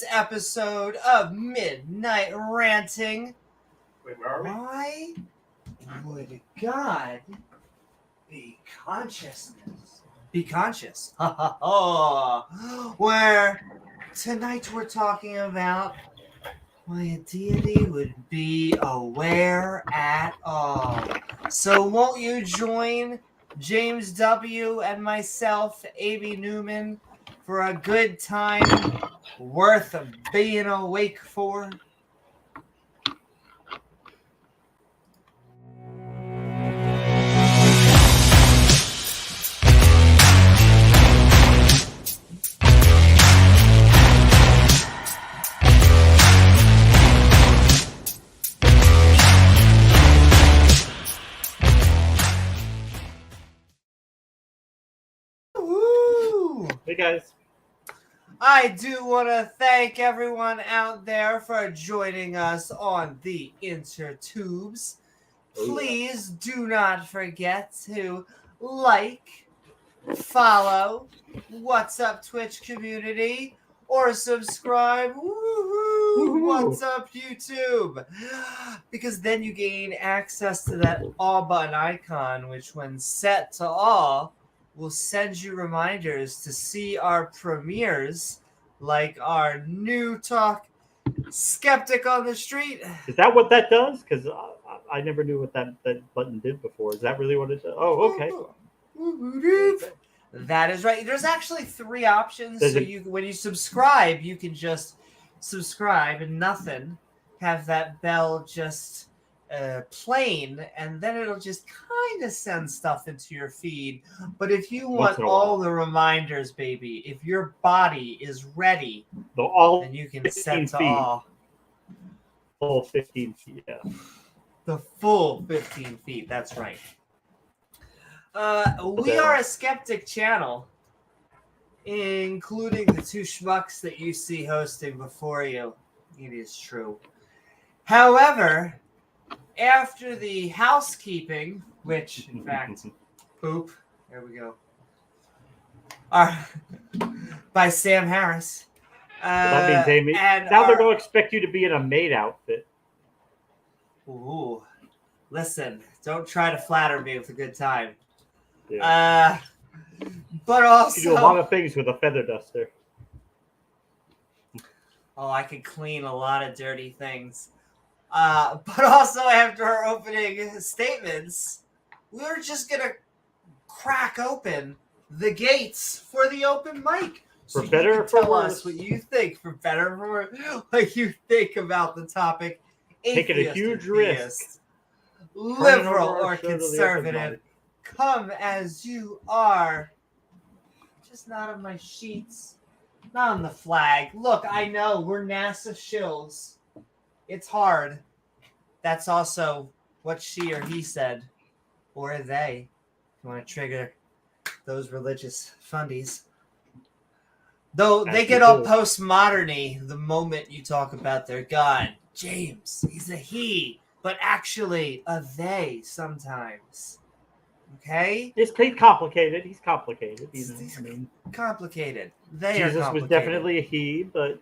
episode of Midnight Ranting. Wait, where are we? Why would God be consciousness? Be conscious. Where tonight we're talking about why a deity would be aware at all. So won't you join James W. and myself, A.B. Newman, for a good time worth of being awake for? Hey guys. I do want to thank everyone out there for joining us on the Intertubes. Please do not forget to like, follow, What's Up Twitch community, or subscribe. Woohoo! What's Up YouTube? Because then you gain access to that all button icon, which when set to all, will send you reminders to see our premieres, like our New Talk Skeptic on the Street. Is that what that does? Because I never knew what that button did before. Is that really what it does? Oh, okay. That is right. There's actually 3 options. So when you subscribe, you can just subscribe and nothing. Have that bell just playing, and then it'll just kind of send stuff into your feed. But if you want all the reminders, baby, if your body is ready, then you can set to all. Full 15 feet, yeah. The full 15 feet, that's right. We are a skeptic channel, including the 2 schmucks that you see hosting before you. It is true. However, after the housekeeping, which, in fact, poop, there we go, by Sam Harris. That means Amy. Now they're going to expect you to be in a maid outfit. Ooh. Listen, don't try to flatter me with a good time. Yeah. But also, you do a lot of things with a feather duster. Oh, I could clean a lot of dirty things. But also, after our opening statements, we're just going to crack open the gates for the open mic. So for better or for tell worse. us what you think, for better or for what you think about the topic. Taking a huge risk. Liberal or conservative. Come as you are. Just not on my sheets. Not on the flag. Look, I know we're NASA shills. It's hard. That's also what she or he said. Or they. If you want to trigger those religious fundies. Though they get all postmodern-y the moment you talk about their God. James, he's a he. But actually a they sometimes. Okay? He's complicated. He's complicated. He's complicated. They Jesus are complicated. was definitely a he, but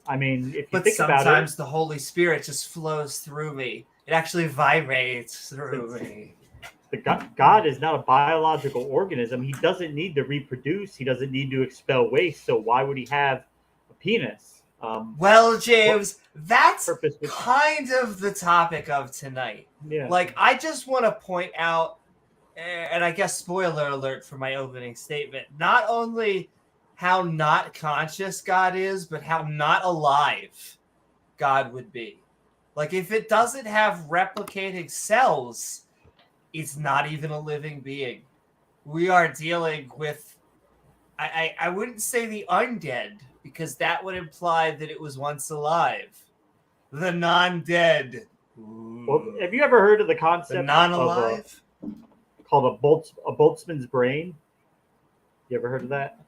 I mean, if you think about it, sometimes the Holy Spirit just flows through me. It actually vibrates through me. God is not a biological organism. He doesn't need to reproduce. He doesn't need to expel waste. So why would he have a penis? Well, James, that's kind of the topic of tonight. Yeah. Like, I just want to point out, and I guess spoiler alert for my opening statement, not only how not conscious God is, but how not alive God would be. Like, if it doesn't have replicating cells, it's not even a living being. We are dealing with, I wouldn't say the undead, because that would imply that it was once alive. The non-dead. Well, have you ever heard of the concept the non-alive? Called a Boltzmann's brain? You ever heard of that?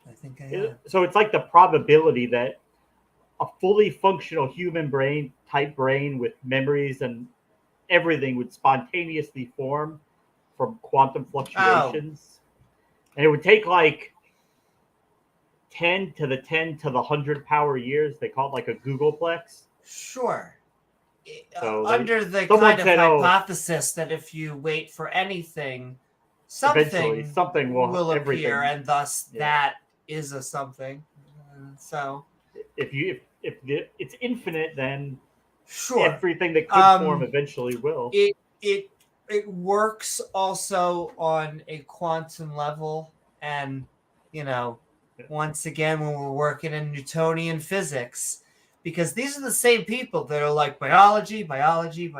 I think I have. So it's like the probability that a fully functional human brain, type brain with memories and everything would spontaneously form from quantum fluctuations. And it would take like 10 to the 10 to the 100 power years. They call it like a Googleplex. Sure. So Under the someone kind of said, "Oh, hypothesis that if you wait for anything, eventually something something will appear, everything." and thus Yeah. that is a something. So If it's infinite, then sure. everything that could form eventually will. It works also on a quantum level, and once again, when we're working in Newtonian physics, because these are the same people that are like biology. In Biology. the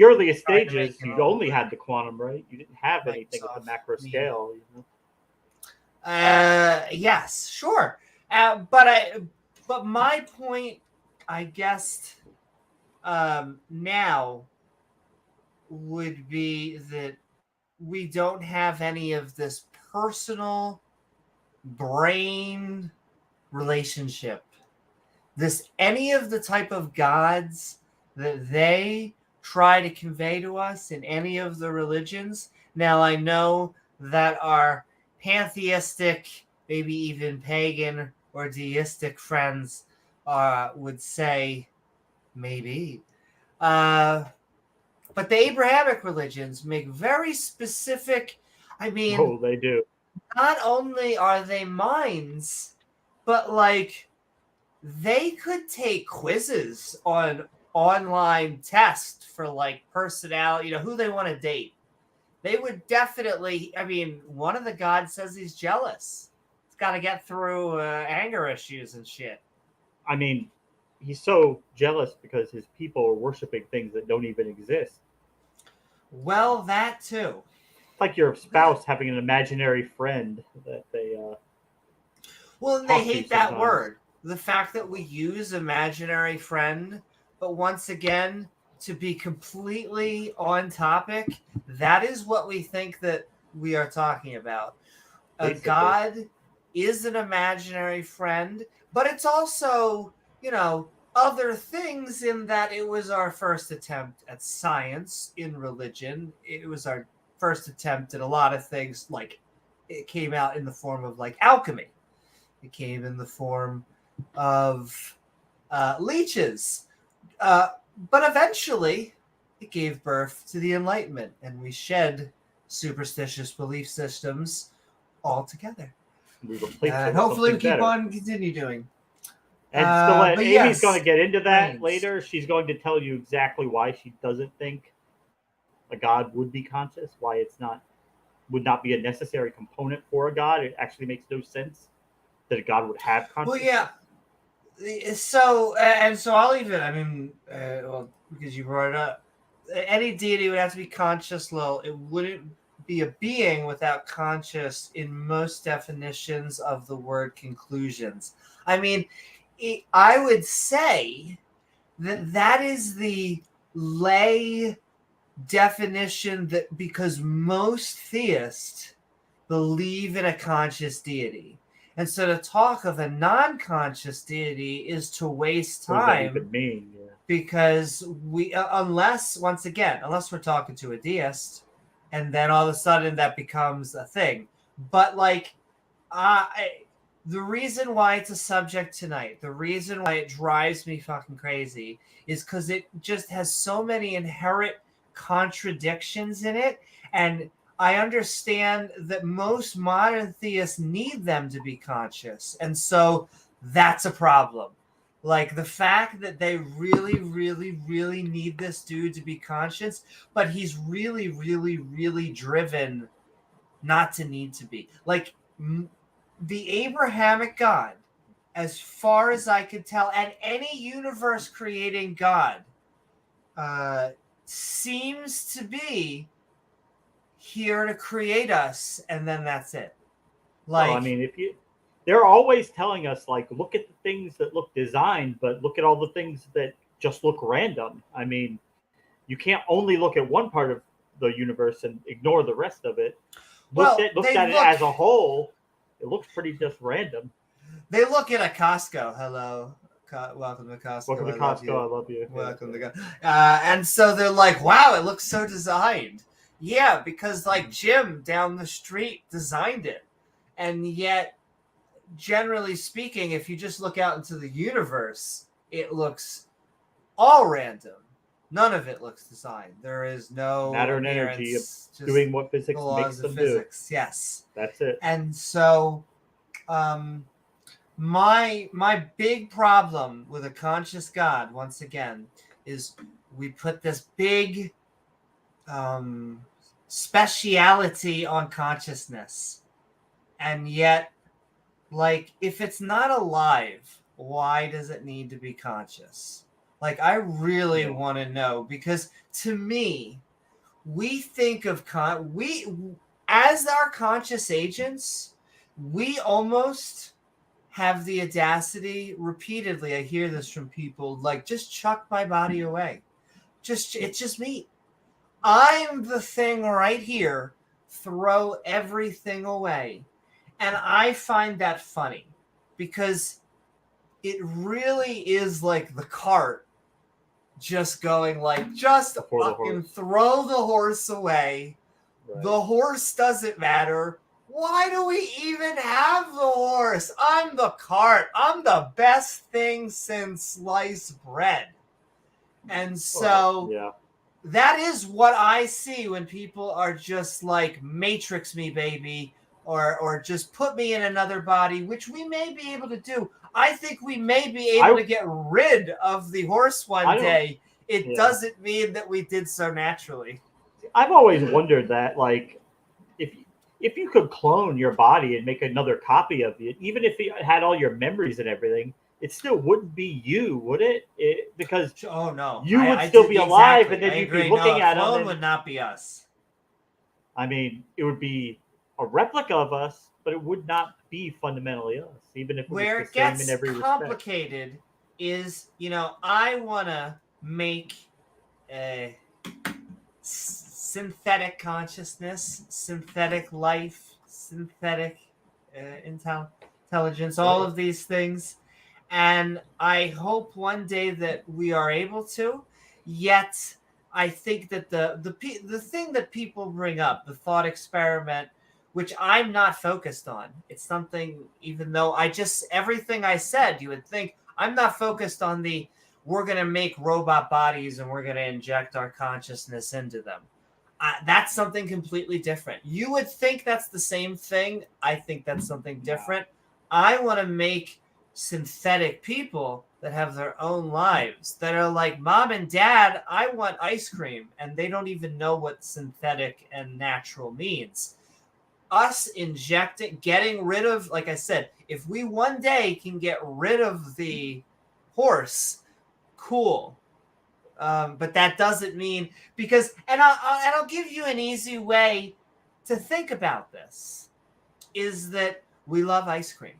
earliest Trying to make stages, it you all only had the quantum, right? You didn't have anything at the macro Microsoft Media. scale. Yes, sure. But my point, I guess, now would be that we don't have any of this personal brain relationship. Any of the type of gods that they try to convey to us in any of the religions. Now, I know that our pantheistic, maybe even pagan or deistic friends would say maybe. But the Abrahamic religions make very specific. I mean, Oh, they do. not only are they minds, but like they could take quizzes on online tests for like personality, who they want to date. They would definitely. I mean, one of the gods says he's jealous. He's got to get through anger issues and shit. I mean, he's so jealous because his people are worshiping things that don't even exist. Well, that too. It's like your spouse having an imaginary friend that they. Well, and they hate that sometimes. word. The fact that we use imaginary friend, but once again, to be completely on topic, that is what we think that we are talking about. Basically. A god is an imaginary friend, but it's also, other things in that it was our first attempt at science in religion. It was our first attempt at a lot of things, like it came out in the form of like alchemy. It came in the form of leeches. But eventually, it gave birth to the Enlightenment, and we shed superstitious belief systems altogether. We replaced And hopefully we keep better. on continue doing. And Amy's yes, going to get into that brains. later. She's going to tell you exactly why she doesn't think a god would be conscious, why would not be a necessary component for a god. It actually makes no sense that a god would have consciousness. Well, yeah. So I'll even. I mean, because you brought it up, any deity would have to be conscious. It wouldn't be a being without conscious in most definitions of the word conclusions. I mean, I would say that is the lay definition, that because most theists believe in a conscious deity. And so to talk of a non-conscious deity is to waste time. What does that even mean? Yeah. Because unless we're talking to a deist, and then all of a sudden that becomes a thing. But like, the reason why it's a subject tonight, the reason why it drives me fucking crazy, is because it just has so many inherent contradictions in it, and I understand that most modern theists need them to be conscious, and so that's a problem. Like the fact that they really, really, really need this dude to be conscious, but he's really, really, really driven not to need to be. Like the Abrahamic God, as far as I could tell, and any universe-creating God, seems to be here to create us, and then that's it. Like, well, I mean, they're always telling us, like, look at the things that look designed, but look at all the things that just look random. I mean, you can't only look at one part of the universe and ignore the rest of it. Looked at it as a whole, it looks pretty just random. They look at a Costco. Hello. Welcome to Costco. Welcome to Costco. I love you. Welcome to Costco. And so they're like, wow, it looks so designed. Yeah, because like Jim down the street designed it. And yet generally speaking, if you just look out into the universe, it looks all random. None of it looks designed. There is no Matter and energy of appearance, just doing what the physics makes laws of them physics. do. Yes. That's it. And so, my big problem with a conscious God, once again, is we put this big speciality on consciousness, and yet, like, if it's not alive, why does it need to be conscious? Like, I really want to know, because to me, we think of we as our conscious agents, we almost have the audacity repeatedly. I hear this from people, like, just chuck my body away. It's just me. I'm the thing right here. Throw everything away. And I find that funny, because it really is like the cart just going like, just fucking throw the horse away. Right. The horse doesn't matter. Why do we even have the horse? I'm the cart. I'm the best thing since sliced bread. And so that is what I see when people are just like, matrix me, baby, or just put me in another body, which we may be able to do. I think we may be able to get rid of the horse one day. It doesn't mean that we did so naturally. I've always wondered that, like, if you could clone your body and make another copy of it, even if it had all your memories and everything, it still wouldn't be you, would it? Because you would still be alive, and then you'd be looking at it. Clone would not be us. I mean, it would be a replica of us, but it would not be fundamentally us, even if it was the same in every respect. Where it gets complicated is, I want to make a synthetic consciousness, synthetic life, synthetic intelligence, all of these things. And I hope one day that we are able to. Yet, I think that the thing that people bring up, the thought experiment, which I'm not focused on. It's something, even though everything I said, you would think I'm not focused on we're going to make robot bodies and we're going to inject our consciousness into them. That's something completely different. You would think that's the same thing. I think that's something different. I want to make synthetic people that have their own lives, that are like, Mom and Dad, I want ice cream. And they don't even know what synthetic and natural means. Us injecting, getting rid of, like I said, if we one day can get rid of the horse, cool. But that doesn't mean, because, and I'll give you an easy way to think about this, is that we love ice cream.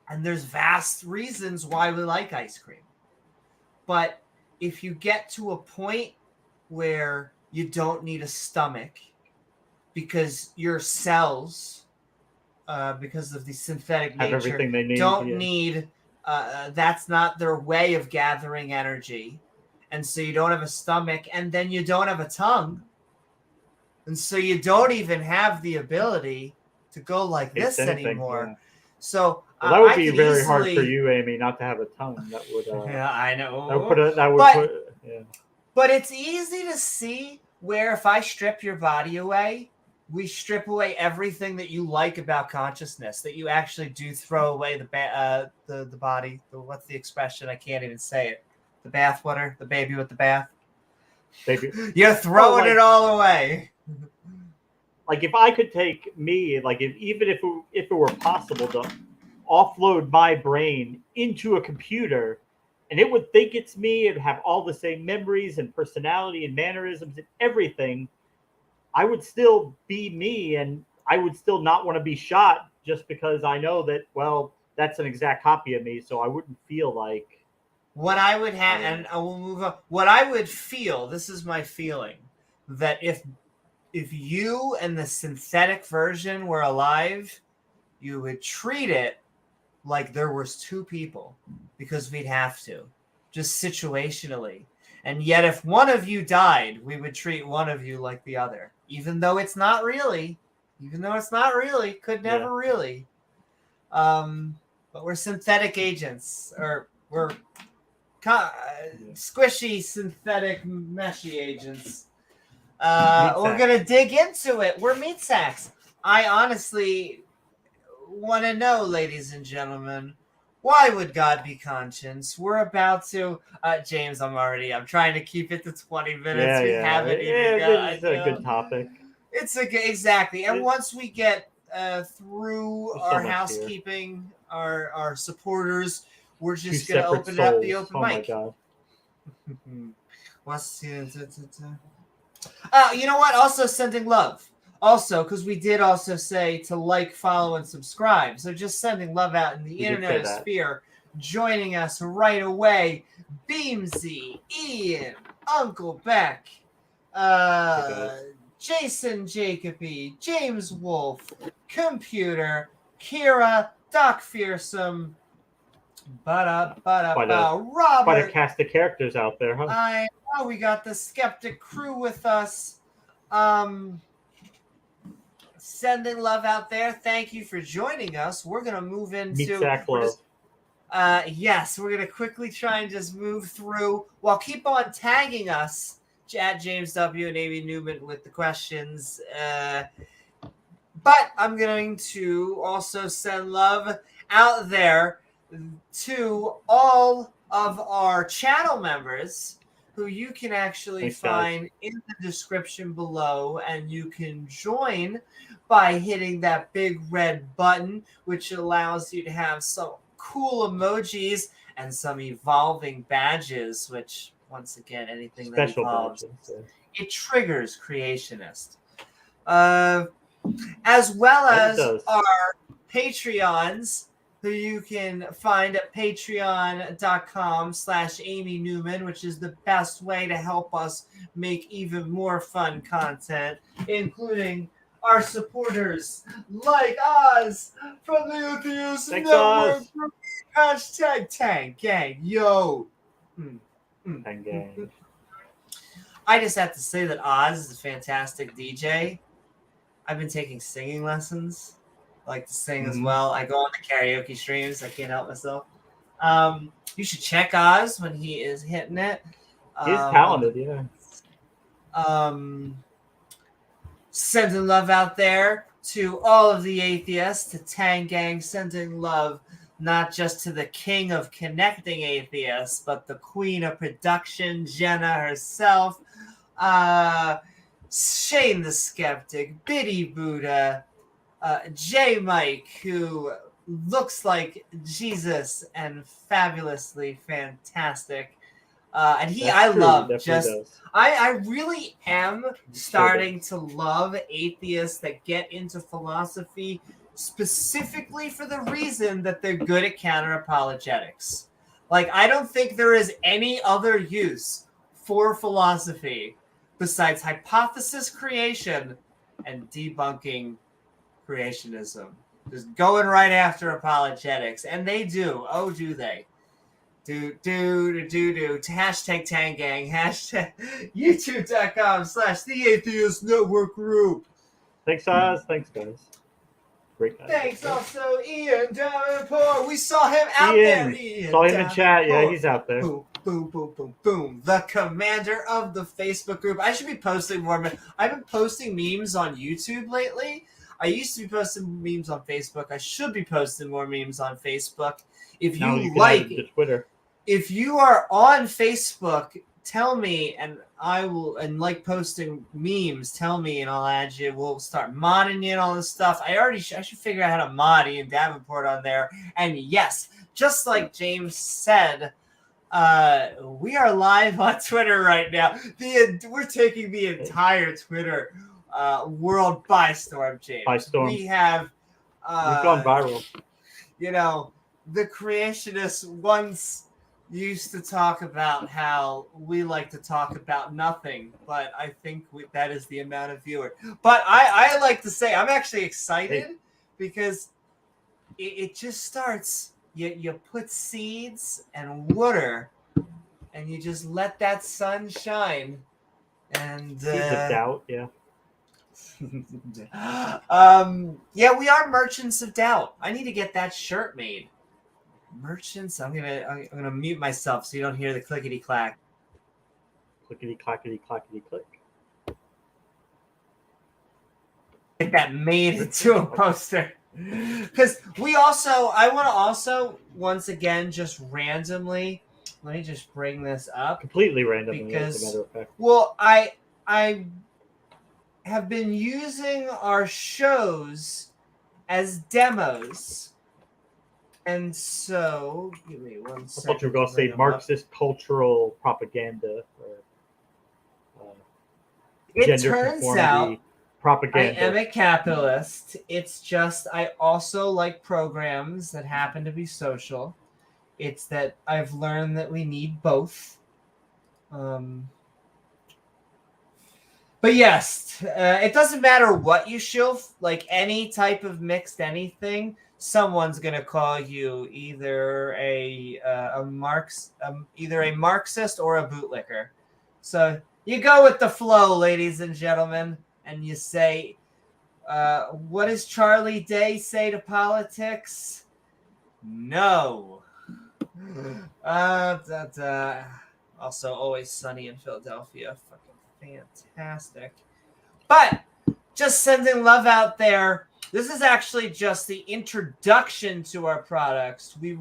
And there's vast reasons why we like ice cream. But if you get to a point where you don't need a stomach, because your cells, because of the synthetic nature, have everything they need, don't need, that's not their way of gathering energy. And so you don't have a stomach, and then you don't have a tongue. And so you don't even have the ability to go like this anymore. Yeah. So that would be very hard for you, Amy, not to have a tongue. That would. Yeah, I know. But it's easy to see where if I strip your body away, we strip away everything that you like about consciousness. That you actually do throw away the body. What's the expression? I can't even say it. The bathwater, the baby with the bath. Baby. You're throwing it all away. Like, if I could take me, like, even if it were possible to offload my brain into a computer, and it would think it's me, it would have all the same memories and personality and mannerisms and everything, I would still be me, and I would still not want to be shot, just because I know that, well, that's an exact copy of me, so I wouldn't feel like... What I would have, and I will move on. What I would feel, this is my feeling, that if you and the synthetic version were alive, you would treat it like there was two people, because we'd have to, just situationally. And yet, if one of you died, we would treat one of you like the other, even though it's not really, could never really. But we're synthetic agents, or we're squishy synthetic meshy agents. We're gonna dig into it. We're meat sacks. I honestly want to know, ladies and gentlemen, why would God be conscience? We're about to, James. I'm trying to keep it to 20 minutes. We haven't even got. It's a good topic. Exactly. And once we get through There's our so much housekeeping, our supporters, we're just Two gonna separate open up the souls. open Oh mic. my god. You know what? Also sending love. Also, because we did also say to like, follow, and subscribe. So just sending love out in the internet sphere. Joining us right away, Beamsy, Ian, Uncle Beck, Jason Jacoby, James Wolfe, Computer, Kira, Doc Fearsome, Robert. Quite a cast of characters out there, huh? I know we got the Skeptic crew with us. Sending love out there. Thank you for joining us. We're gonna move into Meat sack love. Yes, we're gonna quickly try and just move through. Well, keep on tagging us at James W and Amy Newman with the questions. But I'm going to also send love out there to all of our channel members who you can actually find in the description below, and you can join by hitting that big red button, which allows you to have some cool emojis and some evolving badges, which, once again, anything Special that evolves, badges, it triggers creationist. As well as our Patreons, who you can find at patreon.com/Amy Newman, which is the best way to help us make even more fun content, including our supporters like Oz from the Atheist Network. Hashtag Tang Gang. Yo. Tang Gang. I just have to say that Oz is a fantastic DJ. I've been taking singing lessons. I like to sing as well. I go on the karaoke streams. I can't help myself. You should check Oz when he is hitting it. He's talented, yeah. Sending love out there to all of the atheists, to Tang Gang, sending love not just to the king of connecting atheists, but the queen of production, Jena herself, Shane the Skeptic, Biddy Buddha, J Mike, who looks like Jesus and fabulously fantastic. And I really am starting to love atheists that get into philosophy specifically for the reason that they're good at counter-apologetics. Like, I don't think there is any other use for philosophy besides hypothesis creation and debunking creationism. Just going right after apologetics. And they do. Oh, do they? Do. Hashtag Tangang. Hashtag YouTube.com/The Atheist Network Group. Thanks, Oz. Thanks, guys. Great guys. Thanks also, Ian Davenport. We saw him out there. Ian saw him in chat. Yeah, he's out there. Boom, boom, boom, boom, boom. The commander of the Facebook group. I should be posting more. I've been posting memes on YouTube lately. I used to be posting memes on Facebook. I should be posting more memes on Facebook. If you like Twitter. If you are on Facebook, tell me, and I will, and like posting memes, tell me, and I'll add you. We'll start modding you and all this stuff. I should figure out how to mod Ian Davenport on there. And yes, just like James said, we are live on Twitter right now. We're taking the entire Twitter world by storm, James. By storm. We have we've gone viral. You know, the creationists once used to talk about how we like to talk about nothing, but I think that is the amount of viewers. But I like to say I'm actually excited because it just starts. You put seeds and water, and you just let that sun shine. And seeds of doubt, yeah. Yeah, we are merchants of doubt. I need to get that shirt made. Merchants. I'm gonna mute myself so you don't hear the clickety clack. Clickety clackety clackety click. Get that made into a poster. Because I want to also once again just randomly. Let me just bring this up Completely randomly, because as a matter of fact. well, I have been using our shows as demos. And so, give me 1 second. I thought you were going to say Marxist cultural propaganda or it turns out propaganda. I am a capitalist. It's just I also like programs that happen to be social. It's that I've learned that we need both. But yes, it doesn't matter what you shill, like any type of mixed anything. Someone's gonna call you either a Marxist or a bootlicker. So you go with the flow, ladies and gentlemen, and you say, "What does Charlie Day say to politics?" No. Also, Always Sunny in Philadelphia. Fucking fantastic. But just sending love out there. This is actually just the introduction to our products. We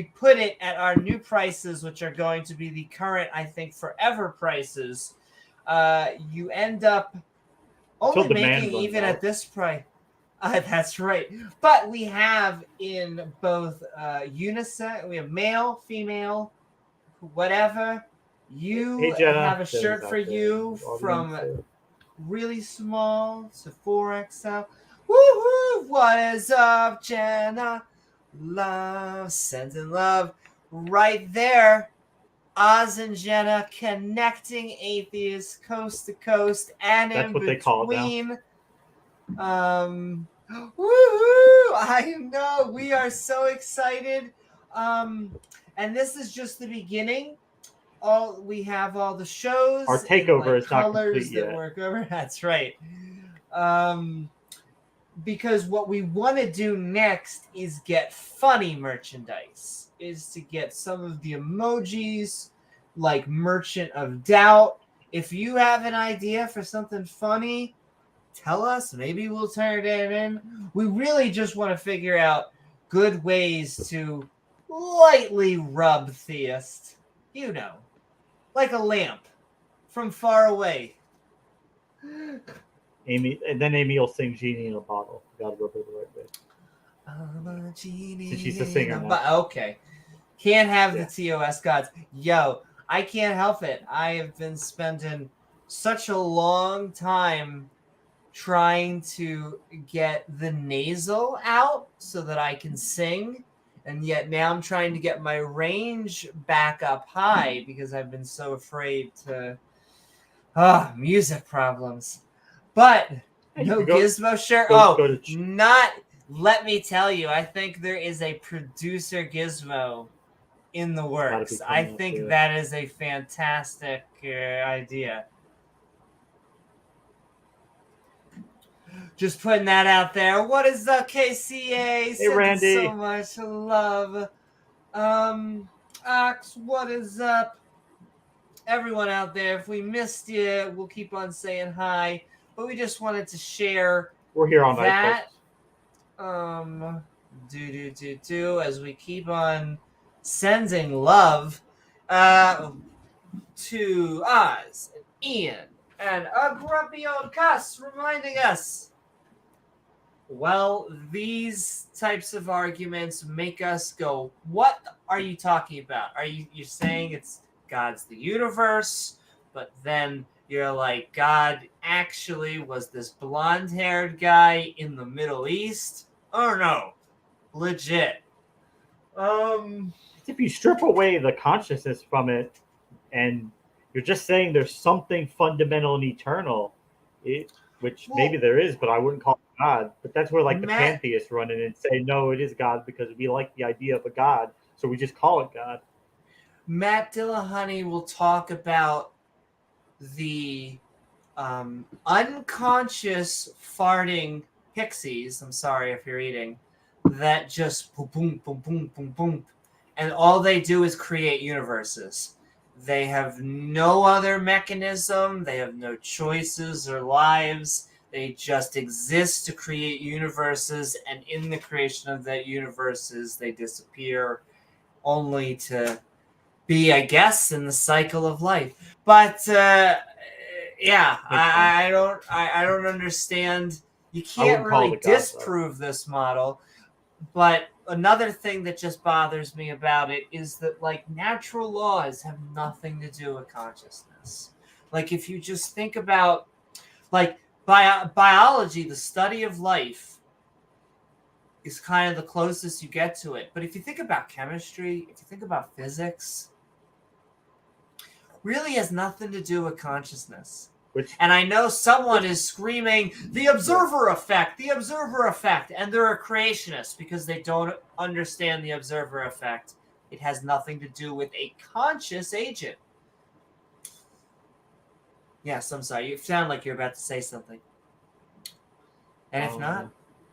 put it at our new prices, which are going to be the current, I think, forever prices. You end up only making even at this price. That's right. But we have in both unisex, we have male, female, whatever. You have a shirt for you from really small to 4XL. Woohoo! What is up, Jena? Love, sending love. Right there. Oz and Jena connecting atheists coast to coast and That's in what between. They call it now. Woohoo! I know we are so excited. And this is just the beginning. We have all the shows. Our takeover is not colors complete that yet. work over. That's right. Because what we want to do next is get funny merchandise. Is to get some of the emojis, like Merchant of Doubt. If you have an idea for something funny, tell us. Maybe we'll turn it in. We really just want to figure out good ways to lightly rub Theist. You know, like a lamp from far away. Amy, and then Amy will sing "Genie in a Bottle." Gotta rub it the right way. I'm a genie. Since she's the singer now. Okay. Can't have the TOS gods. Yo, I can't help it. I have been spending such a long time trying to get the nasal out so that I can sing. And yet now I'm trying to get my range back up high because I've been so afraid to... music problems. But no Gizmo shirt. Let me tell you, I think there is a producer Gizmo in the works. I think that is a fantastic idea. Just putting that out there. What is up, KCA? Hey, Randy. So much love. Ox, what is up? Everyone out there, if we missed you, we'll keep on saying hi. But we just wanted to share. We're here all night. As we keep on sending love to Oz and Ian and a grumpy old Cuss reminding us. Well, these types of arguments make us go, what are you talking about? You're saying it's God's the universe, but then you're like, God actually was this blonde-haired guy in the Middle East? Oh no, legit. If you strip away the consciousness from it, and you're just saying there's something fundamental and eternal, maybe there is, but I wouldn't call it God. But that's where the pantheists run in and say, no, it is God because we like the idea of a God, so we just call it God. Matt Dillahunty will talk about the unconscious farting pixies. I'm sorry if you're eating. That just boom, boom, boom, boom, boom, boom, and all they do is create universes. They have no other mechanism. They have no choices or lives. They just exist to create universes, and in the creation of that universes, they disappear, only to be, I guess, in the cycle of life. But yeah, I don't understand. You can't wouldn't call really it a god, though. disprove this model. But another thing that just bothers me about it is that, like, natural laws have nothing to do with consciousness. Like, if you just think about, like, biology, the study of life, is kind of the closest you get to it. But if you think about chemistry, if you think about physics, really has nothing to do with consciousness. And I know someone is screaming, the observer effect, and they're a creationist because they don't understand the observer effect. It has nothing to do with a conscious agent. Yes, I'm sorry. You sound like you're about to say something. And if not,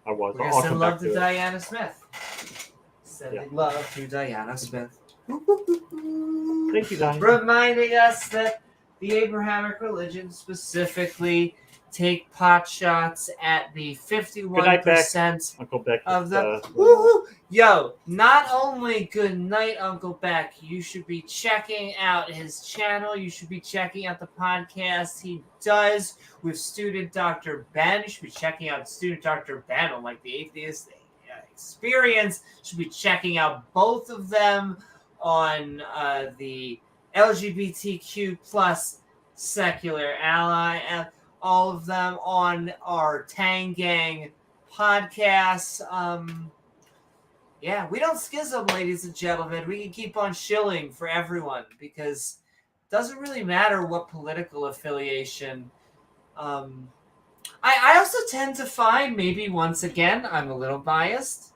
I was. we're going to send love to Diana Smith. Sending love to Diana Smith. Thank you, Diana. Reminding us that the Abrahamic religion specifically take pot shots at the 51% Uncle Beck of the. Yo, not only good night, Uncle Beck. You should be checking out his channel. You should be checking out the podcast he does with student Dr. Ben. You should be checking out student Dr. Ben on like the Atheist Experience. You should be checking out both of them on the LGBTQ plus secular ally, and all of them on our Tang Gang podcast. Yeah, we don't schism, ladies and gentlemen. We can keep on shilling for everyone because it doesn't really matter what political affiliation. I also tend to find, maybe once again, I'm a little biased.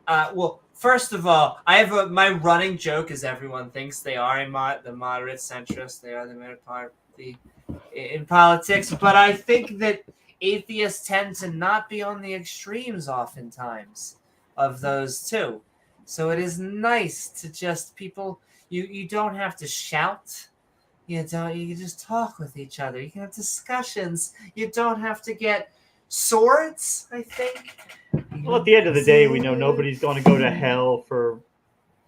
Well, first of all, I have my running joke is everyone thinks they are the moderate centrist. They are the middle party in politics. But I think that atheists tend to not be on the extremes oftentimes of those two. So it is nice to just you don't have to shout. You can just talk with each other. You can have discussions. You don't have to get swords, I think. Well, at the end of the day, we know nobody's going to go to hell for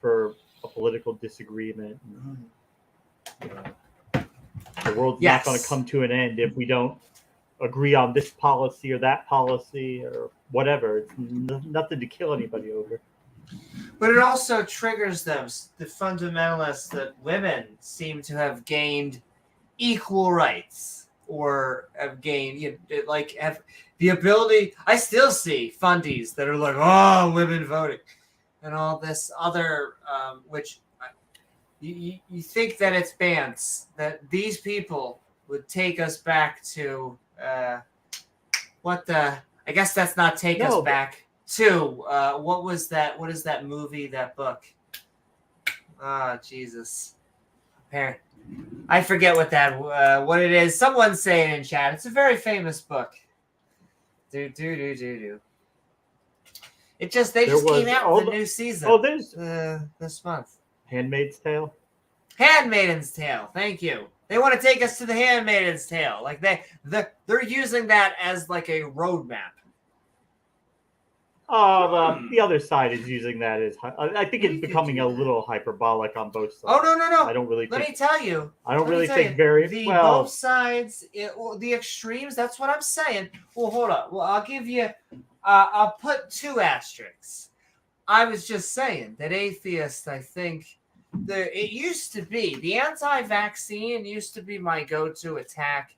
a political disagreement. The world's not going to come to an end if we don't agree on this policy or that policy or whatever. It's nothing to kill anybody over. But it also triggers them, the fundamentalists, that women seem to have gained equal rights or have gained, have the ability. I still see fundies that are like, oh, women voting and all this other, which you think that it's bans, that these people would take us back to I guess that's not take us back to what was that? What is that movie? That book? Oh, Jesus! I forget what what it is. Someone say it in chat. It's a very famous book. They just came out with a new season. Oh, there's this month. Handmaid's Tale. Handmaid's Tale. Thank you. They want to take us to the Handmaid's Tale. Like they're using that as like a roadmap. The other side is using that as. I think it's becoming a little hyperbolic on both sides. Oh no! I don't really. Let me tell you. I don't really think very well. Both sides, the extremes. That's what I'm saying. Well, hold up. Well, I'll give you. I'll put 2 asterisks. I was just saying that atheists, I think, it used to be the anti-vaccine used to be my go-to attack.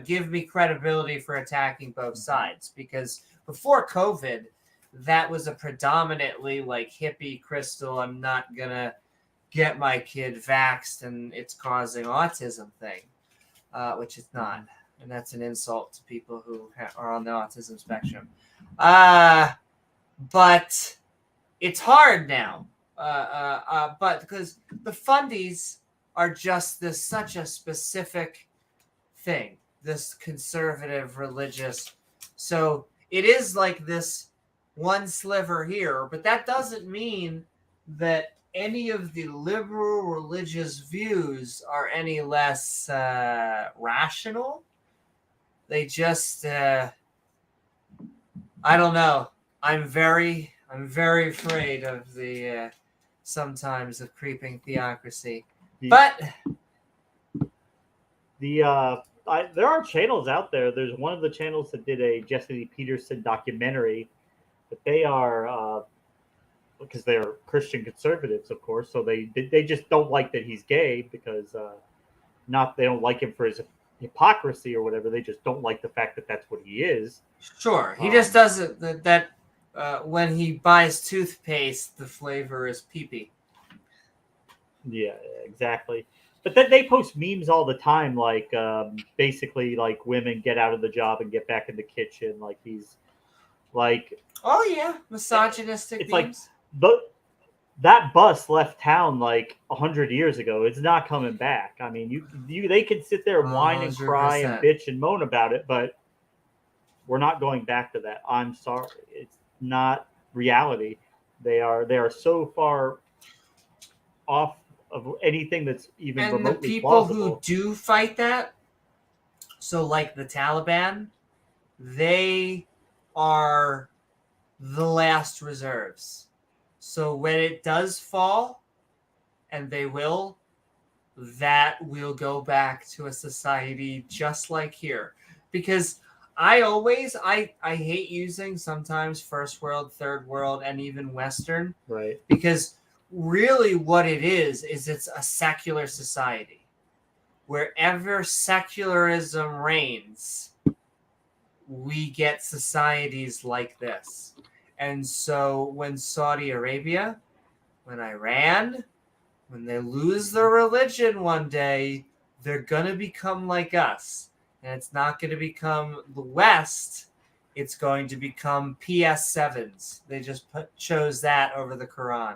Give me credibility for attacking both sides, because before COVID, that was a predominantly like hippie crystal, I'm not gonna get my kid vaxxed and it's causing autism thing, which it's not, and that's an insult to people who are on the autism spectrum. But it's hard now, but because the fundies are just such a specific thing. this conservative religious. So it is like this one sliver here, but that doesn't mean that any of the liberal religious views are any less rational. They just, I don't know. I'm very afraid of the sometimes of creeping theocracy. But there are channels out there. There's one of the channels that did a Jesse Peterson documentary, but they are because they're Christian conservatives, of course. So they just don't like that he's gay because they don't like him for his hypocrisy or whatever. They just don't like the fact that that's what he is. Sure, he just doesn't that when he buys toothpaste, the flavor is pee-pee. Yeah, exactly. But then they post memes all the time, like basically like women get out of the job and get back in the kitchen. Like he's like, oh yeah, misogynistic. It's memes. Like that bus left town like 100 years ago. It's not coming back. I mean, they can sit there and whine and cry and bitch and moan about it, but we're not going back to that. I'm sorry, it's not reality. They are so far off of anything that's even and remotely the people plausible. Who do fight that, so like the Taliban, they are the last reserves. So when it does fall, and they will, that will go back to a society just like here. Because I hate using sometimes first world, third world, and even Western. Right. Because really what it is it's a secular society. Wherever secularism reigns, we get societies like this. And so when Saudi Arabia, when Iran, when they lose their religion one day, they're going to become like us. And it's not going to become the West. It's going to become PS7s. They just chose that over the Quran.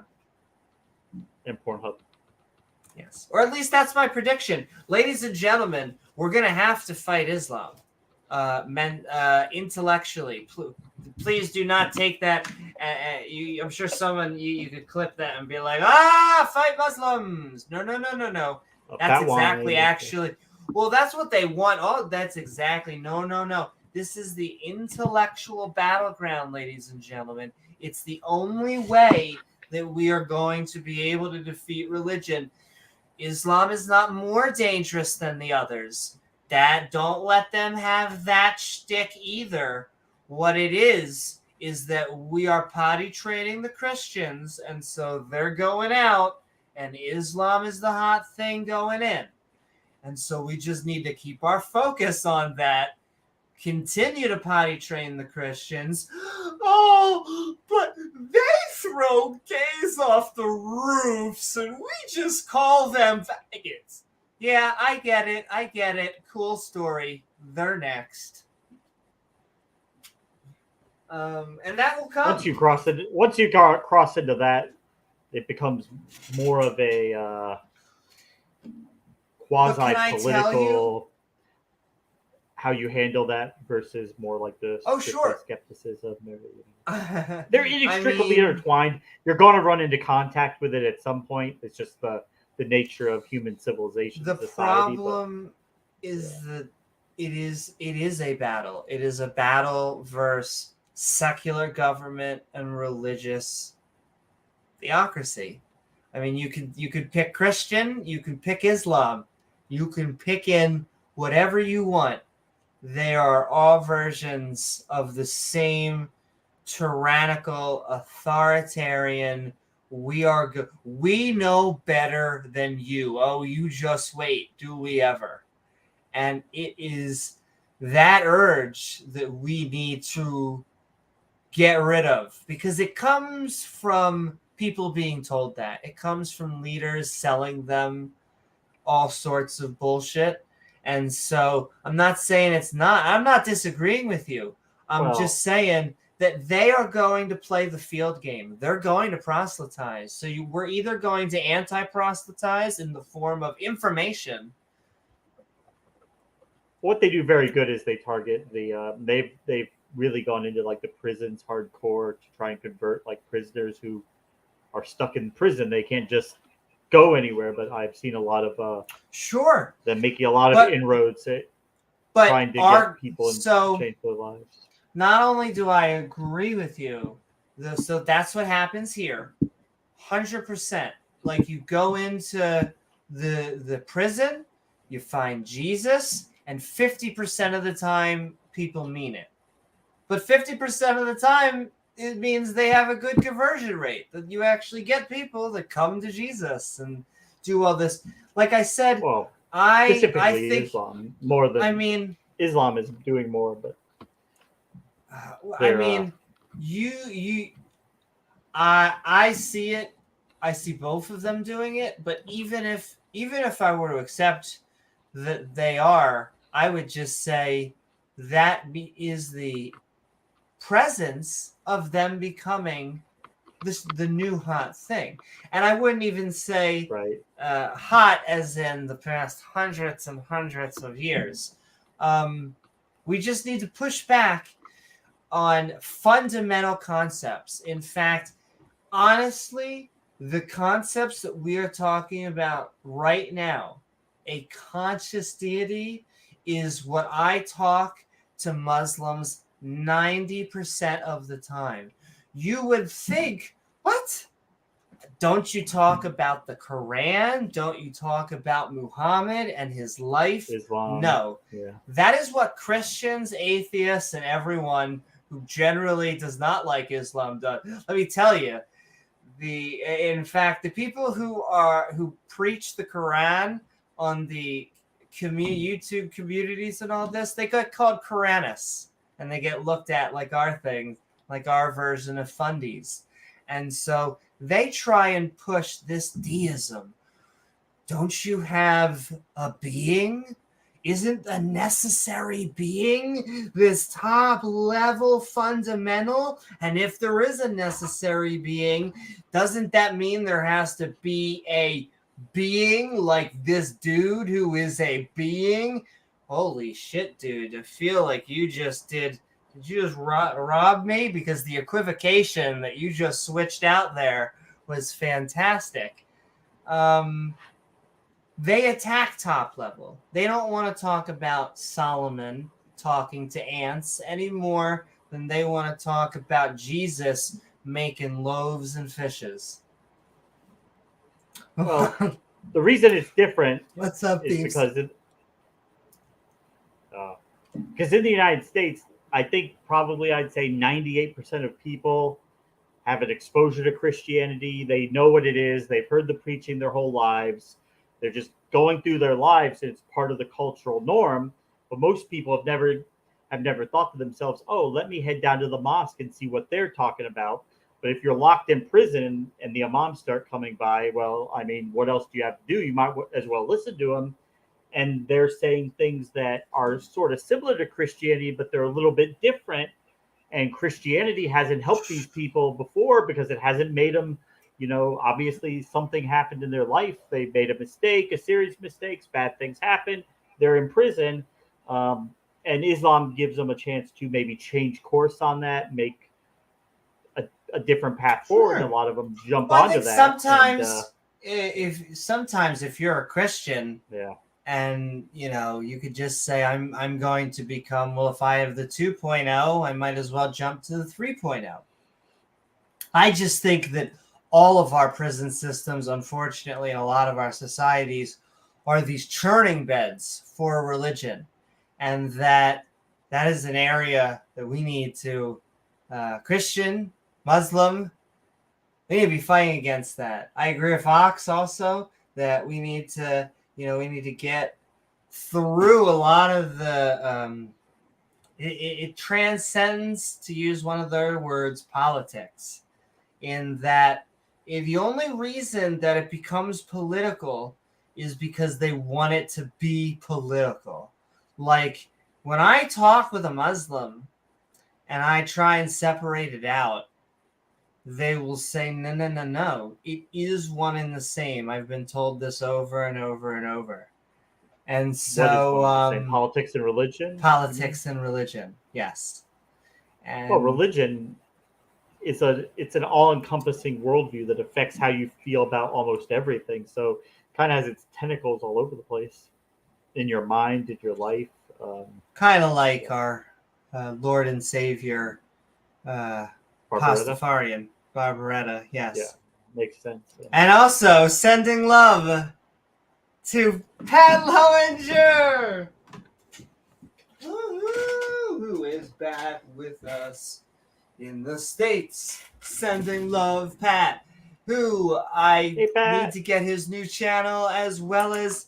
And Pornhub. Yes. Or at least that's my prediction. Ladies and gentlemen, we're going to have to fight Islam. Intellectually. Please do not take that. I'm sure someone, you could clip that and be like, fight Muslims. No. That's exactly actually. Well, that's what they want. Oh, that's exactly. No. This is the intellectual battleground, ladies and gentlemen. It's the only way that we are going to be able to defeat religion. Islam is not more dangerous than the others. Don't let them have that shtick either. What it is that we are potty training the Christians, and so they're going out, and Islam is the hot thing going in. And so we just need to keep our focus on that. Continue to potty train the Christians. Oh, but they throw gays off the roofs, and we just call them faggots. Yeah, I get it. Cool story. They're next. And that will come. Once you cross into that, it becomes more of a quasi-political. How you handle that versus more like the skepticism. They're inextricably intertwined. You're going to run into contact with it at some point. It's just the nature of human civilization. The problem is that it is a battle. It is a battle versus secular government and religious theocracy. I mean, you could pick Christian, you can pick Islam, you can pick in whatever you want. They are all versions of the same tyrannical, authoritarian. We know better than you. Oh, you just wait. Do we ever? And it is that urge that we need to get rid of, because it comes from people being told that. It comes from leaders selling them all sorts of bullshit. And so I'm not saying it's not. I'm not disagreeing with you. I'm just saying that they are going to play the field game. They're going to proselytize. So we're either going to anti-proselytize in the form of information, what they do very good is they target the they've really gone into like the prisons hardcore to try and convert like prisoners who are stuck in prison. They can't just go anywhere. But I've seen a lot of Sure, them making a lot of but inroads but trying to our get people and so change their lives. not only do I agree with you, so that's what happens here, 100%. Like you go into the prison, you find Jesus, and 50% of the time people mean it. But 50% of the time it means they have a good conversion rate, that you actually get people that come to Jesus and do all this. Like I said, Well, I specifically think Islam more than I mean Islam is doing more, but I mean I see it. I see both of them doing it, but even if I were to accept that they are, I would just say that is the presence of them becoming the new hot thing. And I wouldn't even say right. hot as in the past hundreds and hundreds of years. We just need to push back on fundamental concepts. In fact, honestly, the concepts that we are talking about right now, a conscious deity, is what I talk to Muslims 90% of the time. You would think, what? Don't you talk about the Quran? Don't you talk about Muhammad and his life? Islam. No. Yeah. That is what Christians, atheists, and everyone who generally does not like Islam does. Let me tell you, in fact, the people who preach the Quran on the YouTube communities and all this, they get called Quranists, and they get looked at like our thing, like our version of fundies. And so they try and push this deism. Don't you have a being? Isn't a necessary being this top level fundamental? And if there is a necessary being, doesn't that mean there has to be a being like this dude who is a being? Holy shit, dude. I feel like you just did you just rob me? Because the equivocation that you just switched out there was fantastic. They attack top level. They don't want to talk about Solomon talking to ants any more than they want to talk about Jesus making loaves and fishes. Well, the reason it's different What's up, is Beeps? because in the United States, I think probably I'd say 98% of people have an exposure to Christianity. They know what it is. They've heard the preaching their whole lives. They're just going through their lives. And it's part of the cultural norm. But most people have never thought to themselves, "Oh, let me head down to the mosque and see what they're talking about." But if you're locked in prison and the imams start coming by, well, I mean, what else do you have to do? You might as well listen to them. And they're saying things that are sort of similar to Christianity, but they're a little bit different. And Christianity hasn't helped these people before because it hasn't made them, obviously something happened in their life. They made a mistake, a series of mistakes, bad things happen. They're in prison. And Islam gives them a chance to maybe change course on that, make a different path forward. And a lot of them jump onto that. Sometimes if you're a Christian, yeah. And you could just say, I'm going to become, well, if I have the 2.0, I might as well jump to the 3.0. I just think that all of our prison systems, unfortunately, in a lot of our societies, are these churning beds for religion. And that is an area that we need to, Christian, Muslim, we need to be fighting against that. I agree with Fox also that we need to get through a lot of the it transcends, to use one of their words, politics, in that the only reason that it becomes political is because they want it to be political. Like when I talk with a Muslim and I try and separate it out, they will say, no. It is one and the same. I've been told this over and over and over. And What is so, one of the same? Politics and religion. politics and religion, yes. Well, And religion it's an all-encompassing worldview that affects how you feel about almost everything. So kind of has its tentacles all over the place in your mind, in your life. kind of like our Lord and Savior, Barbaretta. Pastafarian, Barbaretta, yes. Yeah, makes sense. Yeah. And also sending love to Pat Lowinger, who is back with us in the States. Sending love, Pat, who I Hey, Pat. need to get his new channel as well as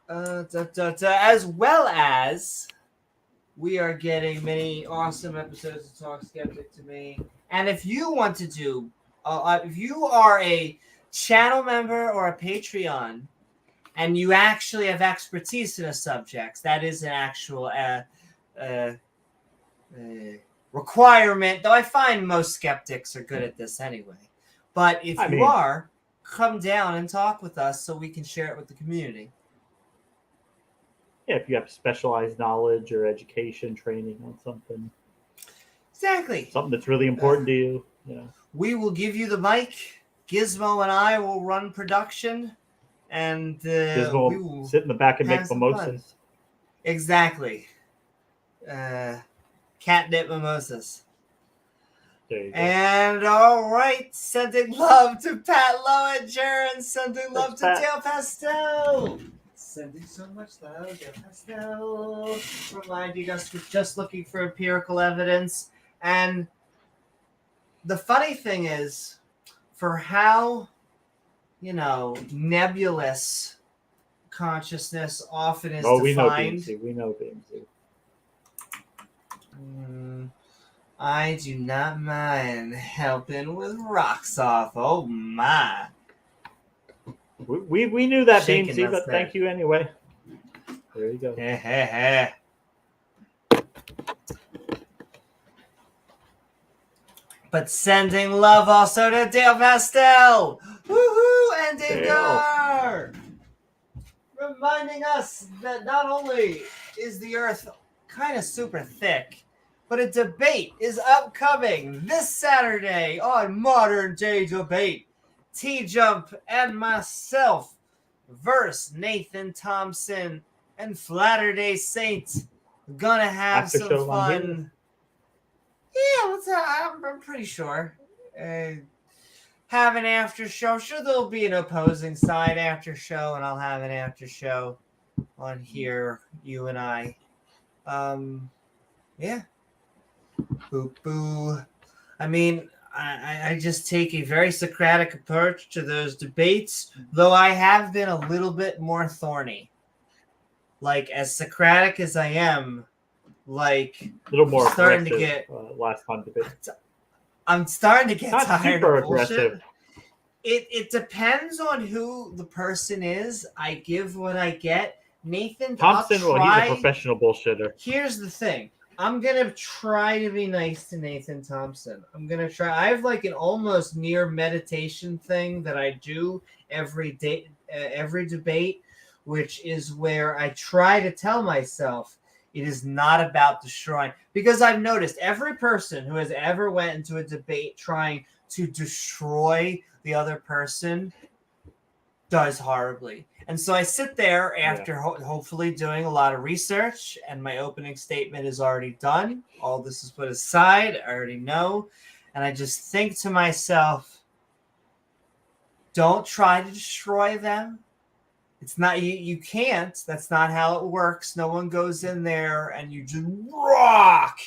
as well as we are getting many awesome episodes of Talk Skeptic to Me. And if you want to do, if you are a channel member or a Patreon, and you actually have expertise in a subject, that is an actual requirement, though I find most skeptics are good at this anyway. But if you are, come down and talk with us so we can share it with the community. Yeah, if you have specialized knowledge or education training on something. Exactly. Something that's really important to you. Yeah. We will give you the mic. Gizmo and I will run production. And Gizmo we will sit in the back and make have some mimosas. fun. Exactly. Catnip mimosas. There you go. And all right, sending love to Pat Lowinger and sending love to Pat. Dale Pastel. Sending so much love, Dale Pastel. Reminding us we're just looking for empirical evidence. And the funny thing is, for how, nebulous consciousness often is defined. We know BMZ. I do not mind helping with rocks off. Oh my! We knew that, Shaking BMZ, us but there. thank you anyway. There you go. But sending love also to Dale Pastel, woohoo, and Dave Gar, reminding us that not only is the Earth kind of super thick, but a debate is upcoming this Saturday on Modern Day Debate. T-Jump and myself versus Nathan Thompson and Flatter-Day Saint. Gonna have After some show fun. Yeah, I'm pretty sure. Have an after show. Sure, there'll be an opposing side after show, and I'll have an after show on here, you and I. Yeah. Boo boo. I mean, I just take a very Socratic approach to those debates, though I have been a little bit more thorny. Like, as Socratic as I am, like, a little more starting to aggressive last time debate. I'm starting to get Not tired super of bullshit. aggressive. It depends on who the person is. I give what I get. Nathan Thompson, he's a professional bullshitter. Here's the thing. I'm going to try to be nice to Nathan Thompson. I'm going to try. I have like an almost near meditation thing that I do every day, every debate, which is where I try to tell myself it is not about destroying. Because I've noticed every person who has ever went into a debate trying to destroy the other person does horribly. And so I sit there after hopefully doing a lot of research, and my opening statement is already done. All this is put aside. I already know. And I just think to myself, don't try to destroy them. It's not, you can't. That's not how it works. No one goes in there and you just rock.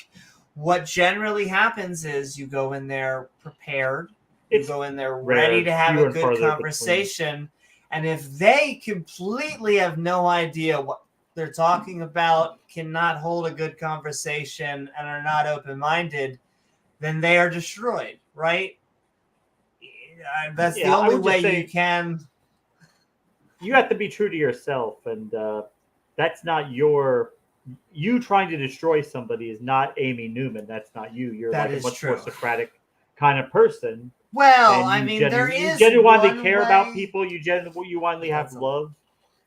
What generally happens is you go in there prepared. You go in there ready to have a good conversation. And if they completely have no idea what they're talking about, cannot hold a good conversation, and are not open-minded, then they are destroyed, right? That's the only way you can. You have to be true to yourself, and that's not you trying to destroy somebody is not Amy Newman. That's not you. You're like a much more Socratic kind of person. Well, I mean, there is you genuinely care about people. You genuinely have love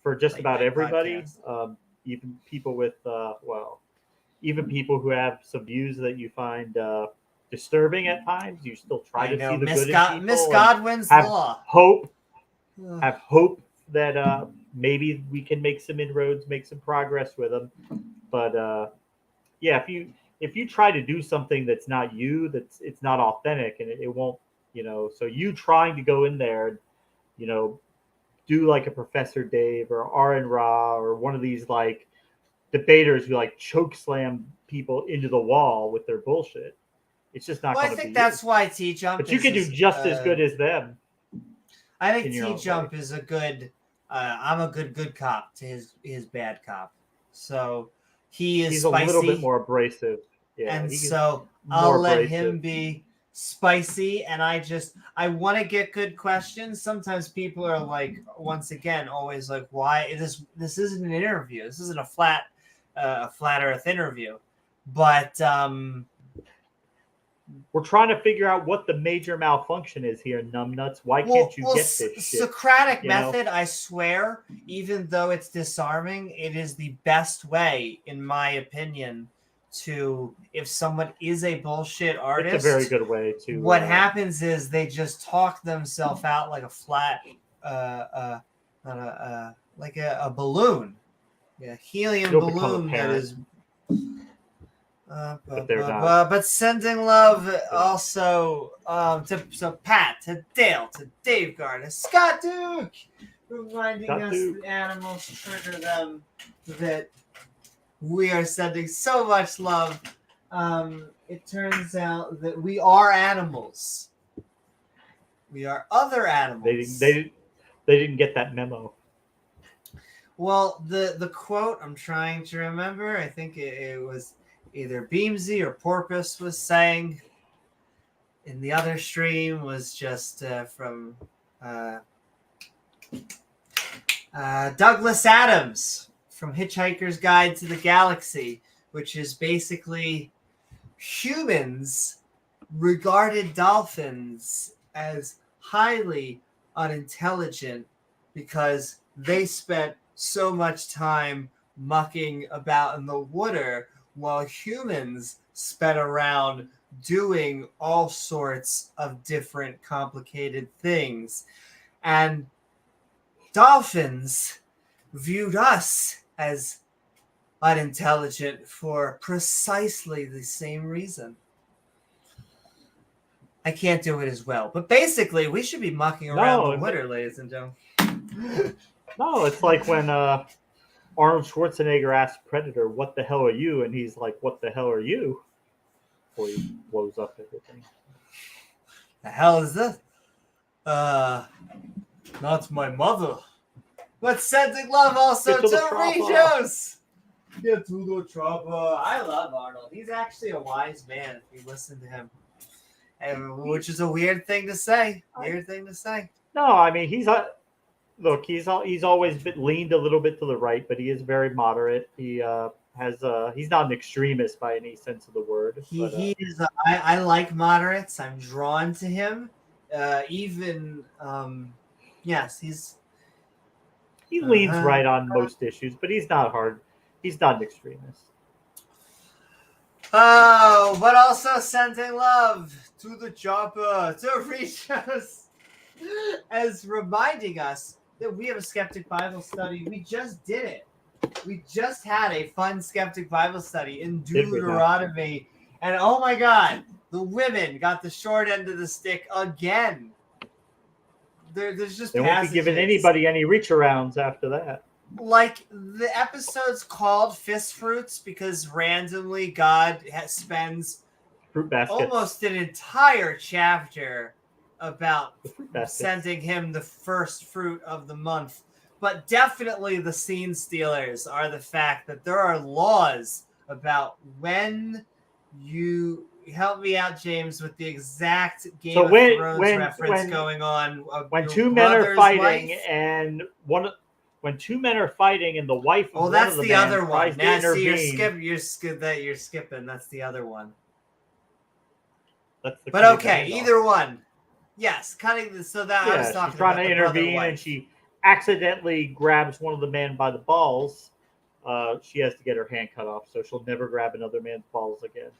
for just Late about night everybody, podcast. even people with even people who have some views that you find disturbing at times. You still try I to see know the Miss, good in people Miss and Godwin's have law. hope. Ugh. Have hope that maybe we can make some inroads, make some progress with them. But yeah, if you try to do something that's not you, it's not authentic, and it won't, So you trying to go in there, and, do like a Professor Dave or Aaron Ra or one of these like debaters who like choke slam people into the wall with their bullshit. It's just not Well, I going to be think you. that's why T Jump But you can do just as good as them. I think in your T own Jump way. is a good. I'm a good cop to his bad cop. So he is He's a little bit spicy, more abrasive. Yeah, and he's so I'll more let abrasive. him be spicy. And I want to get good questions. Sometimes people are like, once again, always like, why this isn't an interview. This isn't a flat Earth interview. But We're trying to figure out what the major malfunction is here, numbnuts. Why well, can't you get this shit? Socratic you know? method, I swear, even though it's disarming, it is the best way, in my opinion, to if someone is a bullshit artist. It's a very good way to. What happens is they just talk themselves out like a flat, like a balloon, a helium You'll become a balloon that parent. is. But they're not. But sending love also to Pat, to Dale, to Dave Gardner, Scott Duke, reminding Scott us Duke. that animals trigger them, that we are sending so much love. It turns out that we are animals. We are other animals. They didn't get that memo. Well, the quote I'm trying to remember, I think it was either Beamsy or Porpoise was saying, and the other stream was just from Douglas Adams from Hitchhiker's Guide to the Galaxy, which is basically humans regarded dolphins as highly unintelligent because they spent so much time mucking about in the water while humans spent around doing all sorts of different complicated things. And dolphins viewed us as unintelligent for precisely the same reason. I can't do it as well. But basically, we should be mucking around the water, ladies and gentlemen. No, it's like when Arnold Schwarzenegger asked Predator, "What the hell are you?" And he's like, "What the hell are you?" Before he blows up everything. The hell is this? Not my mother. But sending love also to Regos. Get to the chopper. I love Arnold. He's actually a wise man if you listen to him. And, which is a weird thing to say. No, I mean he's always been leaned a little bit to the right, but he is very moderate. He he's not an extremist by any sense of the word. He is. I like moderates. I'm drawn to him. Yes, he leans right on most issues, but he's not hard. He's not an extremist. Oh, but also sending love to the chopper to reach us as reminding us that we have a Skeptic Bible study. We just did it. We just had a fun Skeptic Bible study in Deuteronomy. And oh my God, the women got the short end of the stick again. There's just they won't be giving anybody any reach arounds after that. Like the episode's called Fist Fruits because randomly God spends fruit baskets. Almost an entire chapter about sending him the first fruit of the month. But definitely the scene stealers are the fact that there are laws about when you help me out, James, with the exact Game of Thrones reference going on. When two men are fighting when two men are fighting and the wife of one of the men other one. tries to intervene. You're skipping. That's the other one. That's the but okay, either one. Yes, cutting. So that I was talking she's trying about to intervene, and she accidentally grabs one of the men by the balls, she has to get her hand cut off, so she'll never grab another man's balls again.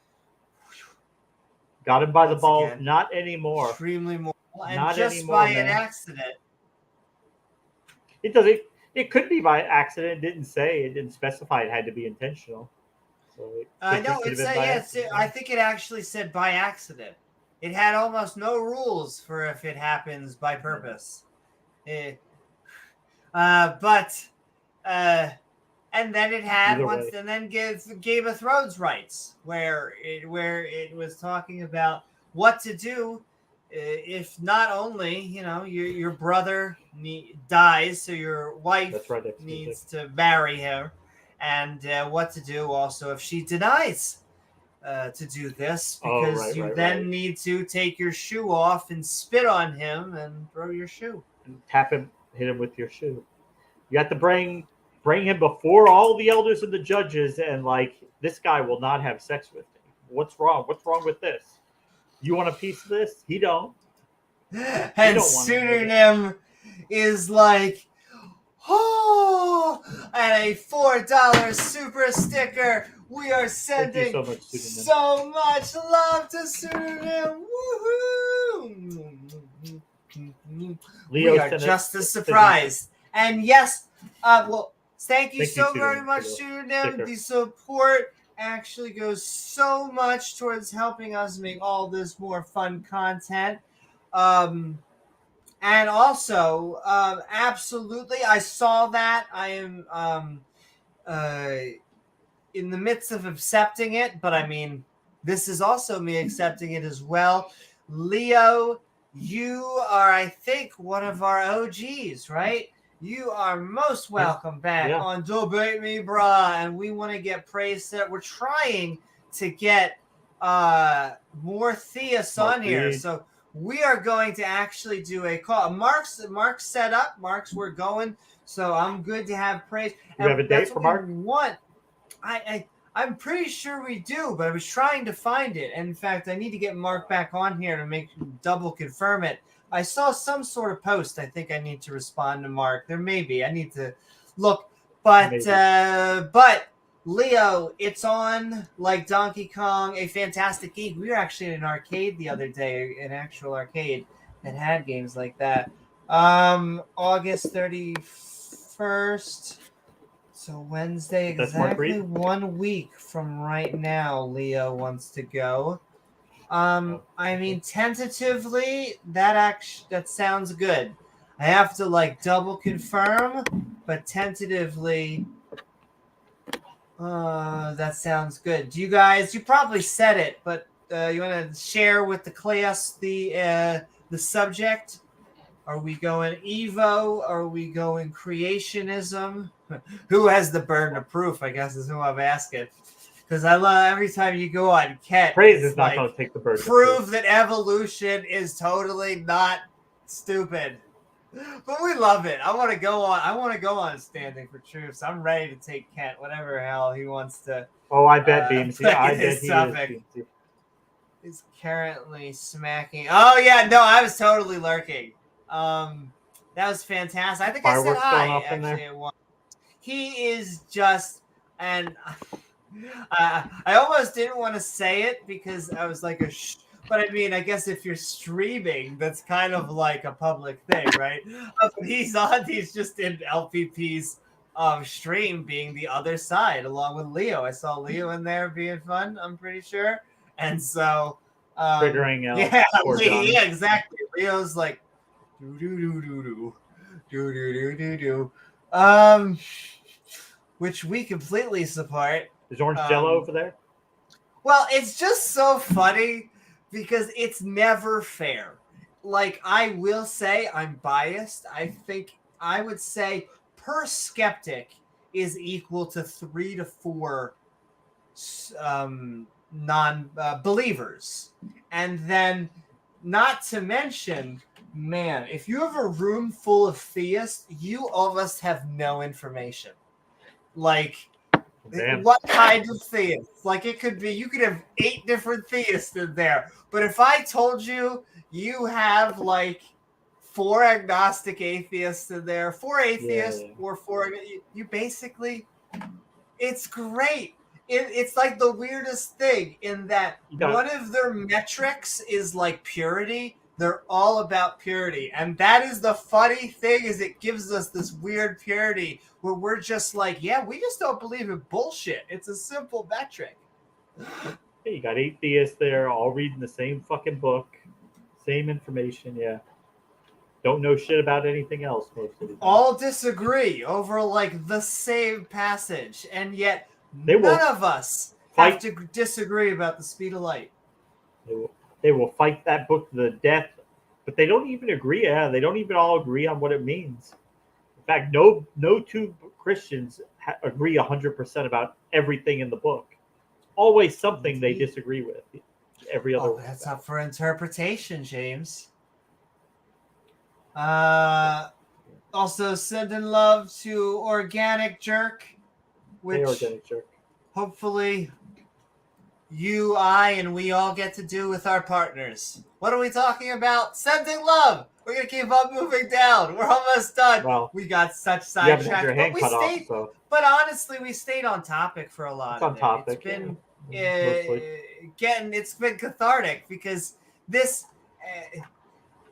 Got him by the balls, again, not anymore. Extremely moral, and Not just anymore, by man. an accident. It doesn't. It could be by accident. It didn't say. It didn't specify it had to be intentional. So I know could it have been said by yes. accident. I think it actually said by accident. It had almost no rules for if it happens by purpose. But and then it had Either once, way. and then Game of Thrones rights, where it was talking about what to do if not only your brother dies, so your wife That's right, that's needs to marry her, and what to do also if she denies to do this, because you then need to take your shoe off and spit on him and throw your shoe. And tap him, hit him with your shoe. You have to bring him before all the elders and the judges, and like, this guy will not have sex with me. What's wrong? What's wrong with this? You want a piece of this? He don't. And pseudonym is like, oh, and a $4 super sticker. We are sending so much love to pseudonym. Woohoo! We are just as surprised. And yes, well, thank you so very much, pseudonym. The support actually goes so much towards helping us make all this more fun content. And also, absolutely, I saw that. I am in the midst of accepting it, but I mean, this is also me accepting it as well. Leo, you are, I think, one of our OGs, right? You are most welcome back on Debate Me, Brah, and we want to get praise set. We're trying to get more theists on here, so we are going to actually do a call. Mark's set up. We're going, so I'm good to have praise. You have a date for Mark? I'm pretty sure we do, but I was trying to find it. And in fact, I need to get Mark back on here to double confirm it. I saw some sort of post. I think I need to respond to Mark. There may be. I need to look. But Leo, it's on like Donkey Kong, a fantastic game. We were actually in an arcade the other day, an actual arcade that had games like that. August 31st. So Wednesday, exactly 1 week from right now, Leo wants to go. I mean, tentatively, that sounds good. I have to like double confirm, but tentatively, that sounds good. Do you guys? You probably said it, but you want to share with the class the subject? Are we going Evo? Are we going creationism? Who has the burden of proof, I guess, is who I'm asking. Because I love every time you go on Ket, praise is not going to take the burden. Prove that evolution is totally not stupid. But we love it. I want to go on Standing for Truth. So I'm ready to take Kent, whatever hell he wants to. Oh, I bet Beams. Yeah, I bet he is. He's currently smacking. Oh yeah, no, I was totally lurking. That was fantastic. I think Fireworks I said hi. off Actually, at one. He is just, and I almost didn't want to say it because I was like but I mean, I guess if you're streaming, that's kind of like a public thing, right? He's just in LPP's stream, being the other side along with Leo. I saw Leo in there being fun, I'm pretty sure, and so figuring out. Yeah, exactly. Leo's like do. Which we completely support. Is Orange Jello over there? Well, it's just so funny because it's never fair. Like, I will say I'm biased. I would say per skeptic is equal to 3 to 4 non-believers. And then, not to mention, man, if you have a room full of theists, you almost have no information. Like, what kind of theists? Like, you could have 8 different theists in there. But if I told you you have like 4 agnostic atheists in there, 4 atheists Yeah. or 4. You basically, it's great. It's like the weirdest thing in that one of their metrics is like purity. They're all about purity, and that is the funny thing. Is it gives us this weird purity where we're just like, yeah, we just don't believe in bullshit. It's a simple metric. You got atheists there, all reading the same fucking book, same information. Yeah, don't know shit about anything else most of the time. All disagree over like the same passage, and yet They none of us have to disagree about the speed of light. They will fight that book to the death, but they don't even agree. Yeah, they don't even all agree on what it means. In fact, no two Christians agree 100% about everything in the book. Always something they disagree with. Every other. That's up for interpretation, James. Also, sending love to Organic Jerk, which Organic Jerk. Hopefully you, I, and we all get to do with our partners. What are we talking about? Sending love. We're gonna keep on moving down. We're almost done. Well, we got such sidetracked, but we stayed. But honestly, we stayed on topic for a lot. It's on topic. It's been it's been cathartic because this.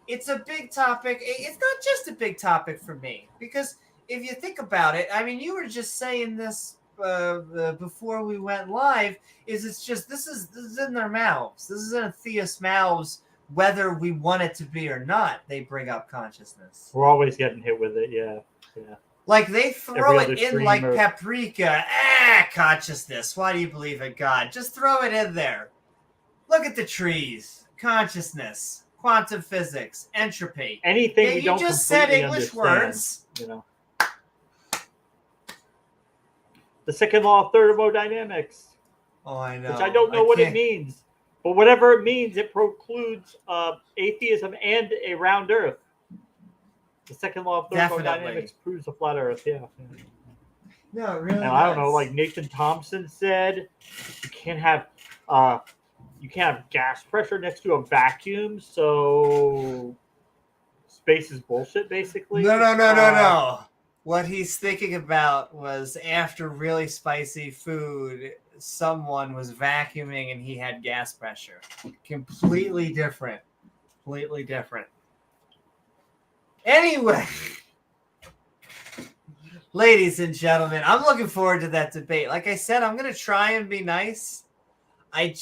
It's a big topic. It's not just a big topic for me because if you think about it, I mean, you were just saying this before we went live. This is in their mouths. This is in theist mouths, whether we want it to be or not. They bring up consciousness. We're always getting hit with it. Yeah. Like they throw it in like paprika. Consciousness. Why do you believe in God? Just throw it in there. Look at the trees. Consciousness. Quantum physics, entropy. Anything you don't just said English words. You know. The second law of thermodynamics. Oh, I know. Which I don't know what it means. But whatever it means, it precludes atheism and a round earth. The second law of thermodynamics proves a flat earth. Yeah. No, it really and I don't know, like Nathan Thompson said, you can't have gas pressure next to a vacuum, so space is bullshit, basically. No. What he's thinking about was after really spicy food, someone was vacuuming and he had gas pressure. Completely different. Anyway, ladies and gentlemen, I'm looking forward to that debate. Like I said, I'm going to try and be nice. I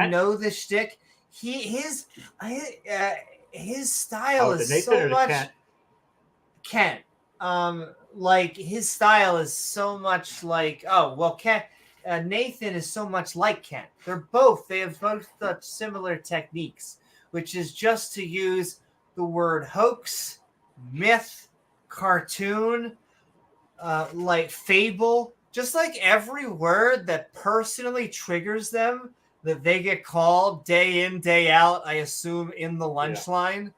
know the shtick. His style is so much. Kent. Like his style is so much like. Nathan is so much like Kent. They have both such similar techniques, which is just to use the word hoax, myth, cartoon, like fable, just like every word that personally triggers them. That they get called day in, day out, I assume, in the lunch line.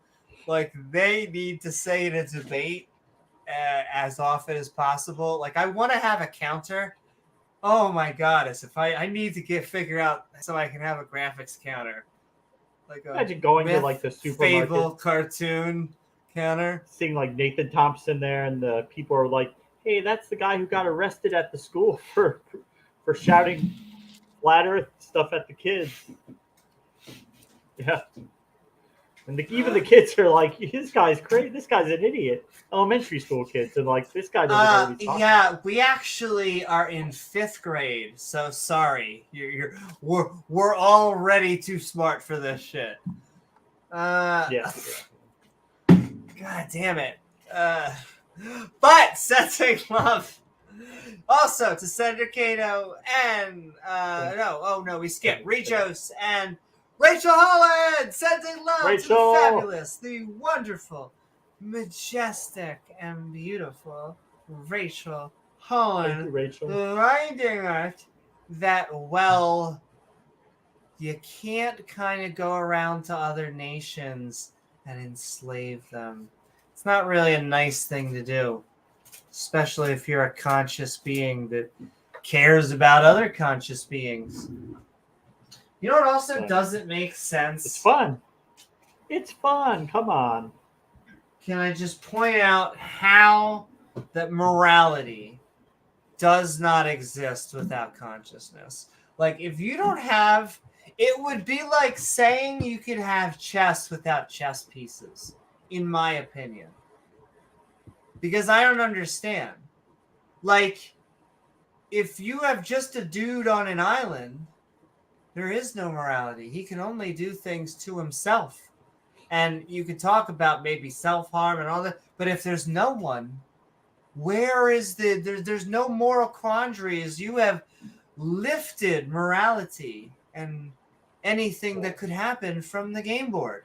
Like, they need to say in a debate as often as possible. Like, I want to have a counter. Oh, my God. As if I need to figure out so I can have a graphics counter. Like imagine going to, like, the supermarket. Fable cartoon counter. Seeing, like, Nathan Thompson there, and the people are like, hey, that's the guy who got arrested at the school for shouting flat earth stuff at the kids. Yeah. And even the kids are like, this guy's crazy. This guy's an idiot. Elementary school kids. And like, this guy doesn't know what he's talking about. We actually are in 5th grade. So sorry. We're already too smart for this shit. Yeah. God damn it. But sensing love. Also to Senator Cato and we skipped Rejos and Rachel Holland, sending love to the fabulous, the wonderful, majestic, and beautiful Rachel Holland. Reminding us that, you can't kind of go around to other nations and enslave them. It's not really a nice thing to do. Especially if you're a conscious being that cares about other conscious beings. You know what also doesn't make sense? It's fun. Come on. can I just point out how that morality does not exist without consciousness? Like, if you don't have, it would be like saying you could have chess without chess pieces, in my opinion. Because I don't understand. Like, if you have just a dude on an island, there is no morality. He can only do things to himself. And you could talk about maybe self-harm and all that, but if there's no one, where is there's no moral quandaries. You have lifted morality and anything that could happen from the game board.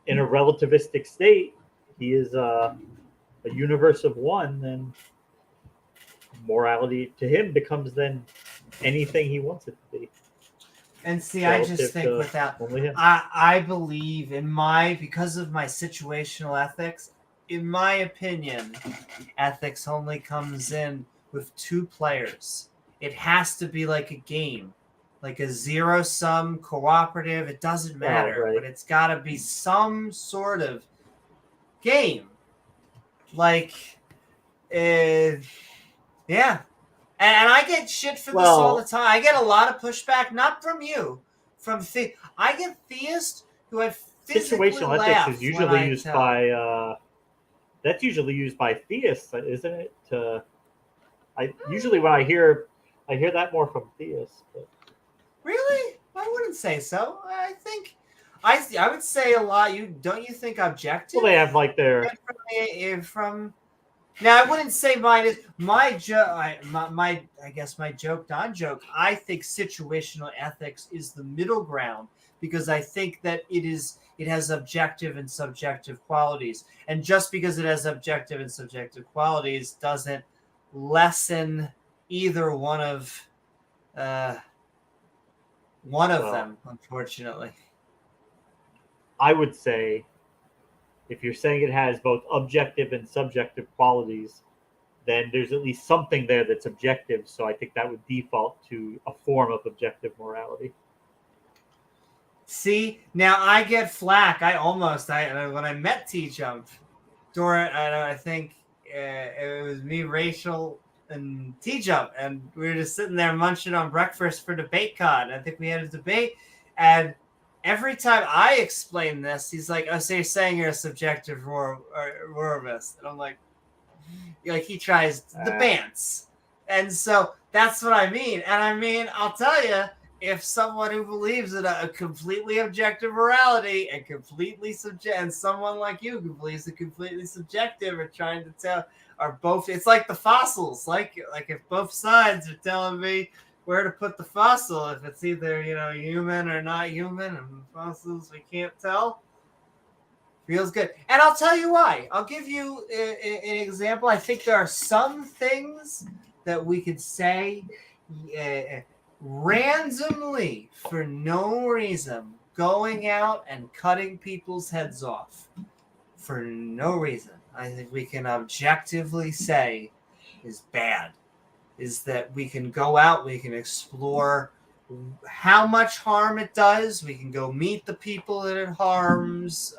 In a relativistic state, he is a universe of one, then morality to him becomes then anything he wants it to be. And see, I just think without, I believe because of my situational ethics, in my opinion, ethics only comes in with two players. It has to be like a game, like a zero-sum cooperative. It doesn't matter, but it's got to be some sort of game. Like, yeah. And I get shit for this all the time. I get a lot of pushback, not from you, from I get theists who have physically situational ethics is usually used by that's usually used by theists, isn't it? Usually when I hear that more from theists. But. Really, I wouldn't say so. I think I would say a lot. Don't you think objective? Well, they have like their from. Now, I wouldn't say mine is my joke. I guess my joke, non-joke. I think situational ethics is the middle ground because I think that it has objective and subjective qualities, and just because it has objective and subjective qualities doesn't lessen either one of them. Unfortunately, I would say. If you're saying it has both objective and subjective qualities, then there's at least something there that's objective. So I think that would default to a form of objective morality. See, now I get flack. When I met T-Jump, I think it was me, Rachel, and T-Jump, and we were just sitting there munching on breakfast for DebateCon. I think we had a debate, and every time I explain this, he's like, "Oh, so you're saying you're a subjective moralist?" And I'm like he tries the bants, and so that's what I mean. And I mean, I'll tell you, if someone who believes in a completely objective morality and completely and someone like you who believes in completely subjective are trying to tell, are both, it's like the fossils, like if both sides are telling me where to put the fossil, if it's either human or not human, and fossils we can't tell. Feels good. And I'll tell you why. I'll give you an example. I think there are some things that we could say randomly for no reason, going out and cutting people's heads off for no reason. I think we can objectively say is bad. Is that we can go out, we can explore how much harm it does. We can go meet the people that it harms.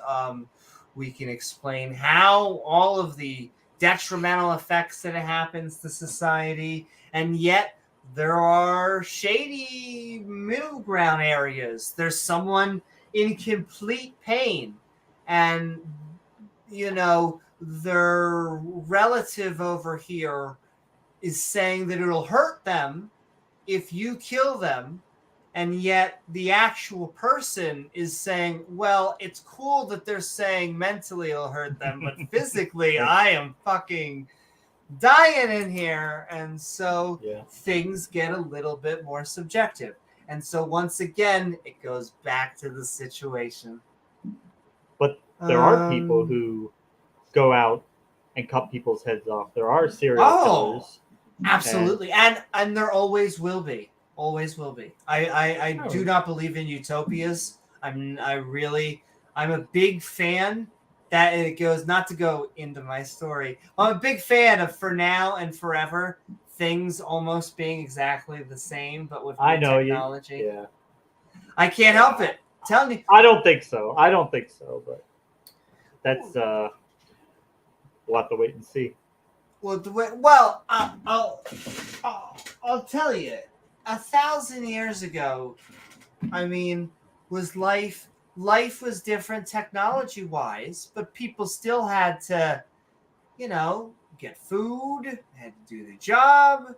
We can explain how all of the detrimental effects that it happens to society. And yet there are shady middle ground areas. There's someone in complete pain. And, their relative over here is saying that it'll hurt them if you kill them, and yet the actual person is saying, well, it's cool that they're saying mentally it'll hurt them, but physically I am fucking dying in here. And so things get a little bit more subjective. And so once again, it goes back to the situation. But there are people who go out and cut people's heads off. There are serial killers. Absolutely. And there always will be. Always will be. I do not believe in utopias. I'm a big fan that it goes, not to go into my story. I'm a big fan of for now and forever things almost being exactly the same, but with new technology. Yeah. I can't help it. Tell me. I don't think so, but that's we'll have to wait and see. Well, I'll tell you, 1,000 years ago, I mean, was life was different technology wise, but people still had to, get food, had to do the job,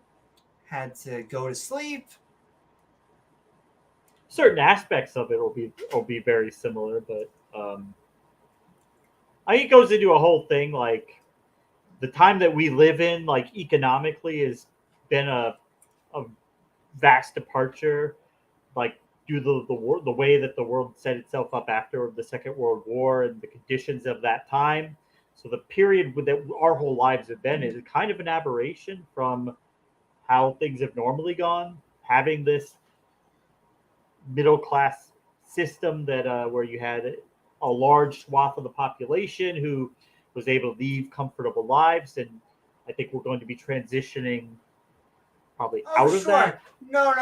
had to go to sleep. Certain aspects of it will be very similar, but I think it goes into a whole thing like the time that we live in, like economically, has been a vast departure, like due to the way that the world set itself up after the Second World War and the conditions of that time. So the period that our whole lives have been is kind of an aberration from how things have normally gone. Having this middle class system that where you had a large swath of the population who was able to lead comfortable lives, and I think we're going to be transitioning probably out of that. No.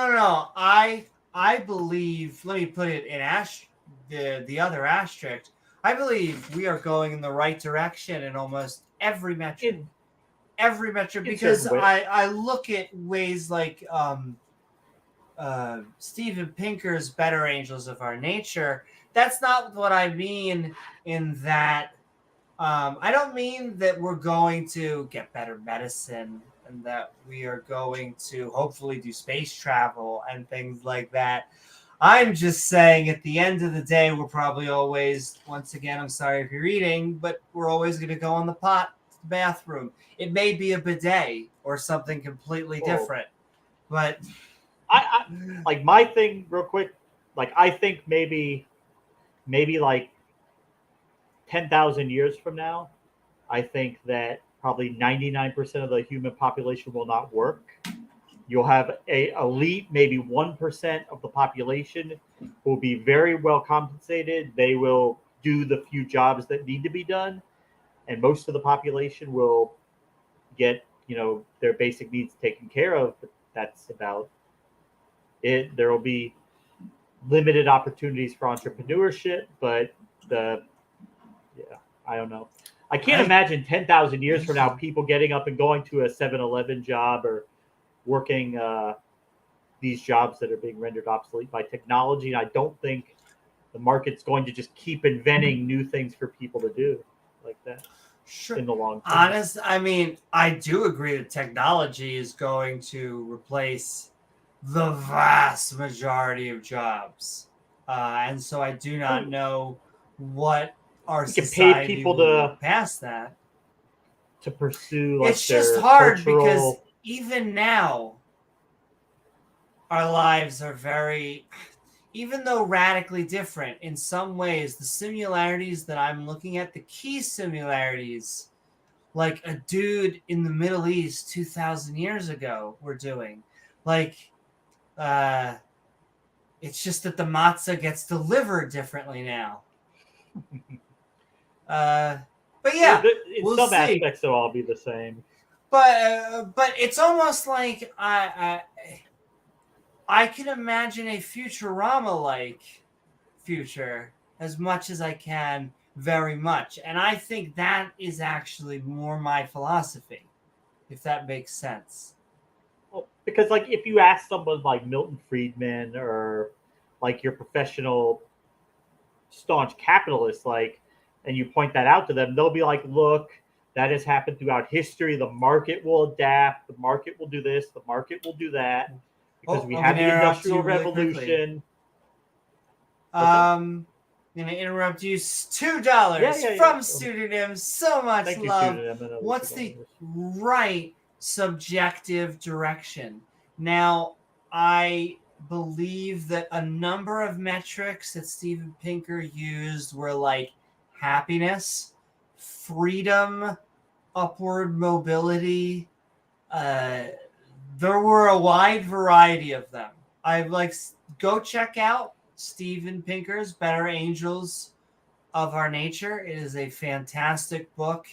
I believe. Let me put it in the other asterisk. I believe we are going in the right direction in almost every metric. Because I look at ways like Steven Pinker's Better Angels of Our Nature. That's not what I mean in that. I don't mean that we're going to get better medicine and that we are going to hopefully do space travel and things like that. I'm just saying at the end of the day, we're probably always, once again, I'm sorry if you're eating, but we're always going to go on the pot to the bathroom. It may be a bidet or something completely different, but I like my thing real quick. Like I think maybe like 10,000 years from now, I think that probably 99% of the human population will not work. You'll have a elite, maybe 1% of the population who will be very well compensated. They will do the few jobs that need to be done, and most of the population will get their basic needs taken care of. But that's about it. There will be limited opportunities for entrepreneurship, but I don't know. I can't imagine 10,000 years from now people getting up and going to a 7-Eleven job or working these jobs that are being rendered obsolete by technology. And I don't think the market's going to just keep inventing new things for people to do like that in the long term. I mean, I do agree that technology is going to replace the vast majority of jobs. And so I do not know what our society pay people will past that. To pursue like it's just hard because even now our lives are very, even though radically different in some ways, the similarities that I'm looking at, the key similarities, like a dude in the Middle East 2,000 years ago were doing. Like, it's just that the matzah gets delivered differently now. But yeah, in some aspects it'll all be the same. But it's almost like I can imagine a Futurama-like future as much as I can, very much, and I think that is actually more my philosophy, if that makes sense. Well, because like if you ask someone like Milton Friedman or like your professional staunch capitalist, like, and you point that out to them, they'll be like, look, that has happened throughout history. The market will adapt. The market will do this. The market will do that. Because we had the Industrial Revolution. I'm going to interrupt you. $2 from Pseudonym. So much Thank love. You, what's the right subjective direction? Now, I believe that a number of metrics that Steven Pinker used were like happiness, freedom, upward mobility. There were a wide variety of them. Go check out Steven Pinker's Better Angels of Our Nature. It is a fantastic book.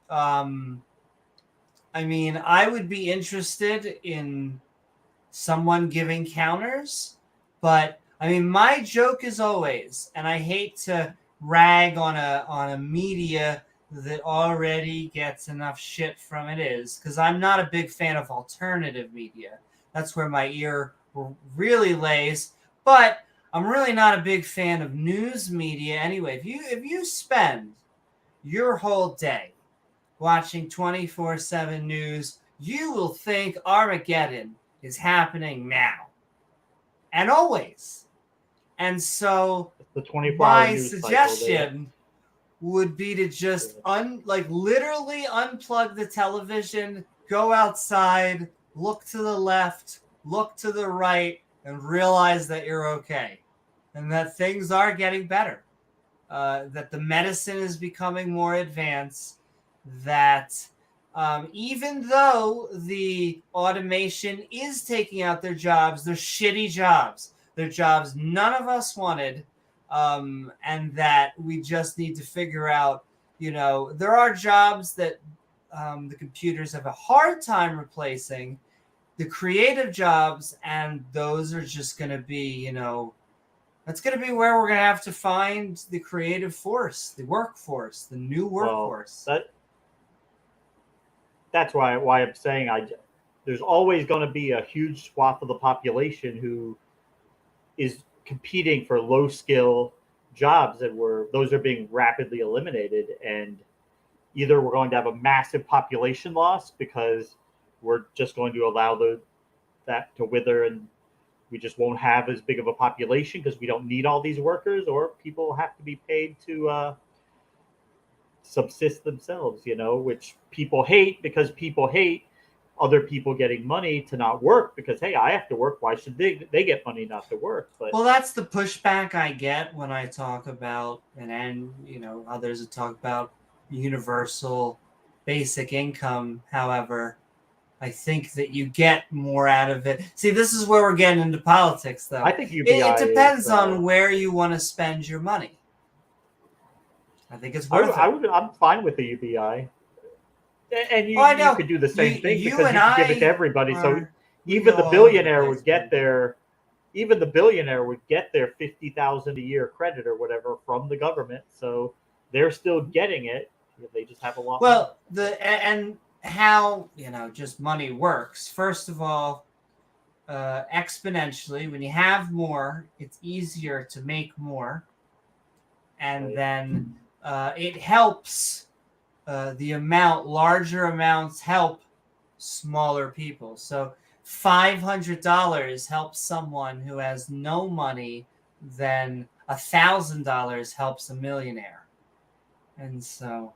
I mean, I would be interested in someone giving counters, but I mean, my joke is always, and I hate to rag on a media that already gets enough shit from it is, because I'm not a big fan of alternative media. That's where my ear really lays. But I'm really not a big fan of news media anyway. If you spend your whole day watching 24/7 news, you will think Armageddon is happening now and always. And so It's the 24-hour my news cycle. suggestion would be to just literally unplug the television, go outside, look to the left, look to the right, and realize that you're okay and that things are getting better. That the medicine is becoming more advanced, that even though the automation is taking out their jobs, they're shitty jobs. They're jobs none of us wanted, and that we just need to figure out, there are jobs that the computers have a hard time replacing, the creative jobs, and those are just going to be, that's going to be where we're going to have to find the creative force, the workforce, the new workforce. Well, that's why I'm saying there's always going to be a huge swath of the population who is competing for low skill jobs, and those are being rapidly eliminated. And either we're going to have a massive population loss because we're just going to allow that to wither, and we just won't have as big of a population because we don't need all these workers, or people have to be paid to subsist themselves, which people hate, because people hate other people getting money to not work, because, hey, I have to work. Why should they get money not to work? But well, that's the pushback I get when I talk about, and others talk about universal basic income. However, I think that you get more out of it. See, this is where we're getting into politics, though. I think UBI it depends on where you want to spend your money. I think it's worth it. I'm fine with the UBI. And you could do the same thing, because you could give it to everybody. So even the billionaire would get their $50,000 a year credit or whatever from the government. So they're still getting it. They just have a lot more. How just money works. First of all, exponentially, when you have more, it's easier to make more, and then it helps larger amounts help smaller people. So $500 helps someone who has no money, then $1,000 helps a millionaire. And so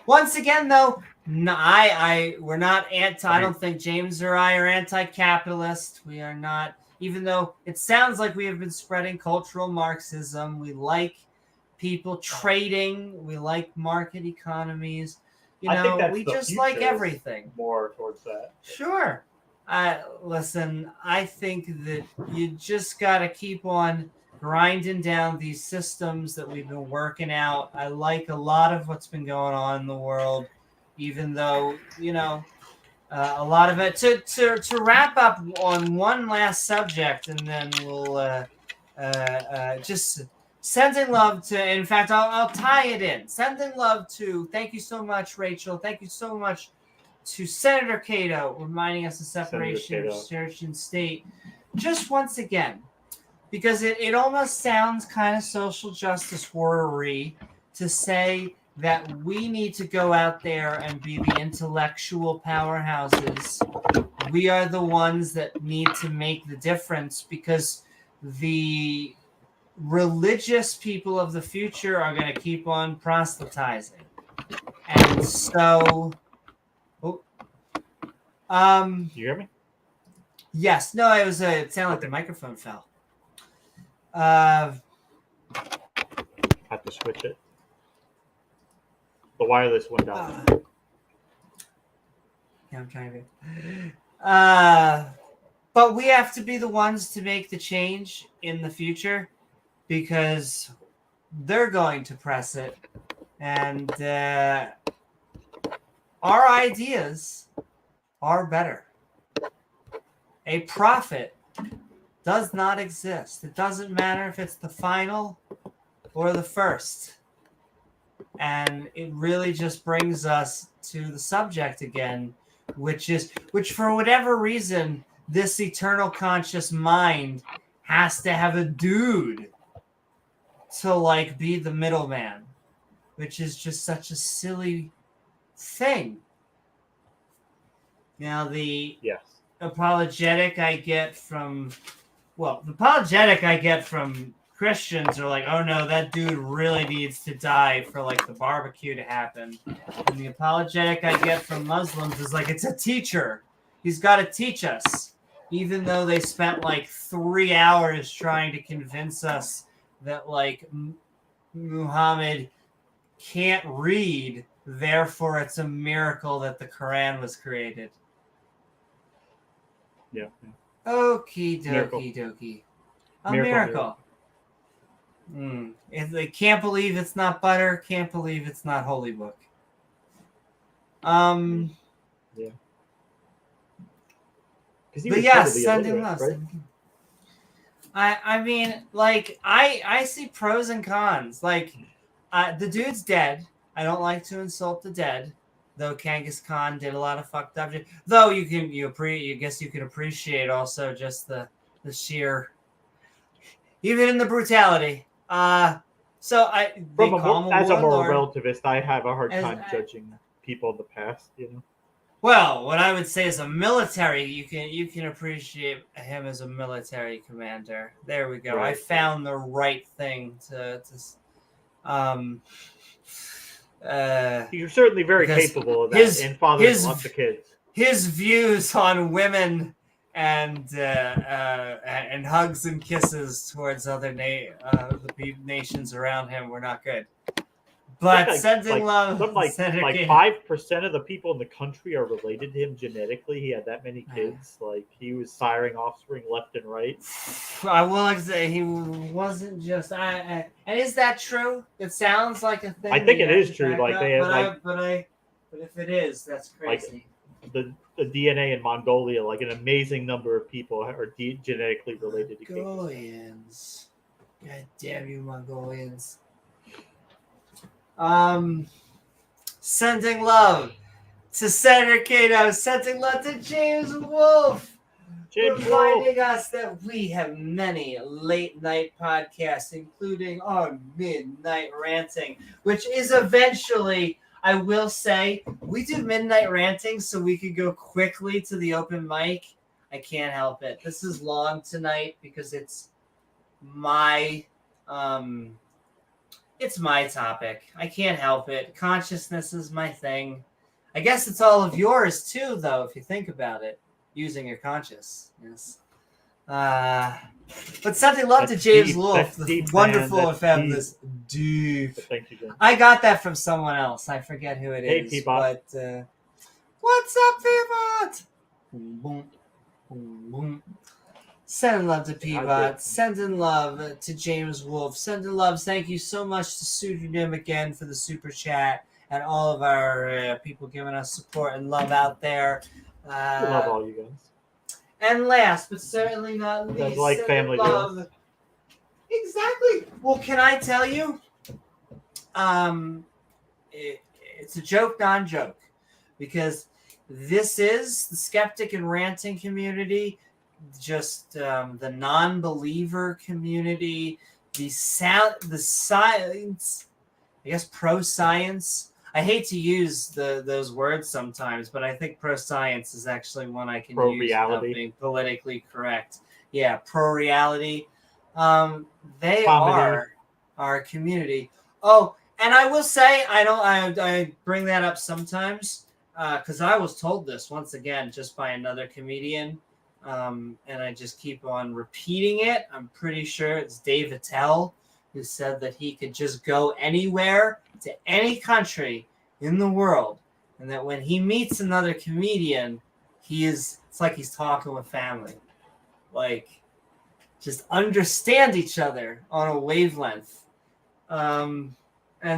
once again, though, we're not anti. I don't think James or I are anti-capitalist. We are not, even though it sounds like we have been spreading cultural Marxism. We like people trading. We like market economies. I think that's we the just future, like everything. More towards that. Sure. Listen, I think that you just got to keep on grinding down these systems that we've been working out. I like a lot of what's been going on in the world, even though, a lot of it. To wrap up on one last subject, and then we'll just sending love to, in fact, I'll tie it in. Sending love to, thank you so much, Rachel. Thank you so much to Senator Cato, reminding us of separation of church and state. Just once again, because it almost sounds kind of social justice warrior-y to say that we need to go out there and be the intellectual powerhouses. We are the ones that need to make the difference, because the religious people of the future are going to keep on proselytizing. And so... you hear me? Yes. No, it sounded like the microphone fell. Have to switch it. The wireless went down. Yeah, I'm trying to. But we have to be the ones to make the change in the future, because they're going to press it, and our ideas are better. A profit does not exist. It doesn't matter if it's the final or the first. And it really just brings us to the subject again, which for whatever reason, this eternal conscious mind has to have a dude to like be the middleman, which is just such a silly thing. Now the Yes. apologetic I get from Christians are like, oh no, that dude really needs to die for like the barbecue to happen. And the apologetic I get from Muslims is like, it's a teacher. He's got to teach us. Even though they spent like 3 hours trying to convince us that like Muhammad can't read, therefore it's a miracle that the Quran was created. Yeah. Okie Miracle. dokie dokie. A miracle. If they can't believe it's not butter, can't believe it's not holy book. Yeah. But yes, sending love. Right? I mean, like, I see pros and cons. Like, the dude's dead. I don't like to insult the dead, though Genghis Khan did a lot of fucked up shit. Though you guess you can appreciate also just the sheer, even in the brutality. So as a moral relativist, I have a hard time judging people in the past. You know. Well, what I would say is a military, you can appreciate him as a military commander. There we go. Right. I found the right thing to you're certainly very capable of that in fathering lots of kids. His views on women and hugs and kisses towards other the nations around him were not good. But sending love, like 5% of the people in the country are related to him genetically. He had that many kids. Like he was siring offspring left and right. I will say he wasn't just. And is that true? It sounds like a thing. I think it is true. Like they have but if it is, that's crazy. Like the DNA in Mongolia, like an amazing number of people are genetically related to Mongolians. God damn you, Mongolians. Sending love to Senator Cato, sending love to James Wolfe, reminding us that we have many late night podcasts, including our Midnight Ranting, which is eventually, I will say, we do Midnight Ranting so we could go quickly to the open mic. I can't help it. This is long tonight because it's my topic. I can't help it. Consciousness is my thing. I guess it's all of yours too, though, if you think about it, using your consciousness. But sending love to James Wolfe. Wonderful to have this deep. Thank you, Jim. I got that from someone else. I forget who it is. P-Bot. But what's up, P-Bot? Boom, boom, boom, boom. Sending love to P-Bot. Sending love to James Wolfe. Sending love. Thank you so much to Pseudonym again for the super chat and all of our people giving us support and love out there. I love all you guys. And last, but certainly not least, that's like family love. Exactly. Well, can I tell you? It's a joke, non-joke, because this is the skeptic and ranting community. Just the non-believer community, the science, I guess pro-science. I hate to use those words sometimes, but I think pro-science is actually one I can use without being politically correct. Yeah, pro-reality. They are our community. Oh, and I will say, I bring that up sometimes because I was told this once again just by another comedian. And I just keep on repeating it. I'm pretty sure it's Dave Attell who said that he could just go anywhere to any country in the world, and that when he meets another comedian, it's like he's talking with family. Like, just understand each other on a wavelength. And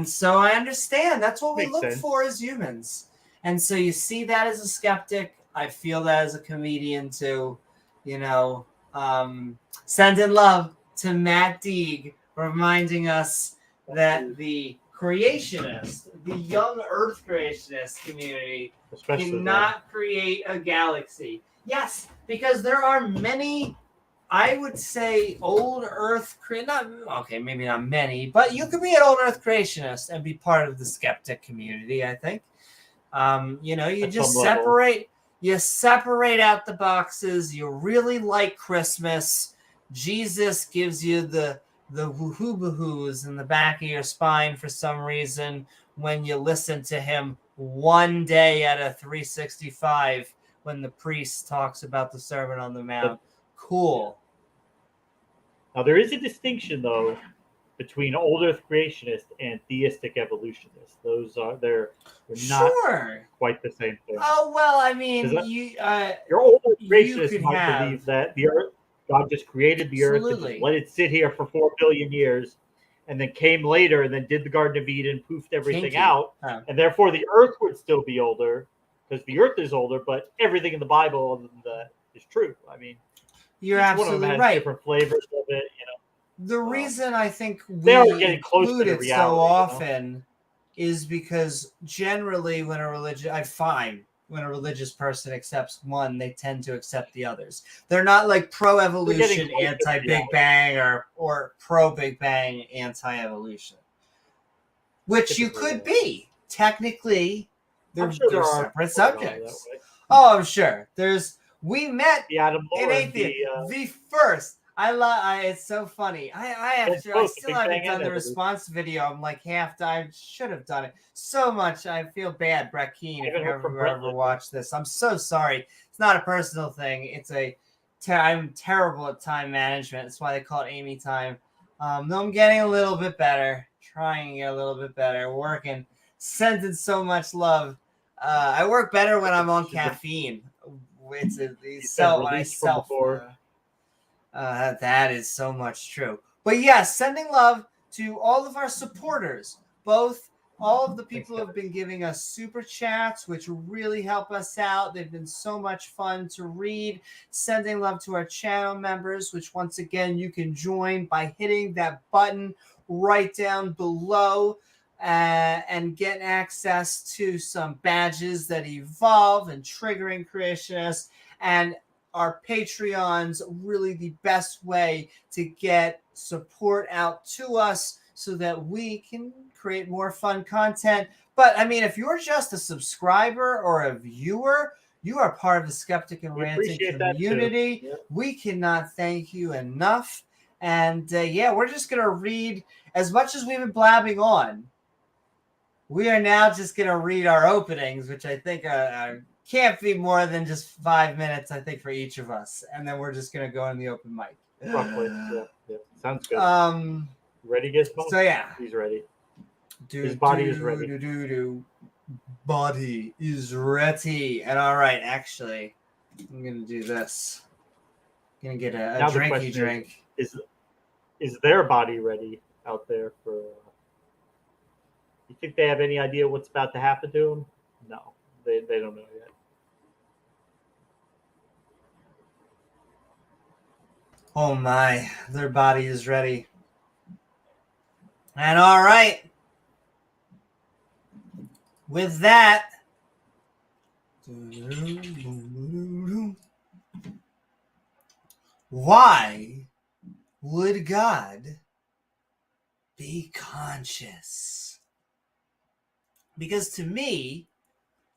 so I understand. That's what we look for as humans. And so you see that as a skeptic. I feel that as a comedian too, sending love to Matt Deeg, reminding us that the creationist, the young Earth creationist community Especially cannot create a galaxy. Yes, because there are many, I would say, old Earth maybe not many, but you could be an old Earth creationist and be part of the skeptic community, I think. You At just some level. separate out the boxes. You really like Christmas. Jesus gives you the woohoo-bahoos in the back of your spine for some reason when you listen to him one day out of 365 when the priest talks about the Sermon on the Mount. Cool. Now there is a distinction though between old Earth creationists and theistic evolutionists. They're not quite the same thing. Oh well, I mean, your old Earth you creationists could might believe that the Earth, God just created the Earth and just let it sit here for 4 billion years, and then came later and then did the Garden of Eden, poofed everything out, and therefore the Earth would still be older because the Earth is older, but everything in the Bible other than that is true. I mean, you're each absolutely one of them has right. different flavors of it, The reason I think they are we getting closer include to it reality, so often is because generally when a religious person accepts one, they tend to accept the others. They're not like pro-evolution, anti-Big Bang, or pro-Big Bang, anti-evolution. Which you could be. Technically, they're separate subjects. Oh, I'm sure. We met in atheist. The first. It's so funny. I still haven't done the response video. I'm like half done. I should have done it so much. I feel bad, Brett Keane, if you ever watched this. I'm so sorry. It's not a personal thing. I'm terrible at time management. That's why they call it Amy time. No, I'm getting a little bit better. Trying to get a little bit better. Working. Sending so much love. I work better when I'm on caffeine. That is so much true. But yes, sending love to all of our supporters, all of the people who have been giving us super chats, which really help us out. They've been so much fun to read. Sending love to our channel members, which once again, you can join by hitting that button right down below and get access to some badges that evolve and triggering creationists. And our Patreons, really the best way to get support out to us so that we can create more fun content. But I mean, if you're just a subscriber or a viewer, you are part of the Skeptic and Ranting community. Yep. We cannot thank you enough. And we're just going to read, as much as we've been blabbing on, we are now just going to read our openings, which I think can't be more than just 5 minutes, I think, for each of us. And then we're just going to go in the open mic. Roughly. Yeah. Sounds good. Ready, Gizmo? So, yeah. He's ready. His body is ready. Body is ready. And all right, actually, I'm going to do this. I'm going to get a drinky drink. Is their body ready out there for... You think they have any idea what's about to happen to them? No, they don't know yet. Oh my, their body is ready. And all right. With that, why would God be conscious? Because to me,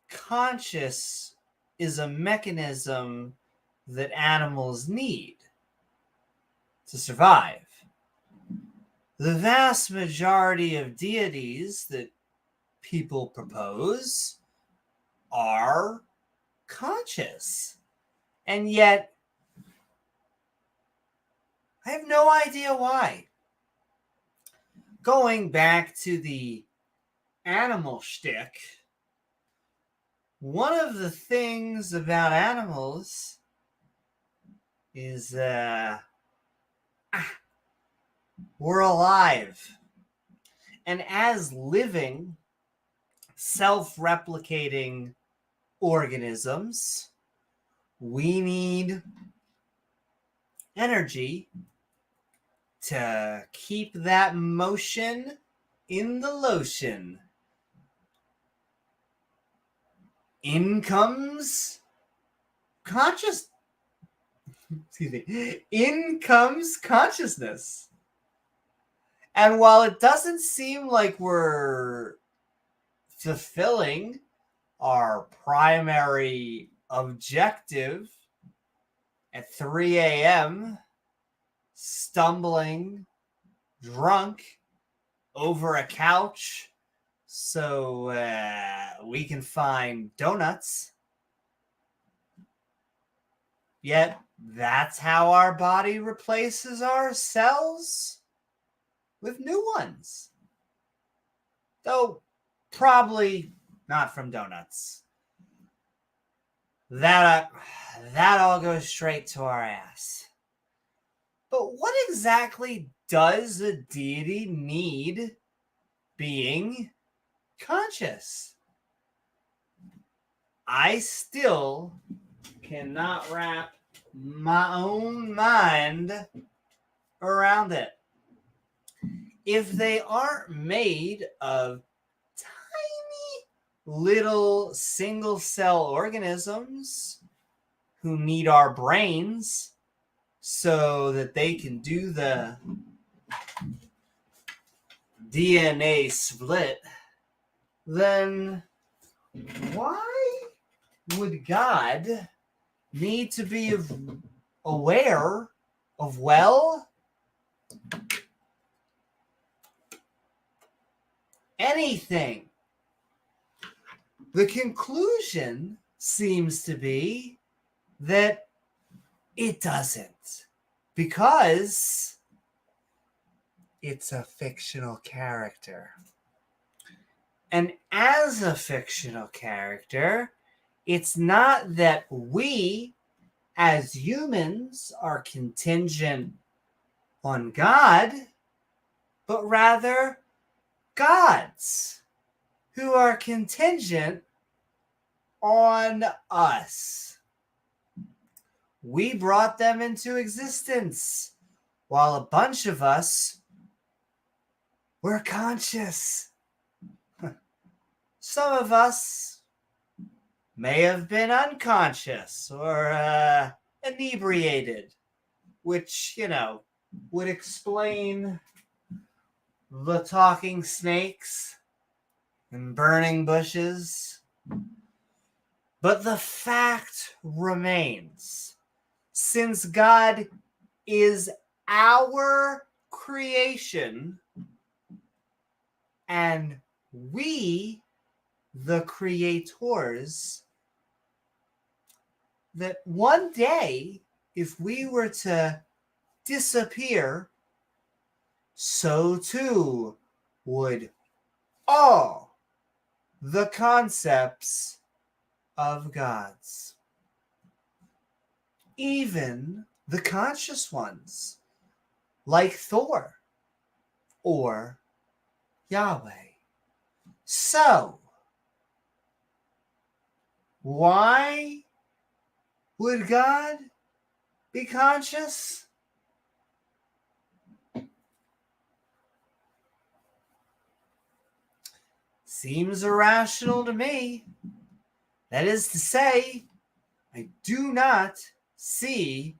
conscious is a mechanism that animals need to survive. The vast majority of deities that people propose are conscious. And yet, I have no idea why. Going back to the animal shtick, one of the things about animals is we're alive. And as living, self-replicating organisms, we need energy to keep that motion in the lotion. In comes consciousness. And while it doesn't seem like we're fulfilling our primary objective at 3 a.m., stumbling, drunk, over a couch so we can find donuts. Yet that's how our body replaces our cells with new ones. Though probably not from donuts. That all goes straight to our ass. But what exactly does a deity need being conscious? I still cannot wrap my own mind around it. If they aren't made of tiny little single cell organisms who need our brains so that they can do the DNA split, then why would God need to be aware of, well, anything? The conclusion seems to be that it doesn't, because it's a fictional character. And as a fictional character, it's not that we, as humans, are contingent on God, but rather gods who are contingent on us. We brought them into existence while a bunch of us were conscious. Some of us may have been unconscious or inebriated, which, would explain the talking snakes and burning bushes. But the fact remains, since God is our creation and we the creators, that one day, if we were to disappear, so too would all the concepts of gods. Even the conscious ones, like Thor or Yahweh. So, why would God be conscious? Seems irrational to me. That is to say, I do not see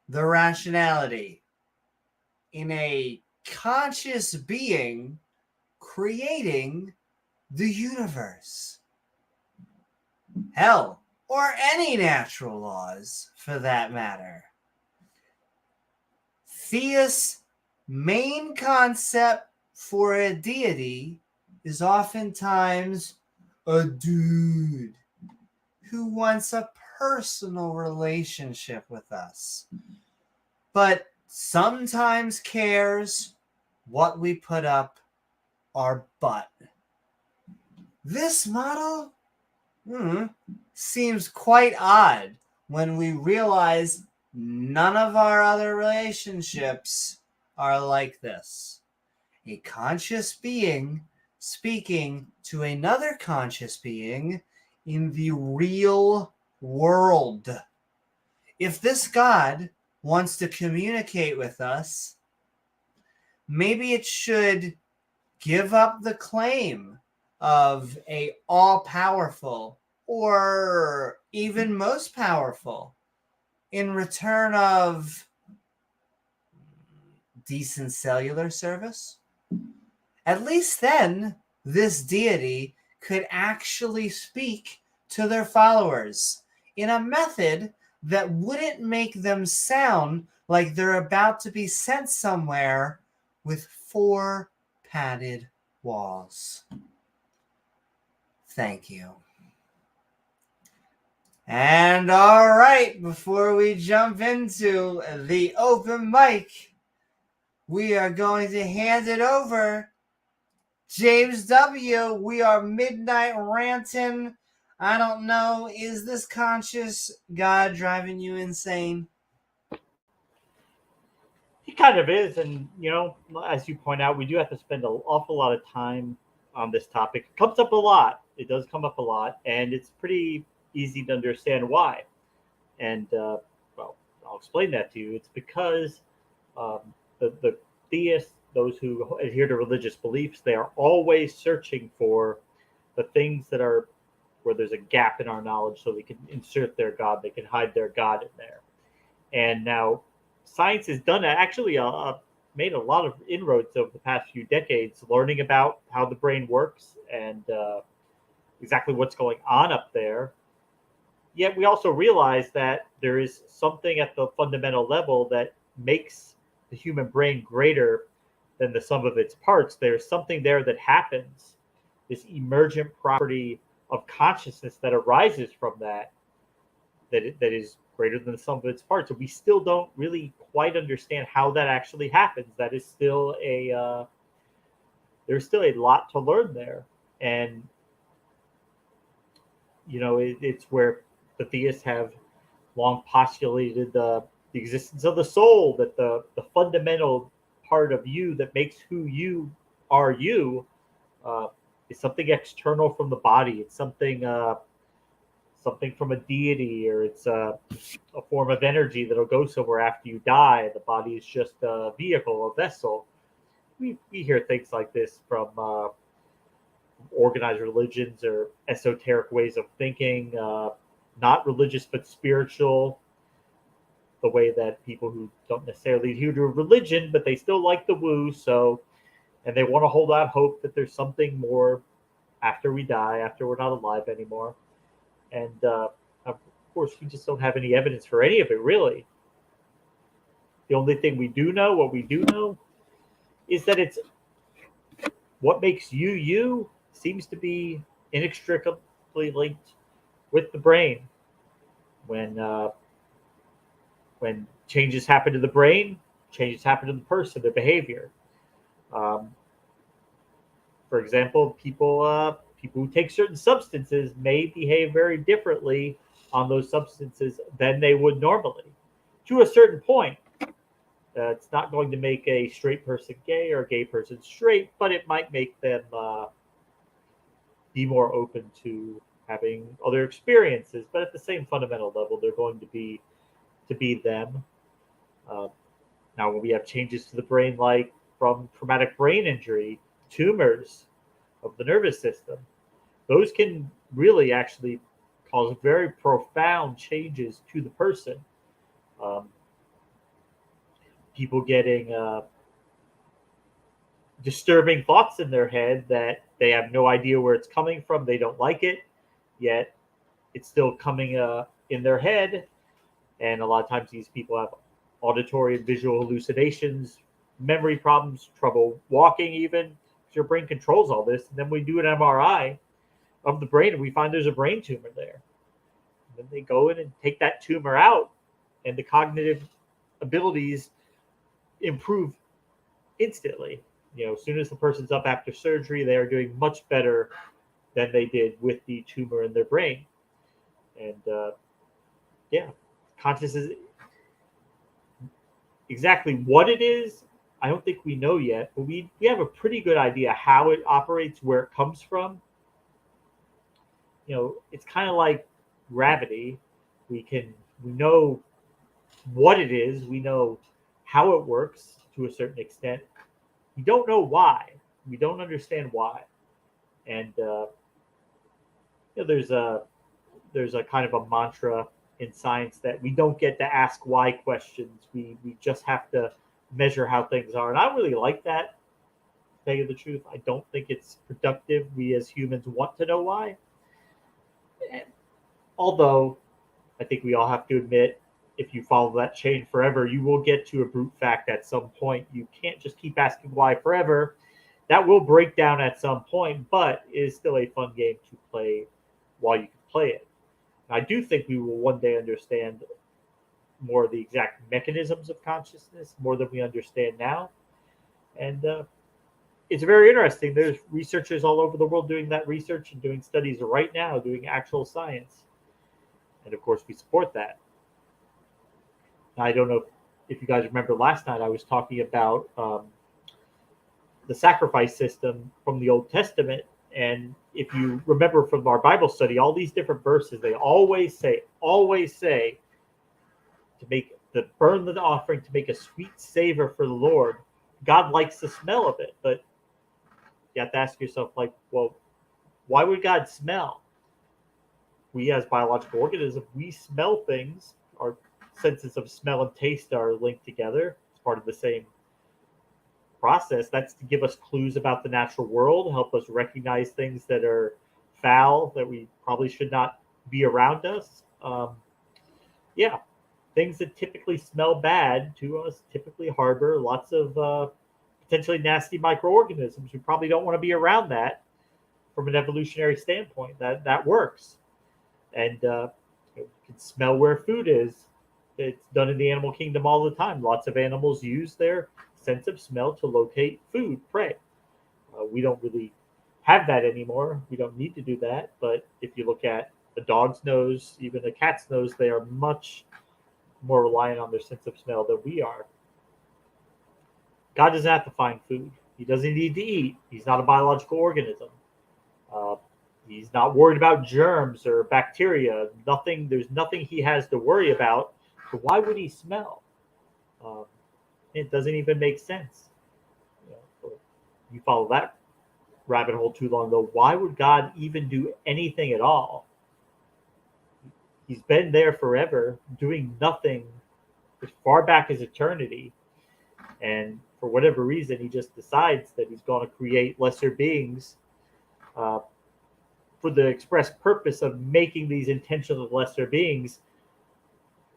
the rationality in a conscious being creating the universe. Hell, or any natural laws for that matter. Theist's main concept for a deity is oftentimes a dude who wants a personal relationship with us, but sometimes cares what we put up our butt. This model seems quite odd when we realize none of our other relationships are like this. A conscious being speaking to another conscious being in the real world. If this God wants to communicate with us, maybe it should give up the claim of a all-powerful or even most powerful in return of decent cellular service? At least then, this deity could actually speak to their followers in a method that wouldn't make them sound like they're about to be sent somewhere with 4 padded walls. Thank you. And all right, before we jump into the open mic, we are going to hand it over. James W., we are Midnight Ranting. I don't know, is this conscious God driving you insane? He kind of is, and as you point out, we do have to spend an awful lot of time on this topic. It comes up a lot. It does come up a lot, and it's pretty easy to understand why. And well, I'll explain that to you. It's because the theists, those who adhere to religious beliefs, they are always searching for the things that are where there's a gap in our knowledge, so they can insert their God, they can hide their God in there. And now science has done actually made a lot of inroads over the past few decades, learning about how the brain works and exactly what's going on up there. Yet we also realize that there is something at the fundamental level that makes the human brain greater than the sum of its parts. There's something there that happens, this emergent property of consciousness that arises from that is greater than the sum of its parts. And we still don't really quite understand how that actually happens. That is still there's still a lot to learn there. And, it's where the theists have long postulated the existence of the soul, that the fundamental part of you that makes who you are is something external from the body. It's something from a deity, or it's a form of energy that'll go somewhere after you die. The body is just a vehicle, a vessel. We hear things like this from organized religions or esoteric ways of thinking, not religious but spiritual, the way that people who don't necessarily adhere to a religion, but they still like the woo, and they want to hold out hope that there's something more after we die, after we're not alive anymore. And of course, we just don't have any evidence for any of it, really. The only thing what we do know, is that it's what makes you seems to be inextricably linked with the brain. When changes happen to the brain, changes happen to the person, their behavior. For example, people who take certain substances may behave very differently on those substances than they would normally. To a certain point, it's not going to make a straight person gay or a gay person straight, but it might make them be more open to having other experiences. But at the same fundamental level, they're going to be them. Now, when we have changes to the brain, like from traumatic brain injury, tumors of the nervous system, those can really actually cause very profound changes to the person. People getting disturbing thoughts in their head that they have no idea where it's coming from. They don't like it, yet it's still coming in their head. And a lot of times these people have auditory and visual hallucinations, memory problems, trouble walking even. Your brain controls all this. And then we do an MRI of the brain and we find there's a brain tumor there. And then they go in and take that tumor out, and the cognitive abilities improve instantly. As soon as the person's up after surgery, they are doing much better than they did with the tumor in their brain. And consciousness is exactly what it is. I don't think we know yet, but we have a pretty good idea how it operates, where it comes from. It's kind of like gravity. We know what it is. We know how it works to a certain extent. We don't know why. We don't understand why. And there's a kind of a mantra in science that we don't get to ask why questions. We just have to measure how things are. And I really like that. To tell you the truth, I don't think it's productive. We as humans want to know why. Although I think we all have to admit, if you follow that chain forever, you will get to a brute fact at some point. You can't just keep asking why forever. That will break down at some point, but it is still a fun game to play while you can play it. I do think we will one day understand more of the exact mechanisms of consciousness, more than we understand now. And it's very interesting. There's researchers all over the world doing that research and doing studies right now, doing actual science. And of course, we support that. I don't know if you guys remember last night, I was talking about the sacrifice system from the Old Testament. And if you remember from our Bible study, all these different verses, they always say to burn the offering to make a sweet savor for the Lord. God likes the smell of it, but you have to ask yourself, like, well, why would God smell? We as biological organisms, we smell things. Our senses of smell and taste are linked together. It's part of the same process. That's to give us clues about the natural world, help us recognize things that are foul, that we probably should not be around us. Things that typically smell bad to us typically harbor lots of potentially nasty microorganisms. We probably don't want to be around that from an evolutionary standpoint. That works. And you can smell where food is. It's done in the animal kingdom all the time. Lots of animals use their sense of smell to locate food, prey. We don't really have that anymore. We don't need to do that. But if you look at a dog's nose, even a cat's nose, they are much more reliant on their sense of smell than we are. God doesn't have to find food. He doesn't need to eat. He's not a biological organism. He's not worried about germs or bacteria. There's nothing he has to worry about. So why would he smell? It doesn't even make sense. You follow that rabbit hole too long, though. Why would God even do anything at all? He's been there forever, doing nothing as far back as eternity. And for whatever reason, he just decides that he's going to create lesser beings for the express purpose of making these intentional lesser beings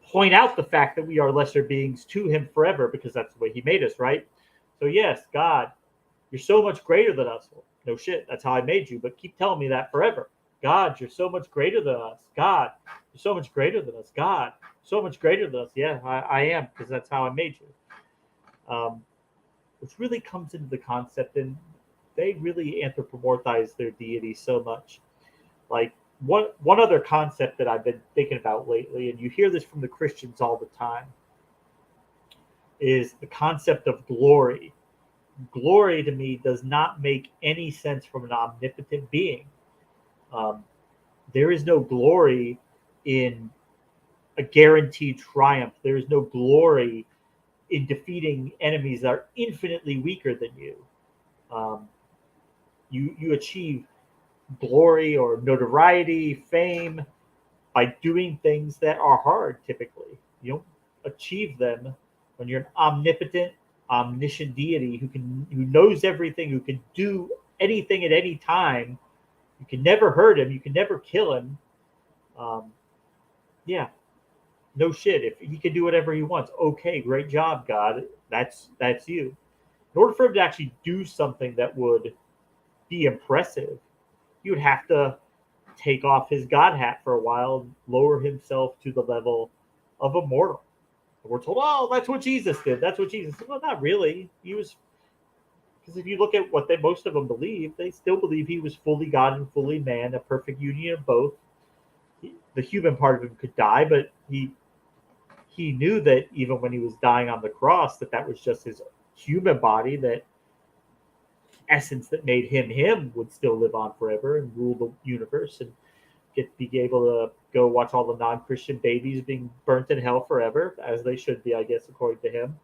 point out the fact that we are lesser beings to him forever, because that's the way he made us, right? So yes, God, you're so much greater than us. Well, no shit, that's how I made you, but keep telling me that forever. God, you're so much greater than us. God, you're so much greater than us. God, so much greater than us. Yeah, I am, because that's how I made you. Which really comes into the concept, and they really anthropomorphize their deity so much. Like one other concept that I've been thinking about lately, and you hear this from the Christians all the time, is the concept of glory. Glory to me does not make any sense from an omnipotent being. There is no glory in a guaranteed triumph. There is no glory in defeating enemies that are infinitely weaker than you. You achieve glory or notoriety, fame, by doing things that are hard. Typically, you don't achieve them when you're an omnipotent, omniscient deity who knows everything, who can do anything at any time. You can never hurt him. You can never kill him. No shit. If he can do whatever he wants, okay, great job, God. That's you. In order for him to actually do something that would be impressive, he would have to take off his God hat for a while, lower himself to the level of a mortal. And we're told, oh, that's what Jesus did. That's what Jesus did. Well, not really. He was, because if you look at what most of them believe, they still believe he was fully God and fully man, a perfect union of both. The human part of him could die, but he knew that even when he was dying on the cross, that was just his human body, that essence that made him would still live on forever and rule the universe and be able to go watch all the non-Christian babies being burnt in hell forever, as they should be, I guess, according to him.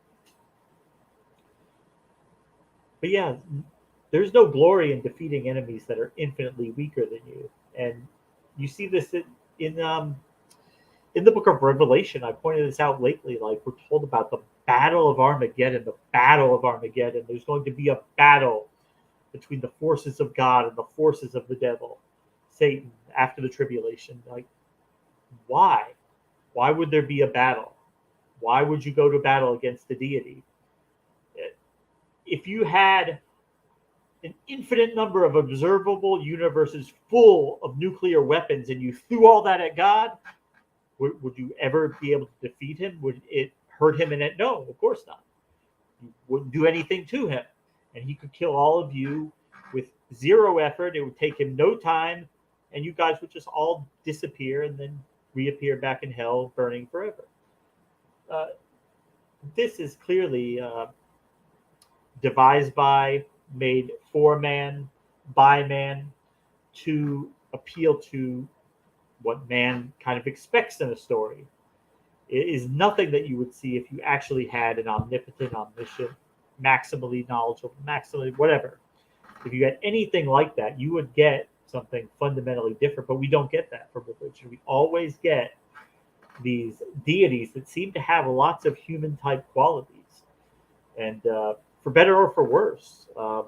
But yeah, there's no glory in defeating enemies that are infinitely weaker than you. And you see this in the book of Revelation. I pointed this out lately. Like, we're told about the battle of Armageddon, the battle of Armageddon. There's going to be a battle between the forces of God and the forces of the devil, Satan, after the tribulation. Like, why? Why would there be a battle? Why would you go to battle against the deity? If you had an infinite number of observable universes full of nuclear weapons and you threw all that at God, would you ever be able to defeat him? Would it hurt him in it? No, of course not. You wouldn't do anything to him. And he could kill all of you with zero effort. It would take him no time, and you guys would just all disappear and then reappear back in hell, burning forever. This is clearly devised by, made for man, by man, to appeal to what man kind of expects in a story. It is nothing that you would see if you actually had an omnipotent, omniscient, maximally knowledgeable, maximally whatever. If you had anything like that, you would get something fundamentally different. But we don't get that from religion. We always get these deities that seem to have lots of human-type qualities. And for better or for worse, the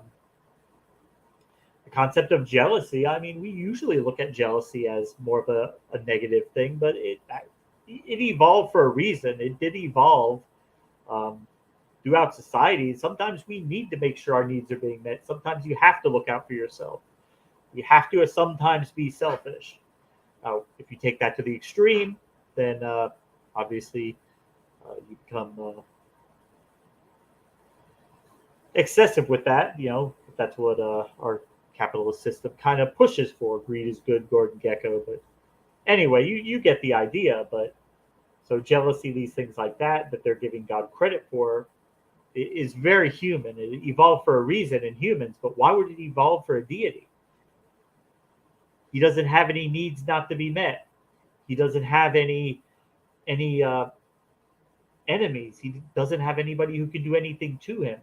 concept of jealousy, I mean, we usually look at jealousy as more of a negative thing, but it evolved for a reason. It did evolve throughout society. Sometimes we need to make sure our needs are being met. Sometimes you have to look out for yourself. You have to sometimes be selfish. Now, if you take that to the extreme, then obviously you become excessive with that. You know, that's what our capitalist system kind of pushes for. Greed is good, Gordon Gekko. But anyway, you get the idea. But so jealousy, these things like that they're giving God credit for, is very human. It evolved for a reason in humans, but why would it evolve for a deity? He doesn't have any needs not to be met. He doesn't have any enemies. He doesn't have anybody who can do anything to him.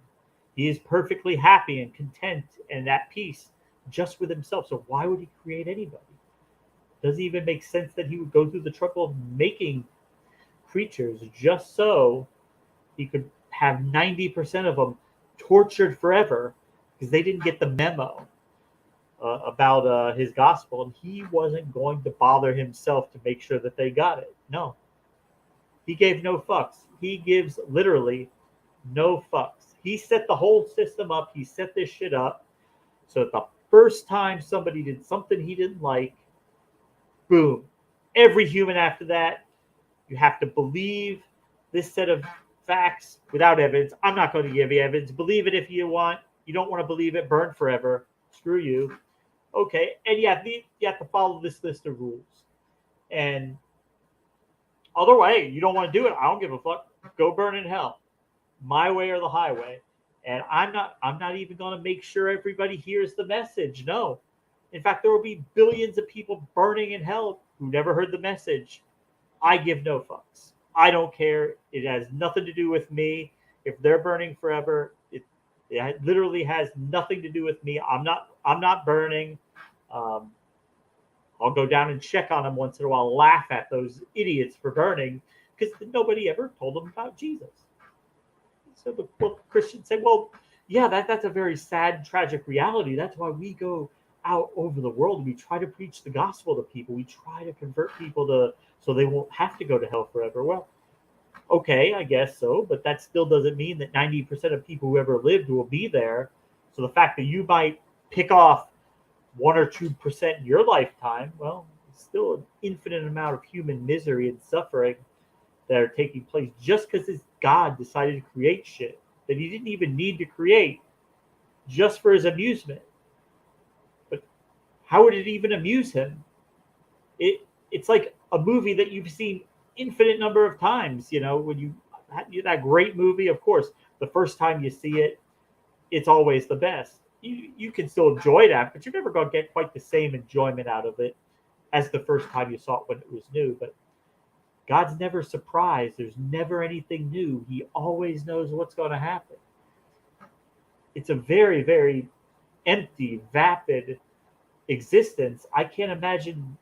He is perfectly happy and content and at peace just with himself. So why would he create anybody? Does it even make sense that he would go through the trouble of making creatures just so he could have 90% of them tortured forever because they didn't get the memo about his gospel, and he wasn't going to bother himself to make sure that they got it. No. He gave no fucks. He gives literally no fucks. He set the whole system up. He set this shit up so that the first time somebody did something he didn't like, boom. Every human after that, you have to believe this set of facts without evidence. I'm not going to give you evidence. Believe it if you want. You don't want to believe it, burn forever. Screw you. Okay, and you have to follow this list of rules. And other way, you don't want to do it. I don't give a fuck. Go burn in hell. My way or the highway. And I'm not even going to make sure everybody hears the message. No. In fact, there will be billions of people burning in hell who never heard the message. I give no fucks. I don't care. It has nothing to do with me. If they're burning forever, it literally has nothing to do with me. I'm not burning. I'll go down and check on them once in a while, laugh at those idiots for burning, because nobody ever told them about Jesus. So the Christians say, well, yeah, that's a very sad, tragic reality. That's why we go out over the world. We try to preach the gospel to people. We try to convert people so they won't have to go to hell forever. Well, okay, I guess so, but that still doesn't mean that 90% of people who ever lived will be there. So the fact that you might pick off 1 or 2% in your lifetime, well, it's still an infinite amount of human misery and suffering that are taking place just because God decided to create shit that he didn't even need to create just for his amusement. But how would it even amuse him? It's like a movie that you've seen infinite number of times. You know, when that great movie, of course, the first time you see it, it's always the best. You can still enjoy that, but you're never going to get quite the same enjoyment out of it as the first time you saw it when it was new. But God's never surprised. There's never anything new. He always knows what's going to happen. It's a very, very empty, vapid existence. I can't imagine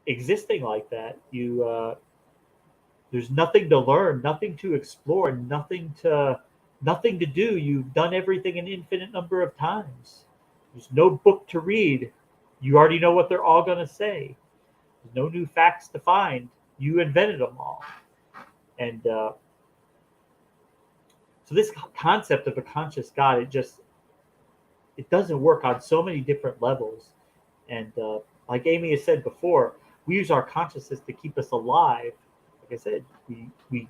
existing like that. There's nothing to learn, nothing to explore, nothing to do. You've done everything an infinite number of times. There's no book to read. You already know what they're all going to say. There's no new facts to find. You invented them all. And so this concept of a conscious God, it doesn't work on so many different levels. And like Amy has said before, we use our consciousness to keep us alive. Like I said, we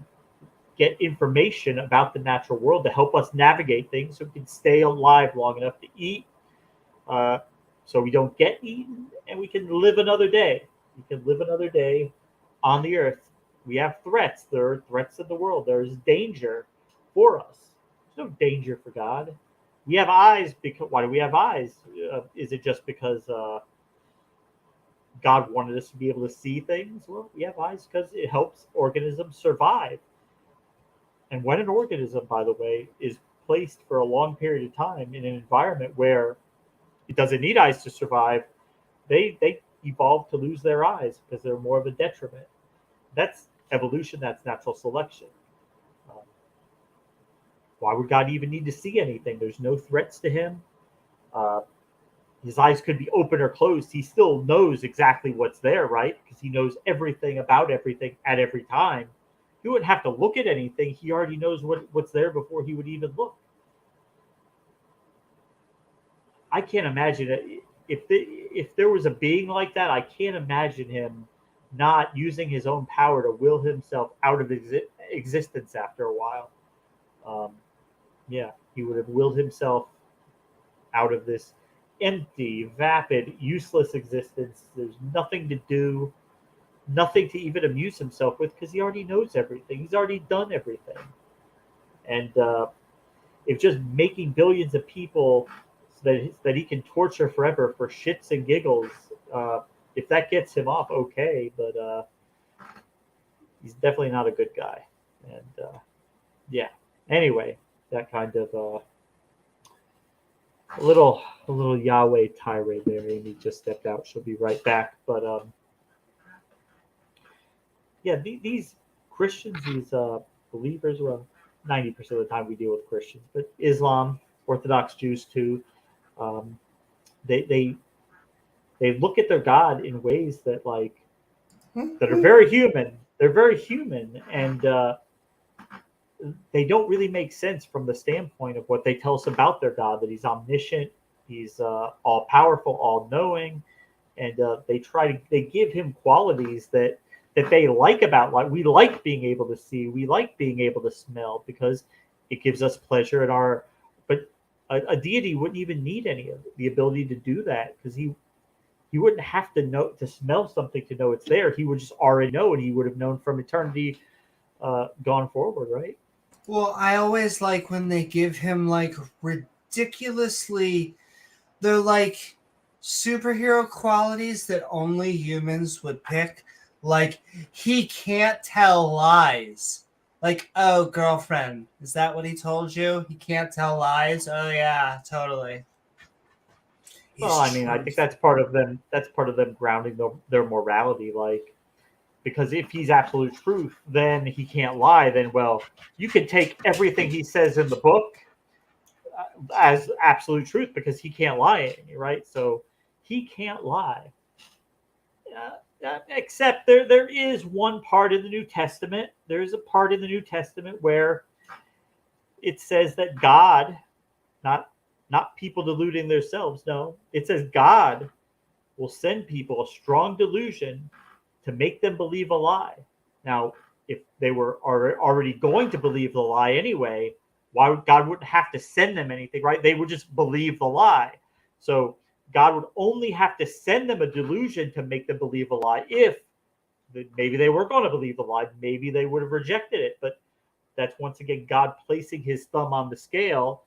get information about the natural world to help us navigate things so we can stay alive long enough to eat, so we don't get eaten, and we can live another day. We can live another day on the earth. We have threats. There are threats in the world. There's danger for us. There's no danger for God. We have eyes. Why do we have eyes? Is it just because God wanted us to be able to see things? Well, we have eyes because it helps organisms survive. And when an organism, by the way, is placed for a long period of time in an environment where it doesn't need eyes to survive, they evolve to lose their eyes because they're more of a detriment. That's evolution. That's natural selection. Why would God even need to see anything? There's no threats to him. His eyes could be open or closed. He still knows exactly what's there, right? Because he knows everything about everything at every time. He wouldn't have to look at anything. He already knows what's there before he would even look. I can't imagine it. If there was a being like that, I can't imagine him not using his own power to will himself out of existence after a while. Yeah, he would have willed himself out of this empty, vapid, useless existence. There's nothing to do, nothing to even amuse himself with because he already knows everything. He's already done everything. And if just making billions of people so that he can torture forever for shits and giggles, if that gets him off, okay. But he's definitely not a good guy. And yeah. Anyway, that kind of a little Yahweh tirade there. Amy just stepped out. She'll be right back. But yeah, these Christians, these believers, well, 90% of the time we deal with Christians, but Islam, Orthodox Jews too, they look at their God in ways that that are very human. They're very human, and they don't really make sense from the standpoint of what they tell us about their God, that he's omniscient, he's all powerful, all knowing, and they give him qualities that they like about life. We like being able to see, we like being able to smell because it gives us pleasure in our. But a deity wouldn't even need any of the ability to do that because he wouldn't have to know to smell something to know it's there. He would just already know, and he would have known from eternity gone forward, right? Well, I always like when they give him ridiculously, they're like superhero qualities that only humans would pick. Like, he can't tell lies. Like, oh, girlfriend, is that what he told you? He can't tell lies? Oh, yeah, totally. Well, I mean, I think that's part of them. That's part of them grounding their morality. Because if he's absolute truth, then he can't lie. Then, well, you can take everything he says in the book as absolute truth because he can't lie, right? So he can't lie. Except there is one part in the New Testament. There is a part in the New Testament where it says that God, not people deluding themselves. No, it says God will send people a strong delusion to make them believe a lie. Now, if they were already going to believe the lie anyway, why would God wouldn't have to send them anything, right? They would just believe the lie. So God would only have to send them a delusion to make them believe a lie. If maybe they were going to believe the lie, maybe they would have rejected it. But that's once again God placing his thumb on the scale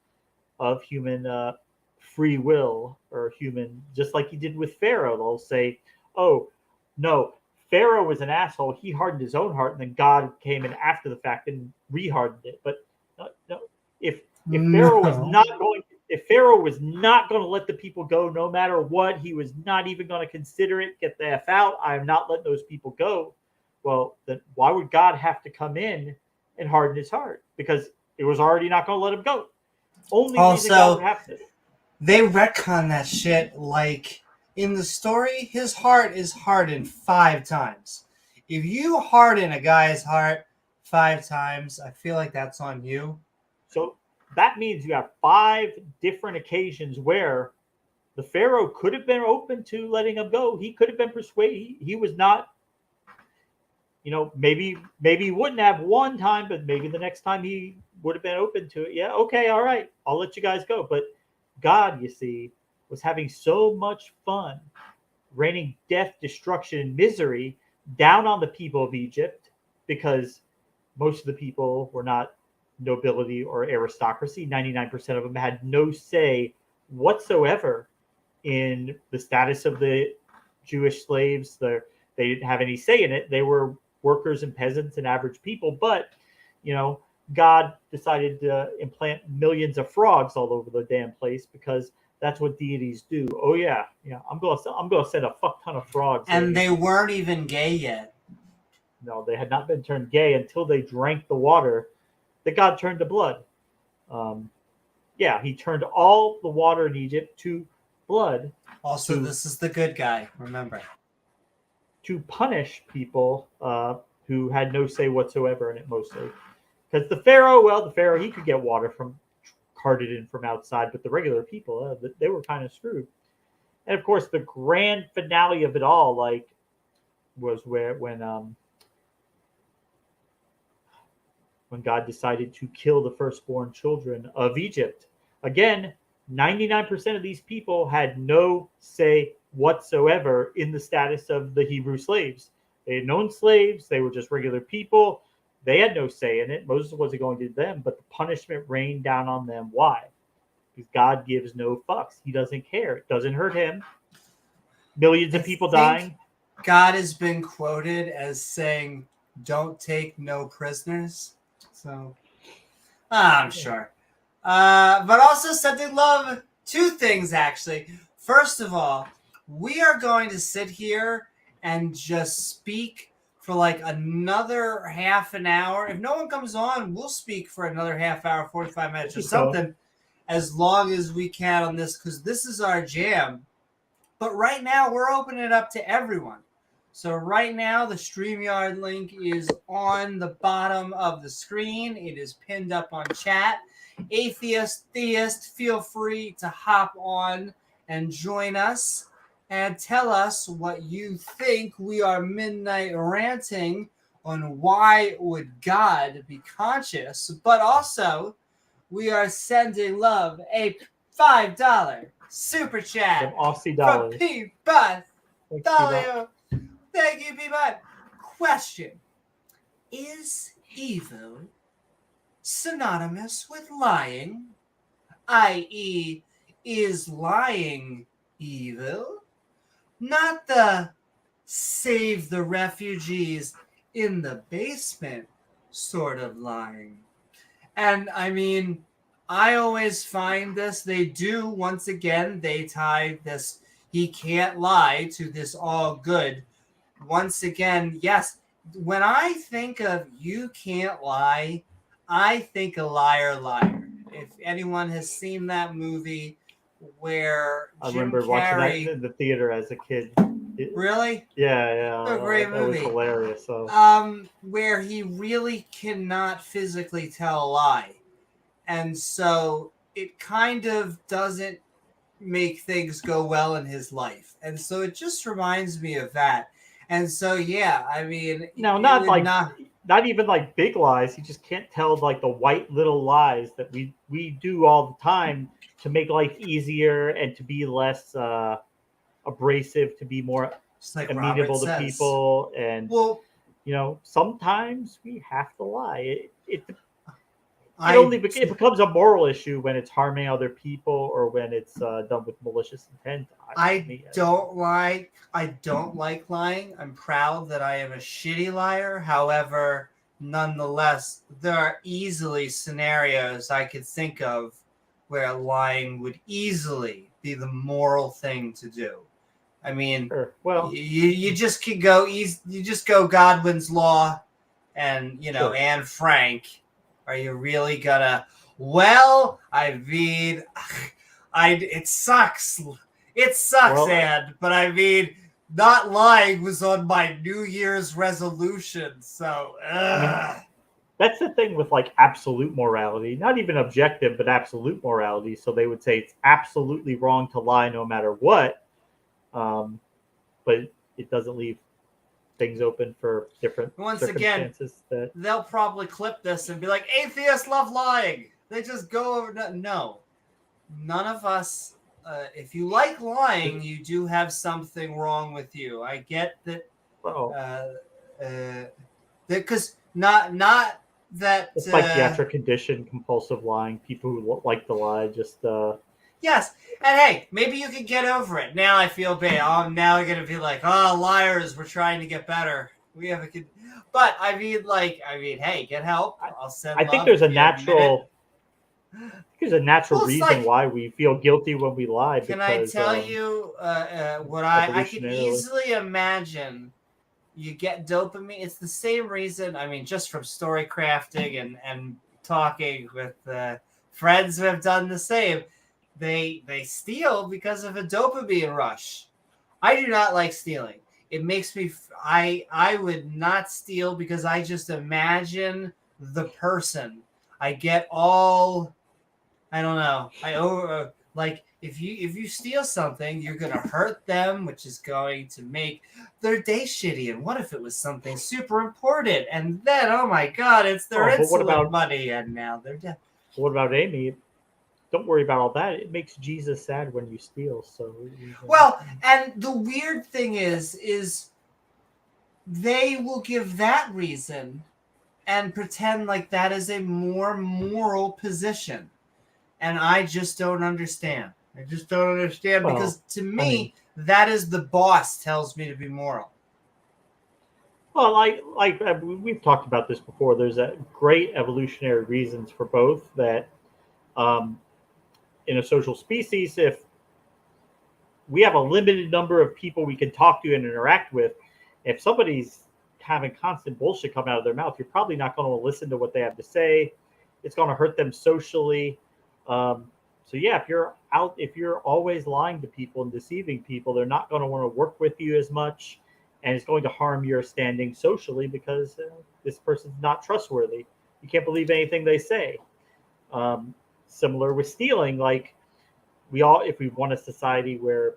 of human free will, or human, just like he did with Pharaoh. They'll say, oh, no, Pharaoh was an asshole. He hardened his own heart, and then God came in after the fact and re-hardened it. But no, if Pharaoh was not going, if Pharaoh was not going to let the people go no matter what, he was not even going to consider it, get the F out, I am not letting those people go. Well, then why would God have to come in and harden his heart? Because it was already not going to let him go. Only reason God would have to. They retcon that shit like in the story, his heart is hardened 5 times. If you harden a guy's heart 5 times, I feel like that's on you. So that means you have 5 different occasions where the Pharaoh could have been open to letting him go. He could have been persuaded. He was not, maybe he wouldn't have one time, but maybe the next time he would have been open to it. Yeah, okay, all right, I'll let you guys go. But God, you see, was having so much fun raining death, destruction, and misery down on the people of Egypt because most of the people were not nobility or aristocracy. 99% of them had no say whatsoever in the status of the Jewish slaves. They didn't have any say in it. They were workers and peasants and average people. But, God decided to implant millions of frogs all over the damn place because that's what deities do. Oh yeah, I'm gonna send a fuck ton of frogs. And they weren't even gay yet. No, they had not been turned gay until they drank the water that God turned to blood. He turned all the water in Egypt to blood. Also, this is the good guy, remember. To punish people who had no say whatsoever in it, mostly. Because the Pharaoh, he could get water carted in from outside, but the regular people, they were kind of screwed. And of course, the grand finale of it all, was when God decided to kill the firstborn children of Egypt. Again, 99% of these people had no say whatsoever in the status of the Hebrew slaves. They had known slaves. They were just regular people. They had no say in it. Moses wasn't going to them, but the punishment rained down on them. Why? Because God gives no fucks. He doesn't care. It doesn't hurt him. Millions of people dying. God has been quoted as saying, "Don't take no prisoners." So, I'm sure. But also something love 2 things, actually. First of all, we are going to sit here and just speak for like another half an hour. If no one comes on, we'll speak for another half hour, 45 minutes or something, as long as we can on this, because this is our jam. But right now, we're opening it up to everyone. So right now, the StreamYard link is on the bottom of the screen. It is pinned up on chat. Atheist, theist, feel free to hop on and join us and tell us what you think. We are Midnight Ranting on why would God be conscious, but also we are sending love a $5 super chat Aussie dollars from P-Bud. Thank you, P-Bud. Question: is evil synonymous with lying? I.e., is lying evil? Not the save the refugees in the basement sort of lying. And I mean, I always find this, they do, once again, they tie this he can't lie to this all good. Once again, yes, when I think of you can't lie, I think a liar, liar. If anyone has seen that movie where I Jim remember Carrey, watching that in the theater as a kid. Really? Yeah. A great movie. That was hilarious. So. Where he really cannot physically tell a lie. And so it kind of doesn't make things go well in his life. And so it just reminds me of that. And so, yeah, I mean... No, not even like big lies. He just can't tell like the white little lies that we do all the time to make life easier and to be less abrasive, to be more amenable to people. And, sometimes we have to lie. It becomes a moral issue when it's harming other people or when it's done with malicious intent. I don't like lying. I'm proud that I am a shitty liar. However, nonetheless, there are easily scenarios I could think of where lying would easily be the moral thing to do. I mean, Sure. Well, you just can go easy. You just go Godwin's law, and sure. Anne Frank. Are you really gonna? Well, I mean, it sucks. It sucks, Well, Anne. But I mean, not lying was on my New Year's resolution. So, I mean, that's the thing with like absolute morality, not even objective, but absolute morality. So they would say it's absolutely wrong to lie no matter what, but it doesn't leave things open for different once again, circumstances. That they'll probably clip this and be like, atheists love lying. They just go over. No, none of us. If you like lying, you do have something wrong with you. I get that. well, Because not that. it's psychiatric condition, compulsive lying. People who like to lie just. Yes, and hey, maybe you can get over it. Now I feel bad. I'm now gonna be like, oh, liars. We're trying to get better. We have a kid, but I mean, hey, get help. I'll send. I think there's a natural. There's a natural reason why we feel guilty when we lie. Can because, I tell you what I can easily imagine? You get dopamine. It's the same reason. I mean, just from story crafting and talking with friends who have done the same. They steal because of a dopamine rush. I do not like stealing. It makes me. I would not steal because I just imagine the person. I get all. I don't know. I over like if you steal something, you're gonna hurt them, which is going to make their day shitty. And what if it was something super important? And then, oh my god, it's their insulin money, and now they're dead. What about Amy? Don't worry about all that. It makes Jesus sad when you steal. So well, and the weird thing is they will give that reason and pretend like that is a more moral position. And I just don't understand. I just don't understand because to me, that is the boss tells me to be moral. Well, like we've talked about this before. There's a great evolutionary reasons for both. That in a social species, if we have a limited number of people we can talk to and interact with, if somebody's having constant bullshit come out of their mouth, you're probably not going to listen to what they have to say. It's going to hurt them socially. So yeah, if you're always lying to people and deceiving people, they're not going to want to work with you as much, and it's going to harm your standing socially because this person's not trustworthy. You can't believe anything they say. Similar with stealing, like if we want a society where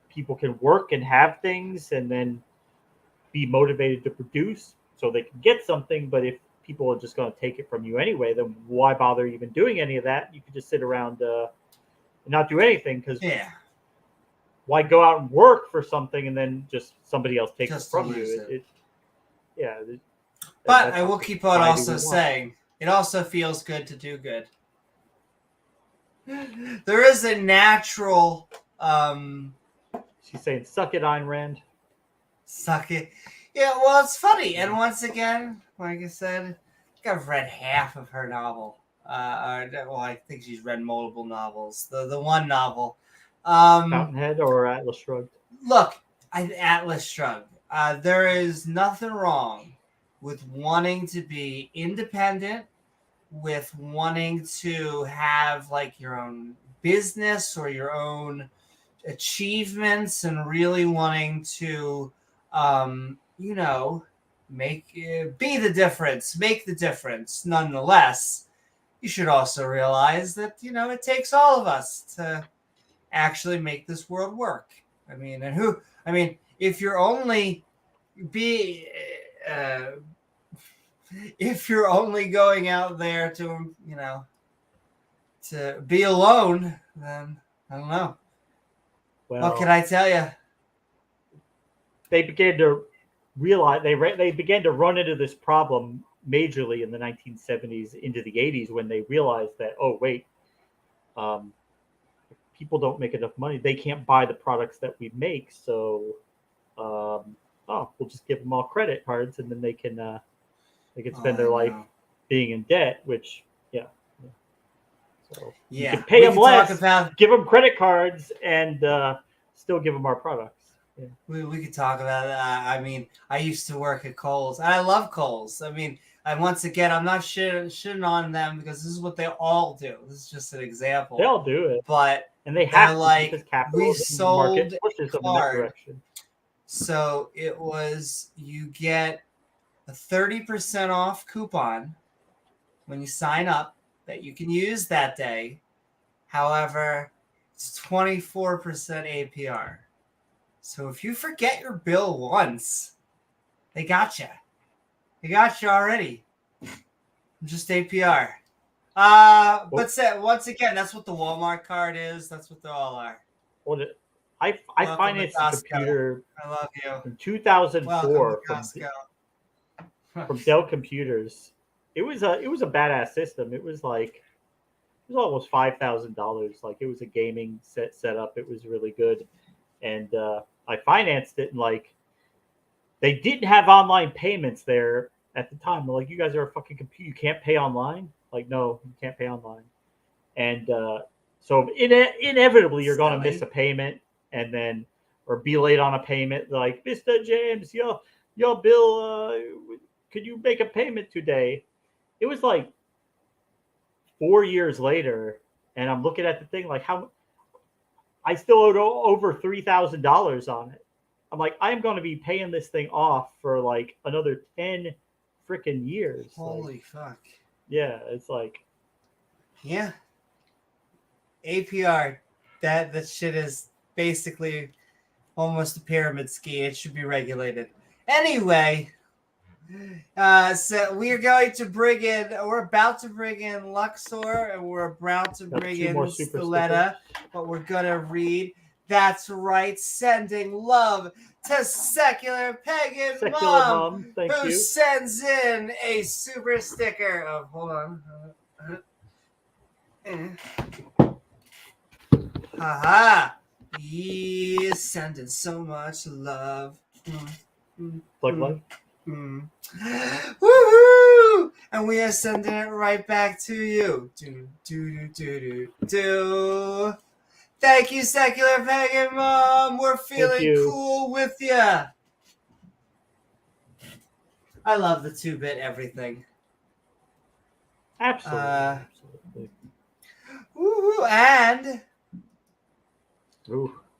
people can work and have things and then be motivated to produce so they can get something, but if people are just going to take it from you anyway, then why bother even doing any of that? You could just sit around and not do anything because why go out and work for something and then just somebody else takes it from you? But I will keep on also saying it also feels good to do good. There is a natural. She's saying, "Suck it, Ayn Rand." Suck it. Yeah, well, it's funny, and once again, like I said, I think I've read half of her novel. I think she's read multiple novels. The one novel, Fountainhead or Atlas Shrugged. Look, Atlas Shrugged. There is nothing wrong with wanting to be independent, with wanting to have like your own business or your own achievements, and really wanting to make the difference. Nonetheless, you should also realize that it takes all of us to actually make this world work. If you're only going out there to be alone, then I don't know. Well, what can I tell you? They began to realize they began to run into this problem majorly in the 1970s into the 80s when they realized that people don't make enough money. They can't buy the products that we make, so we'll just give them all credit cards, and then they can spend their life being in debt. Which So Yeah, you can pay them could talk less, about give them credit cards, and still give them our products. Yeah. we could talk about that. I mean, I used to work at Coles, and I love Coles. I mean, and once again, I'm not shitting on them because this is what they all do. This is just an example. They all do it, But and they they're have to like, because we capitalism sold market pushes a them in that card. direction. So it was you get a 30% off coupon when you sign up that you can use that day. However, it's 24% APR. So if you forget your bill once, they got you. They got you already. Just APR. But once again, that's what the Walmart card is. That's what they all are. Well, I Welcome financed to a Costco. computer I love you. in 2004 Welcome to Costco. from Dell Computers. It was a badass system. It was almost $5,000. Like, it was a gaming setup. It was really good, and I financed it. And like, they didn't have online payments there at the time. They're like, you guys are a fucking computer. You can't pay online. Like, no, you can't pay online. And so inevitably you're going to miss a payment, and then or be late on a payment. Like, Mr. James, your bill. Could you make a payment today? It was like 4 years later, and I'm looking at the thing like, how I still owed over $3,000 on it. I'm like, I'm going to be paying this thing off for like another 10 freaking years. Holy like, fuck. Yeah, it's like, yeah. APR, that shit is basically almost a pyramid scheme. It should be regulated. Anyway, so we're about to bring in Luxor, and we're about to bring in Stiletta, but we're gonna read. That's right, sending love to Secular Pagan Mom, who sends in a super sticker of, hold on. Haha. He's sending so much love. like. Woohoo! And we are sending it right back to you. Do. Thank you, Secular Pagan Mom. We're feeling cool with ya. I love the 2-bit everything. Absolutely. Woohoo! And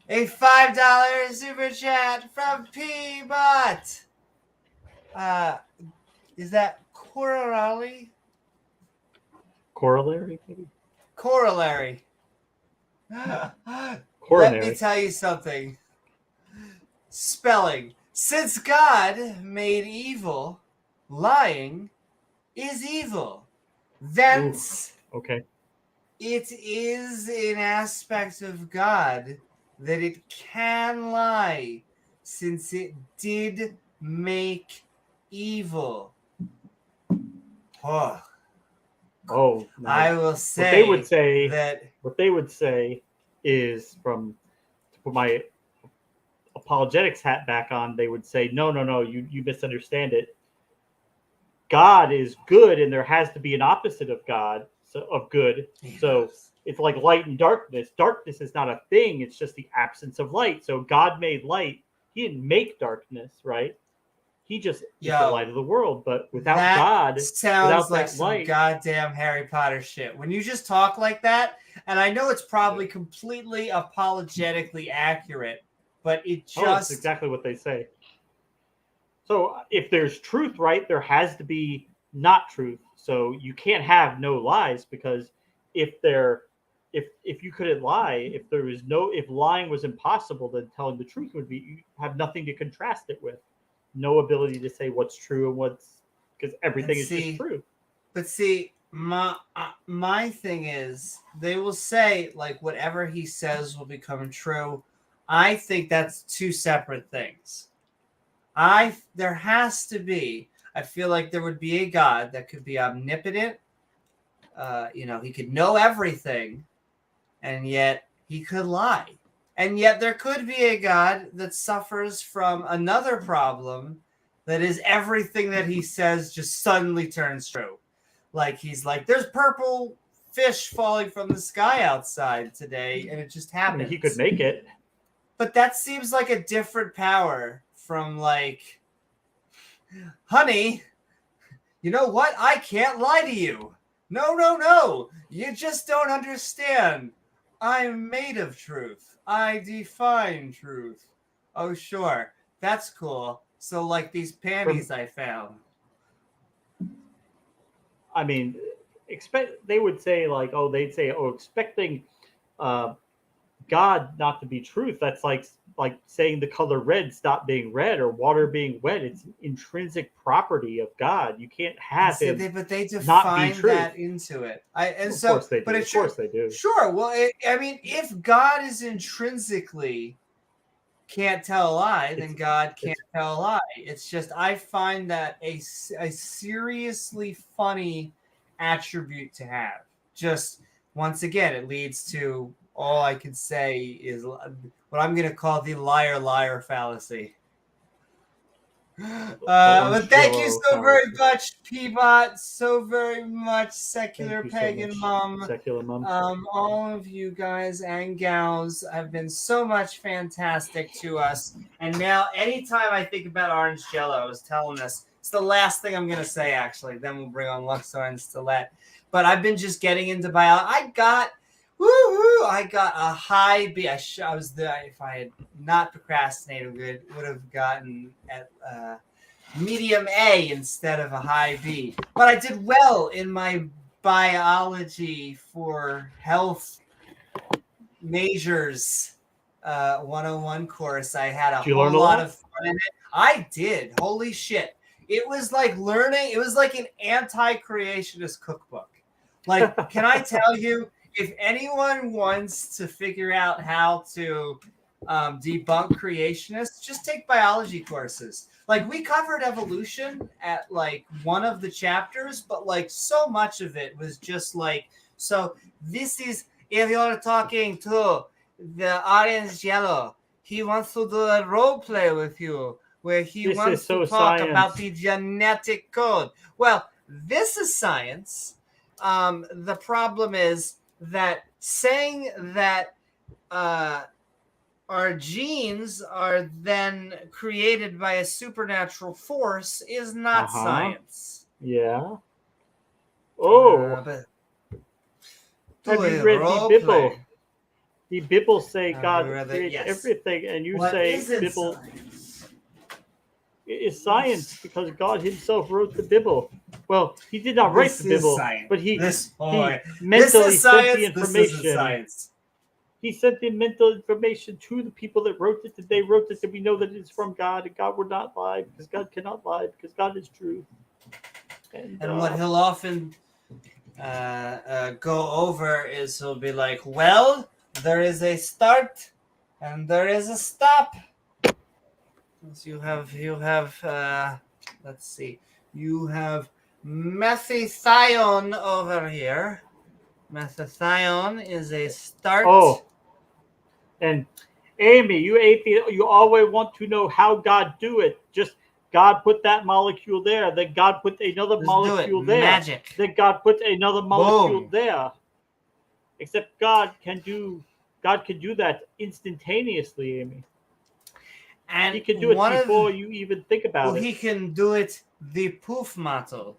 a $5 super chat from P-Bot. Is that corollary? Corollary, maybe? Corollary. Let me tell you something. Spelling. Since God made evil, lying is evil. Thence, okay. It is an aspect of God that it can lie, since it did make evil. Oh. No. I will say what they would say is, to put my apologetics hat back on, they would say, no, you misunderstand it. God is good, and there has to be an opposite of God, of good. Yes. So it's like light and darkness. Darkness is not a thing. It's just the absence of light. So God made light. He didn't make darkness, right? He just is the light of the world. But without God, sounds like some light, goddamn Harry Potter shit. When you just talk like that, and I know it's probably completely apologetically accurate, but it just... that's exactly what they say. So if there's truth, right, there has to be not truth. So you can't have no lies, because if you couldn't lie, if lying was impossible, then telling the truth would be, you have nothing to contrast it with. No ability to say what's true and because everything is just true. But see, my thing is, they will say like whatever he says will become true. I think that's two separate things. There has to be. I feel like there would be a God that could be omnipotent. He could know everything, and yet he could lie. And yet there could be a God that suffers from another problem, that is everything that he says just suddenly turns true. Like, he's like, there's purple fish falling from the sky outside today, and it just I happens. mean, he could make it. But that seems like a different power from like, honey, you know what? I can't lie to you. No. You just don't understand. I'm made of truth. I define truth. Oh, sure. That's cool. So, like these panties I found. I mean, they would say like, expecting God not to be truth. That's like saying the color red stop being red or water being wet. It's an intrinsic property of God. You can't have him But they not be define truth. that into it. Of course they do. But Of course they do. Sure. Well, I mean, if God is intrinsically can't tell a lie, then God can't tell a lie. It's just I find that a seriously funny attribute to have. Just once again, it leads to all I can say is what I'm going to call the liar fallacy. But thank you so very much, Peabot. So very much, Secular Pagan Mom. Secular Mom. All of you guys and gals have been so much fantastic to us. And now, anytime I think about Orange Jello, I was telling this, it's the last thing I'm going to say, actually. Then we'll bring on Luxor and Stilette. But I've been just getting into biology. I got a high B. I was there. If I had not procrastinated, would have gotten at medium A instead of a high B. But I did well in my biology for health majors 101 course. I had a whole lot of fun in it. I did. Holy shit. It was like learning. It was like an anti-creationist cookbook. Like, can I tell you, if anyone wants to figure out how to debunk creationists, just take biology courses. Like, we covered evolution at like one of the chapters, but like so much of it was just like, so this is, if you're talking to the Orange Yellow, he wants to do a role play with you where he wants to talk about the genetic code. Well, this is science. The problem is that saying that our genes are then created by a supernatural force is not science. Yeah. Oh. Have you read the Bible? The Bible say God creates everything, and you say Bible is science because God himself wrote the Bible. Well, he did not write the Bible, but he mentally sent the information. He sent the mental information to the people that wrote it, that they wrote it, that we know that it's from God, and God would not lie, because God cannot lie, because God is truth. And what he'll often go over is he'll be like, well, there is a start, and there is a stop. You have let's see, you have methathione over here. Methathione is a start. Oh, and Amy, you always want to know how God do it. Just God put that molecule there, then God put another molecule there. Magic. Then God put another molecule there. Except God can do that instantaneously, Amy. And he can do it before you even think about it. He can do it the poof model.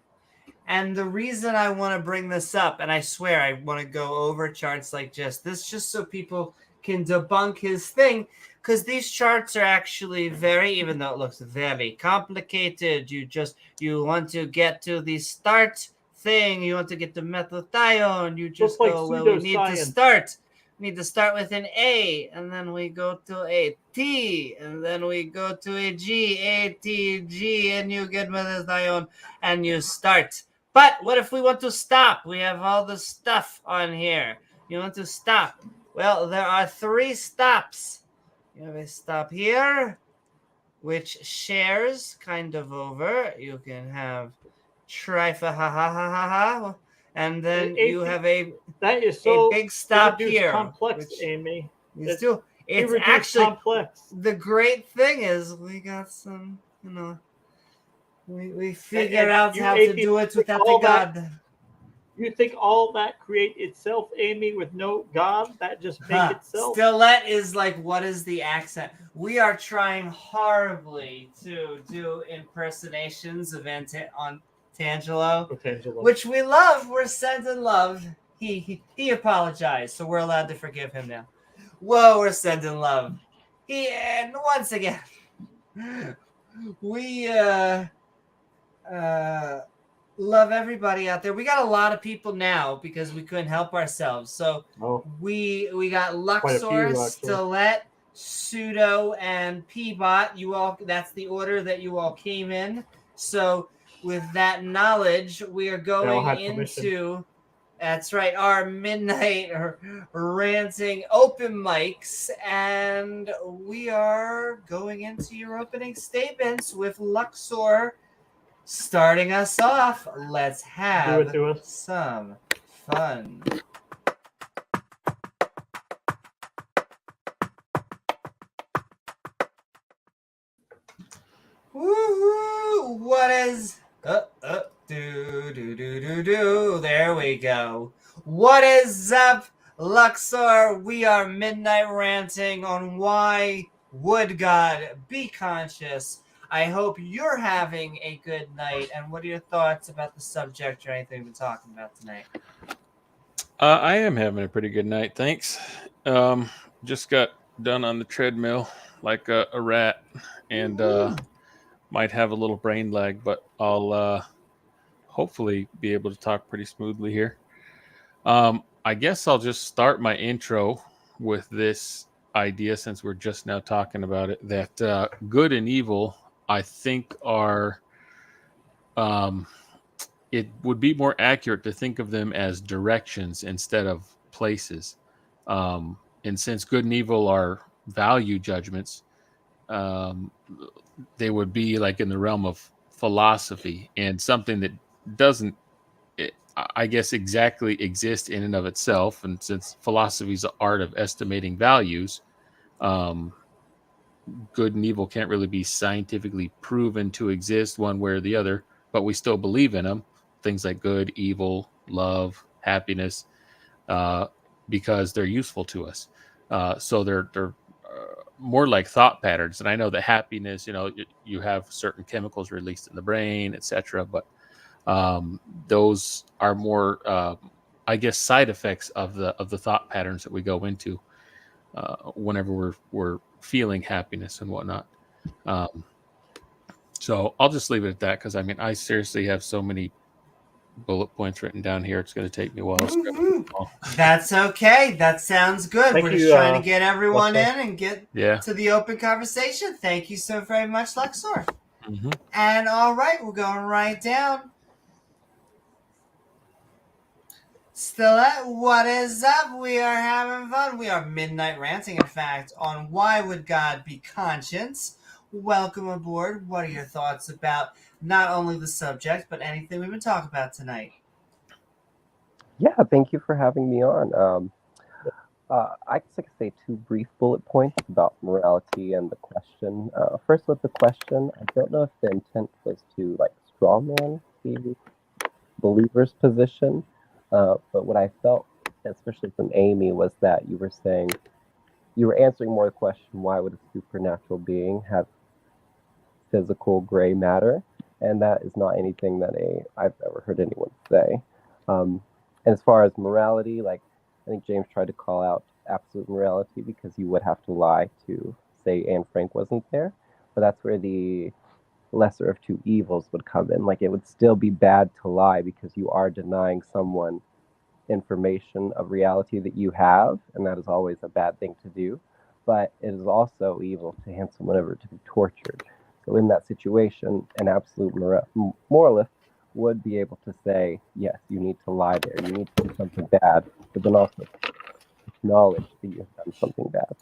And the reason I want to bring this up, and I swear I want to go over charts like just so people can debunk his thing, because these charts are actually even though it looks very complicated, you want to get to the start thing, you want to get to methathione, you just go, well, we need to start. We need to start with an A, and then we go to a T, and then we go to a G, A, T, G, and you get methathione, and you start. But what if we want to stop? We have all the stuff on here. You want to stop? Well, there are 3 stops. You have a stop here, which shares kind of over. You can have trifa, and then you have a big stop here. Complex, Amy. It's actually complex. The great thing is we got some, we figured out how to do it without the God. You think all that create itself, Amy, with no God? That just make Huh. itself? Stilette is like, what is the accent? We are trying horribly to do impersonations of Tangelo, Potential. which we love. We're sending love. He apologized, so we're allowed to forgive him now. Whoa, we're sending love. And once again, we love everybody out there. We got a lot of people now because we couldn't help ourselves. So we got Luxor, Stilette, Pseudo, and Peabot. You all, that's the order that you all came in. So with that knowledge, we are going into that's right, our midnight ranting open mics, and we are going into your opening statements with Luxor starting us off. Let's have some fun. Woohoo! What is do. There we go. What is up, Luxor? We are midnight ranting on why would God be conscious. I hope you're having a good night. And what are your thoughts about the subject or anything we've been talking about tonight? I am having a pretty good night, thanks. Just got done on the treadmill like a rat, and might have a little brain lag, but I'll hopefully be able to talk pretty smoothly here. I guess I'll just start my intro with this idea, since we're just now talking about it, that good and evil, I think, are it would be more accurate to think of them as directions instead of places. And since good and evil are value judgments, they would be like in the realm of philosophy and something that doesn't, I guess, exactly exist in and of itself. And since philosophy is the art of estimating values, good and evil can't really be scientifically proven to exist one way or the other, but we still believe in them. Things like good, evil, love, happiness, because they're useful to us. So they're more like thought patterns. And I know that happiness, you have certain chemicals released in the brain, etc. But those are more, I guess, side effects of the thought patterns that we go into whenever we're feeling happiness and whatnot. So I'll just leave it at that, because I seriously have so many bullet points written down here. It's going to take me a while. That's okay. That sounds good. We're just trying to get everyone in and get to the open conversation. Thank you so very much, Luxor. Mm-hmm. And all right, we're going right down. Stilette, what is up? We are having fun. We are midnight ranting, in fact, on why would God be conscious. Welcome aboard. What are your thoughts about not only the subject, but anything we've been talking about tonight? Yeah, thank you for having me on. I guess I could say 2 brief bullet points about morality and the question. First, with the question, I don't know if the intent was to strawman the believer's position, but what I felt, especially from Amy, was that you were saying, you were answering more the question, why would a supernatural being have physical gray matter? And that is not anything that I've ever heard anyone say. And as far as morality, I think James tried to call out absolute morality because you would have to lie to say Anne Frank wasn't there. But that's where the lesser of 2 evils would come in. It would still be bad to lie because you are denying someone information of reality that you have, and that is always a bad thing to do. But it is also evil to hand someone over to be tortured. So in that situation, an absolute moralist would be able to say, yes, you need to lie there, you need to do something bad, but then also acknowledge that you have done something bad.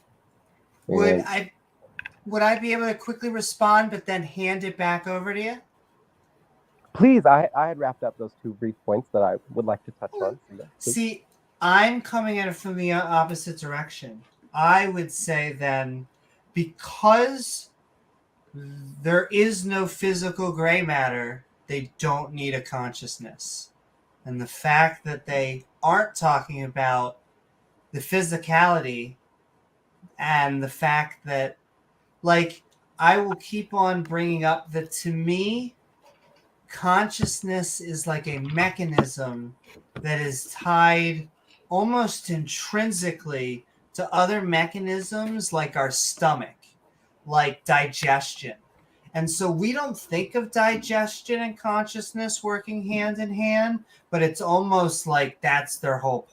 Would I be able to quickly respond, but then hand it back over to you? Please, I had wrapped up those 2 brief points that I would like to touch on. See, I'm coming at it from the opposite direction. I would say then, because there is no physical gray matter, they don't need a consciousness. And the fact that they aren't talking about the physicality and the fact that, like, I will keep on bringing up that to me, consciousness is like a mechanism that is tied almost intrinsically to other mechanisms like our stomach, like digestion. And so we don't think of digestion and consciousness working hand in hand, but it's almost like that's their whole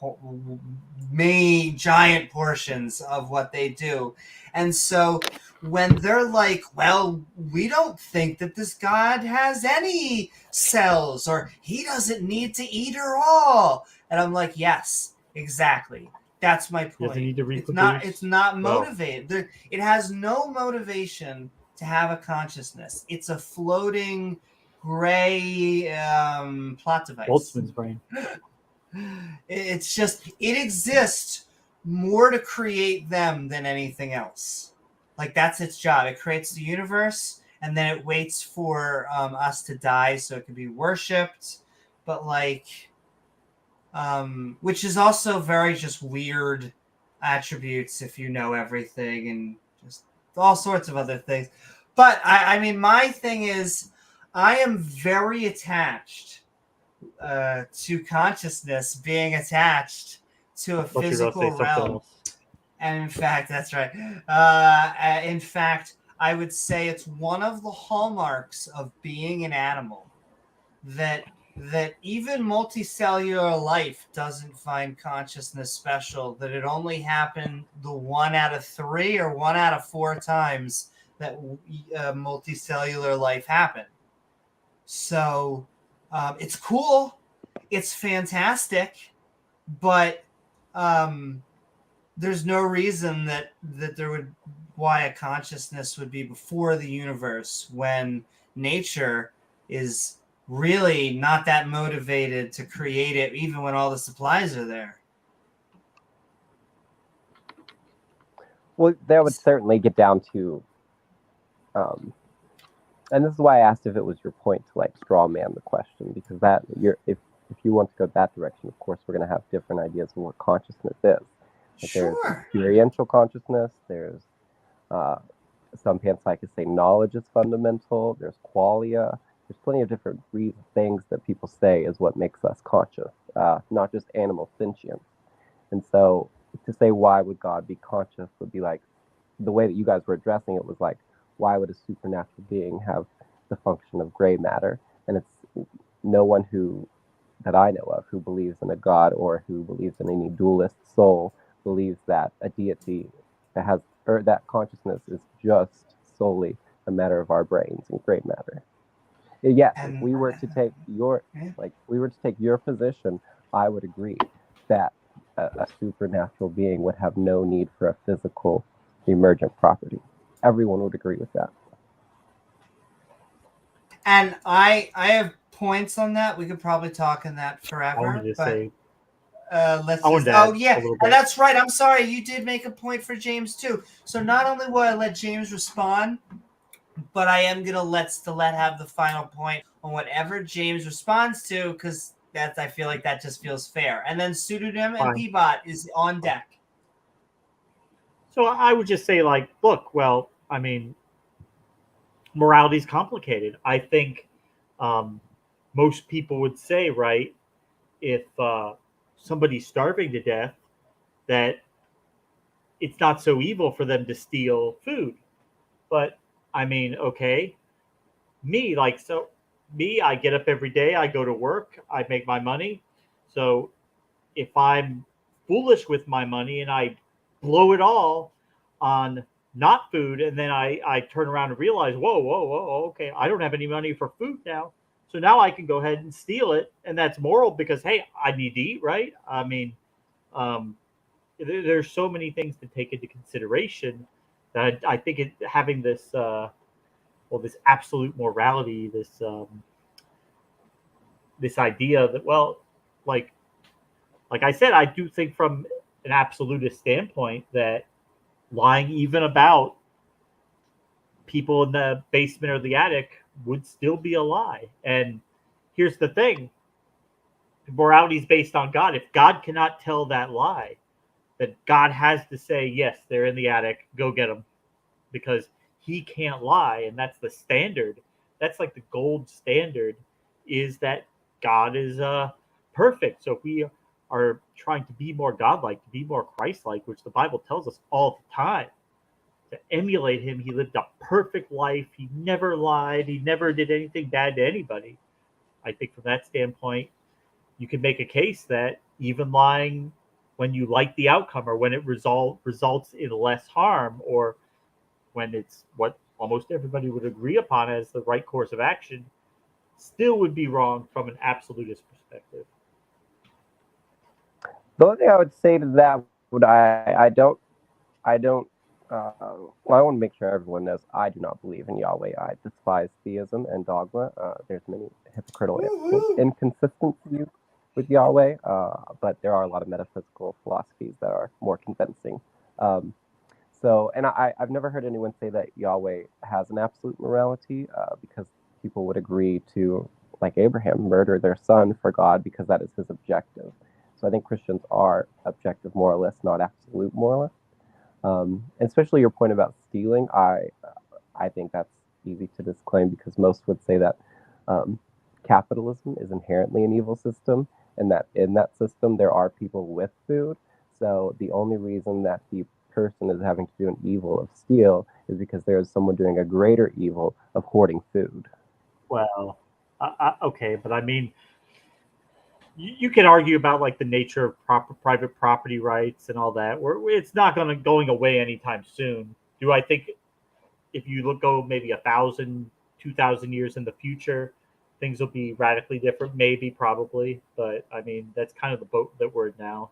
main giant portions of what they do. And so when they're like, well, we don't think that this god has any cells or he doesn't need to eat her all. And I'm like, yes, exactly. That's my point. Doesn't need to reproduce. It's not motivated. It has no motivation to have a consciousness. It's a floating gray plot device. Boltzmann's brain. It's just, it exists more to create them than anything else. Like, that's its job. It creates the universe, and then it waits for us to die so it can be worshipped. But, like, which is also very just weird attributes if you know everything and just all sorts of other things. But, I mean, my thing is, I am very attached to consciousness being attached to a physical realm. And in fact, that's right. In fact, I would say it's one of the hallmarks of being an animal that even multicellular life doesn't find consciousness special, that it only happened the 1 out of 3 or 1 out of 4 times that multicellular life happened. So it's cool. It's fantastic. But there's no reason that there would, why a consciousness would be before the universe when nature is really not that motivated to create it, even when all the supplies are there. Well, that would certainly get down to, and this is why I asked if it was your point to like straw man the question, because that if you want to go that direction, of course, we're going to have different ideas of what consciousness is. Like Sure. There's experiential consciousness. There's some panpsychists say knowledge is fundamental. There's qualia. There's plenty of different things that people say is what makes us conscious, not just animal sentience. And so to say why would God be conscious would be like the way that you guys were addressing it was like, why would a supernatural being have the function of gray matter? And it's no one that I know of who believes in a God or who believes in any dualist soul believes that a deity that has, or that consciousness is just solely a matter of our brains and gray matter. Yes, if we were to take your position, I would agree that a supernatural being would have no need for a physical emergent property. Everyone would agree with that. And I have points on that. We could probably talk on that forever. I wanted to say, that's right. I'm sorry. You did make a point for James too. So not only will I let James respond, but I am gonna let have the final point on whatever James responds to, because I feel like that just feels fair. And then Pseudonym and Peabot is on deck. So I would just say, like, look, well, I mean, morality is complicated. I think most people would say, right, if somebody's starving to death, that it's not so evil for them to steal food. But I mean, okay, I get up every day, I go to work, I make my money. So if I'm foolish with my money and I blow it all on not food, and then I turn around and realize, whoa, okay, I don't have any money for food now. So now I can go ahead and steal it, and that's moral because, hey, I need to eat, right? I mean, there's so many things to take into consideration that I think having this, this absolute morality, this idea that, well, like I said, I do think from an absolutist standpoint that lying even about people in the basement or the attic would still be a lie. And here's the thing. morality is based on God. If God cannot tell that lie, then God has to say, yes, they're in the attic, go get them, because he can't lie, and that's the standard. That's like the gold standard, is that God is perfect. So if we are trying to be more godlike, to be more Christ-like, which the Bible tells us all the time, to emulate him, he lived a perfect life. He never lied. He never did anything bad to anybody. I think from that standpoint, you can make a case that even lying when you like the outcome, or when it results in less harm, or when it's what almost everybody would agree upon as the right course of action, still would be wrong from an absolutist perspective. The only thing I would say to that would I don't well, I want to make sure everyone knows I do not believe in Yahweh. I despise theism and dogma. There's many hypocritical inconsistencies with Yahweh, but there are a lot of metaphysical philosophies that are more convincing. And I've never heard anyone say that Yahweh has an absolute morality, because people would agree to, like Abraham, murder their son for God because that is his objective. So I think Christians are objective moralists, not absolute moralists. Especially your point about stealing, I think that's easy to disclaim, because most would say that capitalism is inherently an evil system, and that in that system there are people with food. So the only reason that the person is having to do an evil of steal is because there is someone doing a greater evil of hoarding food. Well, okay, but I mean, you can argue about like the nature of private property rights and all that. It's not going away anytime soon. Do I think if you go maybe 1,000, 2,000 years in the future, things will be radically different? Maybe, probably, but I mean that's kind of the boat that we're in now.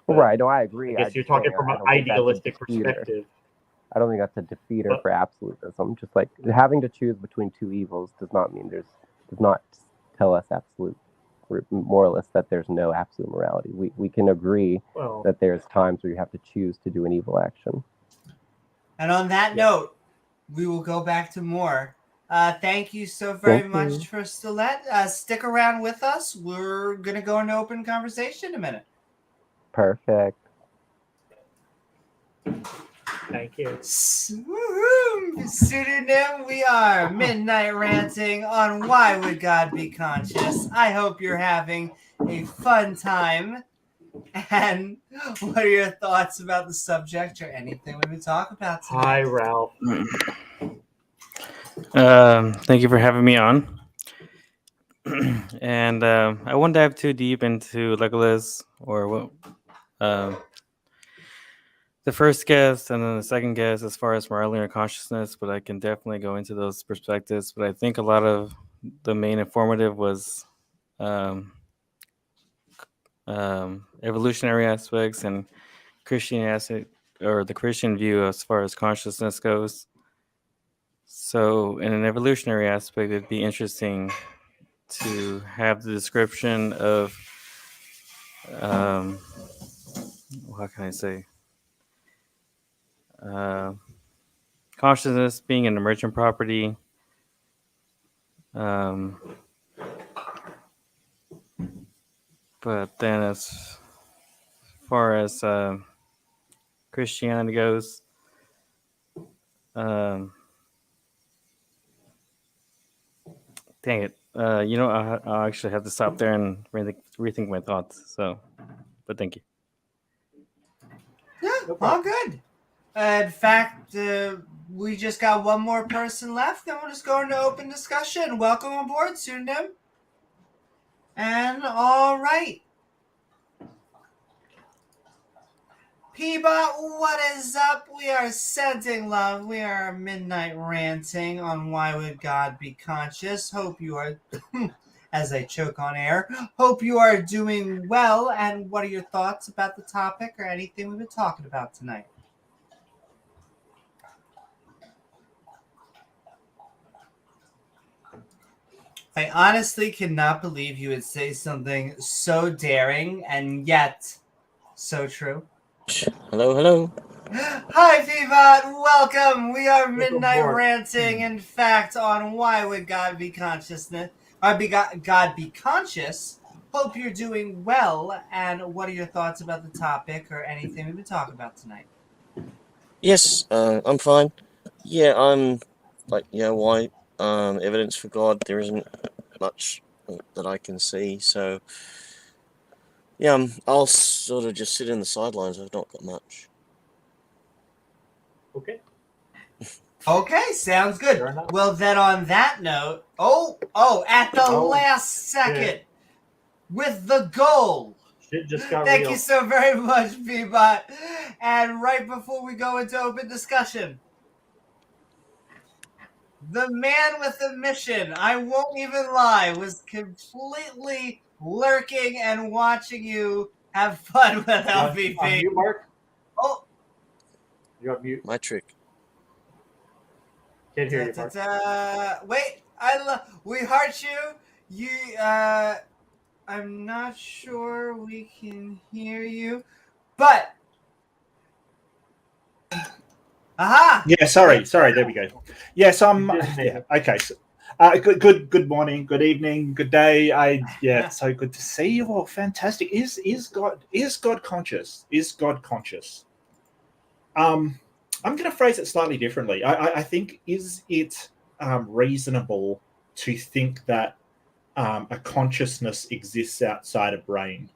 Right? No, I agree. I guess you're talking from an idealistic perspective. I don't think that's a defeater for absolutism. Just like having to choose between two evils does not mean does not tell us absolute moralists that there's no absolute morality. We can agree that there's times where you have to choose to do an evil action. And on that note, we will go back to more. Thank you so very much for Stilette. Stick around with us. We're going to go into open conversation in a minute. Perfect. Thank you. Pseudonym, we are Midnight Ranting on Why Would God Be Conscious. I hope you're having a fun time. And what are your thoughts about the subject or anything we would talk about today? Hi, Ralph. Thank you for having me on. And I won't dive too deep into Legolas or what the first guest and then the second guest as far as morality or consciousness, but I can definitely go into those perspectives. But I think a lot of the main informative was evolutionary aspects and Christian aspect, or the Christian view as far as consciousness goes. So in an evolutionary aspect, it'd be interesting to have the description of what can I say? Consciousness being an emergent property. But then as far as Christianity goes, dang it. I'll actually have to stop there and rethink my thoughts. So, but thank you. Yeah, all good. In fact, we just got one more person left, then we'll just go into open discussion. Welcome aboard, Pseudonym. And all right. Peabot, what is up? We are sending love. We are Midnight Ranting on Why Would God Be Conscious. Hope you are, as I choke on air, hope you are doing well. And what are your thoughts about the topic or anything we've been talking about tonight? I honestly cannot believe you would say something so daring and yet so true. Hello. Hi, Pivot. Welcome. We are Midnight Ranting. In fact, on Why Would God Be Consciousness? God be conscious Hope you're doing well. And what are your thoughts about the topic or anything we've been talking about tonight? Yes, I'm fine. Yeah, I'm like, why? Evidence for God, there isn't much that I can see. So, yeah, I'll sort of just sit in the sidelines. I've not got much. Okay. Okay, sounds good. Fair enough. Well, then on that note, at the last second, shit. with the goal. Shit just got Thank real. you so very much, Bebot. And right before we go into open discussion, the man with the mission, I won't even lie, was completely lurking and watching you have fun with LVP. On mute, Mark? Oh, You're on mute. My trick. Can't hear you, Mark. wait, we heart you. You, I'm not sure we can hear you, but aha! Yeah, sorry. There we go. Yes, I'm. You didn't make Yeah, it. okay. So, good morning, good evening, good day. So good to see you all. Fantastic. Is God conscious? Is God conscious? I'm going to phrase it slightly differently. I think, is it reasonable to think that a consciousness exists outside a brain?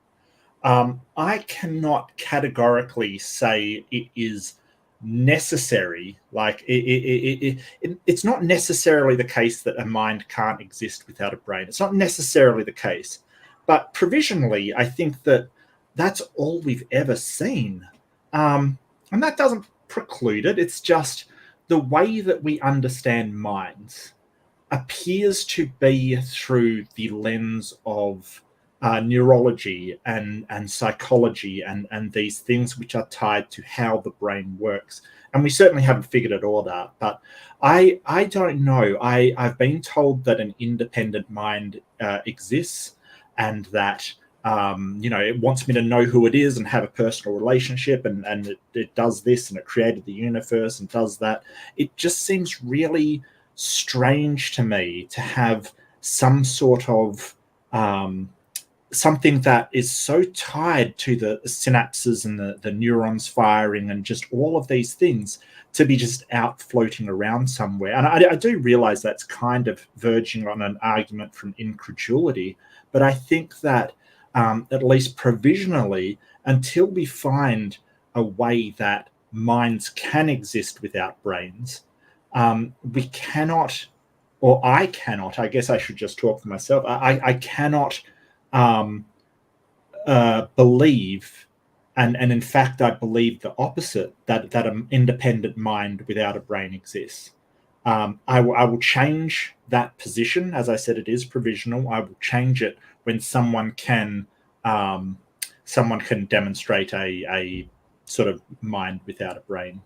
I cannot categorically say it is necessary. Like it's not necessarily the case that a mind can't exist without a brain. It's not necessarily the case. But provisionally, I think that that's all we've ever seen. And that doesn't preclude it. It's just the way that we understand minds appears to be through the lens of neurology and psychology and these things which are tied to how the brain works. And we certainly haven't figured it all out. But I don't know. I've been told that an independent mind exists, and that it wants me to know who it is and have a personal relationship, and it does this, and it created the universe and does that. It just seems really strange to me to have some sort of something that is so tied to the synapses and the neurons firing and just all of these things to be just out floating around somewhere. And I do realize that's kind of verging on an argument from incredulity, but I think that at least provisionally, until we find a way that minds can exist without brains, we cannot, or I cannot, I guess I should just talk for myself, I cannot believe, and in fact I believe the opposite, that an independent mind without a brain exists. I will change that position. As I said, it is provisional. I will change it when someone can demonstrate a sort of mind without a brain.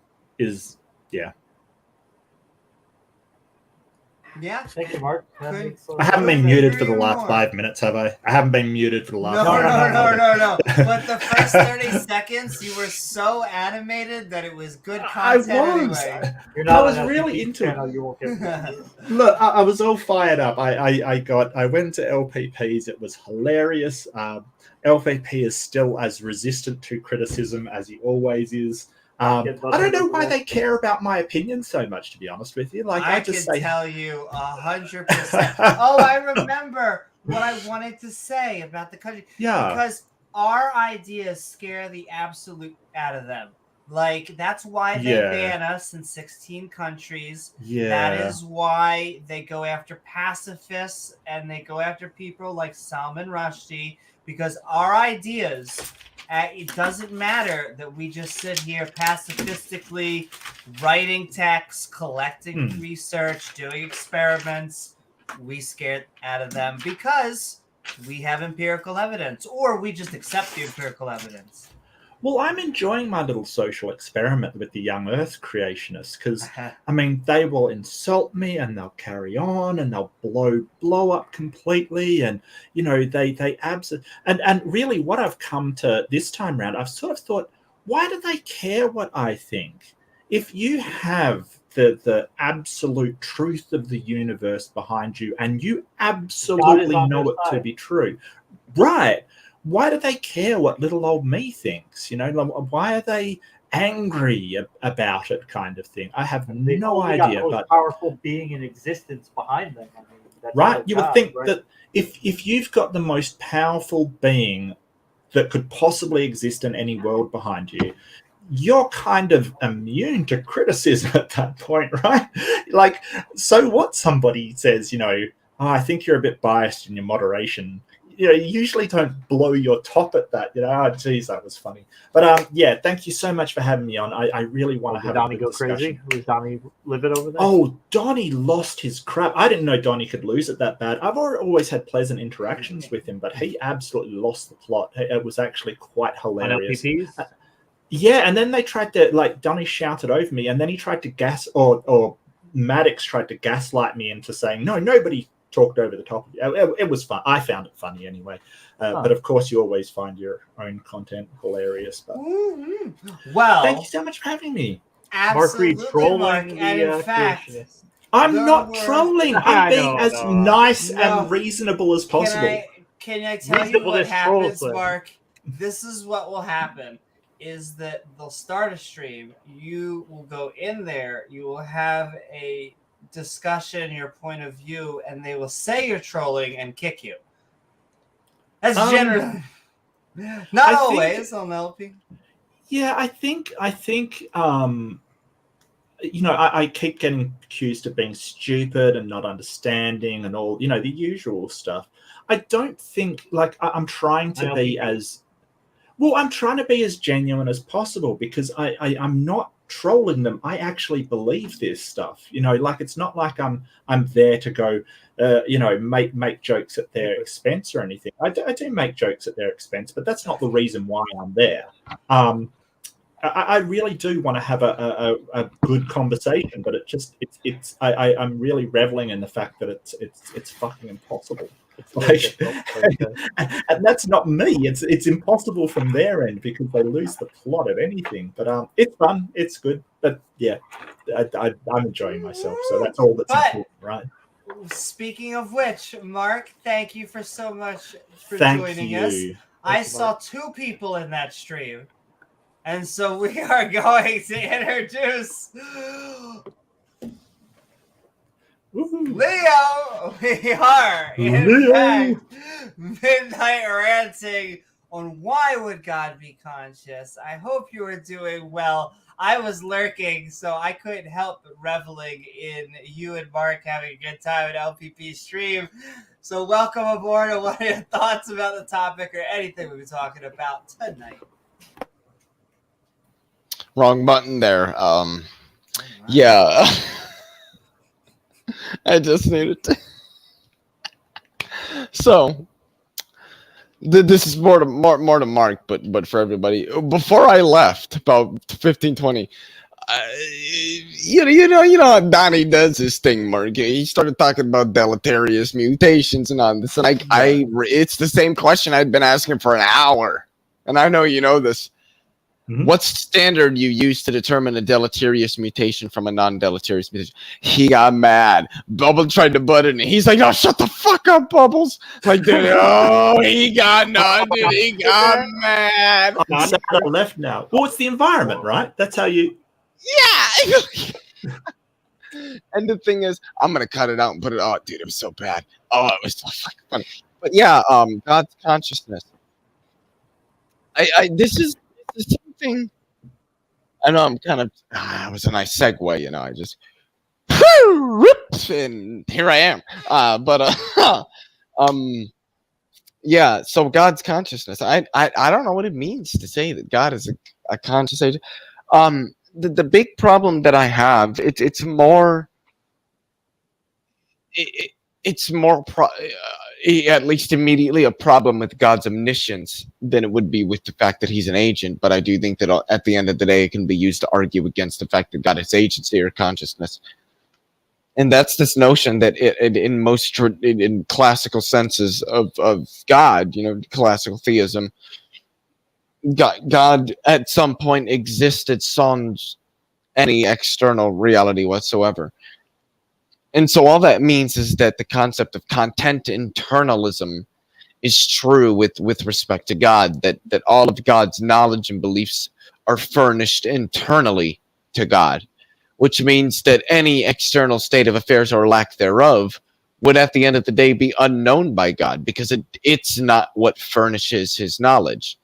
Yeah. Thank you, Mark. Good. I haven't been muted for the Agree last more. 5 minutes, have I? I haven't been muted for the last. No. But the first 30 seconds, you were so animated that it was good content anyway. You're not I was on really FTP into channel, it. you won't get Look, I was all fired up. I went to LPPs. It was hilarious. LPP is still as resistant to criticism as he always is. I don't know why they care about my opinion so much, to be honest with you. Like I can tell you 100%. Oh, I remember what I wanted to say about the country. Yeah. Because our ideas scare the absolute out of them. Like, that's why they ban us in 16 countries. Yeah. That is why they go after pacifists and they go after people like Salman Rushdie, because our ideas, it doesn't matter that we just sit here pacifistically writing texts, collecting research, doing experiments. We scare it out of them because we have empirical evidence, or we just accept the empirical evidence. Well, I'm enjoying my little social experiment with the young Earth creationists, because I mean, they will insult me and they'll carry on and they'll blow up completely, and they absolutely and really what I've come to this time around, I've sort of thought, why do they care what I think? If you have the absolute truth of the universe behind you and you absolutely know it to be true, Right. Why do they care what little old me thinks? You know, like, why are they angry about it, kind of thing? I have They no only got idea. the most But powerful being in existence behind them. I mean, that's right, their you would job, think right? that if you've got the most powerful being that could possibly exist in any world behind you, you're kind of immune to criticism at that point, right? Like, so what somebody says, you know, oh, I think you're a bit biased in your moderation. You know, you usually don't blow your top at that. You know, oh, geez, that was funny. But yeah, thank you so much for having me on. I really want to Did have Donnie a go good discussion. crazy? Was Donnie livid over there? Oh, Donnie lost his crap. I didn't know Donnie could lose it that bad. I've always had pleasant interactions with him, but he absolutely lost the plot. It was actually quite On hilarious. LPPs? Yeah, and then they tried to, like, Donnie shouted over me, and then he tried to or Maddox tried to gaslight me into saying, no, nobody talked over the top of you. It was fun. I found it funny anyway. But of course, you always find your own content hilarious. But Well, thank you so much for having me. Mark Reid absolutely, trolling Mark. the And in fact, creationists. I'm There not were- trolling. I I'm being know, as no. nice No. and reasonable as possible. Can I tell you what Reasonableness trolls happens, them. Mark? This is what will happen. Is that they'll start a stream. You will go in there. You will have a discussion, your point of view, and they will say you're trolling and kick you. That's generally not I think- always on LP. Yeah, I think you know, I keep getting accused of being stupid and not understanding and all, you know, the usual stuff. I don't think, like, I'm trying to be as well. I'm trying to be as genuine as possible because I'm not trolling them. I actually believe this stuff. You know, like, it's not like I'm there to go, you know, make jokes at their expense or anything. I do make jokes at their expense, but that's not the reason why I'm there. I really do want to have a good conversation, but I'm really reveling in the fact that it's fucking impossible. Like, and that's not me. It's impossible from their end because they lose the plot of anything. But it's fun. It's good. But yeah, I'm enjoying myself. So that's all that's important, right? Speaking of which, Mark, thank you for so much for Thank joining you. us. I saw 2 people in that stream. And so we are going to introduce Leo. We are, in fact, Midnight Ranting on Why Would God Be Conscious. I hope you are doing well. I was lurking, so I couldn't help but reveling in you and Mark having a good time at LPP stream. So welcome aboard, and what are your thoughts about the topic or anything we'll be talking about tonight? Wrong button there. Yeah. I just needed to. So, this is more to Mark, but for everybody. Before I left, about 15-20, you know how Donnie does his thing, Mark. He started talking about deleterious mutations and all this, and it's the same question I'd been asking for an hour, and I know you know this. Mm-hmm. What's the standard you use to determine a deleterious mutation from a non-deleterious mutation? He got mad. Bubble tried to butt in. He's like, "Oh, shut the fuck up, Bubbles!" Like, oh, he got nutted. He got mad. I'm sad I left now. Well, it's the environment, right? That's how you. Yeah. And the thing is, I'm gonna cut it out and put it. Oh, dude, it was so bad. Oh, it was so fucking funny. But yeah, God's consciousness. This is something. I know I'm kind of. It was a nice segue, you know. I just. And here I am. Yeah. So God's consciousness. I don't know what it means to say that God is a conscious agent. The big problem that I have, it's more. It's more at least immediately a problem with God's omniscience than it would be with the fact that he's an agent. But I do think that at the end of the day, it can be used to argue against the fact that God is agency or consciousness. And that's this notion that in most in classical senses of God, you know, classical theism, God at some point existed sans any external reality whatsoever. And so all that means is that the concept of content internalism is true with respect to God, that all of God's knowledge and beliefs are furnished internally to God, which means that any external state of affairs or lack thereof would at the end of the day be unknown by God, because it's not what furnishes his knowledge.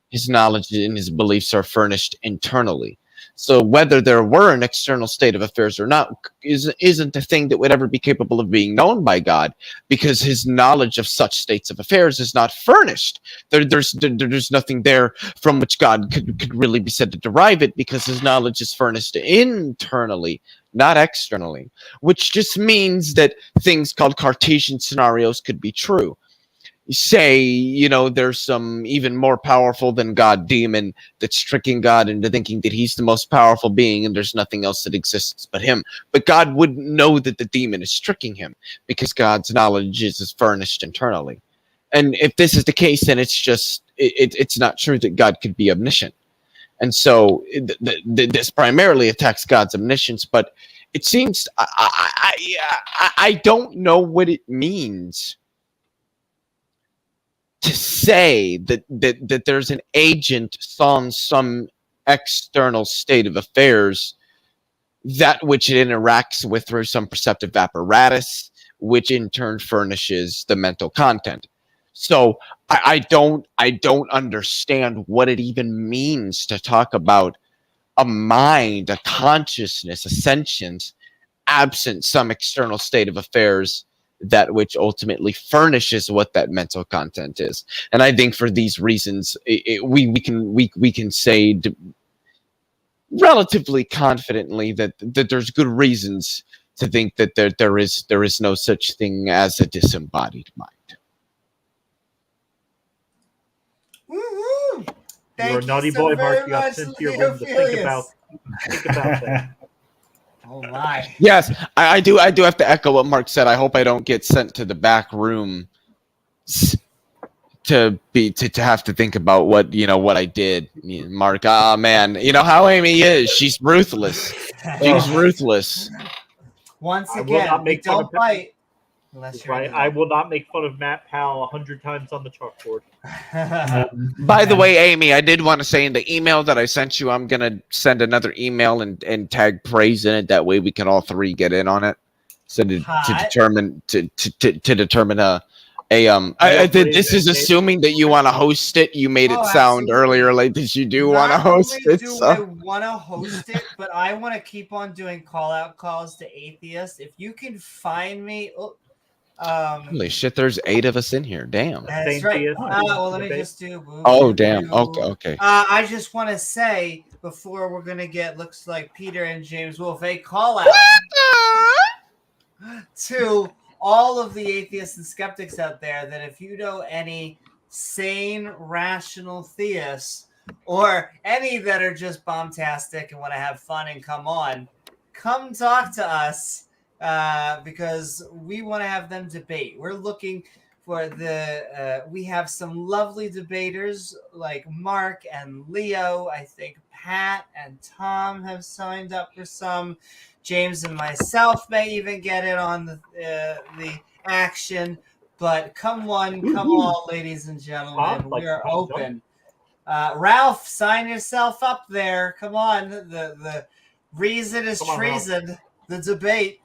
His knowledge and his beliefs are furnished internally. So whether there were an external state of affairs or not isn't a thing that would ever be capable of being known by God, because his knowledge of such states of affairs is not furnished. There's nothing there from which God could really be said to derive it, because his knowledge is furnished internally, not externally, which just means that things called Cartesian scenarios could be true. Say, there's some even more powerful than God demon that's tricking God into thinking that he's the most powerful being and there's nothing else that exists but him. But God wouldn't know that the demon is tricking him, because God's knowledge is furnished internally. And if this is the case, then it's not true that God could be omniscient. And so this primarily attacks God's omniscience, but it seems I don't know what it means to say that there's an agent on some external state of affairs, that which it interacts with through some perceptive apparatus, which in turn furnishes the mental content. So I don't understand what it even means to talk about a mind, a consciousness, a sentience, absent some external state of affairs, that which ultimately furnishes what that mental content is. And I think for these reasons, we can say relatively confidently that there's good reasons to think that there is no such thing as a disembodied mind. Woo-hoo! You're a naughty boy, Mark. You got sent to your room to think about that. Oh my. Yes, I do have to echo what Mark said. I hope I don't get sent to the back room to have to think about what I did. Mark, man, you know how Amy is. She's ruthless. She's ruthless. Once I will again, not make fun don't of bite unless you're Right, I will not make fun of Matt Powell 100 times on the chalkboard. By the way, Amy, I did want to say in the email that I sent you, I'm gonna send another email and tag Praise in it. That way, we can all three get in on it. So to determine this is assuming that you want to host it. You made it sound earlier like that you do want to host it. I want to host it, but I want to keep on doing call-out calls to atheists. If you can find me. Holy shit, there's 8 of us in here. Damn. That's right. Well, let me just do. Damn. Okay. I just want to say before we're gonna get looks like Peter and James Wolfe a call out to all of the atheists and skeptics out there that if you know any sane, rational theists or any that are just bombastic and want to have fun and come talk to us. Because we want to have them debate. We're looking for we have some lovely debaters like Mark and Leo. I think Pat and Tom have signed up for some. James and myself may even get in on the action. But come all, ladies and gentlemen. We are open. Ralph, sign yourself up there. Come on. The reason is treason. The debate.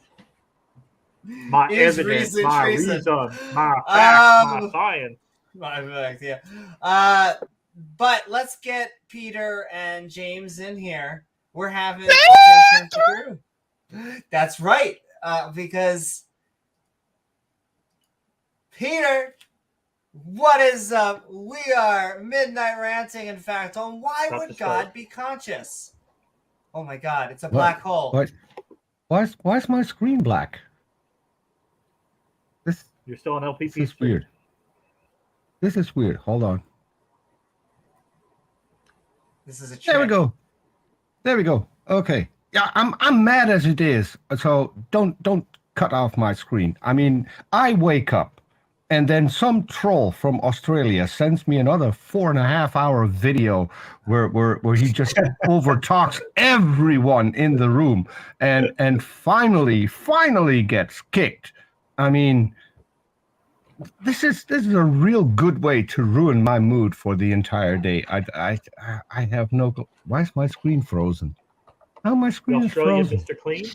My evidence, my reason, my facts, my science. My facts, yeah. But let's get Peter and James in here. We're having That's right. Because Peter, what is up? We are Midnight Ranting, in fact, on why would God be conscious? Oh my God, it's a black hole. Why is my screen black? You're still on LPP. This is weird. This is weird. Hold on. This is a trick. There we go. Okay. Yeah, I'm mad as it is. So don't cut off my screen. I mean, I wake up and then some troll from Australia sends me another 4.5-hour video where he just overtalks everyone in the room and finally gets kicked. I mean, this is a real good way to ruin my mood for the entire day. I have no. Why is my screen frozen? How my The screen is Australian frozen? Mr. Clean.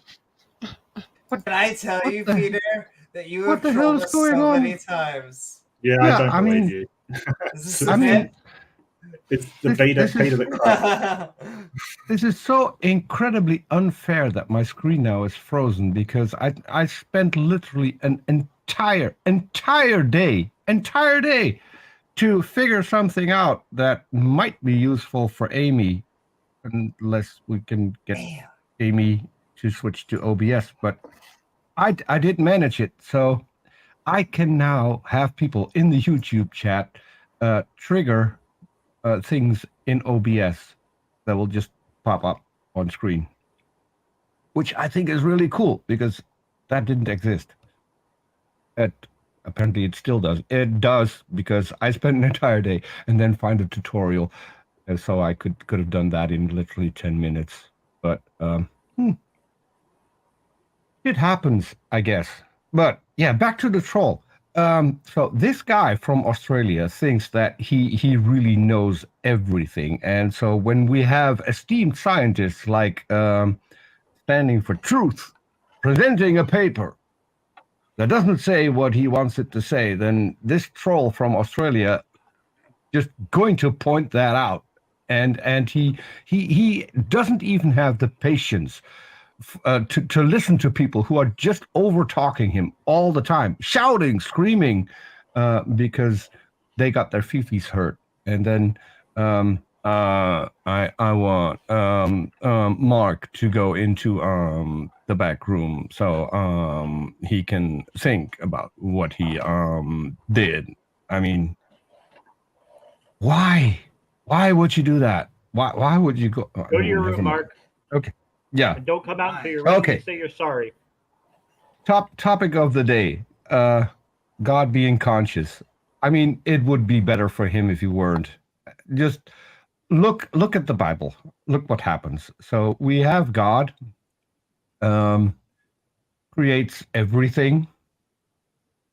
Can I tell What you, the- Peter, that you what have the hell trolled is us going so on? many times? Yeah, Yeah, I don't I believe mean- you. Is this I a mean, It's the this- Peter, this is- Peter that cried. This is so incredibly unfair that my screen now is frozen because I spent literally an entire day to figure something out that might be useful for Amy, unless we can get Damn. Amy to switch to OBS. But I did manage it, so I can now have people in the YouTube chat trigger things in OBS that will just pop up on screen, which I think is really cool because that didn't exist. Apparently it still does. It does because I spent an entire day and then find a tutorial, and so I could have done that in literally 10 minutes. But it happens, I guess. But yeah, back to the troll. So this guy from Australia thinks that he really knows everything, and so when we have esteemed scientists like standing for truth, presenting a paper that doesn't say what he wants it to say, then this troll from Australia just going to point that out, and he doesn't even have the patience to listen to people who are just over talking him all the time, shouting, screaming, because they got their fifis hurt. And then I want Mark to go into the back room so he can think about what he did. I mean, why would you do that? Why would you go? Go to your room, Mark. Okay. Yeah. And don't come out until you're ready Okay. to say you're sorry. Topic of the day. God being conscious. I mean, it would be better for him if he weren't. Just look at the Bible. Look what happens. So we have God creates everything.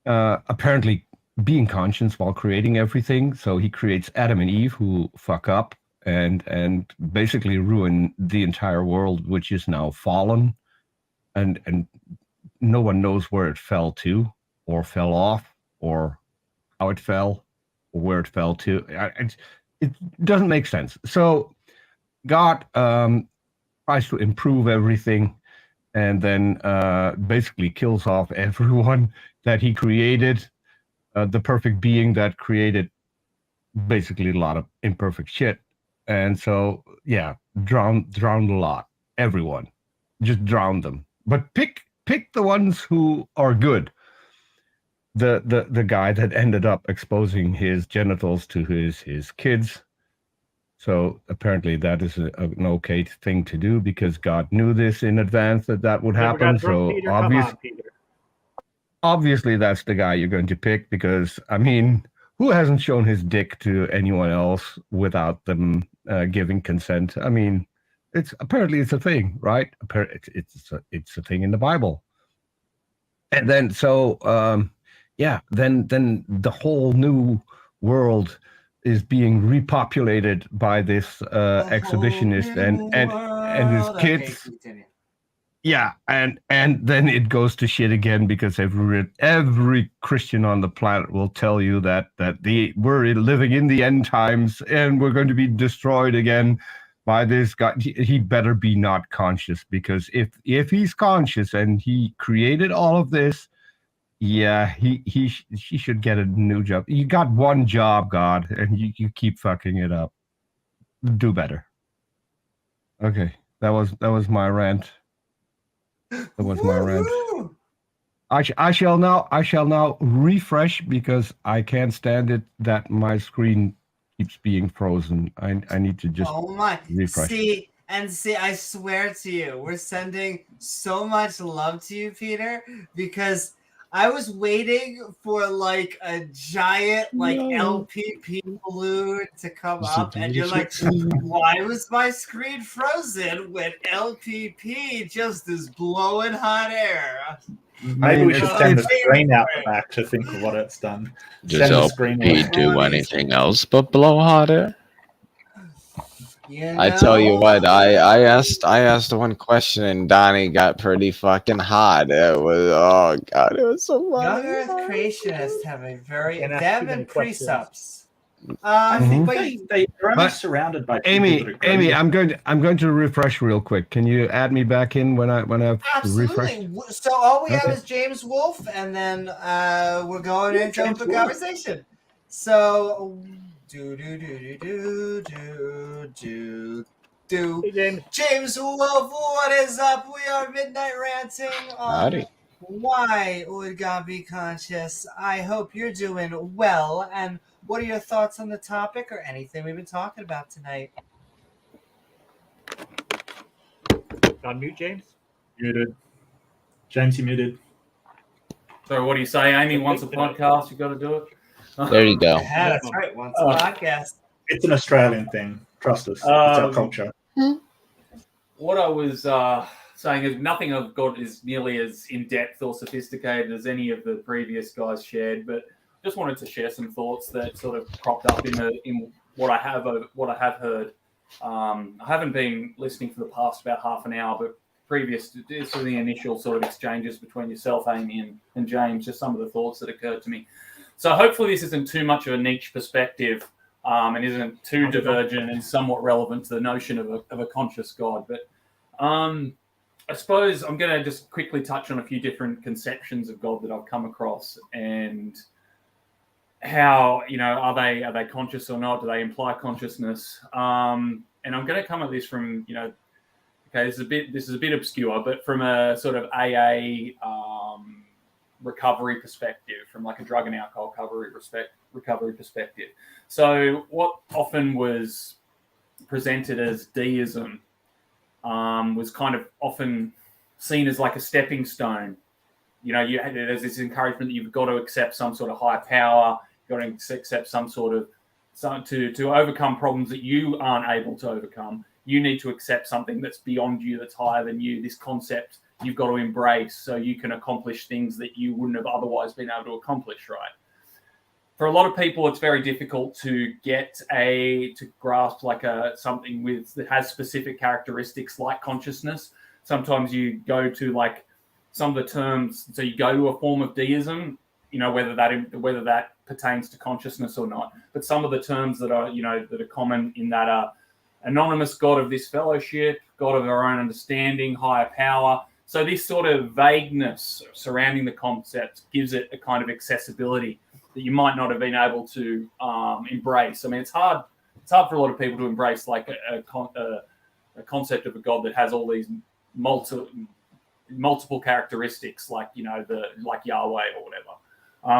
Apparently being conscious while creating everything. So he creates Adam and Eve who fuck up and basically ruin the entire world, which is now fallen, and no one knows where it fell to, or fell off, or how it fell, or where it fell to. It doesn't make sense. So God tries to improve everything, and then basically kills off everyone that he created. The perfect being that created basically a lot of imperfect shit. And so, yeah, drowned a lot. Everyone, just drown them. But pick the ones who are good. The guy that ended up exposing his genitals to his kids. So apparently that is an okay thing to do because God knew this in advance that would Never happen. got drunk, So Peter. Come on, Peter. obviously that's the guy you're going to pick because, I mean, who hasn't shown his dick to anyone else without them giving consent? I mean, it's a thing, right? It's a thing in the Bible. And then then the whole new world is being repopulated by this exhibitionist and his kids. Okay, Yeah, and then it goes to shit again because every Christian on the planet will tell you that we're living in the end times and we're going to be destroyed again by this guy. He better be not conscious, because if he's conscious and he created all of this, yeah, he should get a new job. You got one job, God, and you keep fucking it up. Do better. Okay, that was my rant. That was my rant. Woohoo! I shall now refresh because I can't stand it that my screen keeps being frozen. I need to just Oh my! refresh. See, I swear to you, we're sending so much love to you, Peter, because I was waiting for like a giant LPP balloon to come up, and you're like, why was my screen frozen when LPP just is blowing hot air? Maybe mean, we should it's- send the it's- screen out the back to think of what it's done. Does Send the screen LPP out. do anything else but blow hotter? You I tell you know? what, I asked one question and Donnie got pretty fucking hot. It was, oh god, it was so Young funny. Earth creationists have a very Can't ask them too many and questions. precepts. I think But they're only But surrounded by people Amy, that agree Amy, with I'm going to refresh real quick. Can you add me back in when I've refreshed? absolutely. So all we have Okay. is James Wolfe, and then we're going Yeah, into James the Wolfe. conversation. So do. Hey, James. James Wolfe, what is up? We are Midnight Ranting on Howdy. why would God be conscious. I hope you're doing well. And what are your thoughts on the topic or anything we've been talking about tonight? Unmute, James. muted. James, you muted. So what do you say, Amy? Once a podcast, you got to do it. There you go. Yeah, that's right. Once a podcast. It's an Australian thing. Trust us. It's our culture. What I was saying is nothing I've got is nearly as in-depth or sophisticated as any of the previous guys shared, but just wanted to share some thoughts that sort of cropped up in what I have heard. I haven't been listening for the past about half an hour, but previous to the initial sort of exchanges between yourself, Amy, and James, just some of the thoughts that occurred to me. So hopefully this isn't too much of a niche perspective and isn't too divergent and somewhat relevant to the notion of a conscious God. But I suppose I'm going to just quickly touch on a few different conceptions of God that I've come across and how, are they conscious or not? Do they imply consciousness? And I'm going to come at this from, okay, this is a bit obscure, but from a sort of AA recovery perspective, from like a drug and alcohol recovery perspective. So what often was presented as deism was kind of often seen as like a stepping stone. There's this encouragement that you've got to accept some sort of higher power, you've got to accept some sort of to overcome problems that you aren't able to overcome. You need to accept something that's beyond you, that's higher than you. This concept you've got to embrace so you can accomplish things that you wouldn't have otherwise been able to accomplish, right? For a lot of people, it's very difficult to grasp like something that has specific characteristics like consciousness. Sometimes you go to like some of the terms, so you go to a form of deism, whether that pertains to consciousness or not. But some of the terms that are common in that are anonymous God of this fellowship, God of our own understanding, higher power. So this sort of vagueness surrounding the concept gives it a kind of accessibility that you might not have been able to embrace. I mean, it's hard for a lot of people to embrace like a concept of a God that has all these multiple characteristics, like like Yahweh or whatever.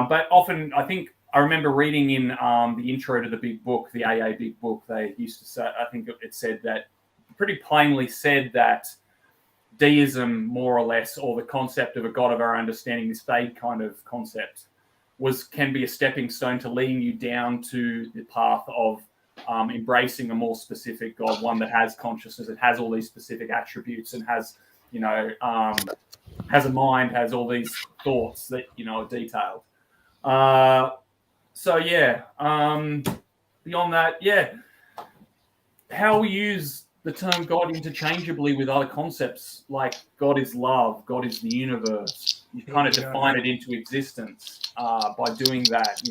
But often, I think I remember reading in the intro to the Big Book, the AA Big Book, they used to say, I think it said that, pretty plainly said that deism, more or less, or the concept of a God of our understanding, this vague kind of concept, can be a stepping stone to leading you down to the path of embracing a more specific God, one that has consciousness, it has all these specific attributes, and has has a mind, has all these thoughts that are detailed. Beyond that, how we use the term God interchangeably with other concepts like God is love, God is the universe. You kind of define it into existence by doing that.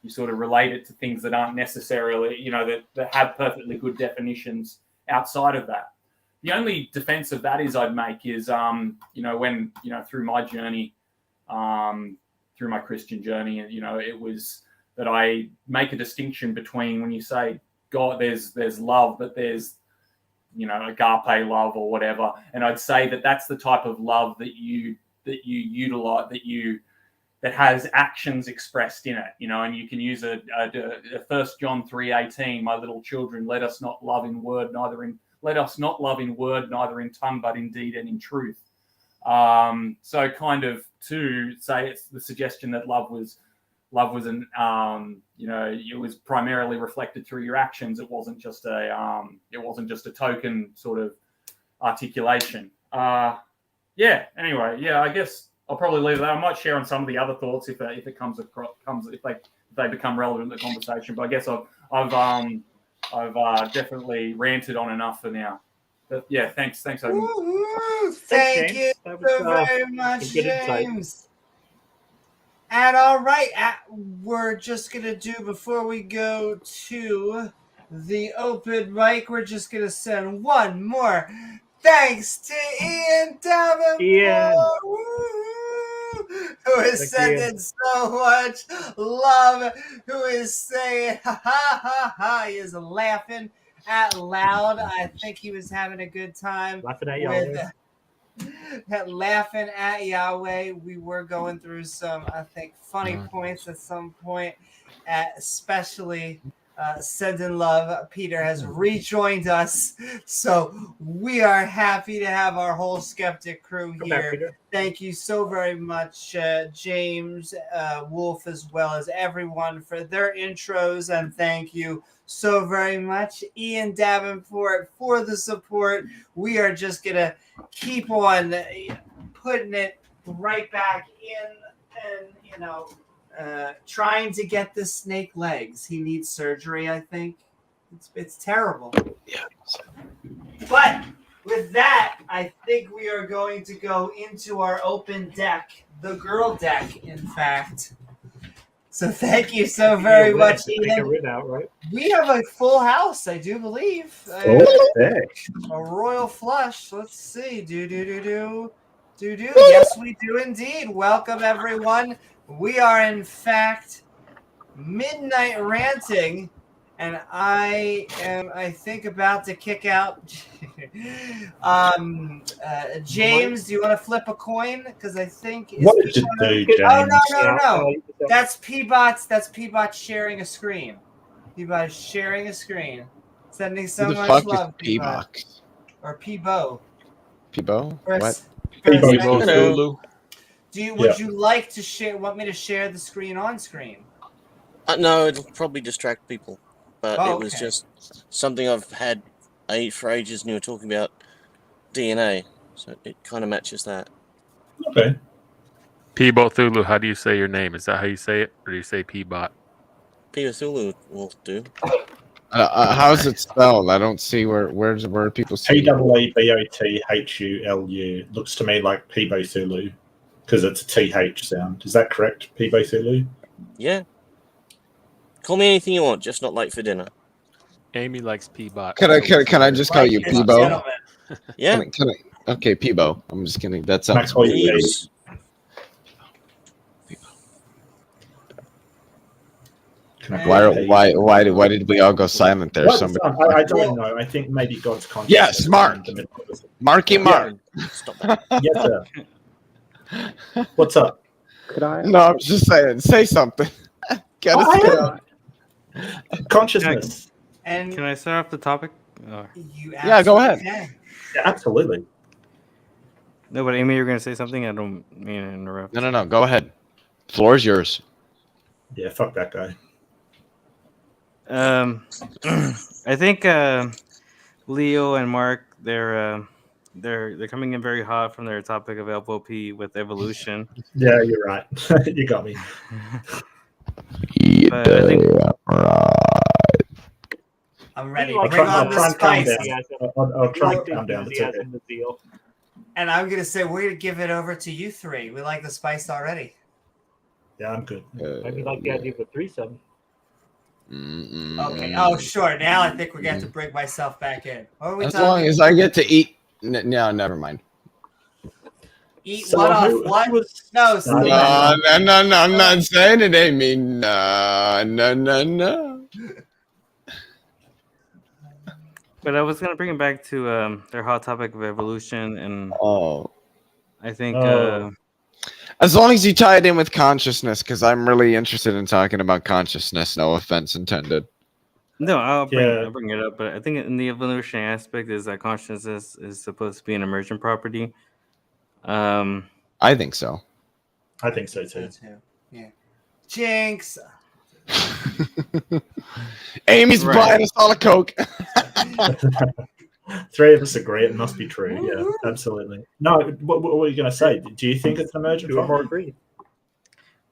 You sort of relate it to things that aren't necessarily, that have perfectly good definitions outside of that. The only defense of that I'd make is, when, through my journey, through my Christian journey, and, it was that I make a distinction between when you say God, there's love, but there's, agape love or whatever. And I'd say that that's the type of love that you utilize, that has actions expressed in it, and you can use a 1 John 3:18, my little children, let us not love in word, neither in tongue, but in deed and in truth. So kind of to say it's the suggestion that love was an it was primarily reflected through your actions. It wasn't just a token sort of articulation. I guess I'll probably leave that. I might share on some of the other thoughts if it comes if they become relevant to the conversation. But I guess I've definitely ranted on enough for now. But yeah, thanks. Thank James. you That was, so very much, good insight. James. And all right, we're just going to do, before we go to the open mic, we're just going to send one more thanks to Ian Davenport, who is sending so much love, who is saying, ha ha ha ha, he is laughing out loud. I think he was having a good time. Laughing at Yahweh. Laughing at Yahweh. We were going through some, I think, funny points at some point, especially sending love. Peter has rejoined us, so we are happy to have our whole skeptic crew here. Thank you so very much, James, Wolfe, as well as everyone for their intros, and thank you so very much, Ian Davenport, for the support. We are just gonna keep on putting it right back in, and trying to get the snake legs. He needs surgery, I think. It's terrible. Yeah. But with that, I think we are going to go into our open deck, the girl deck, in fact. So thank you so very much, Ian. We have a full house, I do believe. A royal flush. Let's see. Do. Yes, we do indeed. Welcome, everyone. We are, in fact, Midnight Ranting, and I am, I think, about to kick out James. Do you want to flip a coin? Because I think what did you do, James? Oh no! That's P-Bot's. That's P-Bot sharing a screen. P-Bot is sharing a screen, sending so much love. P-Bot or P-Bo. P-Bo? What? P-Bo Thulu. Would you like to share? Want me to share the screen on screen? No, it'll probably distract people. But it was okay. just something I've had for ages, and you were talking about DNA, so it kind of matches that. Okay. P-Bo Thulu, how do you say your name? Is that how you say it? Or do you say P-Bot? P-Bo Thulu will do. How's it spelled? I don't see where people see P-E-E-B-O-T-H-U-L-U. Looks to me like P-Bo Thulu, because it's a TH sound. Is that correct, P-Bo Thulu? Yeah. Call me anything you want, just not late for dinner. Amy likes P-Bot. Can I just call you P-Bo? Yeah. Can I? Okay, P-Bo. I'm just kidding. That sounds cool. Why did we all go silent there? I don't know. I think maybe God's conscious. Yes, Mark. Marky Mark. Stop that. Yes, sir. What's up? Could I? No, I'm just saying. Say something. Get us consciousness. And can I start off the topic? Yeah, go ahead. Yeah, absolutely. No, but Amy, you're going to say something? I don't mean to interrupt. No. Go ahead. Floor is yours. Yeah, fuck that guy. I think Leo and Mark, they're coming in very hot from their topic of LVP with evolution. Yeah, you're right. You got me. But I think I'm ready. Bring on the spice. I'll try and calm down. And I'm gonna say we're gonna give it over to you three. We like the spice already. Yeah, I'm good. Maybe like the idea of a threesome. Okay. Oh, sure. Now I think we're going to have to bring myself back in. As long as I get to eat. No, never mind. Eat what off? What? No. No. I'm not saying it, Amy. No. But I was going to bring it back to their hot topic of evolution. And I think... as long as you tie it in with consciousness, because I'm really interested in talking about consciousness. No offense intended. No, I'll bring it up. But I think in the evolution aspect is that consciousness is supposed to be an emergent property. I think so. I think so too. Yeah. Jinx. Amy's buying us all a Coke. Three of us agree it must be true. Yeah, absolutely. No, what were you going to say? Do you think it's an emergent? Two or more agree.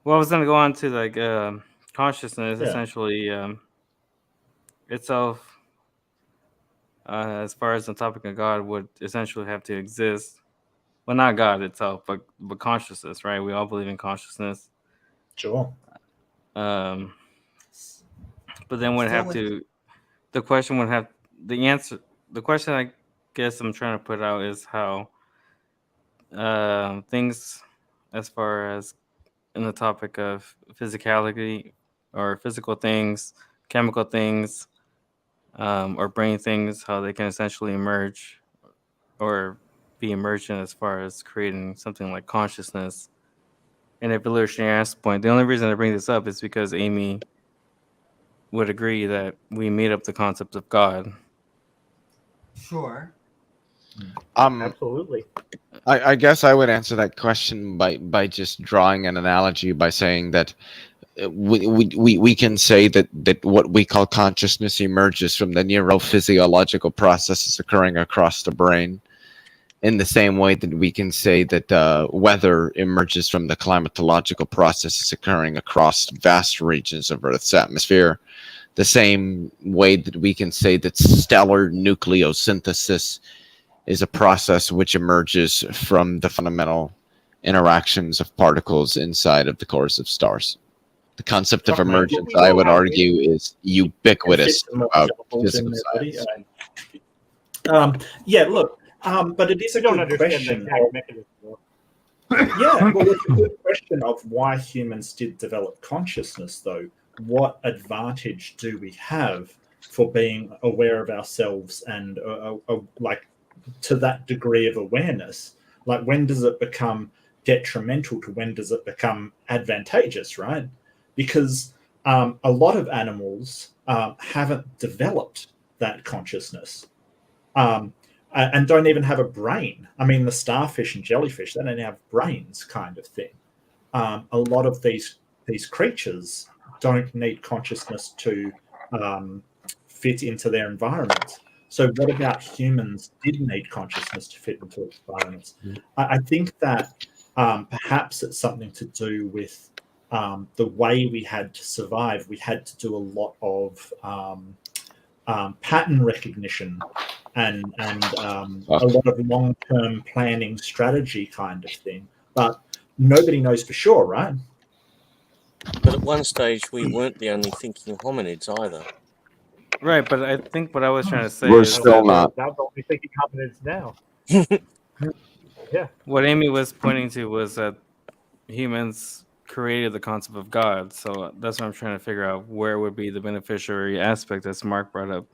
Well, I was going to go on to like consciousness, Yeah. essentially itself, as far as the topic of God, would essentially have to exist. Well, not God itself, but consciousness, right? We all believe in consciousness. Sure. But then would Still have with- to. The question would have the answer. The question I guess I'm trying to put out is how things, as far as in the topic of physicality or physical things, chemical things, or brain things, how they can essentially emerge or be emergent as far as creating something like consciousness. An evolutionary aspect. The only reason I bring this up is because Amy would agree that we made up the concept of God. Sure. Absolutely. I guess I would answer that question by just drawing an analogy by saying that we can say that what we call consciousness emerges from the neurophysiological processes occurring across the brain, in the same way that we can say that weather emerges from the climatological processes occurring across vast regions of Earth's atmosphere. The same way that we can say that stellar nucleosynthesis is a process which emerges from the fundamental interactions of particles inside of the cores of stars. The concept of emergence, I would argue, is ubiquitous throughout physical science. Yeah, look, but it is a You don't good understand the question. exact mechanism. Yeah, well, it's a good question of why humans did develop consciousness, though. What advantage do we have for being aware of ourselves and like to that degree of awareness? Like, when does it become detrimental to when does it become advantageous, right? Because a lot of animals haven't developed that consciousness and don't even have a brain. I mean, the starfish and jellyfish, they don't have brains, kind of thing. A lot of these creatures don't need consciousness to fit into their environment. So what about humans did need consciousness to fit into environments? I think that perhaps it's something to do with the way we had to survive. We had to do a lot of pattern recognition and a lot of long-term planning strategy kind of thing. But nobody knows for sure, right? But at one stage, we weren't the only thinking hominids either. Right, but I think what I was trying to say We're is still not. Now the only thinking confidence now. Yeah. What Amy was pointing to was that humans created the concept of God. So that's what I'm trying to figure out, where would be the beneficiary aspect, as Mark brought up,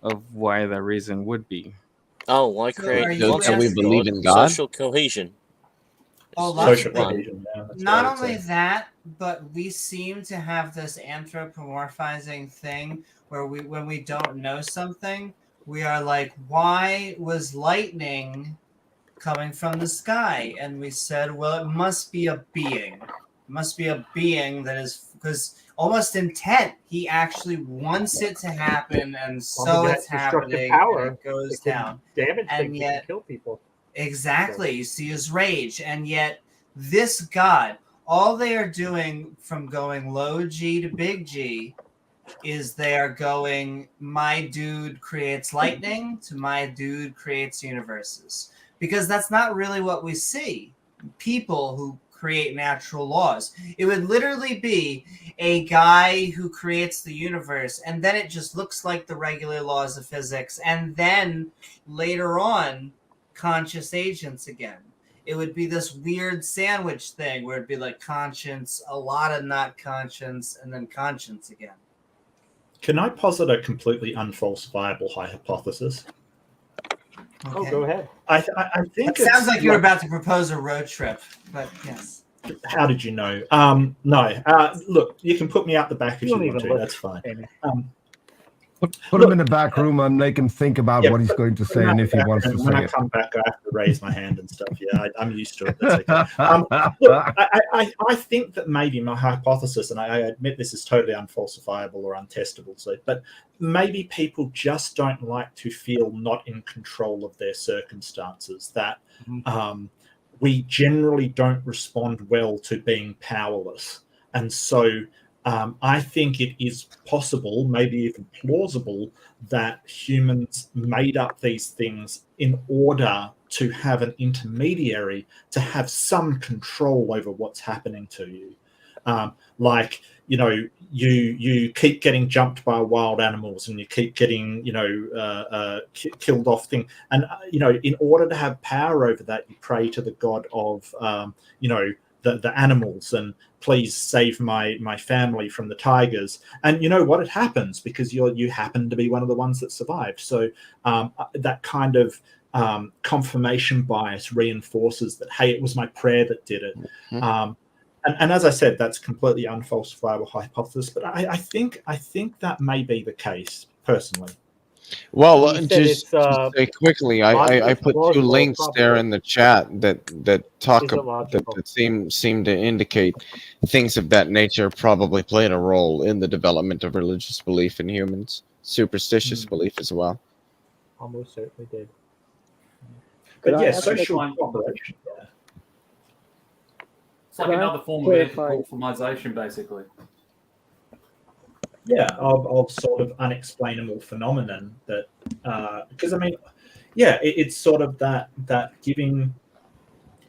of why that reason would be. Oh, why So create are the you concept Can we of believe God? in God? Social cohesion. Oh, lots Social of things. cohesion. Yeah, that's Not what I would only say. that, but we seem to have this anthropomorphizing thing where when we don't know something, we are like, why was lightning coming from the sky? And we said, well, it must be a being. It must be a being that is, because almost intent, he actually wants it to happen, and so Well, it's that destructive happening, power and it goes It can down. damage And things. It yet- can kill people. Exactly. You see his rage. And yet, this God, all they are doing from going low G to big G is they are going, my dude creates lightning to my dude creates universes. Because that's not really what we see. People who create natural laws. It would literally be a guy who creates the universe, and then it just looks like the regular laws of physics. And then later on, conscious agents again. It would be this weird sandwich thing where it'd be like conscience, a lot of not conscience, and then conscience again. Can I posit a completely unfalsifiable hypothesis? Oh, go ahead. I think It sounds it's like you were about to propose a road trip, but yes. How did you know? No. Look, you can put me out the back if You you don't want even to. look, That's fine. Amy. Put him in the back room and make him think about what he's going to say and if he wants to when say I it. come back, I have to raise my hand and stuff. Yeah, I'm used to it. That's okay. Look, I think that maybe my hypothesis, and I admit this is totally unfalsifiable or untestable, but maybe people just don't like to feel not in control of their circumstances, that we generally don't respond well to being powerless. And so I think it is possible, maybe even plausible, that humans made up these things in order to have an intermediary to have some control over what's happening to you. Like, you keep getting jumped by wild animals and you keep getting, killed off thing. And, in order to have power over that, you pray to the god of, the animals, and please save my family from the tigers. And you know what? It happens because you happen to be one of the ones that survived. So that kind of confirmation bias reinforces that, hey, it was my prayer that did it. And as I said, that's completely unfalsifiable hypothesis. But I think that may be the case personally. Well, You said just to say quickly, I put two plausible, links there probable. in the chat that talk Is it about logical? that seem to indicate things of that nature probably played a role in the development of religious belief in humans, superstitious belief as well. Almost certainly did. But yeah, I social find- cooperation. Yeah. It's like Can I another form of clarify? anthropomorphization, basically. Yeah, of sort of unexplainable phenomenon that, because I mean, yeah, it's sort of that giving,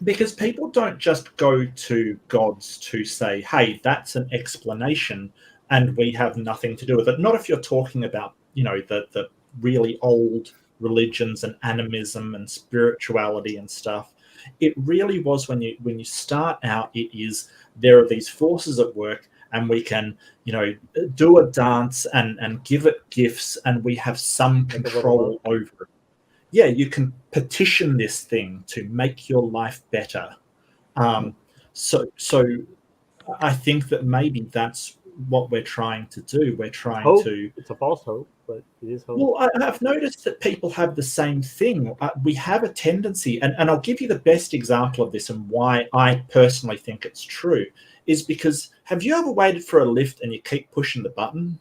because people don't just go to gods to say, hey, that's an explanation and we have nothing to do with it. Not if you're talking about, the really old religions and animism and spirituality and stuff. It really was when you start out, it is, there are these forces at work, and we can, do a dance and give it gifts, and we have some control over it. Yeah, you can petition this thing to make your life better. So I think that maybe that's what we're trying to do. We're trying Hope. to. It's a false hope, but it is hope. Well, I've noticed that people have the same thing. We have a tendency, and I'll give you the best example of this and why I personally think it's true, is because have you ever waited for a lift and you keep pushing the button?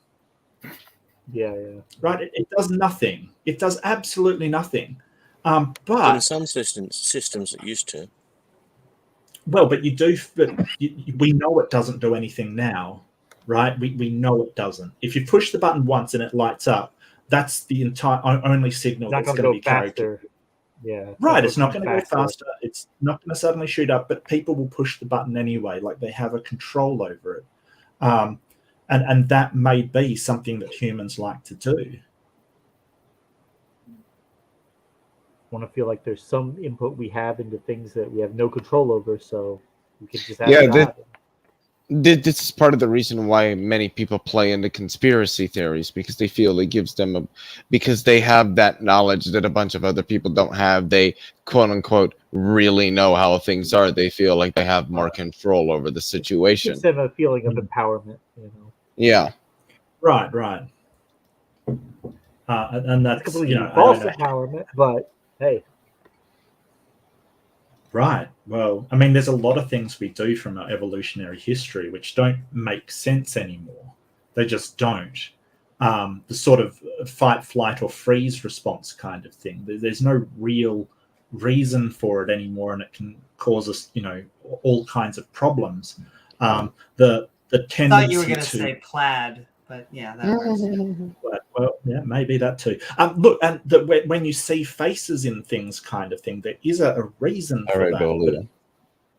Yeah. Right? It does nothing. It does absolutely nothing. In But some systems it used to. well, but you do. But we know it doesn't do anything now, right? We know it doesn't. If you push the button once and it lights up, that's the entire only signal It's not that's going going to to go be carried. faster. Yeah. Right, it's not going to go faster. It's not going to suddenly shoot up, but people will push the button anyway, like they have a control over it. And that may be something that humans like to do. Want to feel like there's some input we have into things that we have no control over, so we can just ask God. This is part of the reason why many people play into conspiracy theories, because they feel it gives them because they have that knowledge that a bunch of other people don't have. They quote unquote really know how things are. They feel like they have more control over the situation. Gives them a feeling of empowerment, Yeah. Right. And that's it's completely false empowerment, but hey. Right. Well, I mean, there's a lot of things we do from our evolutionary history which don't make sense anymore. They just don't. The sort of fight, flight, or freeze response kind of thing. There's no real reason for it anymore, and it can cause us, all kinds of problems. The tendency I thought you were going to say plaid, but yeah, that works. Well, yeah, maybe that too. Look, and when you see faces in things, kind of thing, there is a reason for that.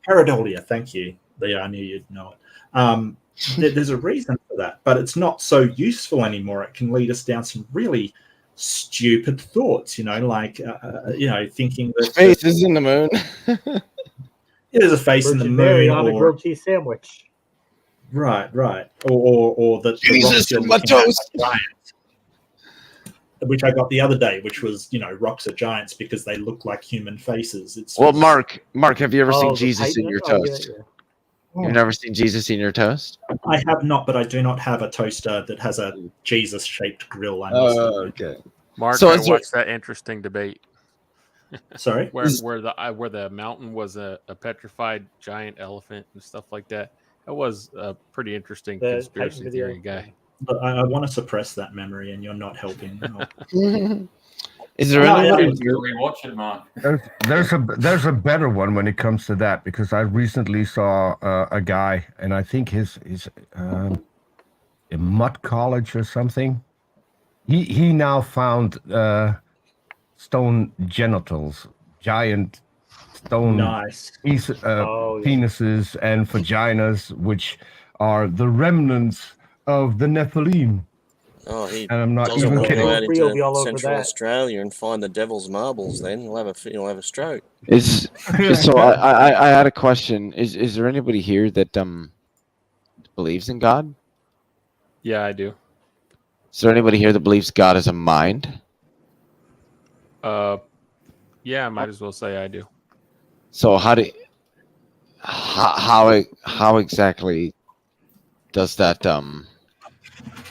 Pareidolia, thank you. Yeah, I knew you'd know it. There's a reason for that, but it's not so useful anymore. It can lead us down some really stupid thoughts, like thinking that faces in the moon. There's a face Virgin in the Mary moon, on a grilled cheese sandwich. Right, or that Jesus in my toast. Which I got the other day, which was, rocks are giants because they look like human faces. Well, Mark, have you ever seen Jesus in your toast? Yeah. You've never seen Jesus in your toast? I have not, but I do not have a toaster that has a Jesus-shaped grill. I must admit. Okay. Mark, So I is there- watched that interesting debate Sorry. where the mountain was a petrified giant elephant and stuff like that. That was a pretty interesting The conspiracy Titan theory video. guy. But I want to suppress that memory, and you're not helping. Is there No, I anybody? need to rewatch it, Mark. There's a better one when it comes to that, because I recently saw a guy, and I think his in Mud College or something. He now found stone genitals, giant stone Nice. penises and vaginas, which are the remnants of the Nephilim. Oh, he And I'm not doesn't even want to kidding. go out We'll be all into over Central that. Australia and find the devil's marbles. Then he'll have a stroke. So I had a question. Is there anybody here that believes in God? Yeah, I do. Is there anybody here that believes God is a mind? Yeah, I might as well say I do. So how exactly does that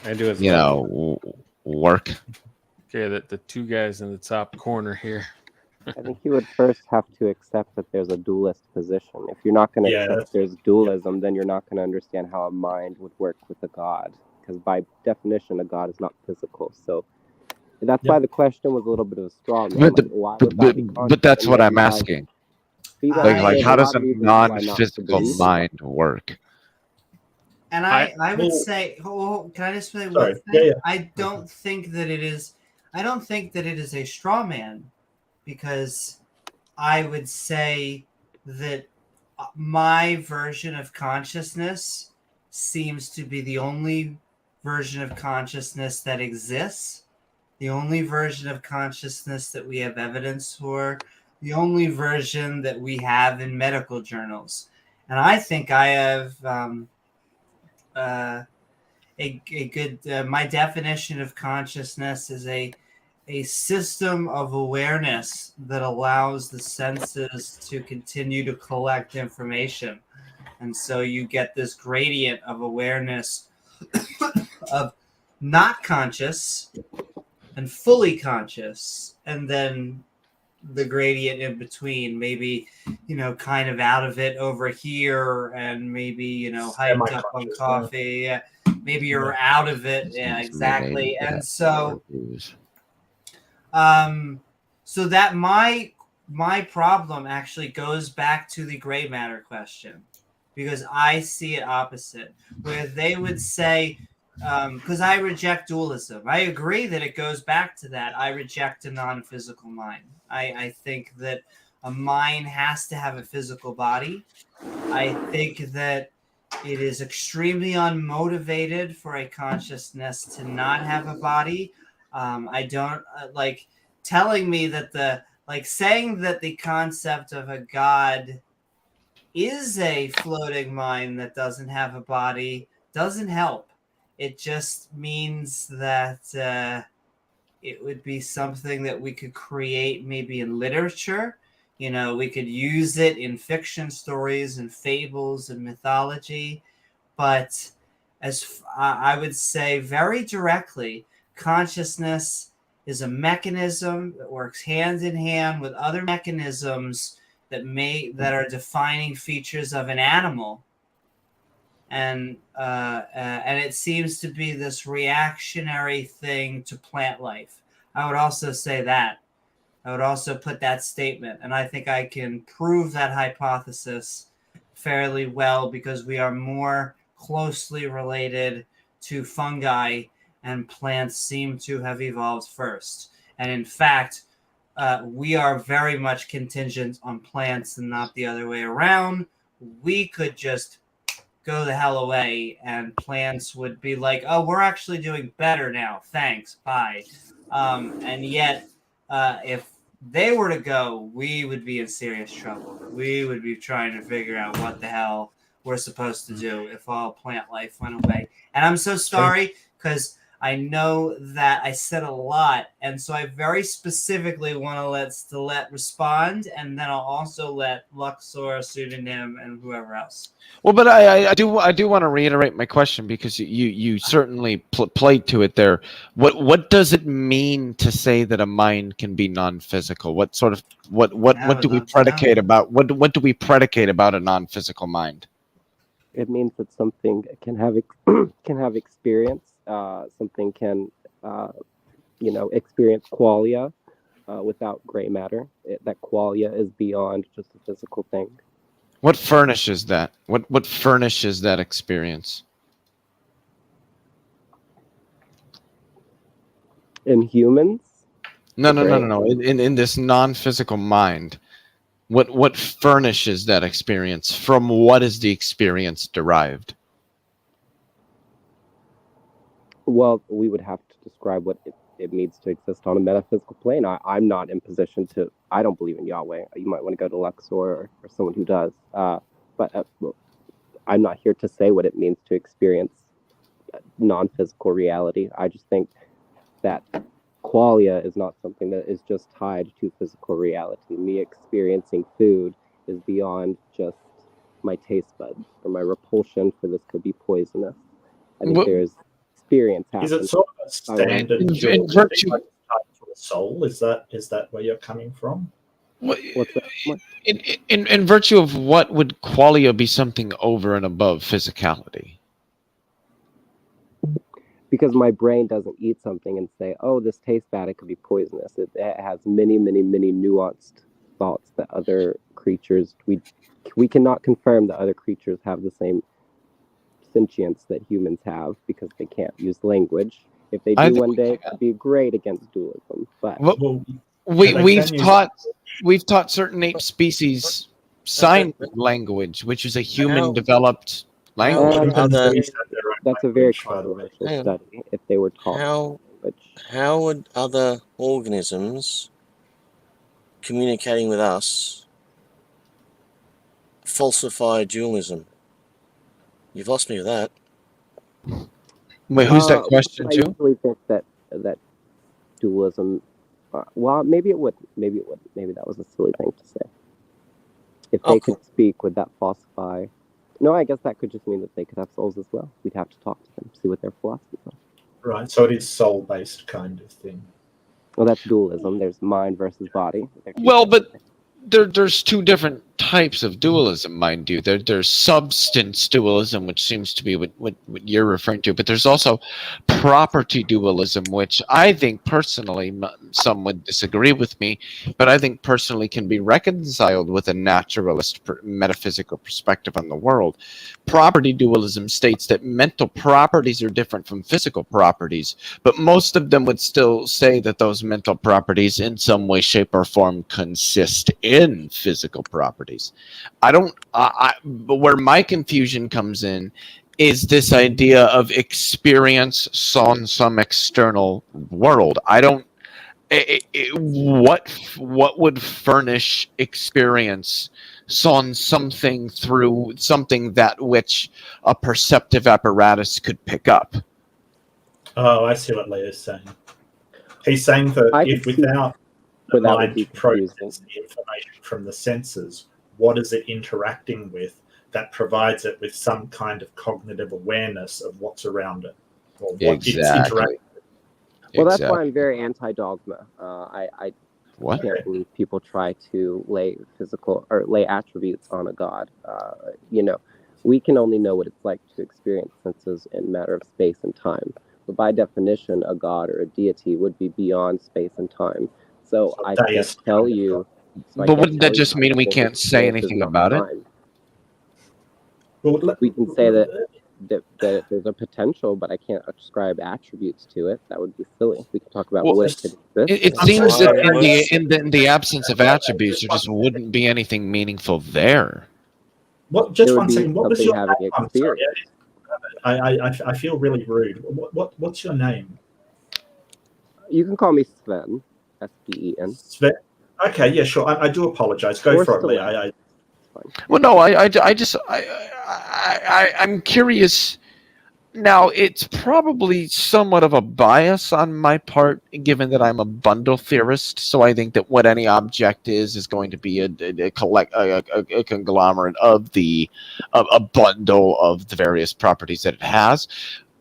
I do as you well. know work? Okay, the two guys in the top corner here. I think you would first have to accept that there's a dualist position. If you're not going to Yeah, accept there's dualism, then you're not going to understand how a mind would work with a god. Because by definition, a god is not physical. So that's why the question was a little bit of a straw man. But that's what I'm asking. Like how does a non-physical mind work? And I would say, can I just say one Sorry. thing? Yeah. I don't think that it is a straw man, because I would say that my version of consciousness seems to be the only version of consciousness that exists, the only version of consciousness that we have evidence for, the only version that we have in medical journals. And I think I have a good my definition of consciousness is a system of awareness that allows the senses to continue to collect information. And so you get this gradient of awareness of not conscious and fully conscious, and then the gradient in between, maybe, kind of out of it over here, and maybe, hyped up on coffee. Maybe you're out of it. Yeah, exactly. And so that my problem actually goes back to the gray matter question, because I see it opposite, where they would say, because I reject dualism. I agree that it goes back to that. I reject a non-physical mind. I think that a mind has to have a physical body. I think that it is extremely unmotivated for a consciousness to not have a body. I don't like telling me that saying that the concept of a god is a floating mind that doesn't have a body doesn't help. It just means that it would be something that we could create maybe in literature. We could use it in fiction stories and fables and mythology. But as I would say very directly, consciousness is a mechanism that works hand in hand with other mechanisms that are defining features of an animal. And it seems to be this reactionary thing to plant life. I would also say that. I would also put that statement, and I think I can prove that hypothesis fairly well, because we are more closely related to fungi, and plants seem to have evolved first. And in fact, we are very much contingent on plants and not the other way around. We could just go the hell away, and plants would be like, oh, we're actually doing better now, thanks, bye. And yet if they were to go, we would be in serious trouble. We would be trying to figure out what the hell we're supposed to do if all plant life went away. And I'm so sorry, because I know that I said a lot, and so I very specifically want to let Stilette respond, and then I'll also let Luxor, Pseudonym, and whoever else. Well, but I do want to reiterate my question because you certainly played to it there. What does it mean to say that a mind can be non-physical? What sort of what do we predicate about what do we predicate about a non-physical mind? It means that something can have experience. Something can experience qualia without gray matter. That qualia is beyond just a physical thing. What furnishes that? What furnishes that experience? In humans? No. In this non-physical mind, what furnishes that experience? From what is the experience derived? Well, we would have to describe what it means to exist on a metaphysical plane. I'm not in position to. I don't believe in Yahweh. You might want to go to Luxor or someone who does. But I'm not here to say what it means to experience non-physical reality. I just think that qualia is not something that is just tied to physical reality. Me experiencing food is beyond just my taste buds, or my repulsion for this could be poisonous. I think there's experience happens. Is it sort of a standard in virtue tied to a soul? Is that where you're coming from? What's that? In virtue of what would qualia be something over and above physicality? Because my brain doesn't eat something and say, oh, this tastes bad, it could be poisonous. It has many, many, many nuanced thoughts that other creatures, we cannot confirm that other creatures have the same sentience that humans have because they can't use language. If they do one day, it'd be great against dualism. But we've taught certain ape species sign language, which is a human developed language. That's a very controversial study. If they were taught how would other organisms communicating with us falsify dualism? You've lost me with that. Wait, who's that question to? I usually think that dualism. Well, maybe it wouldn't. Maybe it wouldn't. Maybe that was a silly thing to say. If they could speak, would that falsify? No, I guess that could just mean that they could have souls as well. We'd have to talk to them, see what their philosophies are. Right, so it is soul-based kind of thing. Well, that's dualism. There's mind versus body. Well, but there's two different types of dualism, mind you. There's substance dualism, which seems to be what you're referring to, but there's also property dualism, which I think personally, some would disagree with me, but I think personally can be reconciled with a naturalist metaphysical perspective on the world. Property dualism states that mental properties are different from physical properties, but most of them would still say that those mental properties in some way, shape, or form consist in physical properties. But where my confusion comes in is this idea of experience on some external world. What would furnish experience on something through something that which a perceptive apparatus could pick up? Oh, I see what Leo's saying. He's saying that if without the mind processing the information from the senses, what is it interacting with that provides it with some kind of cognitive awareness of what's around it, or what it's interacting with? Well, that's why I'm very anti-dogma. I can't believe people try to lay physical or lay attributes on a god. We can only know what it's like to experience senses in a matter of space and time. But by definition, a god or a deity would be beyond space and time. So I can't tell you. But wouldn't that just mean we can't say anything about it? Well, we can say that there's a potential, but I can't ascribe attributes to it. That would be silly. We can talk about what it could exist. It seems that in the absence of attributes, there just wouldn't be anything meaningful there. Just one second. What was your name? I'm sorry. I feel really rude. What's your name? You can call me Sven. S-V-E-N. Sven. Okay, yeah, sure. I do apologize. Go for it, Lee. Well, no, I'm curious. Now, it's probably somewhat of a bias on my part, given that I'm a bundle theorist. So I think that what any object is going to be a conglomerate of a bundle of the various properties that it has.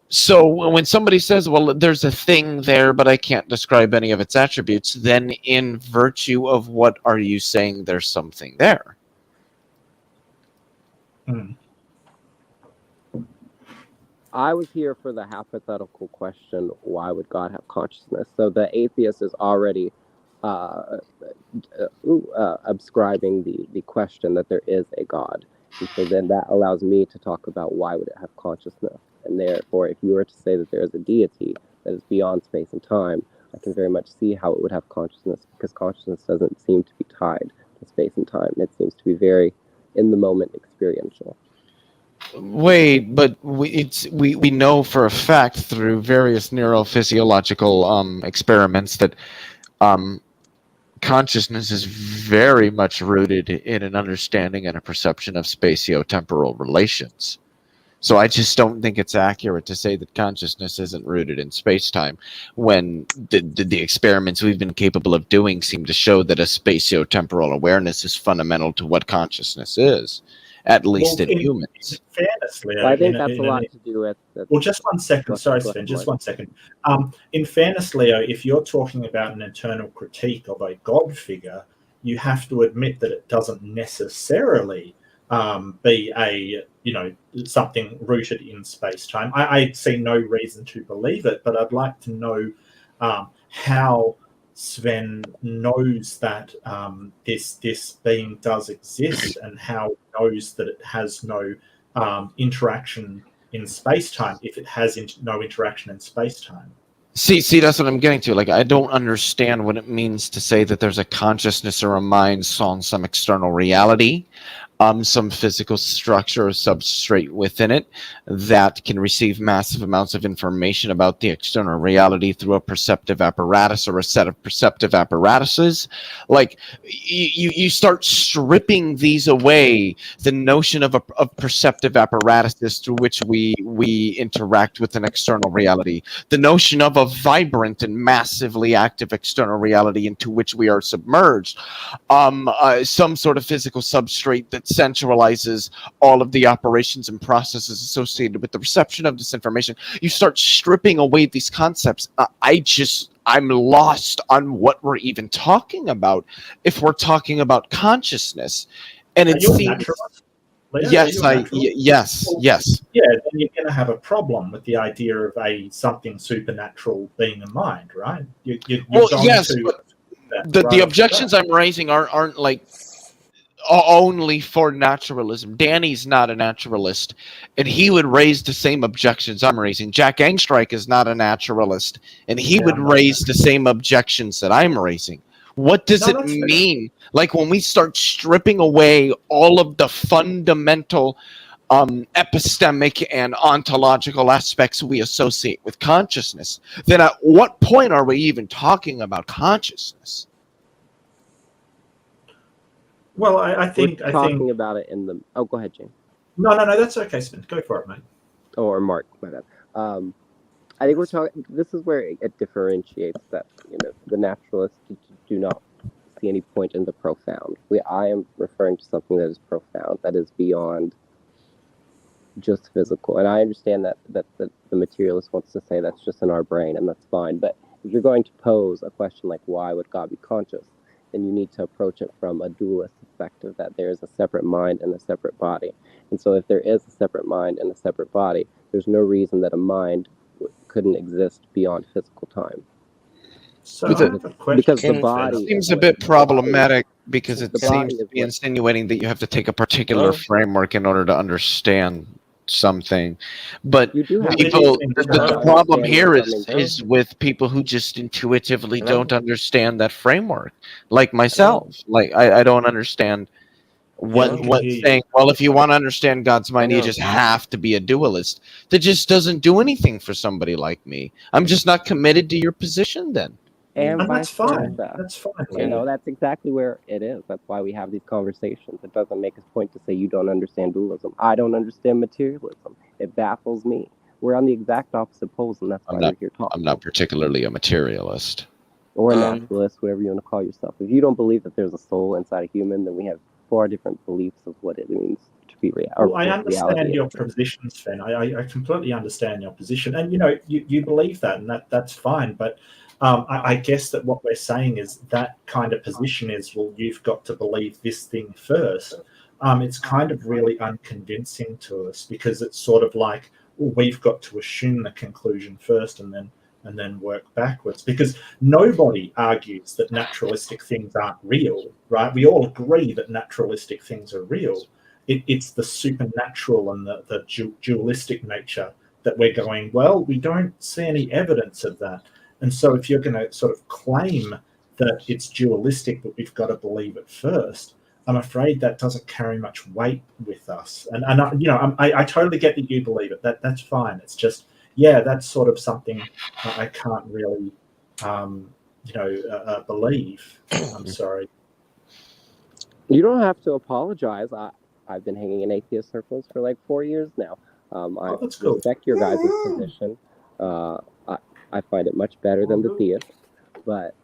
So when somebody says, well, there's a thing there, but I can't describe any of its attributes, then in virtue of what are you saying there's something there? I was here for the hypothetical question, why would God have consciousness? So the atheist is already ascribing the question that there is a God. And so then that allows me to talk about why would it have consciousness. And therefore, if you were to say that there is a deity that is beyond space and time, I can very much see how it would have consciousness, because consciousness doesn't seem to be tied to space and time. It seems to be very in the moment experiential. Wait, but we know for a fact through various neurophysiological experiments that consciousness is very much rooted in an understanding and a perception of spatio-temporal relations. So I just don't think it's accurate to say that consciousness isn't rooted in space-time when the experiments we've been capable of doing seem to show that a spatio-temporal awareness is fundamental to what consciousness is, at least in humans. In fairness, Leo, Well, I think that's a lot to do with... Well, just 1 second. Sorry, Sven, just 1 second. In fairness, Leo, if you're talking about an internal critique of a God figure, you have to admit that it doesn't necessarily be a, something rooted in space-time. I see no reason to believe it, but I'd like to know how Sven knows that this being does exist, and how he knows that it has no interaction in space-time if it has no interaction in space-time. See, that's what I'm getting to. Like, I don't understand what it means to say that there's a consciousness or a mind on some external reality, some physical structure or substrate within it that can receive massive amounts of information about the external reality through a perceptive apparatus or a set of perceptive apparatuses. Like, you start stripping these away, the notion of perceptive apparatuses through which we interact with an external reality, the notion of a vibrant and massively active external reality into which we are submerged, some sort of physical substrate that centralizes all of the operations and processes associated with the reception of this information. You start stripping away these concepts. I'm lost on what we're even talking about if we're talking about consciousness. And it seems... Yes. Yeah, then you're going to have a problem with the idea of something supernatural being a mind, right? The objections I'm raising aren't like only for naturalism. Danny's not a naturalist, and he would raise the same objections I'm raising. Jack Angstreich is not a naturalist, and he would raise the same objections that I'm raising. What does it mean? Like, when we start stripping away all of the fundamental epistemic and ontological aspects we associate with consciousness, then at what point are we even talking about consciousness? Well, I think talking about it in the... Oh, go ahead, James. No, that's okay, Sven. Go for it, mate. Or Mark, my bad. I think we're talking... This is where it differentiates that, the naturalists do not see any point in the profound. I am referring to something that is profound, that is beyond just physical. And I understand that the materialist wants to say that's just in our brain, and that's fine. But if you're going to pose a question like, why would God be conscious, then you need to approach it from a dualist perspective, that there is a separate mind and a separate body. And so if there is a separate mind and a separate body, there's no reason that a mind couldn't exist beyond physical time. So because the body seems a bit problematic, because it seems to be insinuating that you have to take a particular framework in order to understand something. But the problem here is with people who just intuitively don't understand that framework, like myself. Like, I don't understand what saying, well, if you want to understand God's mind, you just have to be a dualist. That just doesn't do anything for somebody like me. I'm just not committed to your position then. And that's fine. That's fine. That's exactly where it is. That's why we have these conversations. It doesn't make a point to say you don't understand dualism. I don't understand materialism. It baffles me. We're on the exact opposite poles, and that's why we're here talking. I'm not particularly a materialist. Or a naturalist, whatever you want to call yourself. If you don't believe that there's a soul inside a human, then we have 4 different beliefs of what it means to be real. Well, I understand your position, Sven. I completely understand your position, and you believe that, and that's fine. But I guess that what we're saying is that kind of position is, well, you've got to believe this thing first. It's kind of really unconvincing to us, because it's sort of like, well, we've got to assume the conclusion first and then work backwards, because nobody argues that naturalistic things aren't real, right? We all agree that naturalistic things are real. It's the supernatural and the dualistic nature that we're going, well, we don't see any evidence of that. And so if you're going to sort of claim that it's dualistic, but we've got to believe it first, I'm afraid that doesn't carry much weight with us. And I totally get that you believe it. That's fine. It's just, yeah, that's sort of something I can't really, believe. I'm sorry. You don't have to apologize. I've been hanging in atheist circles for like 4 years now. I respect your guys' position. I find it much better than the theist. But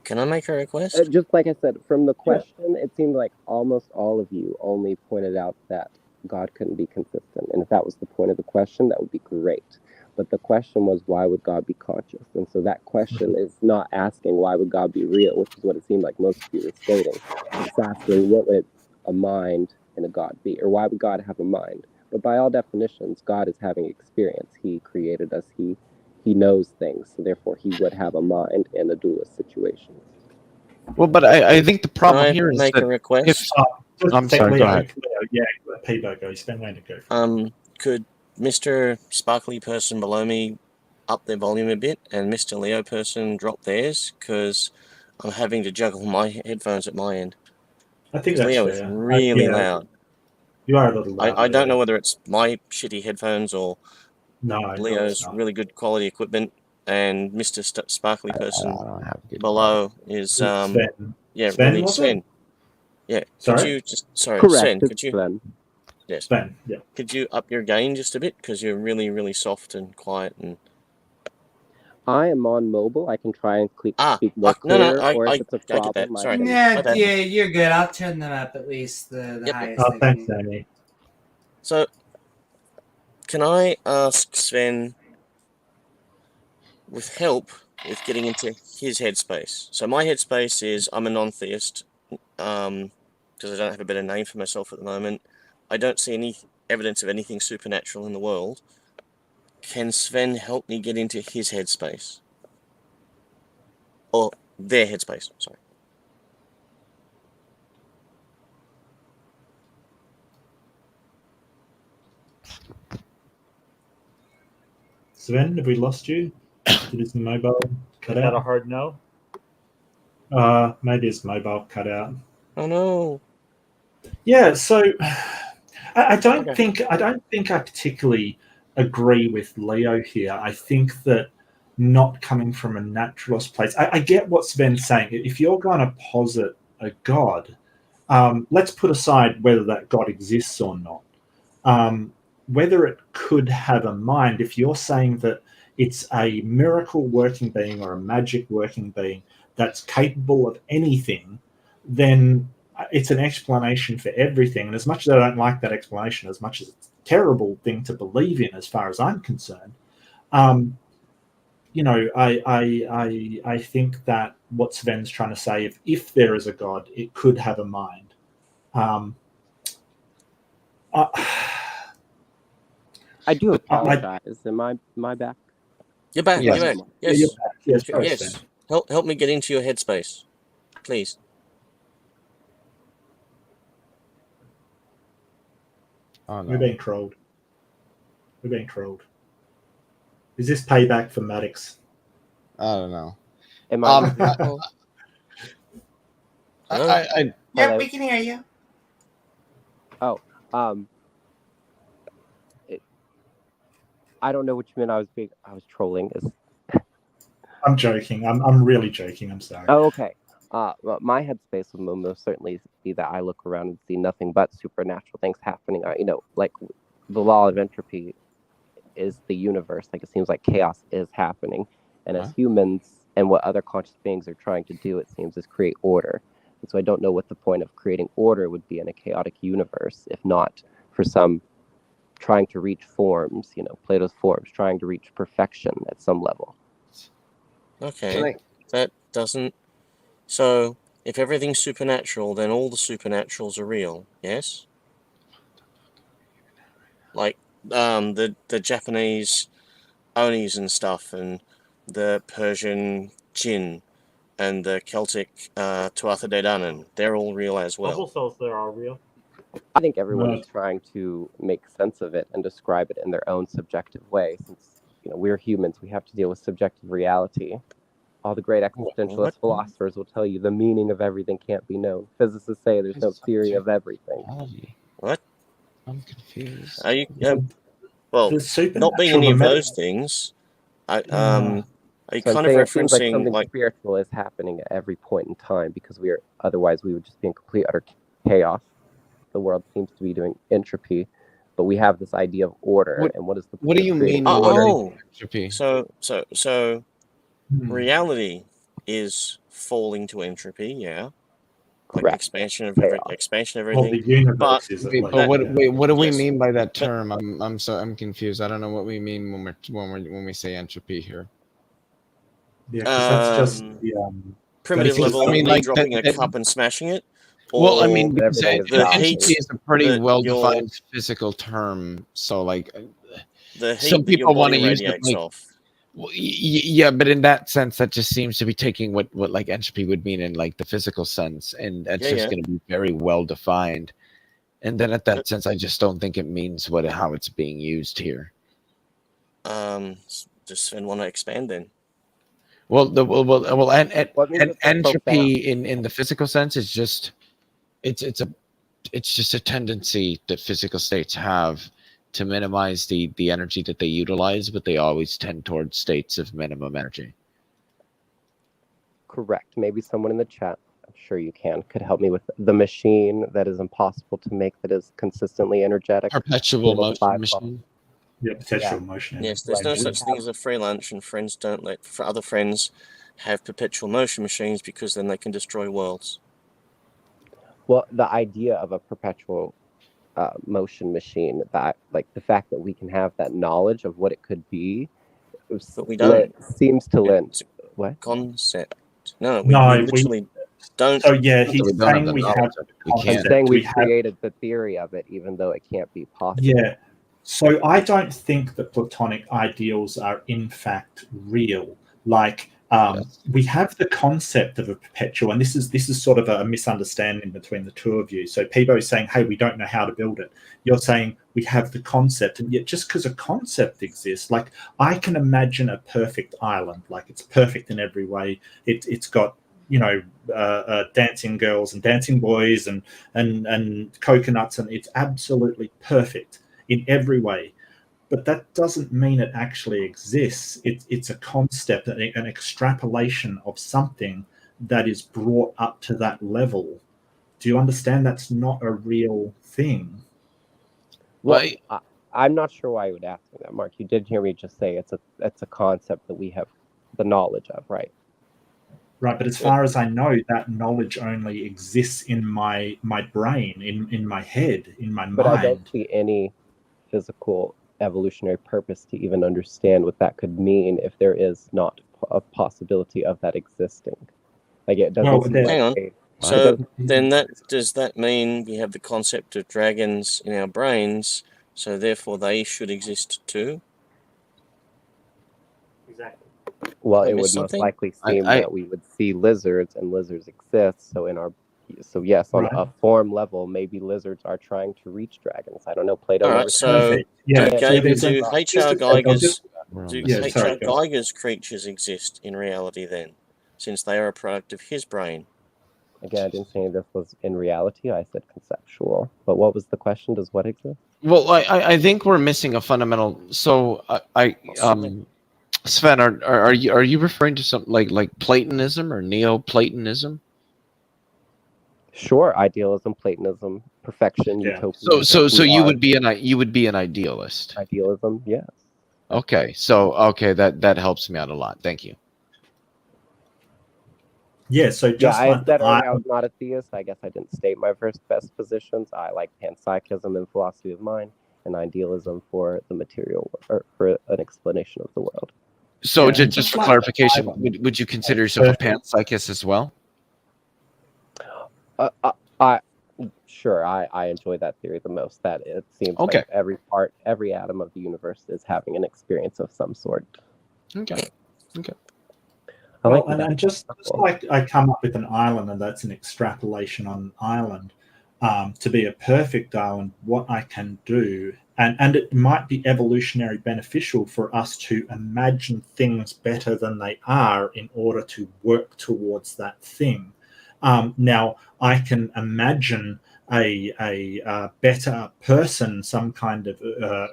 can I make a request? Just like I said, from the question, it seemed like almost all of you only pointed out that God couldn't be consistent. And if that was the point of the question, that would be great. But the question was, why would God be conscious? And so that question is not asking why would God be real, which is what it seemed like most of you were stating. It's asking what would a mind in a God be, or why would God have a mind? But by all definitions, God is having experience. He created us. He knows things. So therefore, he would have a mind in a dualist situation. Well, but I think the problem here is make that a request? I'm sorry, go ahead. Yeah, P-Bo goes. Then when to go. Could Mr. Sparkly person below me up their volume a bit, and Mr. Leo person drop theirs, because I'm having to juggle my headphones at my end. I think that's Leo fair. is really loud. You are a little loud. I don't know whether it's my shitty headphones or Leo's not. really good quality equipment, and Mr. Sparkly person below is Sven. yeah, Sven, really was Sven. it? Yeah. Sorry? Could you just Correct, Sven, could you Sven. Yes. Sven, yeah. Could you up your gain just a bit, because you're really, really soft and quiet and I am on mobile. I can try and speak more no, clear, or if it's a problem, Sorry. Yeah, you're good. I'll turn them up at least the highest. Oh, thanks, Sammy. So, can I ask Sven with help with getting into his headspace? So my headspace is, I'm a non-theist, because I don't have a better name for myself at the moment. I don't see any evidence of anything supernatural in the world. Can Sven help me get into his headspace? Or their headspace, sorry. Sven, have we lost you? Did his mobile cut Is that out? a hard no? Maybe his mobile cut out. Oh no. Yeah, so I don't think I particularly agree with Leo here. I think that not coming from a naturalist place, I get what Sven's saying. If you're going to posit a god, let's put aside whether that god exists or not. Whether it could have a mind, if you're saying that it's a miracle working being or a magic working being that's capable of anything, then it's an explanation for everything. And as much as I don't like that explanation, as much as it's a terrible thing to believe in, as far as I'm concerned, I think that what Sven's trying to say, if there is a god, it could have a mind. I do apologize. Am I back? You're back. Yes. You're back. Yeah, Yes. you're back. Yes, sorry, Yes. Sven. Help me get into your headspace, please. Oh, We're no. being trolled. We're being trolled. Is this payback for Maddox? I don't know. Am I? Yeah, we can hear you. I don't know what you meant. I was trolling. I'm joking. I'm really joking. I'm sorry. Oh, okay. Well, my headspace would most certainly be that I look around and see nothing but supernatural things happening. Like the law of entropy is the universe. Like, it seems like chaos is happening, and as humans and what other conscious beings are trying to do, it seems, is create order. And so I don't know what the point of creating order would be in a chaotic universe, if not for some trying to reach forms, Plato's forms, trying to reach perfection at some level. Okay, that doesn't... So, if everything's supernatural, then all the supernaturals are real, yes? Like, the Japanese Onis and stuff, and the Persian Jinn, and the Celtic Tuatha De Danann, they're all real as well. Bubble cells there are real. I think everyone is trying to make sense of it and describe it in their own subjective way. Since we're humans, we have to deal with subjective reality. All the great existentialist philosophers will tell you the meaning of everything can't be known. Physicists say there's no theory of everything. What? I'm confused. Are you? Well, not being any of those things. Are you kind of it seems like referencing something spiritual is happening at every point in time, because otherwise we would just be in complete utter chaos. The world seems to be doing entropy, but we have this idea of order. And what is the point? What do you mean? Entropy? So reality is falling to entropy, yeah. Like Correct. expansion of everything. Well, the universe is what do we mean by that term? I'm confused. I don't know what we mean when we say entropy here. Yeah, because that's just the primitive level. I mean, like dropping a cup and smashing it. Well, I mean, entropy is a pretty well-defined physical term. So, like, the heat some people want to use it. Yeah, but in that sense, that just seems to be taking what like entropy would mean in like the physical sense, and that's going to be very well defined. And then, at that sense, I just don't think it means how it's being used here. Just want to expand then. And entropy in the physical sense is just it's just a tendency that physical states have to minimize the energy that they utilize, but they always tend towards states of minimum energy. Correct. Maybe someone in the chat, I'm sure you could help me with the machine that is impossible to make, that is consistently energetic. Perpetual motion machine. Yeah, perpetual motion. Yes, there's no such thing as a free lunch, and friends don't let other friends have perpetual motion machines, because then they can destroy worlds. Well, the idea of a perpetual motion machine, that like the fact that we can have that knowledge of what it could be, but we don't. Seems to lend what concept? No, we literally don't. So yeah, he's saying we have. I'm saying we created the theory of it, even though it can't be possible. Yeah. So I don't think that Platonic ideals are in fact real. Like we have the concept of a perpetual, and this is sort of a misunderstanding between the two of you. So Peebo is saying, hey, we don't know how to build it. You're saying we have the concept, and yet just because a concept exists, like I can imagine a perfect island, like it's perfect in every way. It's got dancing girls and dancing boys and coconuts, and it's absolutely perfect in every way. But that doesn't mean it actually exists. It's a concept, an extrapolation of something that is brought up to that level. Do you understand? That's not a real thing. Well, I'm not sure why you would ask me that, Mark. You did hear me just say it's a concept that we have the knowledge of, right? Right, but as far as I know, that knowledge only exists in my brain, in my head, in my mind. But I don't see any physical evolutionary purpose to even understand what that could mean if there is not a possibility of that existing. Like it doesn't. Well, hang on. So then does that mean we have the concept of dragons in our brains, so therefore they should exist too? Exactly. Well, it would most likely seem that we would see lizards, and lizards exist. So yes, on a form level, maybe lizards are trying to reach dragons. I don't know. Plato. All right, so do H.R. Geiger's creatures exist in reality then, since they are a product of his brain? Again, I didn't say this was in reality. I said conceptual. But what was the question? Does what exist? Well, I think we're missing a fundamental. So Sven, are you referring to something like Platonism or Neoplatonism? Sure, idealism, Platonism, perfection, Yeah. utopia. So we you are would be an idealist. idealism. Yes. Okay. So that helps me out a lot. Thank you. Yeah, so Yeah, just I like had said the earlier I island, was not a theist. I guess I didn't state my first best positions. I like panpsychism and philosophy of mind, and idealism for the material, or for an explanation of the world. So Yeah, just just for like the clarification, island, would you consider yourself a perfect. panpsychist as well? Sure, I enjoy that theory the most. That it seems Okay. like every atom of the universe is having an experience of some sort. Okay. I Well, like that. and just like I come up with an island, and that's an extrapolation on an island. To be a perfect island, what I can do, and it might be evolutionary beneficial for us to imagine things better than they are in order to work towards that thing. Now, I can imagine a better person, some kind of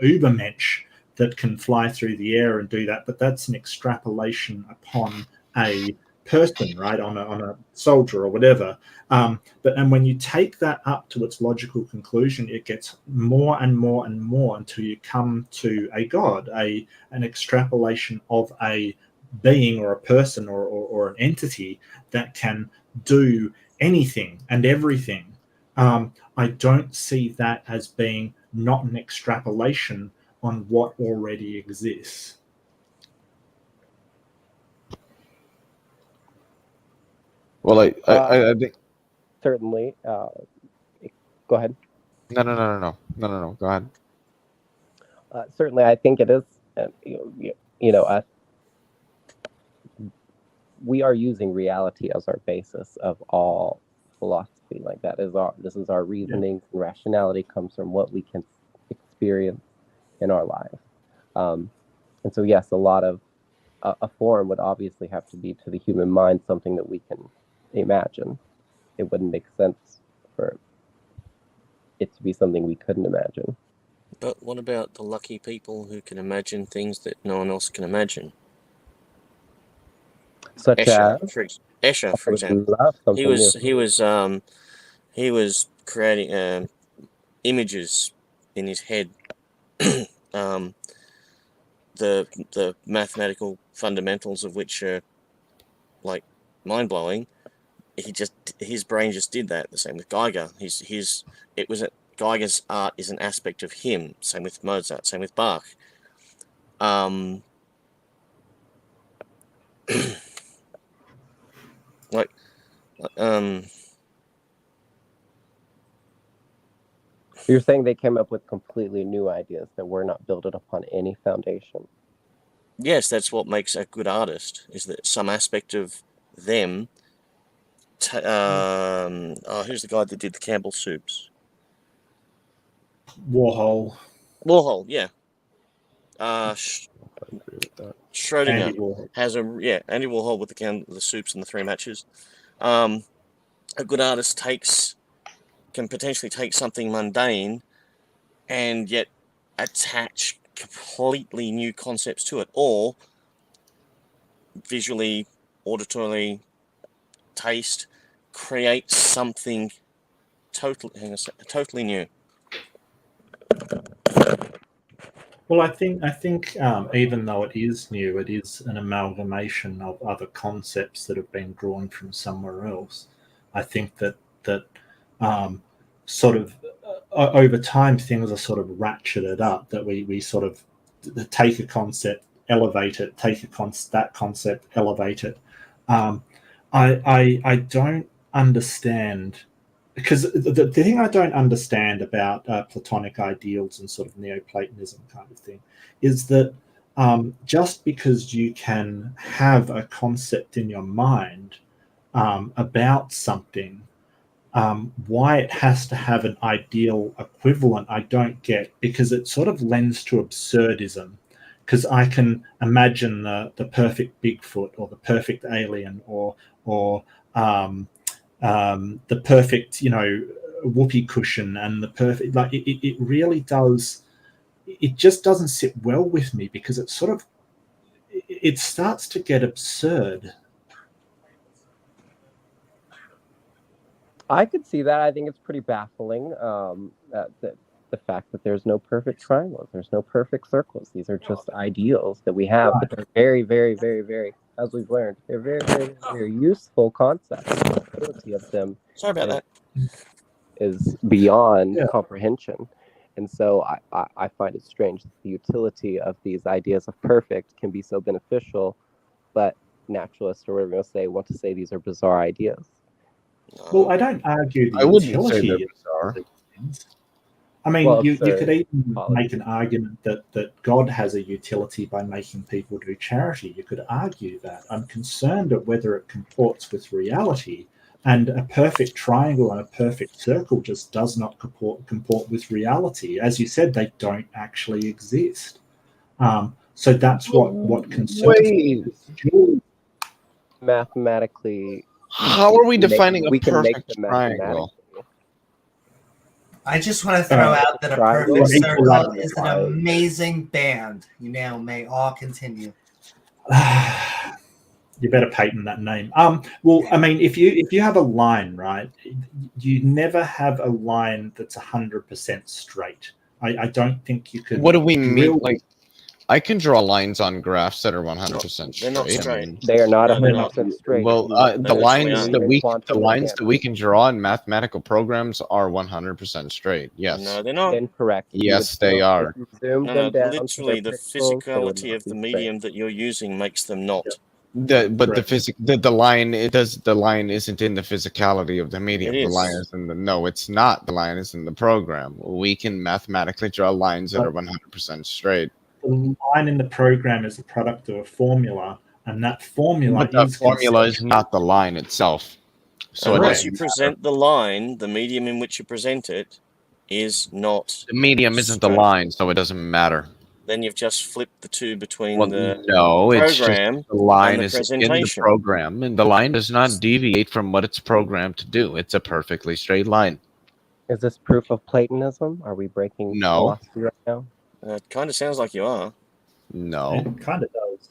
Ubermensch that can fly through the air and do that, but that's an extrapolation upon a person, right, on a soldier or whatever. And when you take that up to its logical conclusion, it gets more and more and more until you come to a god, an extrapolation of a being or a person or an entity that can do anything and everything. I don't see that as being not an extrapolation on what already exists. Well, I think Certainly. Go ahead. no. Go ahead. Certainly, I think it is. We are using reality as our basis of all philosophy. Like this is our reasoning. And rationality comes from what we can experience in our lives. And so, yes, a lot of a form would obviously have to be to the human mind something that we can imagine. It wouldn't make sense for it to be something we couldn't imagine. But what about the lucky people who can imagine things that no one else can imagine? Such Escher, as for example, love something new. he was creating images in his head, the mathematical fundamentals of which are like mind blowing. His brain just did that. The same with Geiger. Geiger's art is an aspect of him. Same with Mozart. Same with Bach. You're saying they came up with completely new ideas that were not built upon any foundation. Yes, that's what makes a good artist, is that some aspect of them. Who's the guy that did the Campbell soups? Warhol. Warhol, yeah. Schrodinger Andy Warhol. has Andy Warhol with the soups and the three matches. A good artist can potentially take something mundane and yet attach completely new concepts to it, or visually, auditorily, taste, create something totally new. Well, I think even though it is new, it is an amalgamation of other concepts that have been drawn from somewhere else. I think that sort of over time things are sort of ratcheted up. That we sort of take a concept, elevate it, that concept, elevate it. I don't understand. Because the thing I don't understand about Platonic ideals and sort of Neoplatonism kind of thing is that just because you can have a concept in your mind about something, why it has to have an ideal equivalent, I don't get, because it sort of lends to absurdism. Because I can imagine the perfect Bigfoot or the perfect alien or the perfect, whoopee cushion and the perfect, like it really does. It just doesn't sit well with me because it starts to get absurd. I could see that. I think it's pretty baffling. The fact that there's no perfect triangles, there's no perfect circles. These are just ideals that we have, but they're very, very, very, very, as we've learned, they're very, very, very useful concepts. The utility of them Sorry about that. is beyond Yeah. comprehension. And so I find it strange that the utility of these ideas of perfect can be so beneficial, but naturalists or whatever you want to say these are bizarre ideas. Well, I don't argue the I wouldn't say utility they're of bizarre. these things. I mean, Well, you could absurd. even Apologies. make an argument that God has a utility by making people do charity. You could argue that. I'm concerned of whether it comports with reality, and a perfect triangle and a perfect circle just does not comport with reality. As you said, they don't actually exist. So that's what concerns me. Mathematically, How are we defining we a can make perfect them triangle? mathematically. I just want to throw out that a triangle perfect is circle equilateral is an triangle. amazing band. You now may all continue. You better patent that name. Well, I mean, if you have a line, right, you never have a line that's 100% straight. I don't think you could. What do we drill- mean? Like, I can draw lines on graphs that are 100% straight. They're not I straight. mean, They are not No, they're 100% straight. well, They the literally lines are. that we can draw in mathematical programs are 100% straight. Yes. No, they're not. Incorrect. If you Yes, would they still- are. If you zoomed No, them down to literally, their the pixels, they would physicality not of the be medium that you're using makes them not. But Correct. the line the line isn't in the physicality of the medium. It The line is. is in the no, it's not. The line is in the program. We can mathematically draw lines that are 100% straight. The line in the program is a product of a formula, and that formula But that is formula is conceptual. not the line itself. So it Unless doesn't you matter. present the line, the medium in which you present it is not. The medium isn't the straight. line, so it doesn't matter. Then you've just flipped the two between Well, the no, it's just program the line and the is in the presentation. program, and the line does not deviate from what it's programmed to do. It's a perfectly straight line. Is this proof of Platonism? Are we breaking No. philosophy right now? It kind of sounds like you are. No, It kind of does.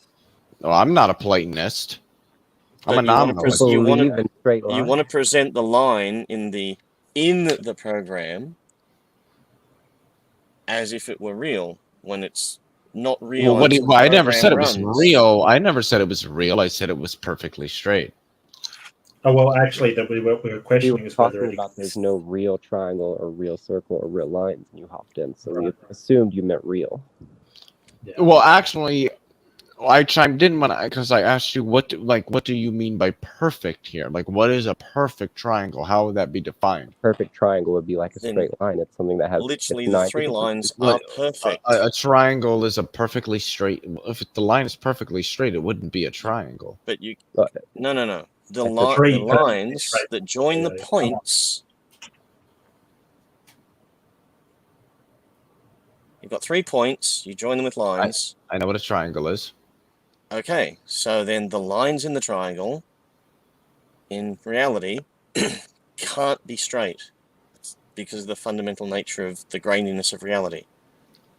no, I'm not a Platonist. I'm But a you wanna nominalist. You wanna- Believe in straight You lines. want to present the line in the program as if it were real, when it's not real. Well, until the I never program said it was runs. real. I never said it was real. I said it was perfectly straight. Oh well, actually, that we were We questioning were is whether talking it about exists. there's no real triangle or real circle or real lines, and you hopped in, so we assumed you meant real. Yeah. Well, actually, I chimed in because I asked you what do you mean by perfect here? Like, what is a perfect triangle? How would that be defined? Perfect triangle would be like a Then straight line. It's something that has Literally, it's the 90 three degrees. lines Well, are perfect. A triangle is a perfectly straight. If the line is perfectly straight, it wouldn't be a triangle. But you But no. The It's a tree, the but it's lines straight. that join the Yeah, come on. points. You've got 3 points. You join them with lines. I know what a triangle is. Okay, so then the lines in the triangle, in reality, can't be straight because of the fundamental nature of the graininess of reality.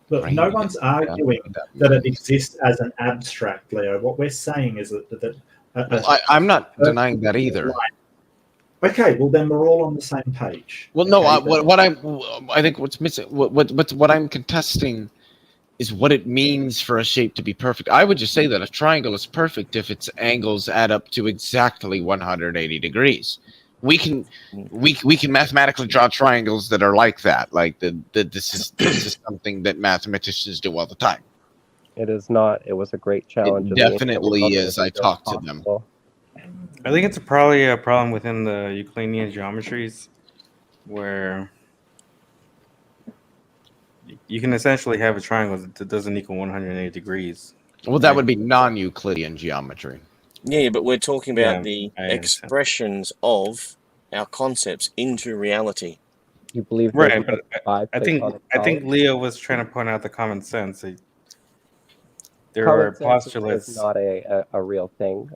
Look, no one's arguing that it exists as an abstract, Leo. What we're saying is that I'm not denying that either. Okay, well then we're all on the same page. Well, no, Okay, I think what's missing, what I'm contesting is what it means for a shape to be perfect. I would just say that a triangle is perfect if its angles add up to exactly 180 degrees. We can mathematically draw triangles that are like that. Like this is something that mathematicians do all the time. it is not. It was a great challenge. It of the ancient definitely world. is. I It's talked to them. possible. I think it's probably a problem within the Euclidean geometries, where you can essentially have a triangle that doesn't equal 180 degrees. Well, that would be non-Euclidean geometry. Yeah, but we're talking about Yeah, the I understand. expressions of our concepts into reality. You believe Right, there's but five I think Platonic Leo was trying to point out the common sense. There common are sense postulates. is not a real thing.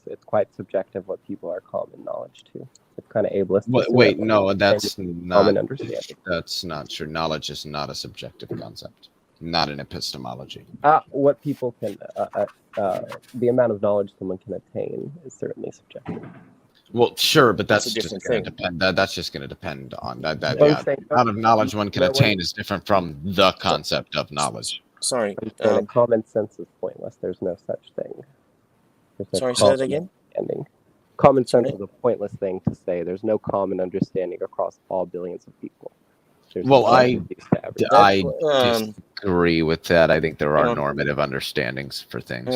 It's quite subjective what people are common knowledge to. It's kind of ableist. to assume Wait, that no, one that's common not. understanding. That's not true. Knowledge is not a subjective concept. Not in epistemology. What people can, the amount of knowledge someone can attain is certainly subjective. Well, sure, but That's that's a just different going to thing. depend. That's just going to depend on that. I'm Yeah, saying, the amount of knowledge one can no one- attain is different from the concept of knowledge. Sorry. I'm saying that common sense is pointless. There's no such thing. There's no Sorry, say that common again? understanding. Common sense Sorry? is a pointless thing to say. There's no common understanding across all billions of people. There's Well, no use to everyone. I um, disagree with that. I think there hang are on. normative understandings for things.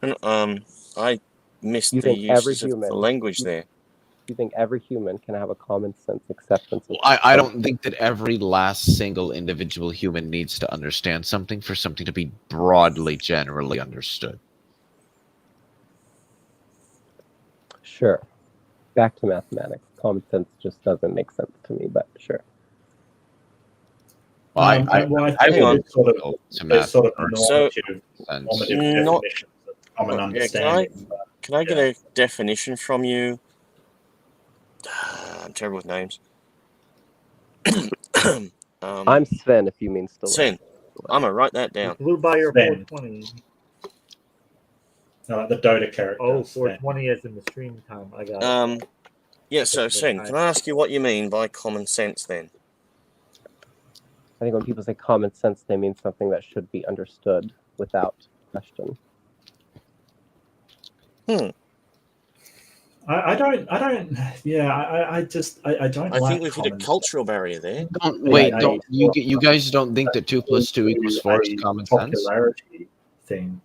hang on. I missed You the think every uses of the human- language there. You think every human can have a common sense acceptance? Well, I don't think that every last single individual human needs to understand something for something to be broadly, generally understood. Sure. Back to mathematics. Common sense just doesn't make sense to me, but sure. Well, I I think will it's sort of go to there's math sort of for normative sense. Not- definitions of common Yeah, understanding. Can I get a definition from you? I'm terrible with names. I'm Sven, if you mean still. Sven. I'm gonna write that down. Blew by your Sven. 420. No, like the Dota character. Oh, Sven. 420 as in the stream time. I got it. Yeah, so Sven, can I ask you what you mean by common sense then? I think when people say common sense, they mean something that should be understood without question. I don't. Yeah, I don't. I like think we've hit a common cultural barrier there. Wait, I- don't you guys don't think that 2 + 2 = 4 is a common sense? popularity thing.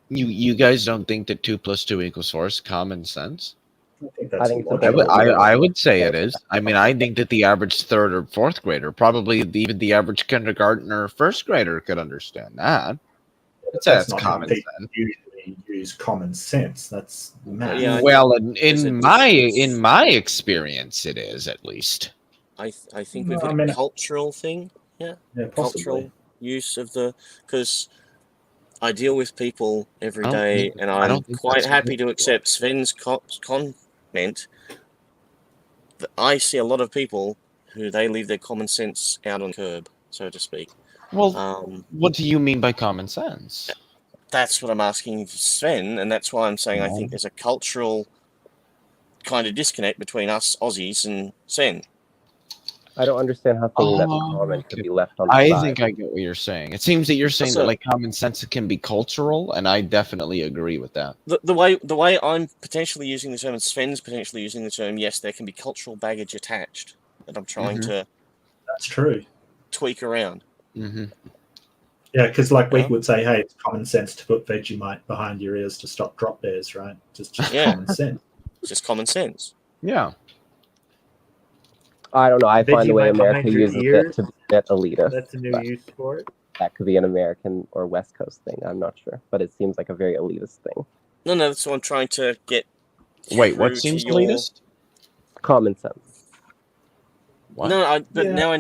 You guys don't think that 2 + 2 = 4 is common sense? I think I that's think it's a logical. I would say it is. I mean, I think that the average 3rd or 4th grader, probably even the average kindergartner or 1st grader, could understand that. It's That's not how common people sense. usually use common sense. That's math. Yeah, Well, there's a in difference. my experience, it is at least. I think we've No, hit I mean- a cultural thing. Yeah, possibly. Cultural use of the, because I deal with people every I don't day, think- and I I'm don't think quite that's happy to cultural. accept Sven's comment. That I see a lot of people who they leave their common sense out on the curb, so to speak. Well, what do you mean by common sense? That's what I'm asking Sven, and that's why I'm saying I think there's a cultural kind of disconnect between us Aussies and Sven. I don't understand how thinking that's common could be left on the I side. think I get what you're saying. It seems that you're saying that like common sense can be cultural, and I definitely agree with that. The way I'm potentially using the term, and Sven's potentially using the term, yes, there can be cultural baggage attached that I'm trying to That's true. tweak around. Mm-hmm. Yeah, because like we would say, hey, it's common sense to put Vegemite behind your ears to stop drop bears, right? Just common sense. It's just common sense. Yeah. I don't know. I find the way Vegemite America behind your uses ears? it to be a bit elitist. That's a new but use for it. That could be an American or West Coast thing. I'm not sure, but it seems like a very elitist thing. No, that's what I'm trying to get. Wait, what through to seems your- elitist? Common sense. What? No, but Yeah. now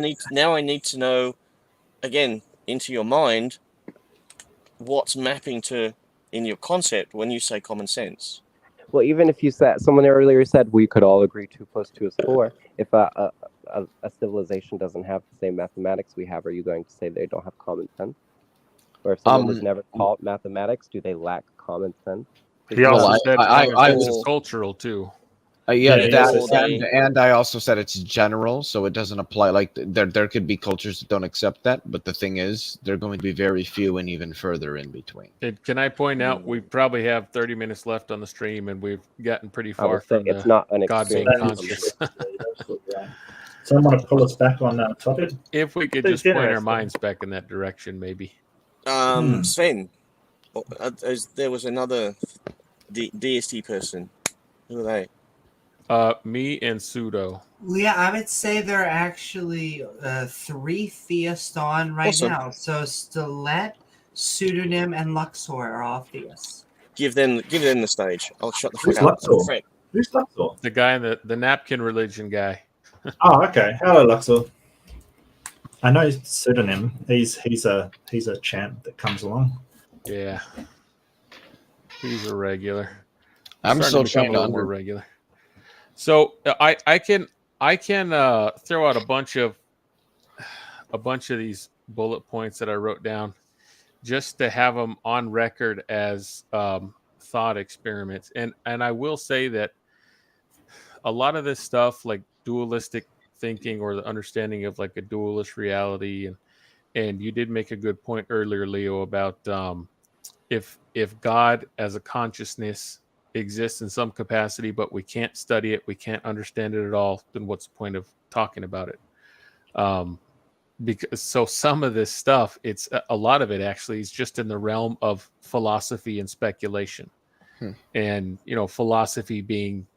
I need to know again into your mind what's mapping to in your concept when you say common sense. Well, even if you said, someone earlier said we could all agree 2 + 2 is 4. If a civilization doesn't have the same mathematics we have, are you going to say they don't have common sense? Or if someone was never taught mathematics, do they lack common sense? He also Well, said I common sense will- is cultural too. Yeah, Yeah, that, also say- and I also said it's general, so it doesn't apply. Like there could be cultures that don't accept that, but the thing is, there are going to be very few and even further in between. And can I point out we probably have 30 minutes left on the stream, and we've gotten pretty I far would say from it's the not an God being extreme. conscious. Someone want to pull us back on topic? If we could It's just point our interesting. minds back in that direction, maybe. Sven, there was another DST person. Who are they? Me and Pseudo. Well, yeah, I would say there are actually 3 theists on right Awesome. now. So Stilet, Pseudonym, and Luxor are all theists. Give them the stage. I'll shut the Who's fuck up. Luxor? Frick. Who's Luxor? The guy in the napkin religion guy. Oh, okay. Hello, Luxor. I know his pseudonym. He's a champ that comes along. Yeah. He's a regular. I'm Starting still to become trying a to little more regular. So I can throw out a bunch of these bullet points that I wrote down just to have them on record as thought experiments, and I will say that a lot of this stuff, like dualistic thinking or the understanding of like a dualist reality, and you did make a good point earlier, Leo, about if God as a consciousness exists in some capacity, but we can't study it, we can't understand it at all, then what's the point of talking about it? Because so some of this stuff, it's a lot of it actually is just in the realm of philosophy and speculation. And philosophy being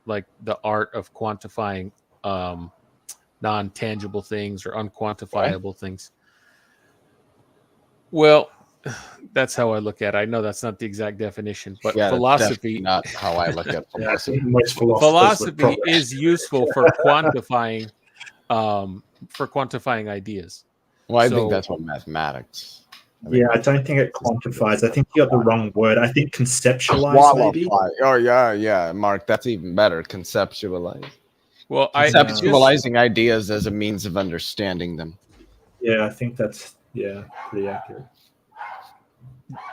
like the art of quantifying non-tangible things or unquantifiable things. Well, that's how I look at it. I know that's not the exact definition, but Yeah, that's philosophy, definitely not how I look at Yeah, I philosophy. think most philosophers would philosophy probably- is useful for quantifying ideas. Well, I So- think that's what mathematics. I think Yeah, I don't think it quantifies. I think you got the wrong word. I think conceptualize maybe. qualify. Oh yeah, Mark. That's even better. Conceptualize. Well, Conceptualizing ideas as a means of understanding them. Yeah, I think that's pretty accurate.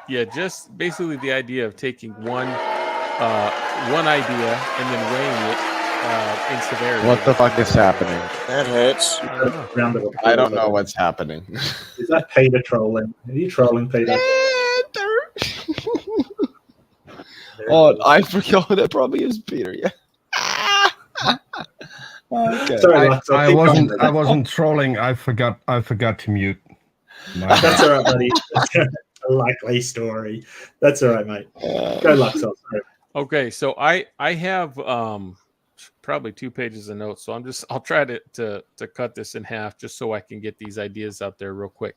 Yeah, just basically the idea of taking one idea and then weighing it in severity. What the fuck is happening? That hurts. Round of applause. I don't know what's happening. Is that Peter trolling? Are you trolling, Peter? Oh, I forgot that probably is Peter. Yeah. Okay. Sorry, Lux, I'll I keep wasn't. going. I wasn't trolling. I forgot to mute. That's all right, buddy. That's a likely story. That's all right, mate. Go, Lux. Sorry. Okay, so I have probably 2 pages of notes, so I'll try to cut this in half just so I can get these ideas out there real quick.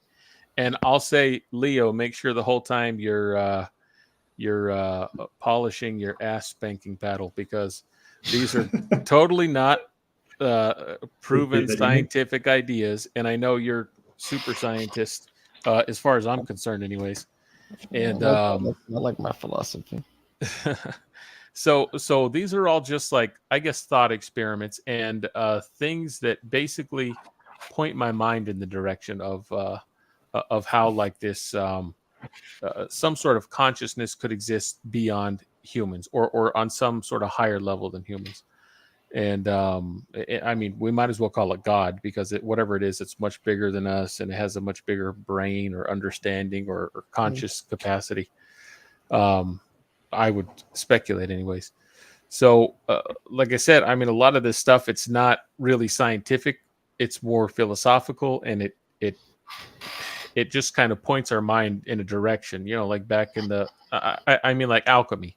And I'll say, Leo, make sure the whole time you're polishing your ass spanking paddle, because these are totally not proven scientific ideas, and I know you're super scientist as far as I'm concerned, anyways. And not like my philosophy. So these are all just like, I guess, thought experiments and things that basically point my mind in the direction of how like this some sort of consciousness could exist beyond humans or on some sort of higher level than humans. And I mean, we might as well call it God, because whatever it is, it's much bigger than us, and it has a much bigger brain or understanding or conscious capacity. I would speculate anyways. So like I said, I mean, a lot of this stuff, it's not really scientific. It's more philosophical, and it just kind of points our mind in a direction, like back in the, I mean, like alchemy.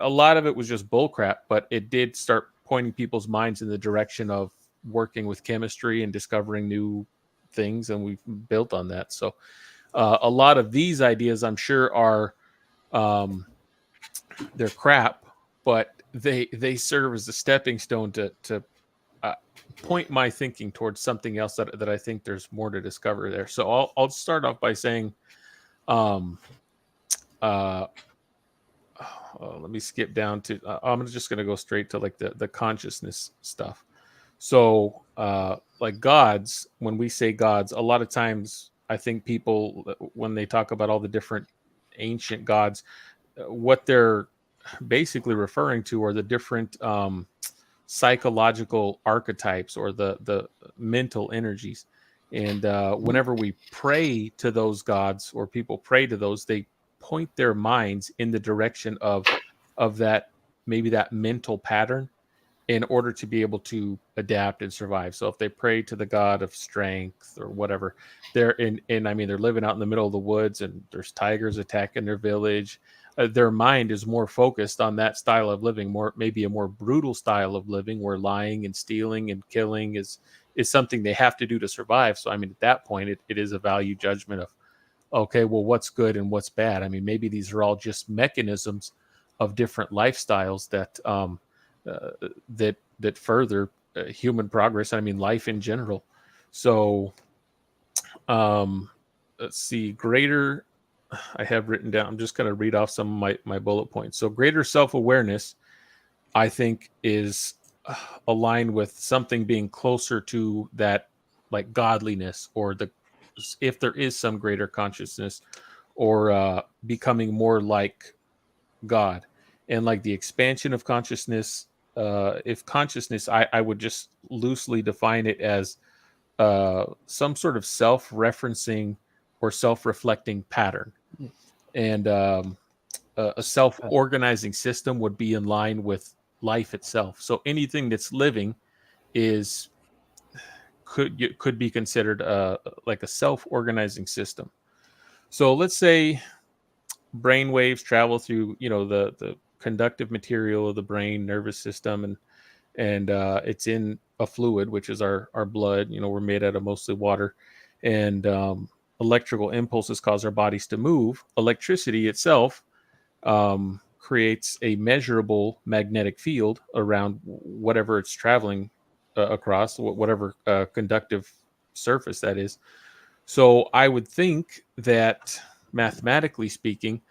A lot of it was just bullcrap, but it did start pointing people's minds in the direction of working with chemistry and discovering new things, and we've built on that. So a lot of these ideas, I'm sure, are they're crap, but they serve as a stepping stone to point my thinking towards something else that I think there's more to discover there. So I'll start off by saying, let me skip down to, I'm just going to go straight to like the consciousness stuff. So like gods, when we say gods, a lot of times I think people, when they talk about all the different ancient gods, what they're basically referring to are the different psychological archetypes or the mental energies. And whenever we pray to those gods, or people pray to those, they point their minds in the direction of that, maybe that mental pattern, in order to be able to adapt and survive. So if they pray to the god of strength or whatever, they're I mean, they're living out in the middle of the woods and there's tigers attacking their village. Their mind is more focused on that style of living, maybe a more brutal style of living, where lying and stealing and killing is something they have to do to survive. So I mean, at that point, it is a value judgment of, okay, well, what's good and what's bad? I mean, maybe these are all just mechanisms of different lifestyles that that further human progress. I mean, life in general. So let's see, greater, I have written down, I'm just going to read off some of my bullet points. So greater self-awareness, I think, is aligned with something being closer to that, like godliness, or if there is some greater consciousness, or becoming more like God, and like the expansion of consciousness. If consciousness, I would just loosely define it as some sort of self-referencing or self-reflecting pattern, and a self-organizing system would be in line with life itself. So anything that's living could be considered like a self-organizing system. So let's say brain waves travel through, the conductive material of the brain, nervous system, and it's in a fluid, which is our blood. We're made out of mostly water, and electrical impulses cause our bodies to move. Electricity itself creates a measurable magnetic field around whatever it's traveling across, whatever conductive surface that is. So I would think that, mathematically speaking,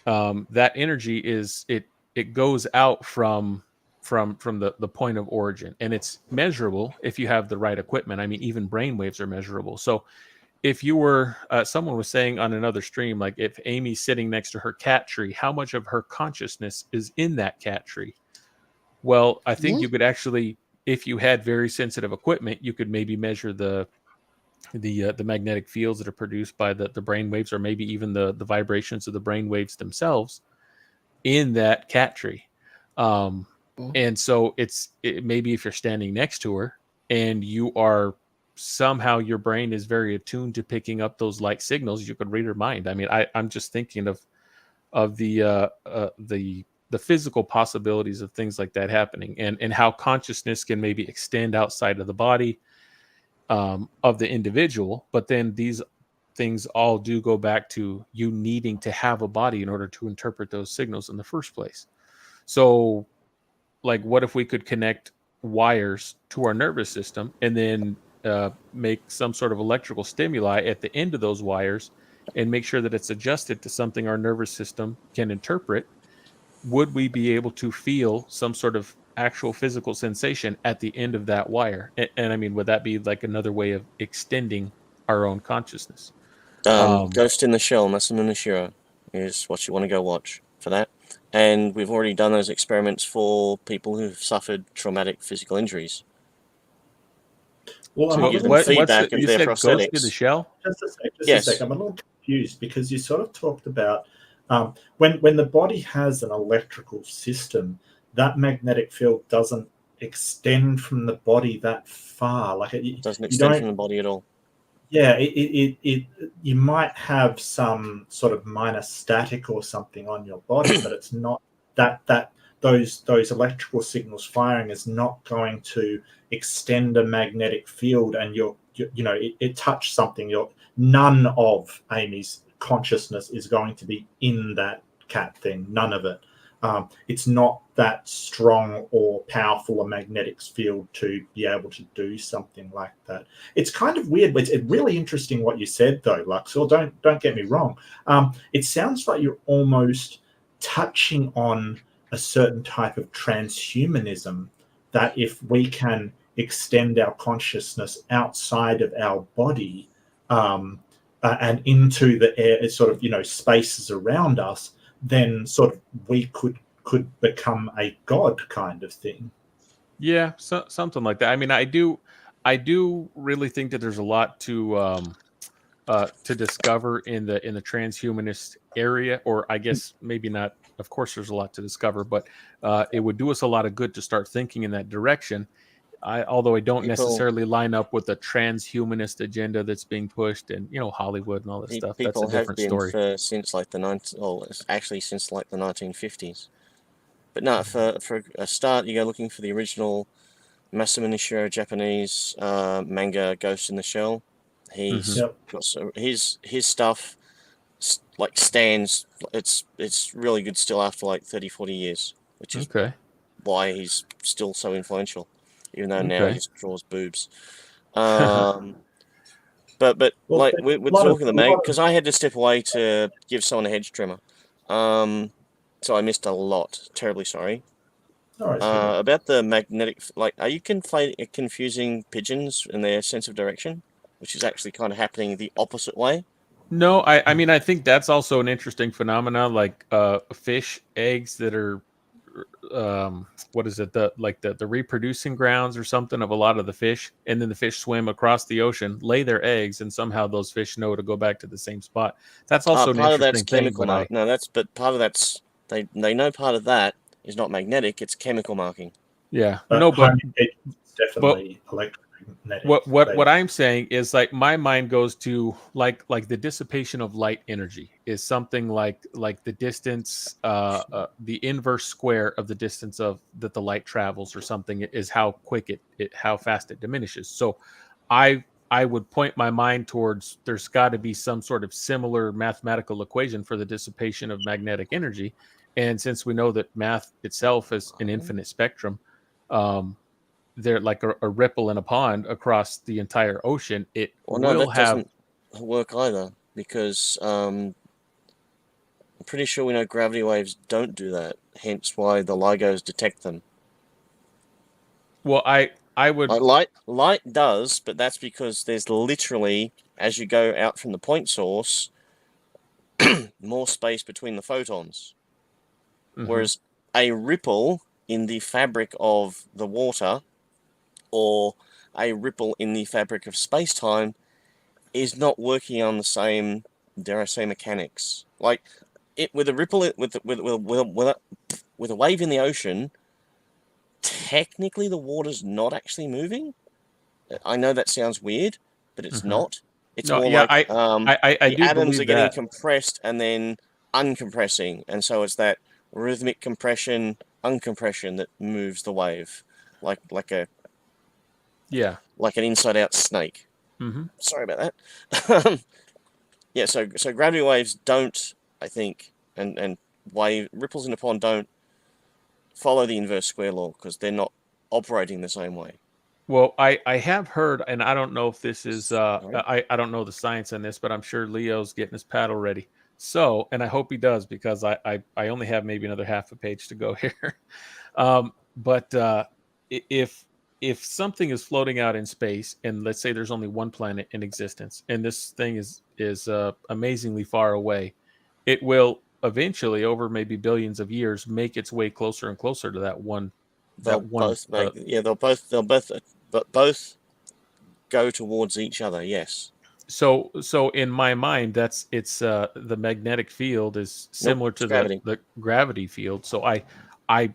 that energy it goes out from the point of origin, and it's measurable if you have the right equipment. I mean, even brain waves are measurable. So if you were, someone was saying on another stream, like if Amy's sitting next to her cat tree, how much of her consciousness is in that cat tree? Well, I think you could actually, if you had very sensitive equipment, you could maybe measure the magnetic fields that are produced by the brain waves, or maybe even the vibrations of the brain waves themselves in that cat tree. And so maybe if you're standing next to her and you are somehow, your brain is very attuned to picking up those light signals, you could read her mind. I mean, I'm just thinking of the physical possibilities of things like that happening, and how consciousness can maybe extend outside of the body of the individual. But then these things all do go back to you needing to have a body in order to interpret those signals in the first place. So, like, what if we could connect wires to our nervous system and then make some sort of electrical stimuli at the end of those wires and make sure that it's adjusted to something our nervous system can interpret? Would we be able to feel some sort of actual physical sensation at the end of that wire? And I mean, would that be like another way of extending our own consciousness? Ghost in the Shell, Masamune Nishiro, is what you want to go watch for that. And we've already done those experiments for people who've suffered traumatic physical injuries. Well, So Give them feedback of you their said Ghost in the prosthetics. Shell? Just a Yes. sec. I'm a little confused because you sort of talked about when the body has an electrical system, that magnetic field doesn't extend from the body that far. Like It doesn't extend from the body at all. Yeah, you might have some sort of minor static or something on your body, but it's not that those electrical signals firing is not going to extend a magnetic field, and it touched something. None of Amy's consciousness is going to be in that cat thing. None of it. It's not that strong or powerful a magnetic field to be able to do something like that. It's kind of weird. It's really interesting what you said, though, Luxor. Don't get me wrong. It sounds like you're almost touching on a certain type of transhumanism, that if we can extend our consciousness outside of our body and into the air, sort of, spaces around us, then sort of we could become a god kind of thing. Yeah, something like that. I mean, I do really think that there's a lot to discover in the transhumanist area, or I guess maybe not. Of course, there's a lot to discover, but it would do us a lot of good to start thinking in that direction. Although I don't necessarily line up with the transhumanist agenda that's being pushed, and Hollywood and all this stuff. That's a different story. Since like since like the 1950s. But no, for a start, you go looking for the original Masamune Nishiro Japanese manga Ghost in the Shell. He's got his stuff like stands. It's really good still after like 30-40 years, which is why he's still so influential, even though now he just draws boobs. But like we're talking the mag, because I had to step away to give someone a hedge trimmer. So I missed a lot. Terribly sorry. About the magnetic, like, are you confusing pigeons in their sense of direction, which is actually kind of happening the opposite way? No, I mean I think that's also an interesting phenomenon, like fish eggs that are what is it, the reproducing grounds or something of a lot of the fish, and then the fish swim across the ocean, lay their eggs, and somehow those fish know to go back to the same spot. That's also an Part of that's interesting thing. chemical mark. No, but part of that's they know part of that is not magnetic; it's chemical marking. Yeah, But no, but it's definitely electromagnetic. what I'm saying is, like, my mind goes to like the dissipation of light energy is something like the distance, the inverse square of the distance of that the light travels, or something, is how quick how fast it diminishes. So I would point my mind towards there's got to be some sort of similar mathematical equation for the dissipation of magnetic energy, and since we know that math itself is an infinite spectrum, they're like a ripple in a pond across the entire ocean. It will have. Doesn't work either, because I'm pretty sure we know gravity waves don't do that. Hence why the LIGOs detect them. Well, I would light does, but that's because there's literally, as you go out from the point source, more space between the photons. Mhm. Whereas a ripple in the fabric of the water, or a ripple in the fabric of space-time, is not working on the same, dare I say, mechanics. Like with a ripple, with a wave in the ocean, technically the water's not actually moving. I know that sounds weird, but it's not. It's more like the atoms are getting compressed and then uncompressing, and so it's that rhythmic compression, uncompression that moves the wave, like an inside-out snake. Mm-hmm. Sorry about that. Yeah, so gravity waves don't, I think, and ripples in a pond don't follow the inverse square law, because they're not operating the same way. Well, I have heard, and I don't know if this is I don't know the science on this, but I'm sure Leo's getting his paddle ready. So, and I hope he does, because I only have maybe another half a page to go here. But if something is floating out in space, and let's say there's only one planet in existence, and this thing is amazingly far away, it will eventually, over maybe billions of years, make its way closer and closer to that one. They'll both go towards each other. Yes. So in my mind, it's the magnetic field is similar to the gravity field. So I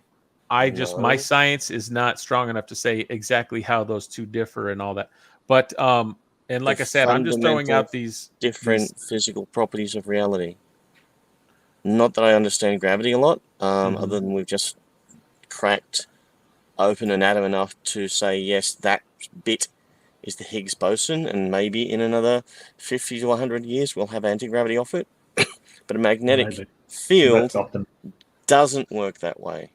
just, my science is not strong enough to say exactly how those two differ and all that. But and like I said, I'm just throwing out these different physical properties of reality. Not that I understand gravity a lot, other than we've just cracked open an atom enough to say, yes, that bit is the Higgs boson, and maybe in another 50 to 100 years we'll have anti-gravity off it. But a magnetic field doesn't work that way.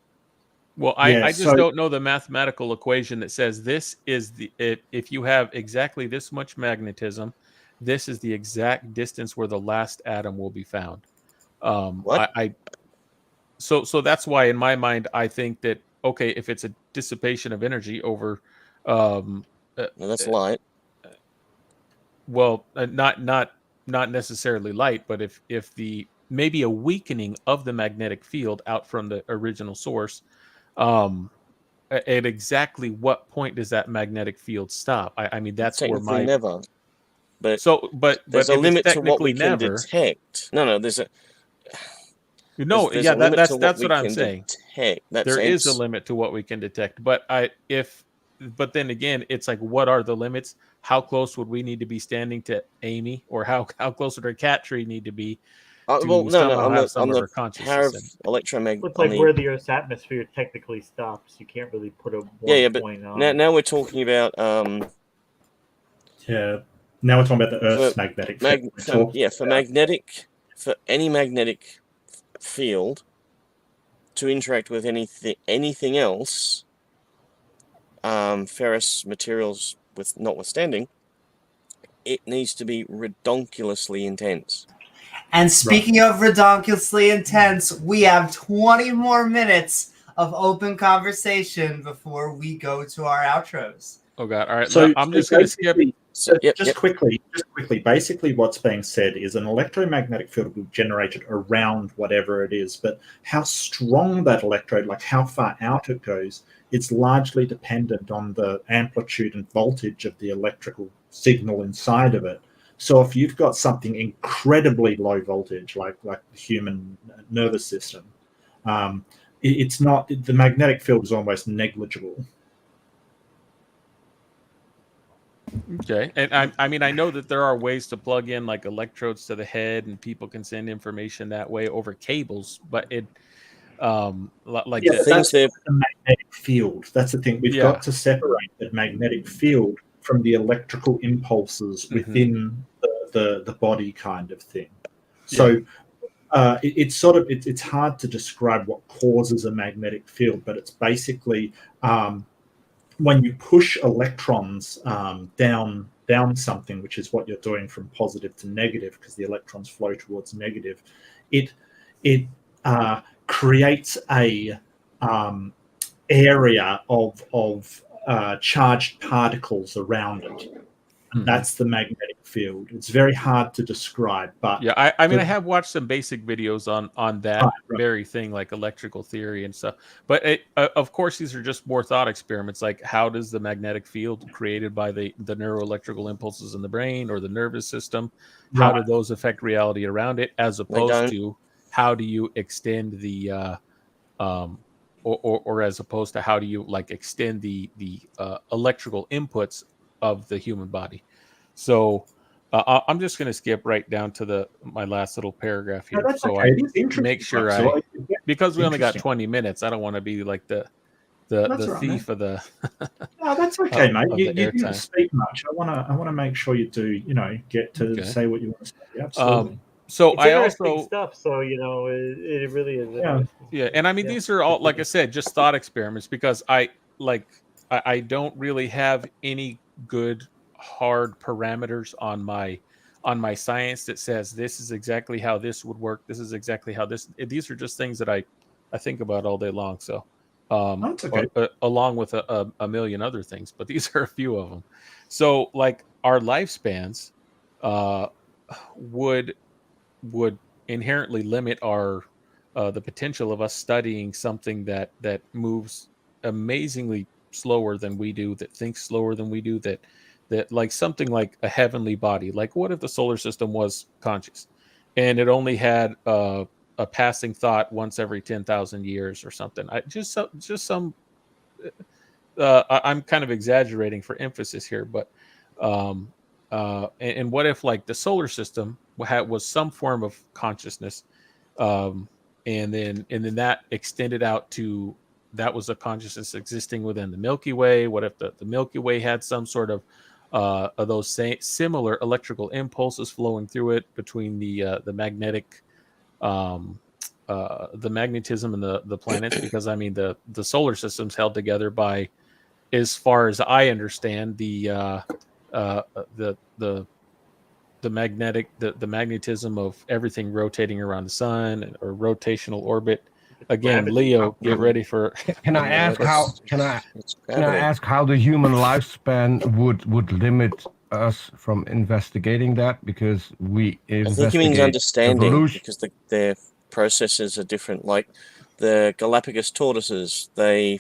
Well, I just don't know the mathematical equation that says this is if you have exactly this much magnetism, this is the exact distance where the last atom will be found. So that's why in my mind I think that, okay, if it's a dissipation of energy over that's light. Well, not necessarily light, but if the maybe a weakening of the magnetic field out from the original source, at exactly what point does that magnetic field stop? I mean, that's where my never. But there's a limit to what we can detect. No, there's a that's what I'm saying. There is a limit to what we can detect, but but then again, it's like, what are the limits? How close would we need to be standing to Amy, or how close would our cat tree need to be? On the power of electromagnetic. It's like where the Earth's atmosphere technically stops. You can't really put a point on. Now we're talking about now we're talking about the Earth's magnetic field. For any magnetic field to interact with anything else, ferrous materials notwithstanding, it needs to be redonkulously intense. And speaking of redonkulously intense, we have 20 more minutes of open conversation before we go to our outros. Oh God! All right, so I'm just going to skip. So Yep, just yep. quickly, basically what's being said is an electromagnetic field will be generated around whatever it is, but how strong that electrode, like how far out it goes, it's largely dependent on the amplitude and voltage of the electrical signal inside of it. So if you've got something incredibly low voltage, like the human nervous system, it's not, the magnetic field is almost negligible. Okay, and I mean, I know that there are ways to plug in like electrodes to the head, and people can send information that way over cables. But it, like Yeah, the, but Things that's there. the magnetic field. That's the thing. We've Yeah. got to separate the magnetic field from the electrical impulses within the body, kind of thing. So it's sort of it's hard to describe what causes a magnetic field, but it's basically when you push electrons down something, which is what you're doing from positive to negative, because the electrons flow towards negative, it creates a area of charged particles around it. And that's the magnetic field. It's very hard to describe, but yeah, I mean, I have watched some basic videos on that very thing, like electrical theory and stuff. But of course, these are just more thought experiments. Like, how does the magnetic field created by the neuroelectrical impulses in the brain or the nervous system, how do those affect reality around it, as opposed to how do you extend the or as opposed to how do you like extend the electrical inputs of the human body. So I'm just going to skip right down to my last little paragraph here. that's So okay. I It is interesting, make sure so because we only got interesting. 20 minutes, I don't want to be like the That's all right, thief mate. of the No, that's okay, mate. of You the didn't airtime. speak much. I want to make sure you do, get to say what you want to say. Absolutely. So It's I interesting also stuff. So it really is. Yeah. Interesting. Yeah, and I mean these are all, like I said, just thought experiments, because I don't really have any good hard parameters on my science that says this is exactly how this would work. This is exactly how this. These are just things that I think about all day long. So, That's okay. along with a million other things, but these are a few of them. So, like our lifespans, would inherently limit our the potential of us studying something that moves amazingly slower than we do, that thinks slower than we do, that like something like a heavenly body. Like, what if the solar system was conscious and it only had a passing thought once every 10,000 years or something? I'm kind of exaggerating for emphasis here, but and what if like the solar system was some form of consciousness, and then that extended out to, that was a consciousness existing within the Milky Way. What if the Milky Way had some sort of those similar electrical impulses flowing through it between the magnetic the magnetism and the planets? Because I mean the solar system's held together by, as far as I understand, the magnetism of everything rotating around the sun, or rotational orbit. Again, Gravity. Leo, get ready for. Can I ask how? Can I gravity. ask how the human lifespan would limit us from investigating that? Because we I think he means investigate understanding, evolution. because their processes are different. Like the Galapagos tortoises, their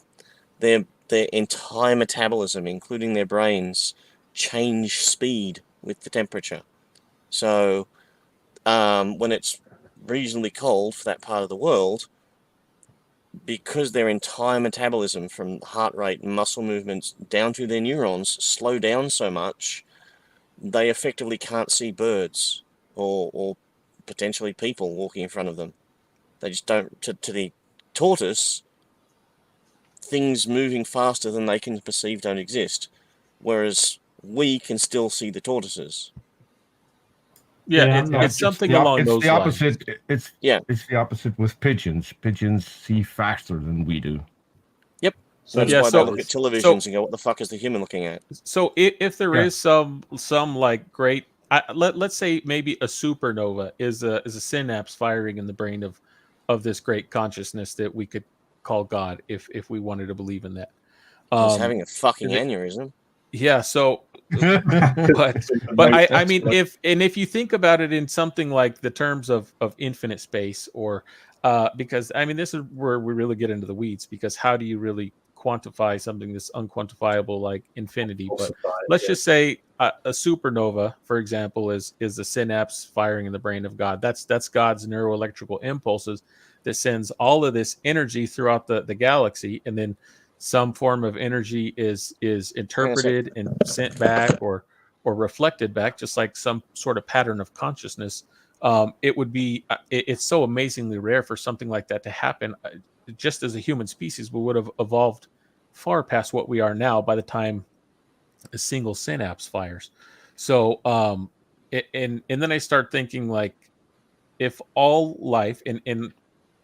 entire metabolism, including their brains, change speed with the temperature. So when it's reasonably cold for that part of the world, because their entire metabolism, from heart rate and muscle movements down to their neurons, slow down so much, they effectively can't see birds or potentially people walking in front of them. They just don't. To the tortoise, things moving faster than they can perceive don't exist, whereas we can still see the tortoises. Yeah, it's something along those lines. It's the opposite with pigeons. Pigeons see faster than we do. Yep. So that's why they look at televisions and go, "What the fuck is the human looking at?" So if there is some like great, let's say maybe a supernova is a synapse firing in the brain of this great consciousness that we could call God, if we wanted to believe in that. He's having a fucking aneurysm. Yeah. So but I mean, if you think about it in something like the terms of infinite space, or because I mean, this is where we really get into the weeds, because how do you really quantify something that's unquantifiable like infinity? But let's just say a supernova, for example, is the synapse firing in the brain of God. That's God's neuroelectrical impulses that sends all of this energy throughout the galaxy, and then some form of energy is interpreted and sent back or reflected back, just like some sort of pattern of consciousness. It would be it's so amazingly rare for something like that to happen. Just as a human species, we would have evolved far past what we are now by the time a single synapse fires. So and then I start thinking, like, if all life, and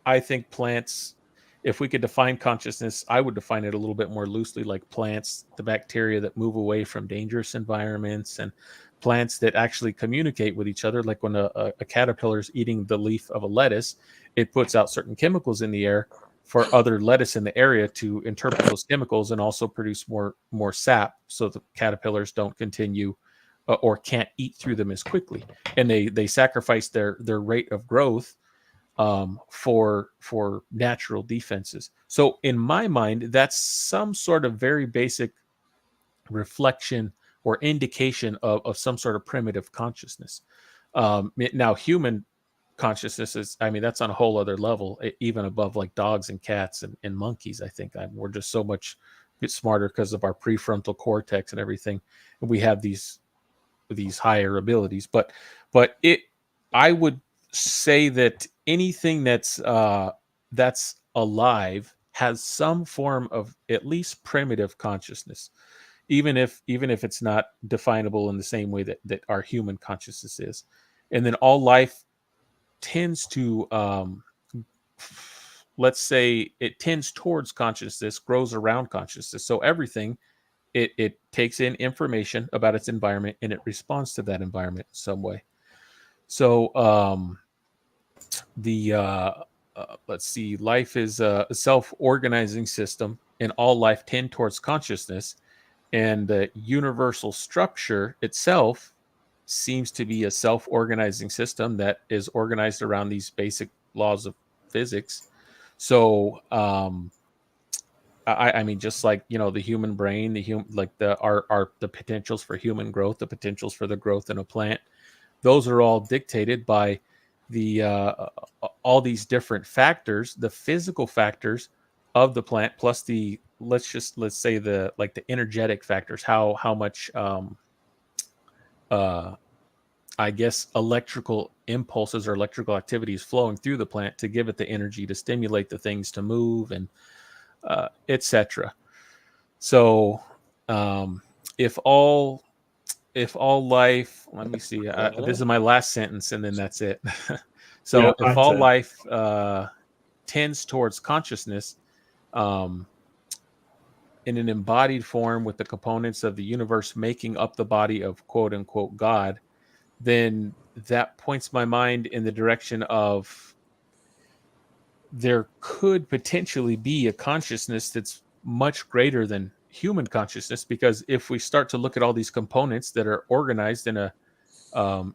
I think plants, if we could define consciousness, I would define it a little bit more loosely, like plants, the bacteria that move away from dangerous environments, and plants that actually communicate with each other. Like when a caterpillar is eating the leaf of a lettuce, it puts out certain chemicals in the air for other lettuce in the area to interpret those chemicals and also produce more sap, so the caterpillars don't continue or can't eat through them as quickly. And they sacrifice their rate of growth for natural defenses. So in my mind, that's some sort of very basic reflection or indication of some sort of primitive consciousness. Now, human consciousness is, I mean, that's on a whole other level, even above like dogs and cats and monkeys. I think we're just so much smarter because of our prefrontal cortex and everything, and we have these higher abilities. But I would say that anything that's alive has some form of at least primitive consciousness, even if it's not definable in the same way that our human consciousness is. And then all life tends to let's say it tends towards consciousness, grows around consciousness. So everything, it takes in information about its environment and it responds to that environment in some way. So let's see, life is a self-organizing system, and all life tend towards consciousness, and the universal structure itself seems to be a self-organizing system that is organized around these basic laws of physics. So I mean, just like, the human brain, the potentials for human growth, the potentials for the growth in a plant, those are all dictated by the all these different factors, the physical factors of the plant, plus the let's say the energetic factors, how much I guess electrical impulses or electrical activities flowing through the plant to give it the energy to stimulate the things to move, and etc. So if all life, let me see, this is my last sentence and then that's it. So if all life tends towards consciousness in an embodied form with the components of the universe making up the body of quote unquote God, then that points my mind in the direction of there could potentially be a consciousness that's much greater than human consciousness, because if we start to look at all these components that are organized in a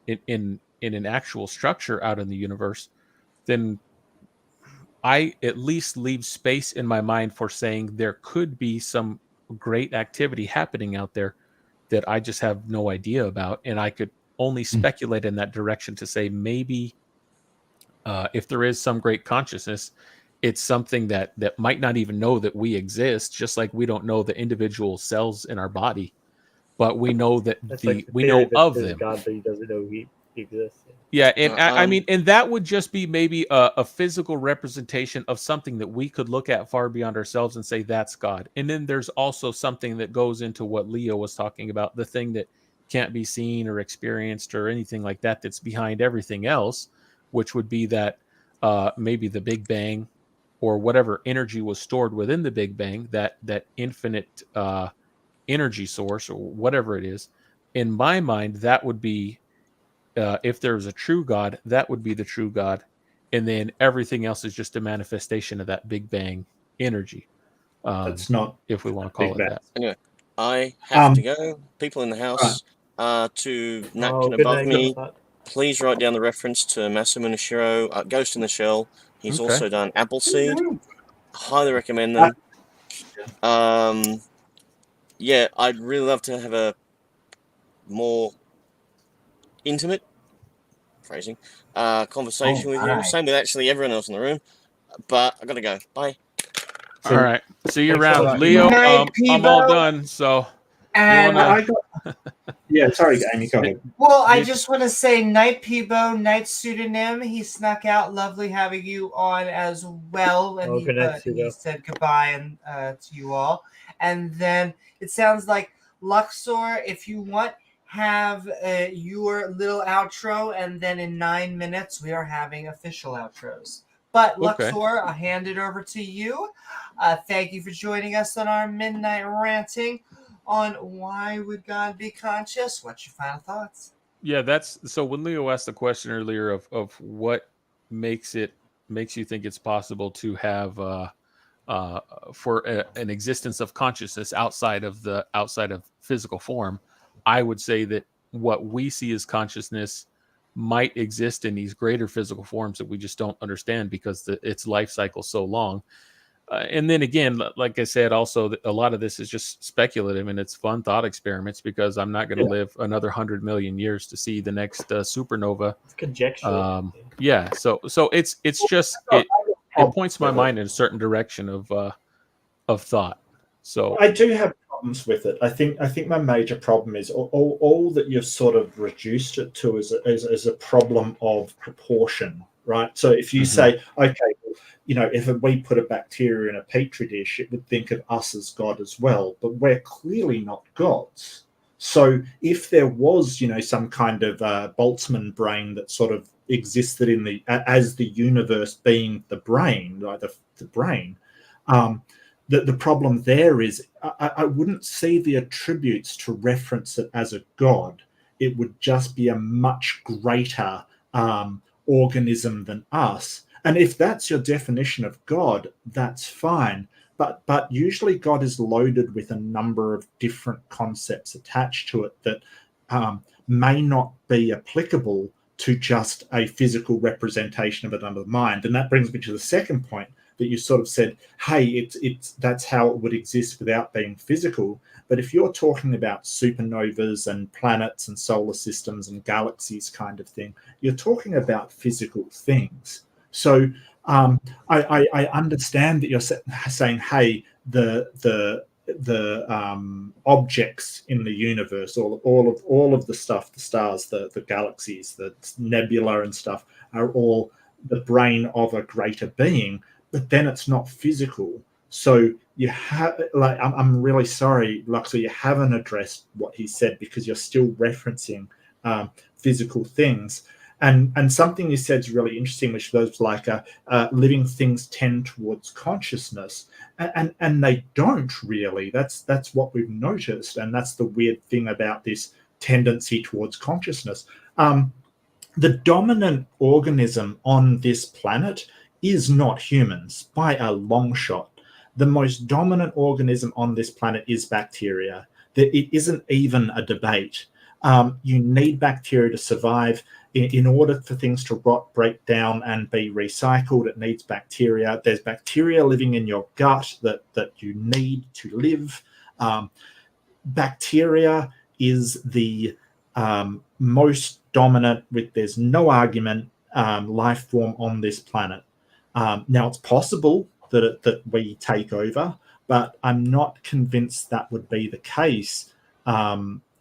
in an actual structure out in the universe, then I at least leave space in my mind for saying there could be some great activity happening out there that I just have no idea about, and I could only speculate in that direction to say maybe if there is some great consciousness, it's something that might not even know that we exist, just like we don't know the individual cells in our body, but we know that we know of them. God, but he doesn't know he exists. Yeah, and I mean, and that would just be maybe a physical representation of something that we could look at far beyond ourselves and say that's God. And then there's also something that goes into what Leo was talking about, the thing that can't be seen or experienced or anything like that, that's behind everything else, which would be that maybe the Big Bang or whatever energy was stored within the Big Bang, that infinite energy source or whatever it is. In my mind, that would be, if there's a true God, that would be the true God. And then everything else is just a manifestation of that Big Bang energy. That's not, if we want to call it that. Anyway, I have Um, to go. People in the house, to napkin good above night, me, guys. please write down the reference to Masamu Nishiro, Ghost in the Shell. He's Okay. also done Appleseed. Highly recommend Uh, them. Yeah, I'd really love to have a more intimate phrasing conversation with you. Alright. Same with actually everyone else in the room. But I gotta go. Bye. All right. See you Thanks so around, much. Leo. Night, I'm all Peebo. done. So And wanna- I got. Yeah, sorry, Amy. Go ahead. well, I Nick- just want to say night, Peebo, night pseudonym. He snuck out. Lovely having you on as well. And Good night, he Pseudo. said goodbye and to you all. And then it sounds like Luxor, if you want, have your little outro, and then in 9 minutes we are having official outros. But Okay. Luxor, I'll hand it over to you. Thank you for joining us on our Midnight Ranting on Why Would God Be Conscious? What's your final thoughts? Yeah, that's so. When Leo asked the question earlier of what makes you think it's possible to have an existence of consciousness outside of physical form, I would say that what we see as consciousness might exist in these greater physical forms that we just don't understand because its life cycle is so long. And then again, like I said, also a lot of this is just speculative and it's fun thought experiments because I'm not going to live another 100 million years to see the next supernova. It's conjecture. Yeah, so it's just it points my mind in a certain direction of thought. So I do have problems with it. I think my major problem is all that you've sort of reduced it to is a problem of proportion, right? So if you say, okay, if we put a bacteria in a petri dish, it would think of us as God as well, but we're clearly not gods. So if there was, some kind of Boltzmann brain that sort of existed as the universe being the brain, right, the brain, the problem there is I wouldn't see the attributes to reference it as a god. It would just be a much greater organism than us. And if that's your definition of God, that's fine. But usually God is loaded with a number of different concepts attached to it that may not be applicable to just a physical representation of it under the mind. And that brings me to the second point that you sort of said, hey, that's how it would exist without being physical. But if you're talking about supernovas and planets and solar systems and galaxies kind of thing, you're talking about physical things. So I understand that you're saying, hey, the objects in the universe, all of the stuff, the stars, the galaxies, the nebula and stuff, are all the brain of a greater being, but then it's not physical. So you have, I'm really sorry, Luxor, you haven't addressed what he said because you're still referencing physical things. And something you said is really interesting, which was like living things tend towards consciousness, and they don't really. That's what we've noticed, and that's the weird thing about this tendency towards consciousness. The dominant organism on this planet is not humans by a long shot. The most dominant organism on this planet is bacteria. It isn't even a debate. You need bacteria to survive. In order for things to rot, break down, and be recycled, it needs bacteria. There's bacteria living in your gut that you need to live. Bacteria is the most dominant, there's no argument, life form on this planet. Now, it's possible that we take over, but I'm not convinced that would be the case.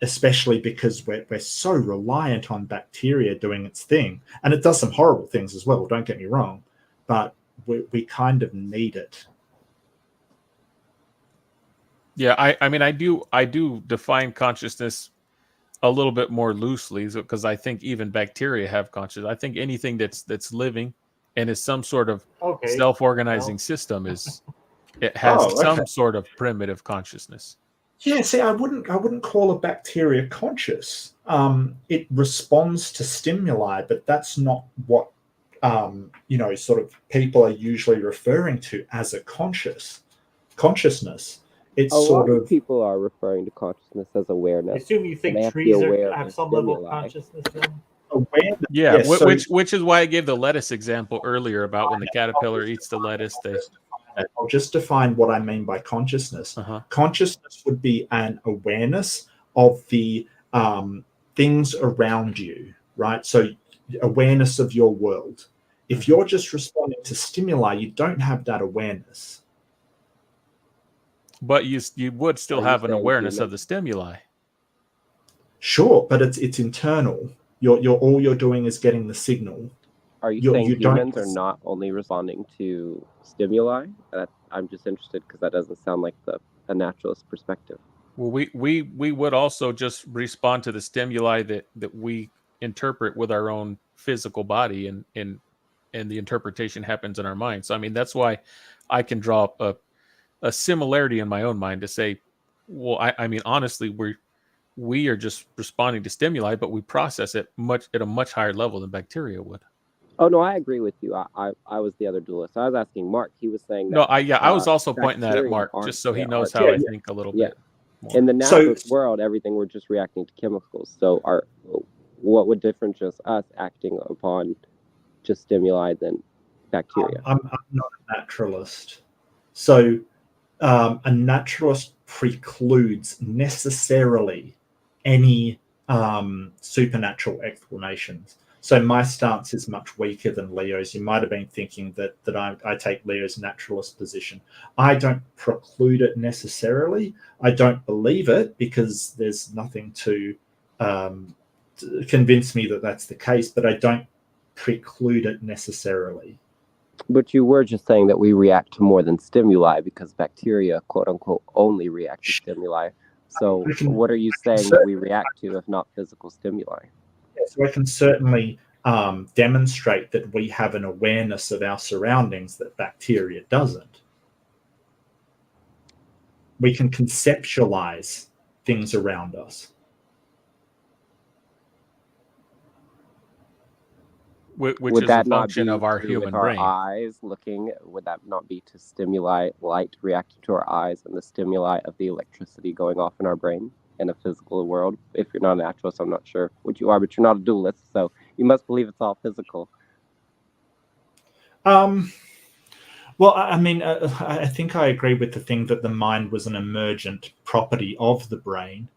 Especially because we're so reliant on bacteria doing its thing. And it does some horrible things as well, don't get me wrong, but we kind of need it. yeah, I mean I do define consciousness a little bit more loosely because I think even bacteria have consciousness. I think anything that's living and is some sort of self-organizing system it has some sort of primitive consciousness. Yeah, see, I wouldn't call a bacteria conscious. It responds to stimuli, but that's not what sort of people are usually referring to as a consciousness. A lot of people are referring to consciousness as I awareness. assume you and they think have to be trees aware of have the some level of stimuli. consciousness then? Awareness. Yeah, Yes, so- which is why I gave the lettuce example earlier about when the caterpillar eats the lettuce. I'll just define what I mean by consciousness. Consciousness would be an awareness of the things around you, right? So awareness of your world. If you're just responding to stimuli, you don't have that awareness. But you would still have an awareness of the stimuli. Sure, but it's internal. All you're doing is getting the signal. Are you saying humans are not only responding to stimuli? I'm just interested because that doesn't sound like a naturalist perspective. Well, we would also just respond to the stimuli that we interpret with our own physical body, and the interpretation happens in our mind. So I mean, that's why I can draw a similarity in my own mind to say, well, I mean, honestly, we are just responding to stimuli, but we process it at a much higher level than bacteria would. Oh no, I agree with you. I was the other dualist. I was asking Mark. He was saying that. No, I was also pointing that at Mark, just so he knows how I think a little bit more. In the naturalist world, everything we're just reacting to chemicals. So what would differentiate us acting upon just stimuli than bacteria? I'm not a naturalist. So a naturalist precludes necessarily any supernatural explanations. So my stance is much weaker than Leo's. You might have been thinking that I take Leo's naturalist position. I don't preclude it necessarily. I don't believe it because there's nothing to convince me that that's the case, but I don't preclude it necessarily. But you were just saying that we react to more than stimuli because bacteria, quote unquote, only react to stimuli. So what are you saying that we react to if not physical stimuli? So I can certainly demonstrate that we have an awareness of our surroundings that bacteria doesn't. We can conceptualize things around us. Which would is that a not function be of our to human with our brain. eyes looking? Would that not be to stimulate light reacting to our eyes and the stimuli of the electricity going off in our brain in a physical world? If you're not a naturalist, I'm not sure what you are, but you're not a dualist, so you must believe it's all physical. Well, I mean, I think I agree with the thing that the mind was an emergent property of the brain.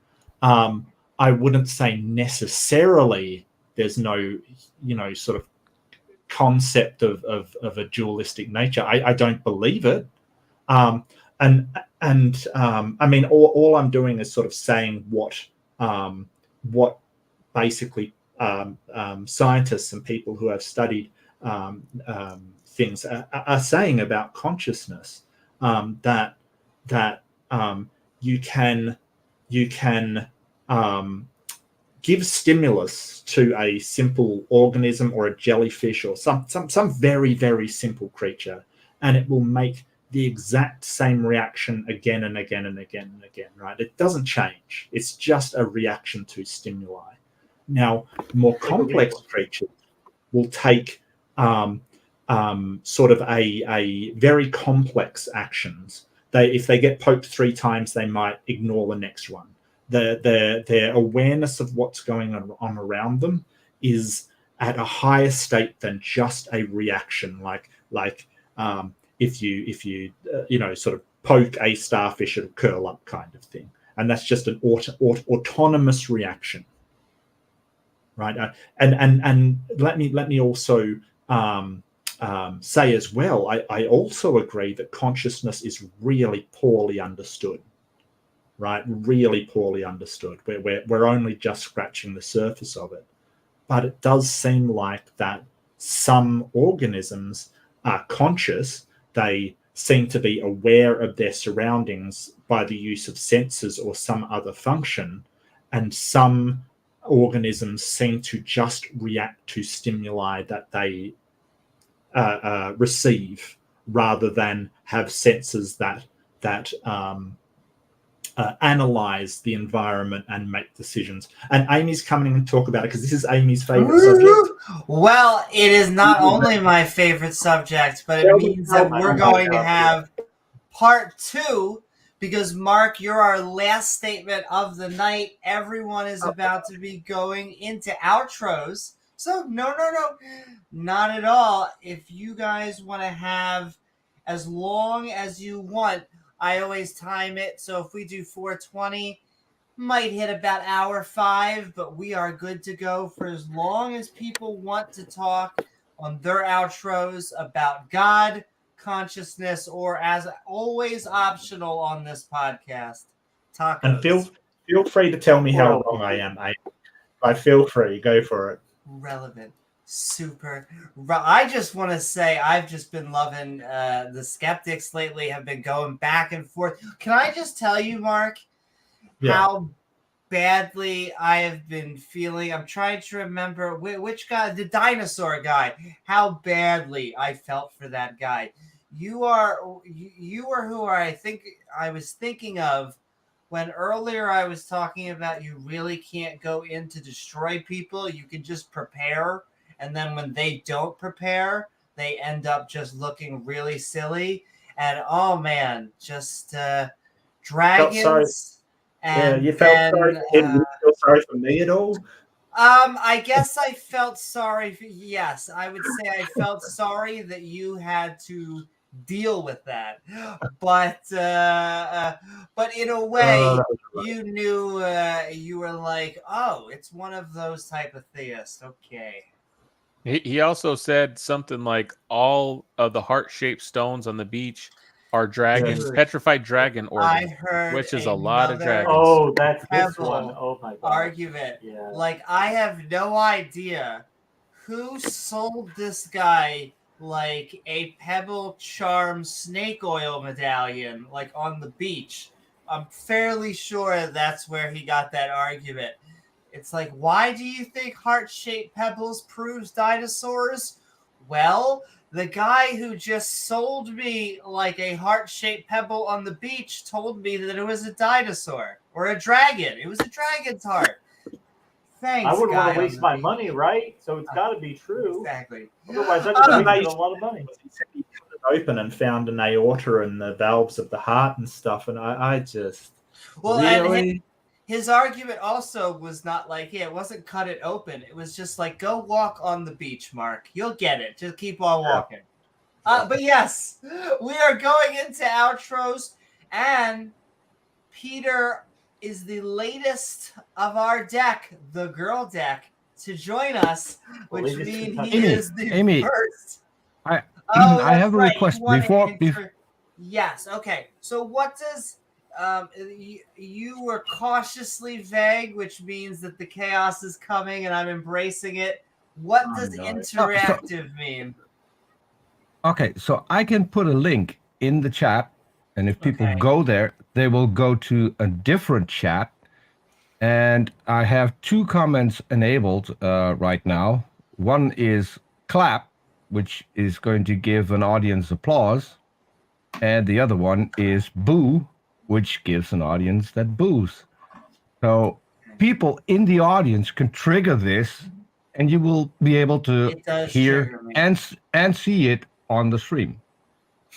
I wouldn't say necessarily there's no, sort of concept of a dualistic nature. I don't believe it. I mean, all I'm doing is sort of saying what basically scientists and people who have studied things are saying about consciousness, that you can give stimulus to a simple organism or a jellyfish or some very, very simple creature, and it will make the exact same reaction again and again and again and again, right? It doesn't change. It's just a reaction to stimuli. Now, more complex creatures will take sort of a very complex actions. If they get poked 3 times, they might ignore the next one. Their awareness of what's going on around them is at a higher state than just a reaction, like if you sort of poke a starfish, it'll curl up kind of thing, and that's just an autonomous reaction, right? And let me also say as well, I also agree that consciousness is really poorly understood. Right, really poorly understood. We're only just scratching the surface of it, but it does seem like that some organisms are conscious. They seem to be aware of their surroundings by the use of senses or some other function, and some organisms seem to just react to stimuli that they receive, rather than have senses that analyze the environment and make decisions. And Amy's coming in and talk about it because this is Amy's favorite subject. Well, it is not only my favorite subject, but it means that we're going to have part 2 because Mark, you're our last statement of the night. Everyone is about to be going into outros. So no, not at all. If you guys want to have as long as you want, I always time it. So if we do 420, might hit about hour 5, but we are good to go for as long as people want to talk on their outros about God, consciousness, or as always optional on this podcast, tacos. And feel free to tell me how wrong I am. I feel free. Go for it. Relevant. Super. I just want to say I've just been loving the skeptics lately, have been going back and forth. Can I just tell you, Mark, how badly I have been feeling? I'm trying to remember which guy, the dinosaur guy, how badly I felt for that guy. You are who I think I was thinking of when earlier I was talking about you really can't go in to destroy people. You can just prepare. And then when they don't prepare, they end up just looking really silly. And oh man, just dragons. And you felt sorry. Did you feel sorry for me at all? I guess I felt sorry. Yes, I would say I felt sorry that you had to deal with that. But in a way, you knew you were like, oh, it's one of those type of theists. Okay. He also said something like all of the heart-shaped stones on the beach are dragons, petrified dragon organs, which is a lot of dragons. Oh, that's this one. Oh my god. Argument. Yeah. Like, I have no idea who sold this guy like a Pebble Charm snake oil medallion, like on the beach. I'm fairly sure that's where he got that argument. It's like, why do you think heart-shaped pebbles proves dinosaurs? Well, the guy who just sold me like a heart-shaped pebble on the beach told me that it was a dinosaur or a dragon. It was a dragon's heart. Thanks, I wouldn't want to guy waste my money, right? So it's got to be true. Exactly. Otherwise, I'd just waste a lot of money. He cut it open and found an aorta and the valves of the heart and stuff, and I just really. And his argument also was not like, it wasn't cut it open. It was just like, go walk on the beach, Mark. You'll get it. Just keep on walking. But yes, we are going into outros, and Peter is the latest of our deck, the girl deck, to join us, which means he is the first. I have a request before. Yes. Okay. So what does you were cautiously vague, which means that the chaos is coming and I'm embracing it. What does interactive mean? Okay, so I can put a link in the chat, and if people go there, they will go to a different chat. And I have 2 comments enabled right now. One is clap, which is going to give an audience applause. And the other one is boo, which gives an audience that boos. So people in the audience can trigger this, and you will be able to hear and see it on the stream.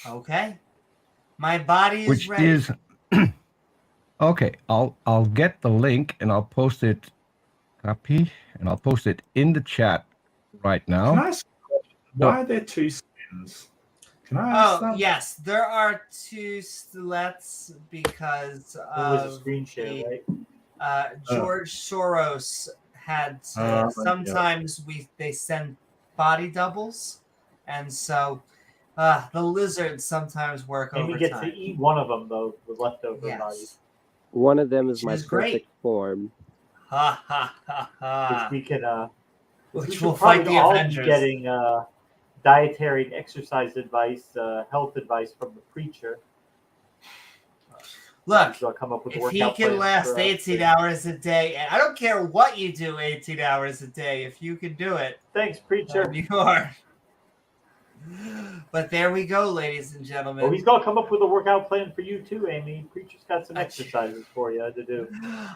Okay. My body is ready. Which is okay. I'll get the link and I'll post it. Copy, and I'll post it in the chat right now. Can I ask why are there 2 skins? Can I ask that? Yes, there are 2 slats because of a screen share, right? George Soros had sometimes they send body doubles, and so the lizards sometimes work overtime. And we get to eat one of them though, the leftover bodies. One of them is my perfect form. Ha ha ha ha! Which we can, which will fight the Avengers. Getting dietary and exercise advice, health advice from the preacher. Look, so I'll come up with if he can last 18 hours a day, and I don't care what you do 18 hours a day, if you can do it. Thanks, preacher. You are. But there we go, ladies and gentlemen. Well, he's going to come up with a workout plan for you too, Amy. Preacher's got some exercises for you to do.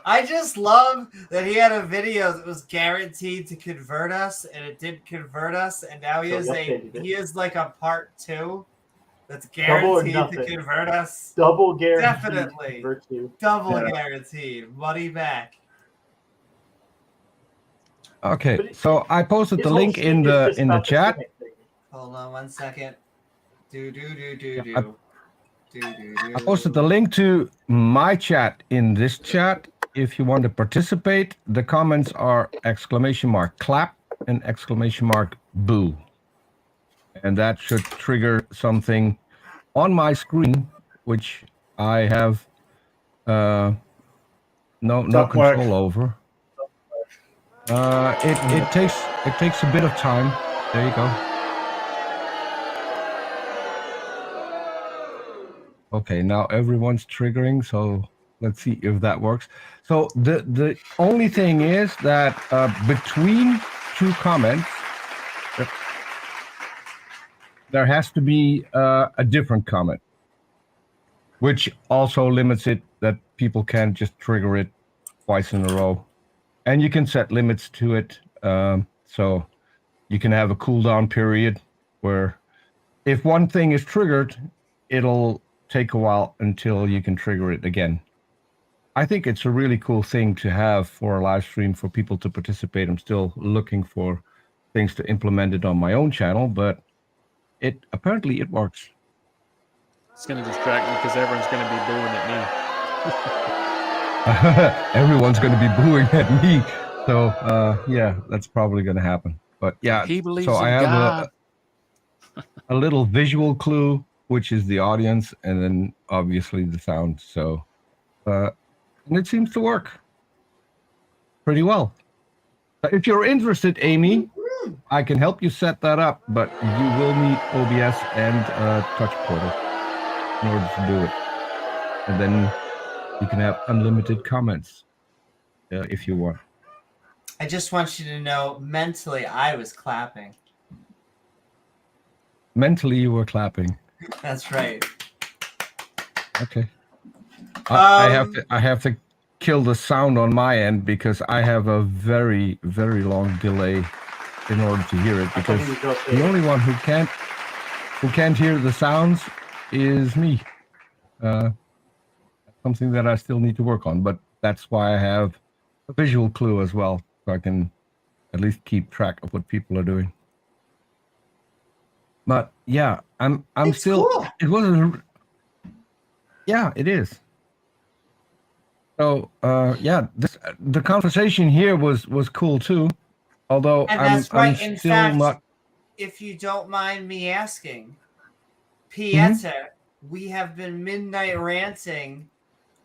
I just love that he had a video that was guaranteed to convert us, and it did convert us, and now he is like a part 2 that's Double or guaranteed to nothing. convert us. Double guaranteed. Definitely. Virtue. Double Yeah. guaranteed. Money back. Okay, But so I posted His the whole link shtick in is the just about chat. cynic thing. Hold on 1 second. Do. I posted the link to my chat in this chat. If you want to participate, the comments are !clap and !boo. And that should trigger something on my screen, which I have no Don't work. control over. It takes a bit of time. There you go. Okay, now everyone's triggering, so let's see if that works. So the only thing is that between two comments, there has to be a different comment, which also limits it that people can't just trigger it twice in a row. And you can set limits to it, so you can have a cooldown period where if one thing is triggered, it'll take a while until you can trigger it again. I think it's a really cool thing to have for a live stream for people to participate. I'm still looking for things to implement it on my own channel, but apparently it works. It's going to distract me because everyone's going to be booing at me. Everyone's going to be booing at me. So, yeah, that's probably going to happen. But yeah, He believes so I in have God. a little visual clue, which is the audience, and then obviously the sound. So, and it seems to work pretty well. If you're interested, Amy, I can help you set that up, but you will need OBS and Touch Portal in order to do it. And then you can have unlimited comments if you want. I just want you to know, mentally, I was clapping. Mentally, you were clapping. That's right. Okay. I have to kill the sound on my end because I have a very, very long delay in order to hear it, because the only one who can't hear the sounds is me. Something that I still need to work on, but that's why I have a visual clue as well, so I can at least keep track of what people are doing. But yeah, I'm It's still. cool. It wasn't. Yeah, it is. So yeah, the conversation here was cool too, although And I'm that's right. In still fact, not. if you don't mind me asking, Pieter, we have been midnight ranting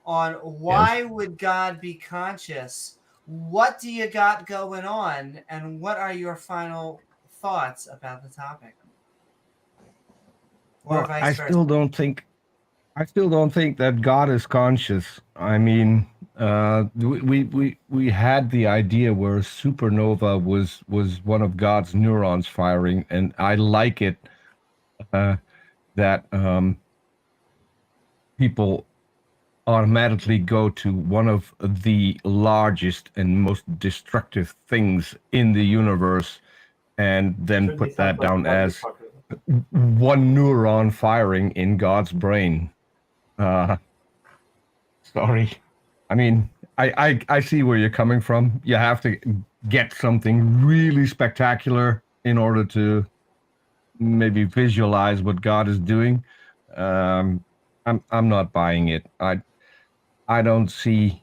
on why would God be conscious? What do you got going on? And what are your final thoughts about the topic? Or Well, vice I versa. still don't think that God is conscious. I mean, we had the idea where a supernova was one of God's neurons firing, and I like it that people automatically go to one of the largest and most destructive things in the universe and then put that down as one neuron firing in God's brain. Sorry. I mean, I see where you're coming from. You have to get something really spectacular in order to maybe visualize what God is doing. I'm not buying it. I don't see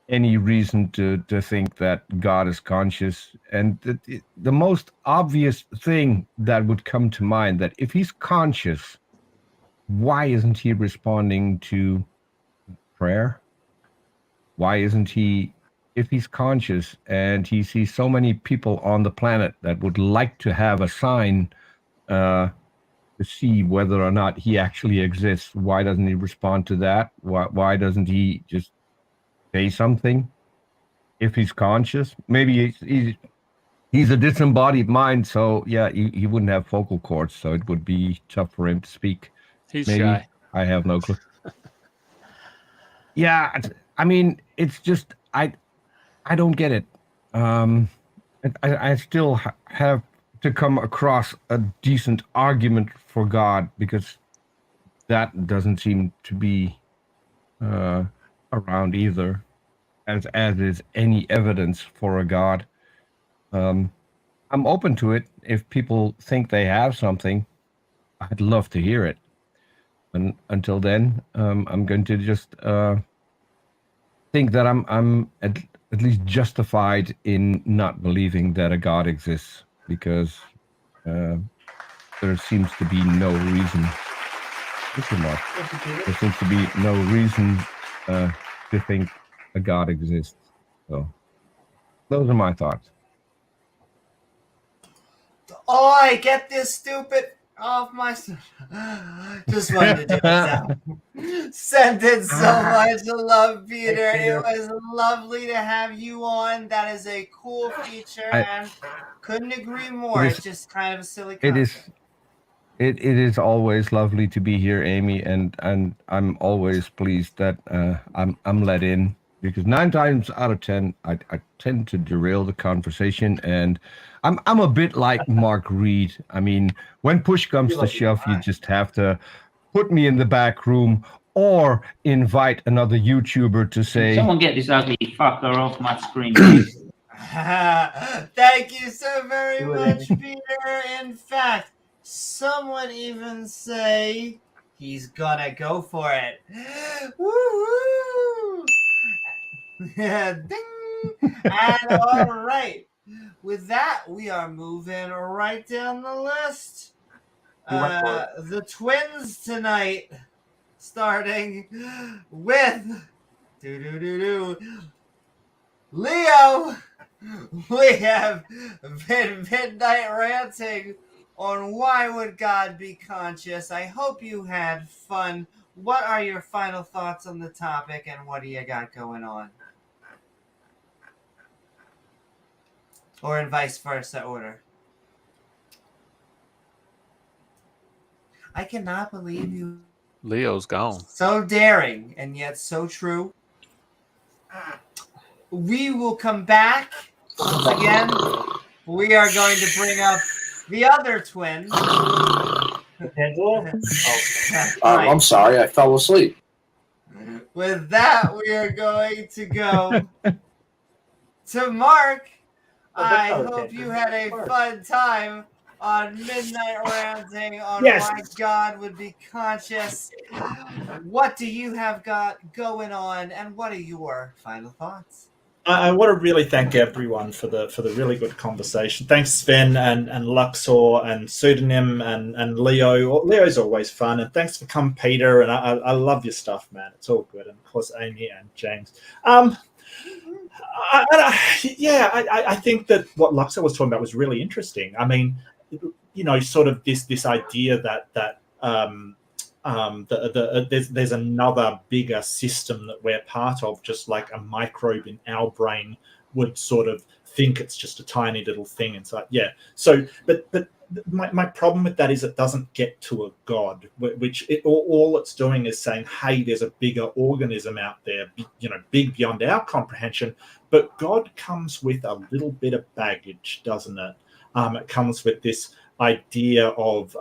any reason to think that God is conscious. And the most obvious thing that would come to mind, that if he's conscious, why isn't he responding to prayer? Why isn't he, if he's conscious and he sees so many people on the planet that would like to have a sign to see whether or not he actually exists, why doesn't he respond to that? Why doesn't he just say something if he's conscious? Maybe he's a disembodied mind, so yeah, he wouldn't have vocal cords, so it would be tough for him to speak. He's Maybe. shy. I have no clue. Yeah, I mean, it's just I don't get it. I still have to come across a decent argument for God, because that doesn't seem to be around either, as is any evidence for a god. I'm open to it. If people think they have something, I'd love to hear it. And until then, I'm going to just think that I'm at least justified in not believing that a god exists, because there seems to be no reason. There seems to be no reason to think a god exists. So those are my thoughts. Oi, get this stupid off my... Just wanted to do it now. Send in so much love, Peter. It was lovely to have you on. That is a cool feature, and couldn't agree more. It's just kind of a silly concept. It is always lovely to be here, Amy, and I'm always pleased that I'm let in, because 9 times out of 10 I tend to derail the conversation, and I'm a bit like Mark Reid. I mean, when push comes to shove, you just have to put me in the back room or invite another YouTuber to say, "Someone get this ugly fucker off my screen." Thank you so very much, Peter. In fact, someone even say he's gonna go for it. Woo-hoo! Ding! And all right, with that, we are moving right down the list. The twins tonight, starting with Leo. We have been Midnight Ranting on why would God be conscious. I hope you had fun. What are your final thoughts on the topic, and what do you got going on? Or in vice versa order. I cannot believe you. Leo's gone. So daring and yet so true. We will come back once again. We are going to bring up the other twin. I'm sorry, I fell asleep. With that, we are going to go to Mark. I hope you had a fun time on Midnight Ranting on why God would be conscious. What do you have got going on, and what are your final thoughts? I want to really thank everyone for the really good conversation. Thanks, Sven and Luxor and Pseudonym and Leo. Leo's always fun, and thanks for coming, Peter. And I love your stuff, man. It's all good, and of course Amy and James. I think that what Luxor was talking about was really interesting. I mean, you know, sort of this idea that there's another bigger system that we're part of, just like a microbe in our brain would sort of think it's just a tiny little thing. It's like, yeah. So, but my problem with that is it doesn't get to a god, which all it's doing is saying, hey, there's a bigger organism out there, you know, big beyond our comprehension. But God comes with a little bit of baggage, doesn't it? It comes with this idea of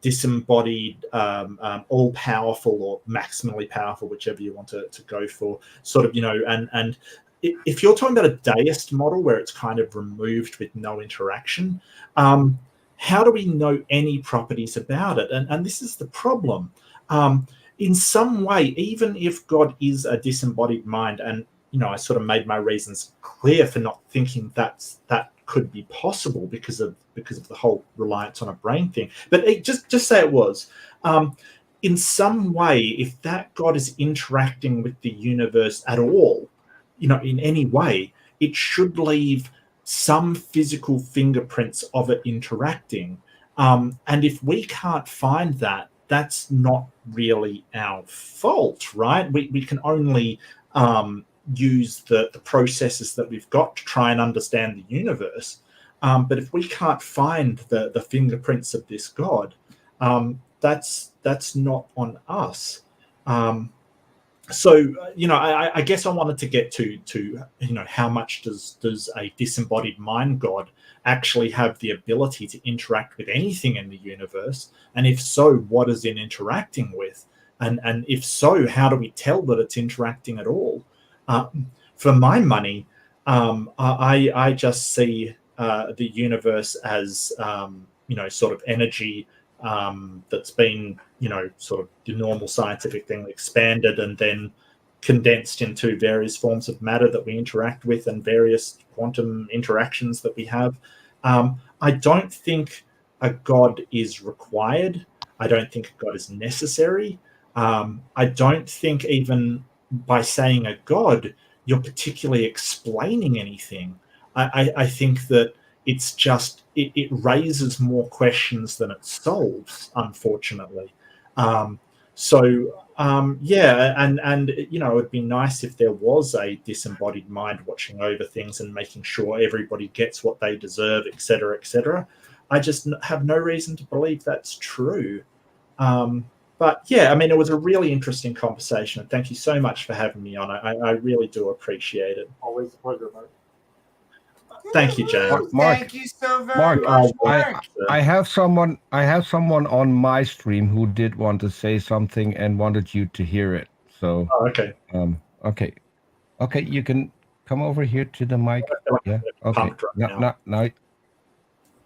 disembodied, all-powerful or maximally powerful, whichever you want to go for, sort of, you know, and if you're talking about a deist model where it's kind of removed with no interaction, how do we know any properties about it? And this is the problem. In some way, even if God is a disembodied mind, and, you know, I sort of made my reasons clear for not thinking that could be possible because of the whole reliance on a brain thing. But just say it was. In some way, if that God is interacting with the universe at all, you know, in any way, it should leave some physical fingerprints of it interacting. And if we can't find that, that's not really our fault, right? We can only use the processes that we've got to try and understand the universe. But if we can't find the fingerprints of this God, that's not on us. so I guess I wanted to get to how much does a disembodied mind god actually have the ability to interact with anything in the universe, and if so, what is it interacting with, and if so, how do we tell that it's interacting at all? For my money, I just see the universe as sort of energy that's been sort of the normal scientific thing expanded and then condensed into various forms of matter that we interact with and various quantum interactions that we have. I don't think a god is required. I don't think a god is necessary. I don't think even by saying a god you're particularly explaining anything. I think that it's just it raises more questions than it solves, unfortunately. Yeah, and it'd be nice if there was a disembodied mind watching over things and making sure everybody gets what they deserve, etc., etc. I just have no reason to believe that's true. But yeah, I mean, it was a really interesting conversation, and thank you so much for having me on. I really do appreciate it. Always a pleasure, Mark. Thank you, James. Mark, Thank you so very Mark, much, Mark. I have someone on my stream who did want to say something and wanted you to hear it. So okay. Okay, you can come over here to the mic. Yeah. Okay. Now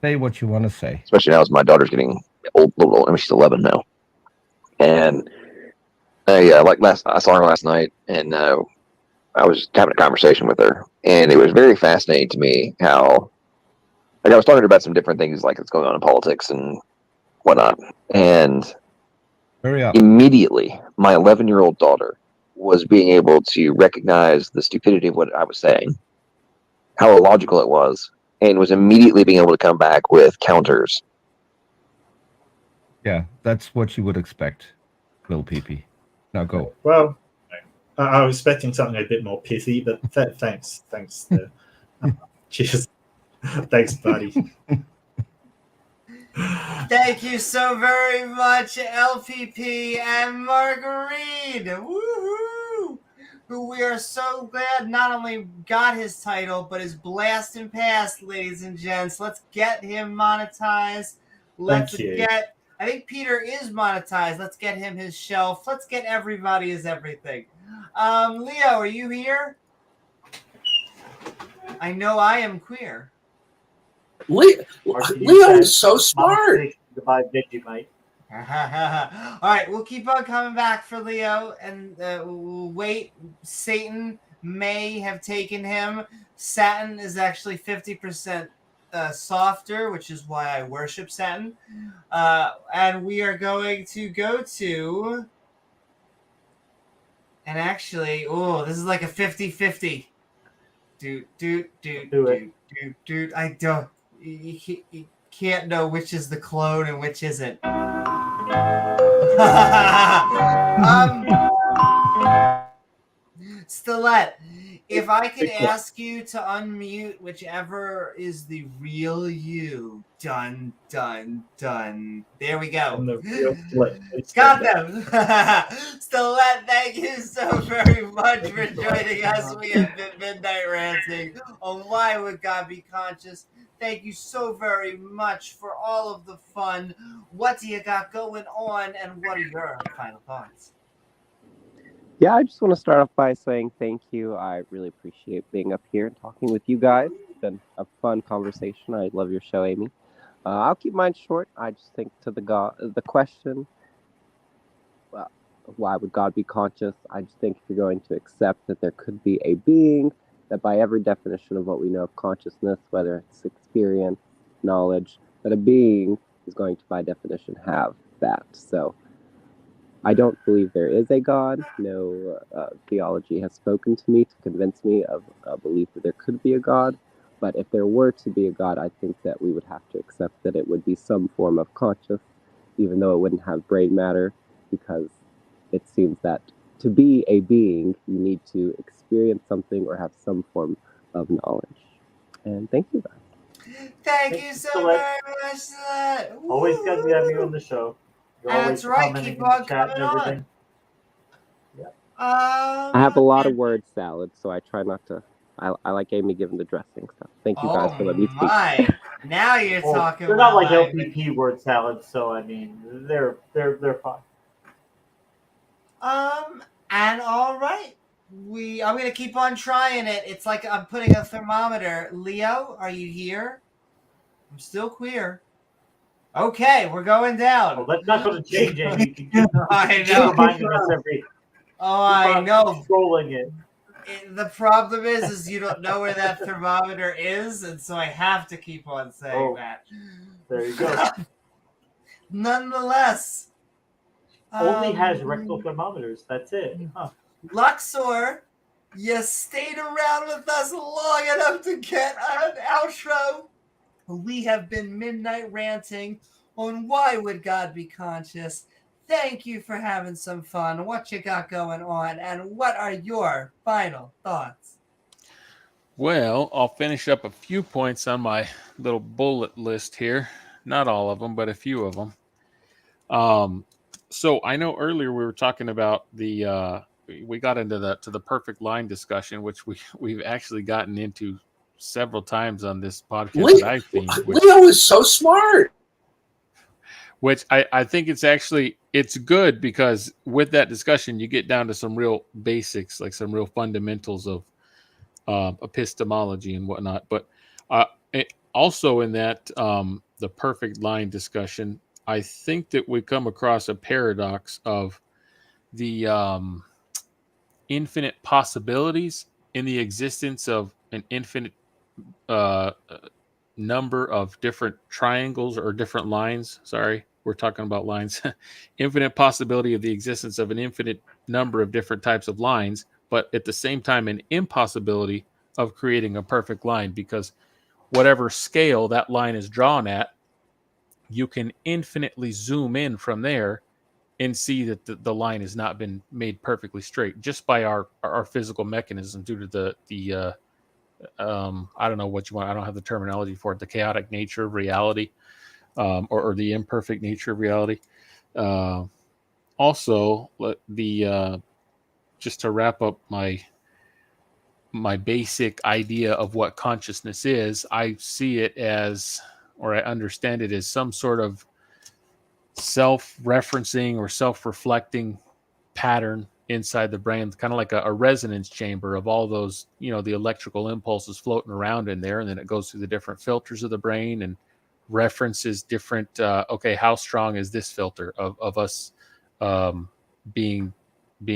say what you want to say. Especially now as my daughter's getting old, little old. I mean, she's 11 now. And I saw her last night, and I was having a conversation with her, and it was very fascinating to me how, like, I was talking to her about some different things, like that's going on in politics and whatnot, and immediately my 11-year-old daughter was being able to recognize the stupidity of what I was saying, how illogical it was, and was immediately being able to come back with counters. Yeah, that's what you would expect, Lil Peepee. Now go. Well, I was expecting something a bit more pithy, but thanks. Cheers. Thanks, buddy. Thank you so very much, LPP and Mark Reid. Woohoo! Who we are so glad not only got his title, but is blasting past, ladies and gents. Let's get him monetized. I think Peter is monetized. Let's get him his shelf. Let's get everybody his everything. Leo, are you here? I know I am queer. Leo is so smart. Goodbye, Vegemite. All right, we'll keep on coming back for Leo, and we'll wait. Satan may have taken him. Saturn is actually 50% softer, which is why I worship Saturn. And we are going to go to... And actually, this is like a 50-50. Dude. I don't... You can't know which is the clone and which isn't. Stilette, if I could ask you to unmute whichever is the real you. Dun, dun, dun. There we go. Got them. Stilette, thank you so very much for joining us. We have been Midnight Ranting on Why Would God Be Conscious. Thank you so very much for all of the fun. What do you got going on, and what are your final thoughts? Yeah, I just want to start off by saying thank you. I really appreciate being up here and talking with you guys. It's been a fun conversation. I love your show, Amy. I'll keep mine short. I just think to the question, well, why would God be conscious? I just think if you're going to accept that there could be a being, that by every definition of what we know of consciousness, whether it's experience, knowledge, that a being is going to, by definition, have that. So I don't believe there is a God. No theology has spoken to me to convince me of a belief that there could be a God. But if there were to be a God, I think that we would have to accept that it would be some form of conscious, even though it wouldn't have brain matter, because it seems that to be a being, you need to experience something or have some form of knowledge. And thank you, guys. Thank you so very much, Stilette. Always good to have you on the show. You're That's always right. commenting Keep in the on chat coming and everything. on. I have a lot of word salad, so I try not to. I like Amy giving the dressing stuff. Thank you guys for letting me speak. My, now you're Well, talking. they're not my like language. LPP word salads, so I mean, they're fine. And all right, I'm gonna keep on trying it. It's like I'm putting a thermometer. Leo, are you here? I'm still queer. Okay, we're going down. Well, that's not going to change anything. I Keep know. reminding us every. Oh, I know. Controlling it. The problem is you don't know where that thermometer is, and so I have to keep on saying that. There you go. Nonetheless, Only has rectal thermometers. That's it. Huh. Luxor, you stayed around with us long enough to get an outro. We have been Midnight Ranting on Why Would God Be Conscious? Thank you for having some fun. What you got going on, and what are your final thoughts? Well, I'll finish up a few points on my little bullet list here. Not all of them, but a few of them. So I know earlier we were talking about we got into the perfect line discussion, which we've actually gotten into several times on this podcast that I've seen. Leo is so smart. Which I think it's good because with that discussion, you get down to some real basics, like some real fundamentals of epistemology and whatnot. But also in that, the perfect line discussion, I think that we come across a paradox of the infinite possibilities in the existence of an infinite number of different triangles or different lines. Sorry, we're talking about lines. Infinite possibility of the existence of an infinite number of different types of lines, but at the same time, an impossibility of creating a perfect line, because whatever scale that line is drawn at, you can infinitely zoom in from there and see that the line has not been made perfectly straight just by our physical mechanism due to the I don't know what you want. I don't have the terminology for it. The chaotic nature of reality, or the imperfect nature of reality. Also, just to wrap up my basic idea of what consciousness is, I see it as, or I understand it as some sort of self-referencing or self-reflecting pattern inside the brain, kind of like a resonance chamber of all those, the electrical impulses floating around in there. And then it goes through the different filters of the brain and references different, okay, how strong is this filter of us being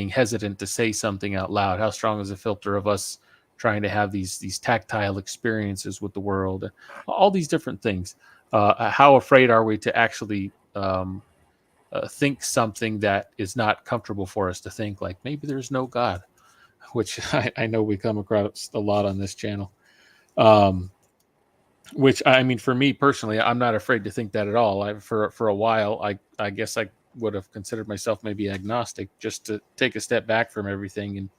hesitant to say something out loud? How strong is the filter of us trying to have these tactile experiences with the world? All these different things. How afraid are we to actually think something that is not comfortable for us to think, like maybe there's no God, which I know we come across a lot on this channel. Which, I mean, for me personally, I'm not afraid to think that at all. For a while, I guess I would have considered myself maybe agnostic, just to take a step back from everything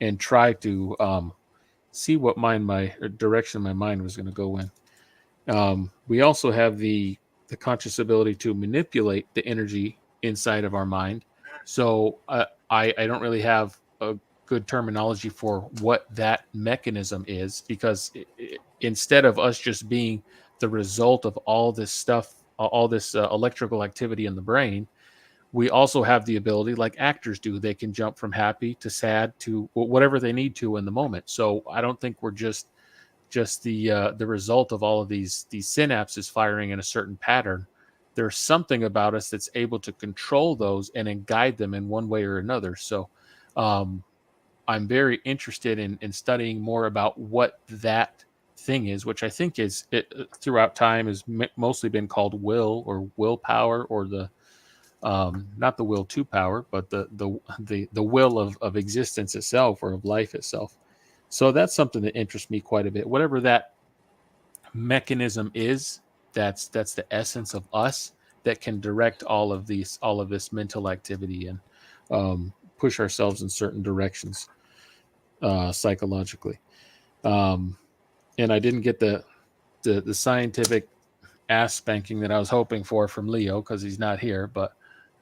and try to see what direction my mind was going to go in. We also have the conscious ability to manipulate the energy inside of our mind. So I don't really have a good terminology for what that mechanism is, because instead of us just being the result of all this stuff, all this electrical activity in the brain, we also have the ability, like actors do. They can jump from happy to sad to whatever they need to in the moment. So I don't think we're just the result of all of these synapses firing in a certain pattern. There's something about us that's able to control those and then guide them in one way or another. So I'm very interested in studying more about what that thing is, which I think is throughout time has mostly been called will or willpower, or the not the will to power, but the will of existence itself, or of life itself. So that's something that interests me quite a bit. Whatever that mechanism is, that's the essence of us that can direct all of this mental activity and push ourselves in certain directions psychologically. And I didn't get the scientific ass spanking that I was hoping for from Leo, because he's not here. But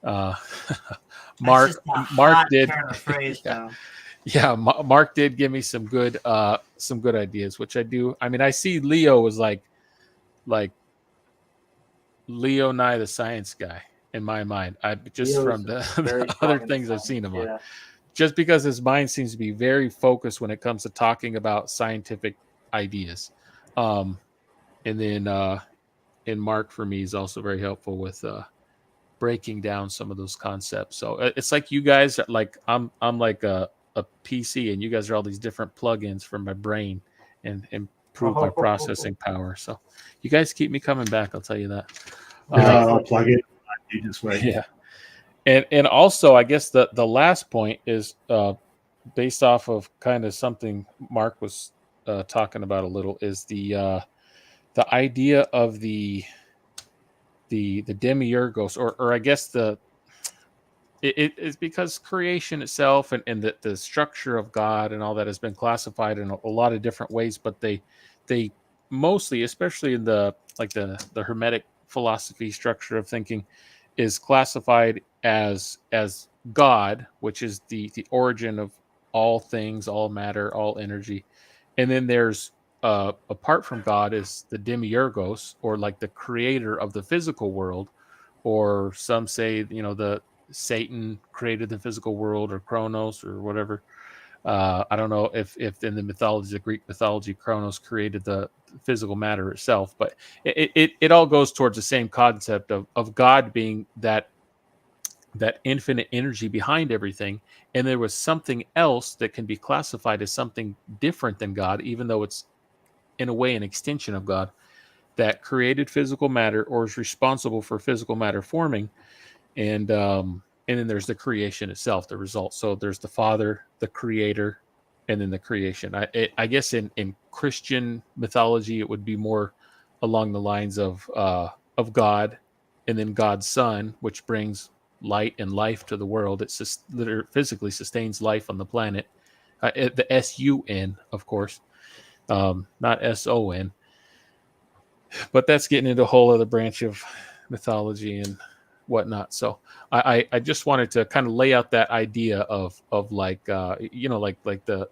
Mark That's just a Mark hot did turn of phrase, yeah. though. Yeah, Mark did give me some good ideas, which I do. I mean, I see Leo as like Leo Nye the science guy in my mind. I just Leo from is the very other strong in things I've science, seen him on. yeah. Just because his mind seems to be very focused when it comes to talking about scientific ideas. And then and Mark for me is also very helpful with breaking down some of those concepts. So it's like you guys like I'm like a PC and you guys are all these different plugins for my brain and improve my processing power. So you guys keep me coming back, I'll tell you that. I'll plug it. You just wait. Yeah. And also I guess the last point is based off of kind of something Mark was talking about a little is the idea of the demiurgos or I guess it's because creation itself and the structure of God and all that has been classified in a lot of different ways, but they mostly, especially in the Hermetic philosophy structure of thinking, is classified as God, which is the origin of all things, all matter, all energy, and then there's apart from God is the demiurgos, or like the creator of the physical world, or some say the Satan created the physical world, or Kronos, or whatever. I don't know if in the mythology, the Greek mythology, Kronos created the physical matter itself, but it all goes towards the same concept of God being that infinite energy behind everything, and there was something else that can be classified as something different than God, even though it's in a way an extension of God, that created physical matter or is responsible for physical matter forming, and then there's the creation itself, the result. So there's the Father, the Creator, and then the creation. I guess in Christian mythology, it would be more along the lines of God, and then God's Son, which brings light and life to the world. It literally physically sustains life on the planet. The SUN, of course, not SON. But that's getting into a whole other branch of mythology and whatnot. So I just wanted to kind of lay out that idea of like like the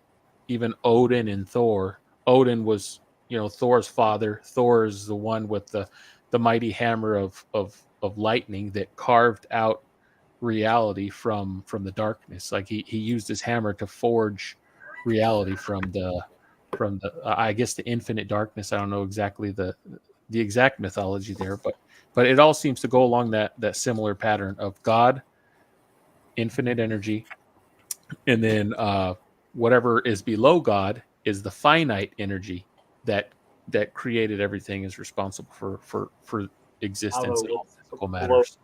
even Odin and Thor. Odin was Thor's father. Thor is the one with the mighty hammer of lightning that carved out reality from the darkness. Like he used his hammer to forge reality from the I guess the infinite darkness. I don't know exactly the exact mythology there, but it all seems to go along that similar pattern of God, infinite energy, and then whatever is below God is the finite energy that created everything, is responsible for existence and all physical matters.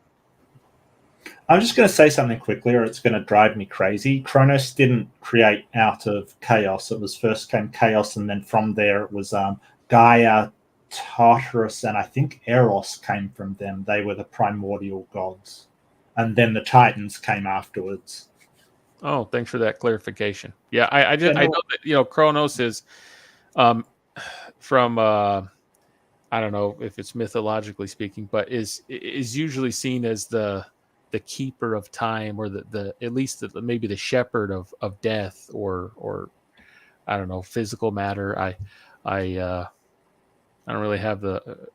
I'm just going to say something quickly, or it's going to drive me crazy. Kronos didn't create out of chaos. It was first came chaos, and then from there it was Gaia, Tartarus, and I think Eros came from them. They were the primordial gods, and then the Titans came afterwards. Oh, thanks for that clarification. Yeah, I know that Kronos is from I don't know if it's mythologically speaking, but is usually seen as the keeper of time, or the at least maybe the shepherd of death, or I don't know, physical matter. I don't really have the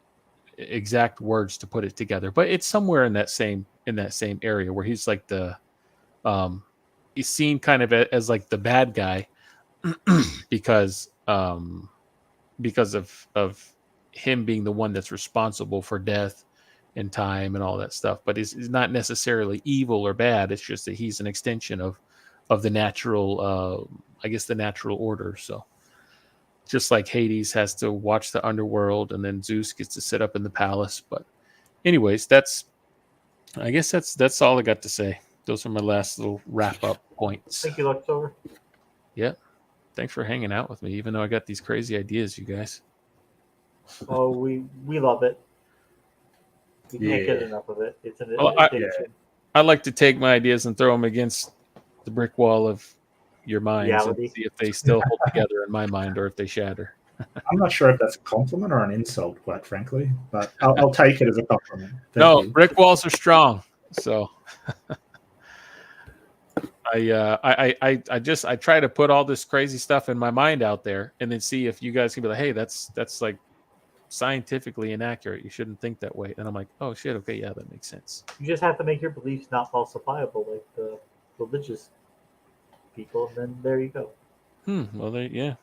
exact words to put it together, but it's somewhere in that same area where he's like he's seen kind of as like the bad guy because of him being the one that's responsible for death and time and all that stuff. But he's not necessarily evil or bad. It's just that he's an extension of the natural, I guess, the natural order. So just like Hades has to watch the underworld, and then Zeus gets to sit up in the palace. But anyways, I guess that's all I got to say. Those are my last little wrap up points. Thank you, Luxor. Yeah. Thanks for hanging out with me, even though I got these crazy ideas, you guys. Oh, we love it. We can't get enough of it. It's an addiction. I like to take my ideas and throw them against the brick wall of your minds and see if they still hold together in my mind, or if they shatter. I'm not sure if that's a compliment or an insult, quite frankly, but I'll take it as a compliment. Brick walls are strong. So I try to put all this crazy stuff in my mind out there, and then see if you guys can be like, hey, that's like scientifically inaccurate. You shouldn't think that way. And I'm like, oh shit, okay, yeah, that makes sense. You just have to make your beliefs not falsifiable, like the religious people, and then there you go. Well, yeah.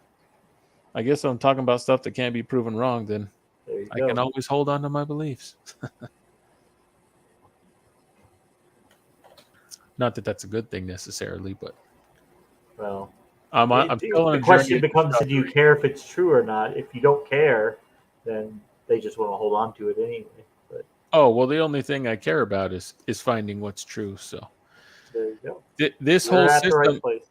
I guess I'm talking about stuff that can't be proven wrong. Then There you I go. can always hold on to my beliefs. Not that that's a good thing necessarily, but Well, I'm still on the a question journey. becomes: do you care if it's true or not? If you don't care, then they just want to hold on to it anyway. But Oh well, the only thing I care about is finding what's true. So there you go. This You're whole at the right system, place.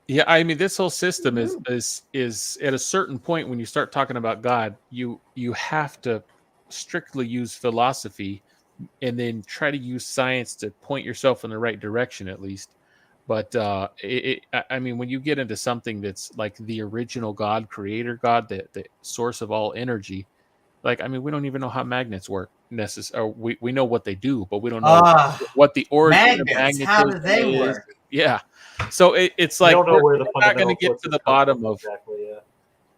yeah, I mean, this whole system is at a certain point when you start talking about God, you have to strictly use philosophy, and then try to use science to point yourself in the right direction at least. But I mean, when you get into something that's like the original God, creator God, the source of all energy, like, I mean, we don't even know how magnets work. We know what they do, but we don't know what the origin of Magnets, how do magnetism they is. work? Yeah, so it's We like don't know where the we're not going to fundamental get to forces the come bottom from of exactly. Yeah.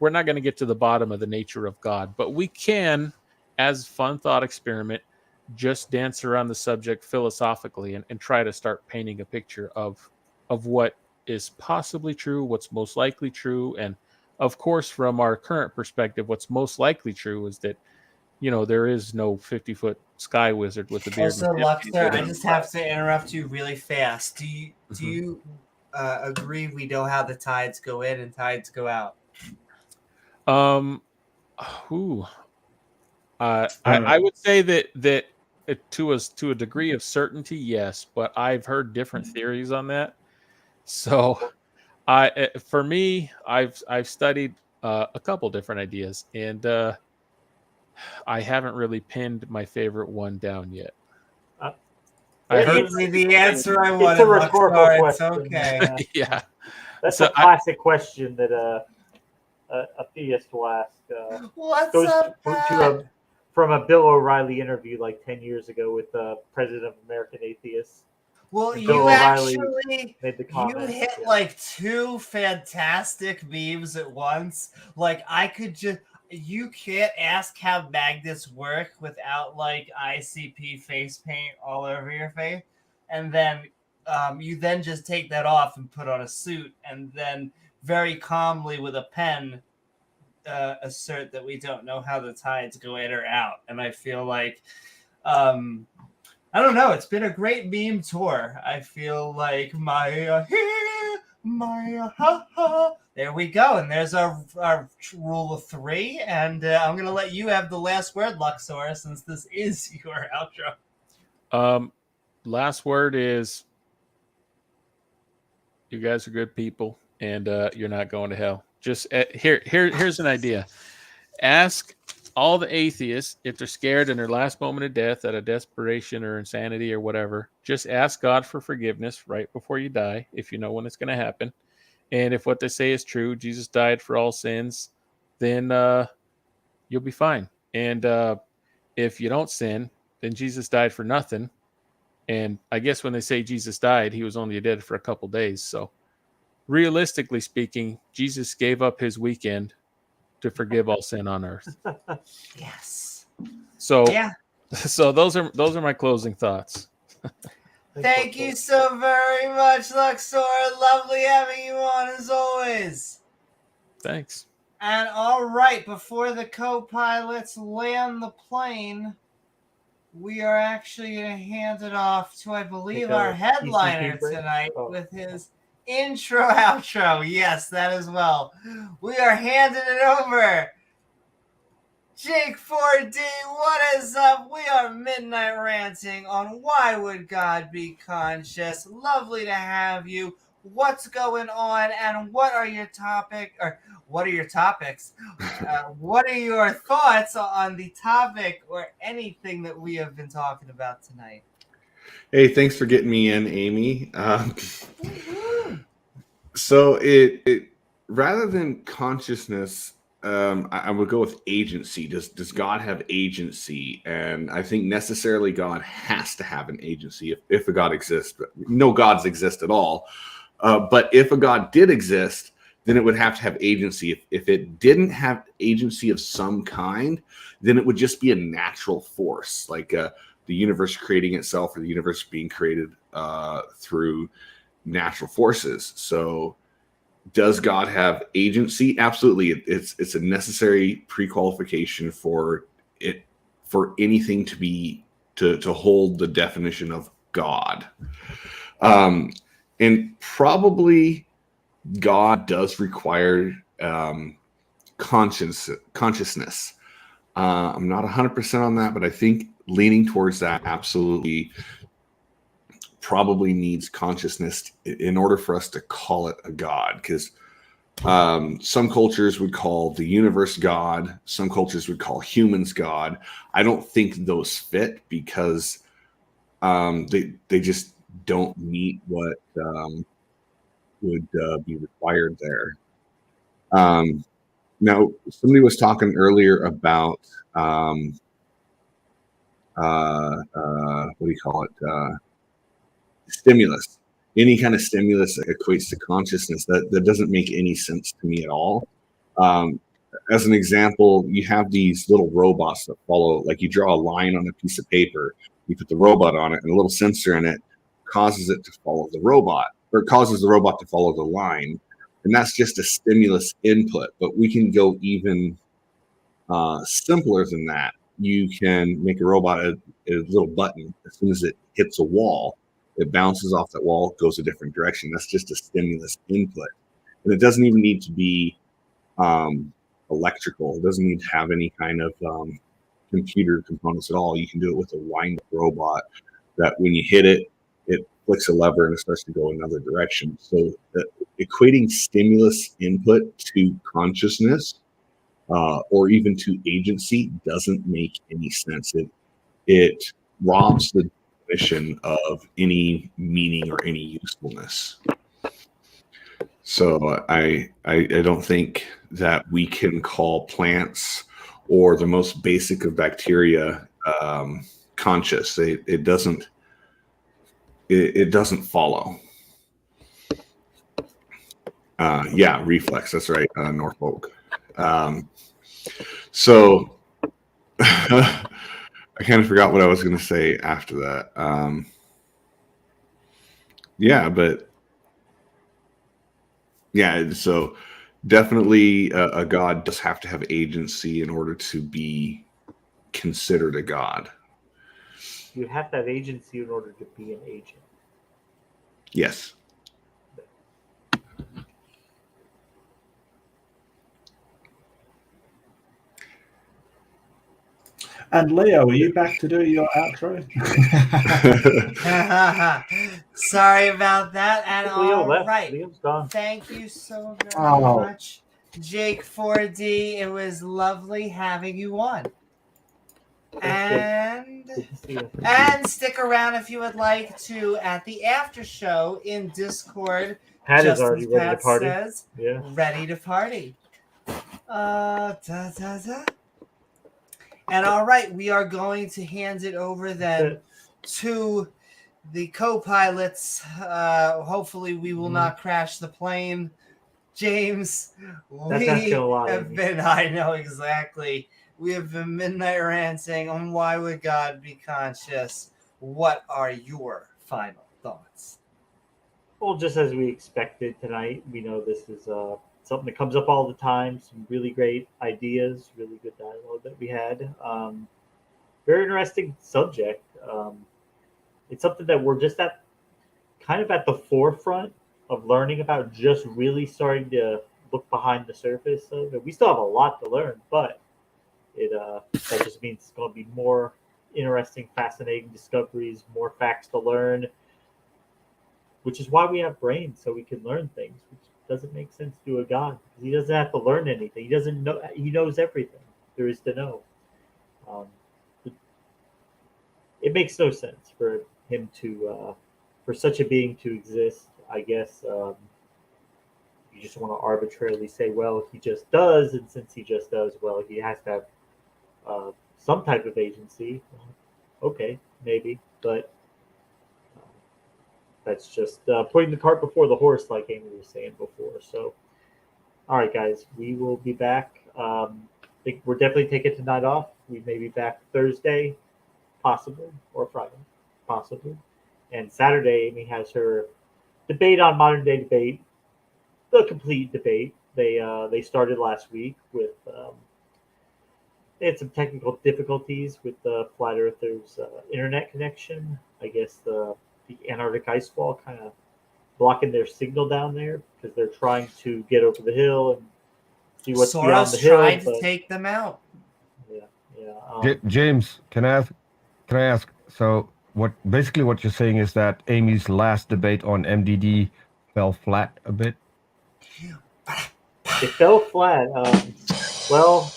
we're not going to get to the bottom of the nature of God, but we can, as fun thought experiment, just dance around the subject philosophically and try to start painting a picture of what is possibly true, what's most likely true, and of course, from our current perspective, what's most likely true is that there is no 50-foot sky wizard with a beard. Also, and 50 Luxor, I living just in have to interrupt you really fast. Do you agree we know how the tides go in and tides go out? I would say that to a degree of certainty, yes, but I've heard different theories on that. So, for me, I've studied a couple different ideas, and I haven't really pinned my favorite one down yet. I heard Gave me the answer I wanted. It's a rhetorical Luxor, it's question. okay. Yeah, That's So a classic question that a theist will ask. What's goes up, from a Bill O'Reilly interview like 10 years ago with the president of American Atheists. Well, And Bill you O'Reilly actually made the comment. hit like two fantastic memes at once. Like you can't ask how magnets work without like ICP face paint all over your face, and then you then just take that off and put on a suit, and then very calmly with a pen assert that we don't know how the tides go in or out. And I feel like I don't know. It's been a great meme tour. I feel like my ha ha. There we go. And there's our rule of three. And I'm gonna let you have the last word, Luxor, since this is your outro. Last word is, you guys are good people, and you're not going to hell. Just here's an idea. Ask all the atheists, if they're scared in their last moment of death out of desperation or insanity or whatever, just ask God for forgiveness right before you die, if you know when it's going to happen. And if what they say is true, Jesus died for all sins, then you'll be fine. And if you don't sin, then Jesus died for nothing. And I guess when they say Jesus died, he was only dead for a couple days. So realistically speaking, Jesus gave up his weekend to forgive all sin on earth. Yes. So yeah. So those are my closing thoughts. Thank you so very much, Luxor. Lovely having you on as always. Thanks. And all right, before the co-pilots land the plane, we are actually going to hand it off to, I believe, our headliner tonight with his intro outro. Yes, that as well. We are handing it over. Jake 4D, what is up? We are Midnight Ranting on Why Would God Be Conscious? Lovely to have you. What's going on, and what are your topics? What are your thoughts on the topic or anything that we have been talking about tonight? Hey, thanks for getting me in, Amy. So it rather than consciousness, I would go with agency. Does God have agency? And I think necessarily God has to have an agency if a God exists. But no gods exist at all. But if a God did exist, then it would have to have agency. If it didn't have agency of some kind, then it would just be a natural force, like the universe creating itself or the universe being created through natural forces. So does God have agency? Absolutely. It's a necessary pre-qualification for it, for anything to be to hold the definition of God. And probably God does require consciousness. I'm not 100% on that, but I think leaning towards that absolutely probably needs consciousness in order for us to call it a god, because some cultures would call the universe God, some cultures would call humans God. I don't think those fit because they just don't meet what would be required there. Now, somebody was talking earlier about what do you call it? Stimulus. Any kind of stimulus that equates to consciousness, that doesn't make any sense to me at all. As an example, you have these little robots that follow, like you draw a line on a piece of paper, you put the robot on it, and a little sensor in it causes it to follow the robot, or causes the robot to follow the line. And that's just a stimulus input. But we can go even simpler than that. You can make a robot a little button. As soon as it hits a wall, it bounces off that wall, goes a different direction. That's just a stimulus input. And it doesn't even need to be electrical. It doesn't need to have any kind of computer components at all. You can do it with a wind-up robot that when you hit it, it flicks a lever and it starts to go another direction. So equating stimulus input to consciousness or even to agency doesn't make any sense. It robs the definition of any meaning or any usefulness. So I don't think that we can call plants or the most basic of bacteria conscious. It doesn't follow. Yeah, reflex. That's right, Norfolk. So I kind of forgot what I was going to say after that. Yeah, so definitely a god does have to have agency in order to be considered a god. You have to have agency in order to be an agent. Yes. And Leo, are you back to do your outro? Sorry about that. And Leo all left. right. Leo's gone. Thank you so very much, Jake 4D. It was lovely having you on. And stick around if you would like to at the after show in Discord. Pat is just already as ready Pat to party. says, Yeah. ready to party. And all right, we are going to hand it over then to the co-pilots. Hopefully we will not crash the plane. James, That's asking a lot have of me. been, I know exactly. We have been Midnight Ranting on Why Would God Be Conscious? What are your final thoughts? Well, just as we expected tonight, we know this is something that comes up all the time. Some really great ideas, really good dialogue that we had. Very interesting subject. It's something that we're just at the forefront of learning about, just really starting to look behind the surface of it. We still have a lot to learn, but that just means it's going to be more interesting, fascinating discoveries, more facts to learn, which is why we have brains, so we can learn things, which doesn't make sense to a god. He doesn't have to learn anything. He doesn't know. He knows everything there is to know. It makes no sense for him to, for such a being to exist. I guess you just want to arbitrarily say, well, he just does, and since he just does, well, he has to have some type of agency. Okay, maybe, but that's just putting the cart before the horse, like Amy was saying before. So, all right, guys, we will be back. I think we're definitely taking tonight off. We may be back Thursday, possibly, or Friday, possibly. And Saturday, Amy has her debate on modern day debate, the complete debate. They started last week with they had some technical difficulties with the flat earthers' internet connection. I guess the Antarctic ice wall kind of blocking their signal down there because they're trying to get over the hill and see what's beyond the Soros hill. tried to take them out. Yeah. James, can I ask? So, what you're saying is that Amy's last debate on MDD fell flat a bit. It fell flat. Well,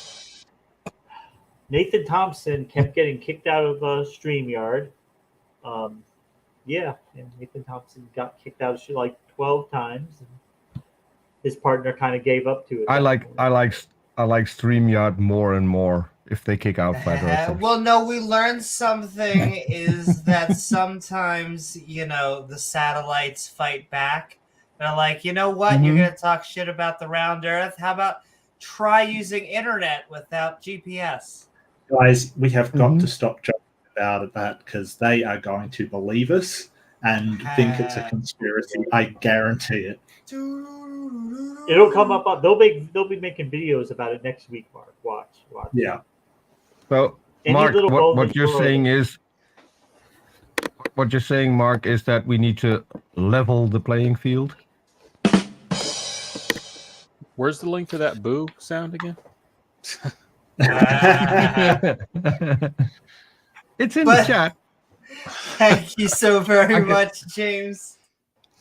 Nathan Thompson kept getting kicked out of StreamYard. Yeah, and Nathan Thompson got kicked out like 12 times. And his partner kind of gave up to it. I like StreamYard more and more if they kick out flat earthers. Well, no, we learned something is that sometimes, the satellites fight back. They're like, you know what? You're going to talk shit about the round earth. How about try using internet without GPS? Guys, we have got to stop joking about that because they are going to believe us and think it's a conspiracy. I guarantee it. It'll come up. They'll be making videos about it next week, Mark. Watch. Yeah. So, Mark, what you're saying is, Mark, is that we need to level the playing field. Where's the link for that boo sound again? It's in the chat. Thank you so very much, James.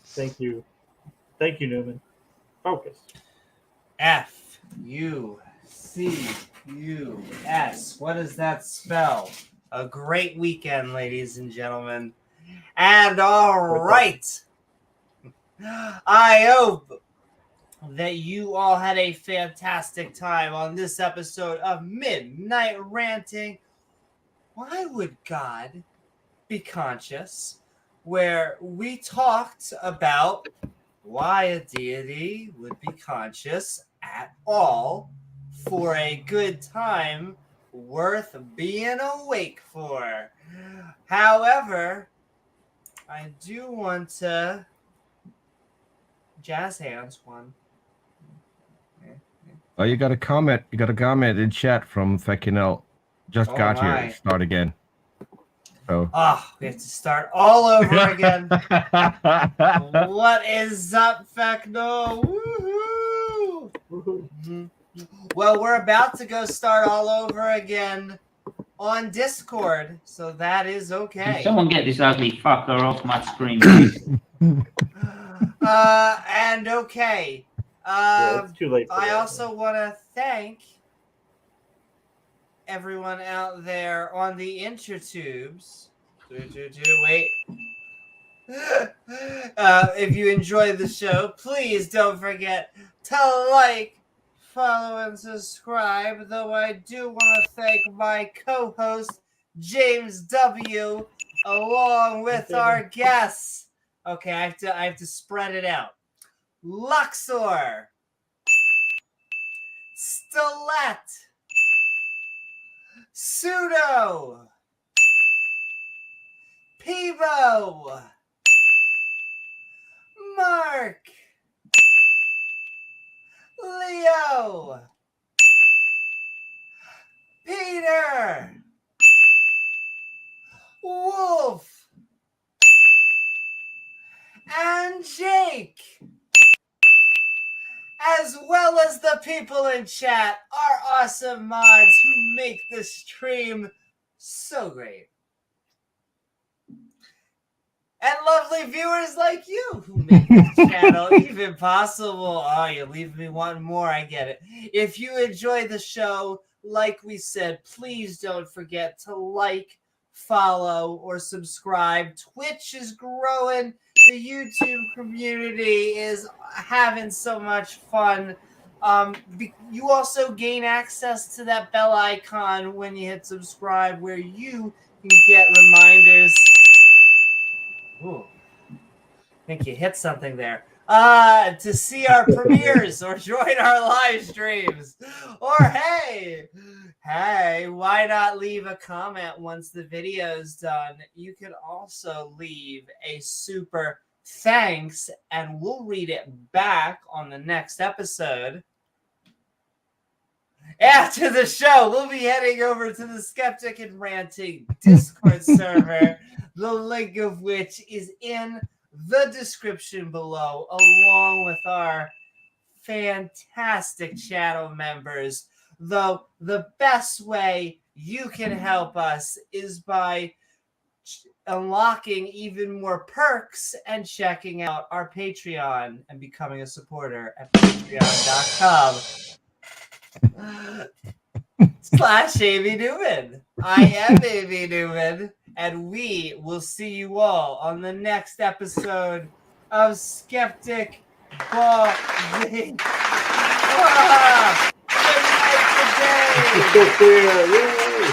Thank you, Newman. Focus. F-U-C-U-S. What does that spell? A great weekend, ladies and gentlemen. And all right. I hope that you all had a fantastic time on this episode of Midnight Ranting. Why would God be conscious? Where we talked about why a deity would be conscious at all for a good time worth being awake for. However, I do want to jazz hands one. Oh, you got a comment. You got a comment in chat from Fekinel. Just got here. Start again. So. We have to start all over again. What is up, Fekinel? Woohoo! Well, we're about to go start all over again on Discord, so that is okay. Can someone get this ugly fucker off my screen, please? And okay. It's too late. I also want to thank everyone out there on the intertubes. Wait. If you enjoyed the show, please don't forget to like, follow, and subscribe. Though I do want to thank my co-host, James W., along with our guests. Okay, I have to spread it out. Luxor, Stilett, Pseudo, Peebo, Mark, Leo, Peter, Wolfe, and Jake, as well as the people in chat, our awesome mods who make this stream so great. And lovely viewers like you who make this channel even possible. Oh, you leave me wanting more, I get it. If you enjoy the show, like we said, please don't forget to like, follow, or subscribe. Twitch is growing. the YouTube community is having so much fun. You also gain access to that bell icon when you hit subscribe, where you can get reminders. Ooh, I think you hit something there. To see our premieres or join our live streams. Or hey, why not leave a comment once the video's done? You can also leave a super thanks, and we'll read it back on the next episode. After the show, we'll be heading over to the Skeptic and Ranting Discord server, the link of which is in the description below, along with our fantastic channel members. Though the best way you can help us is by unlocking even more perks and checking out our Patreon and becoming a supporter at patreon.com/Amy Newman. I am Amy Newman, and we will see you all on the next episode of Skeptic Balling. Good night today.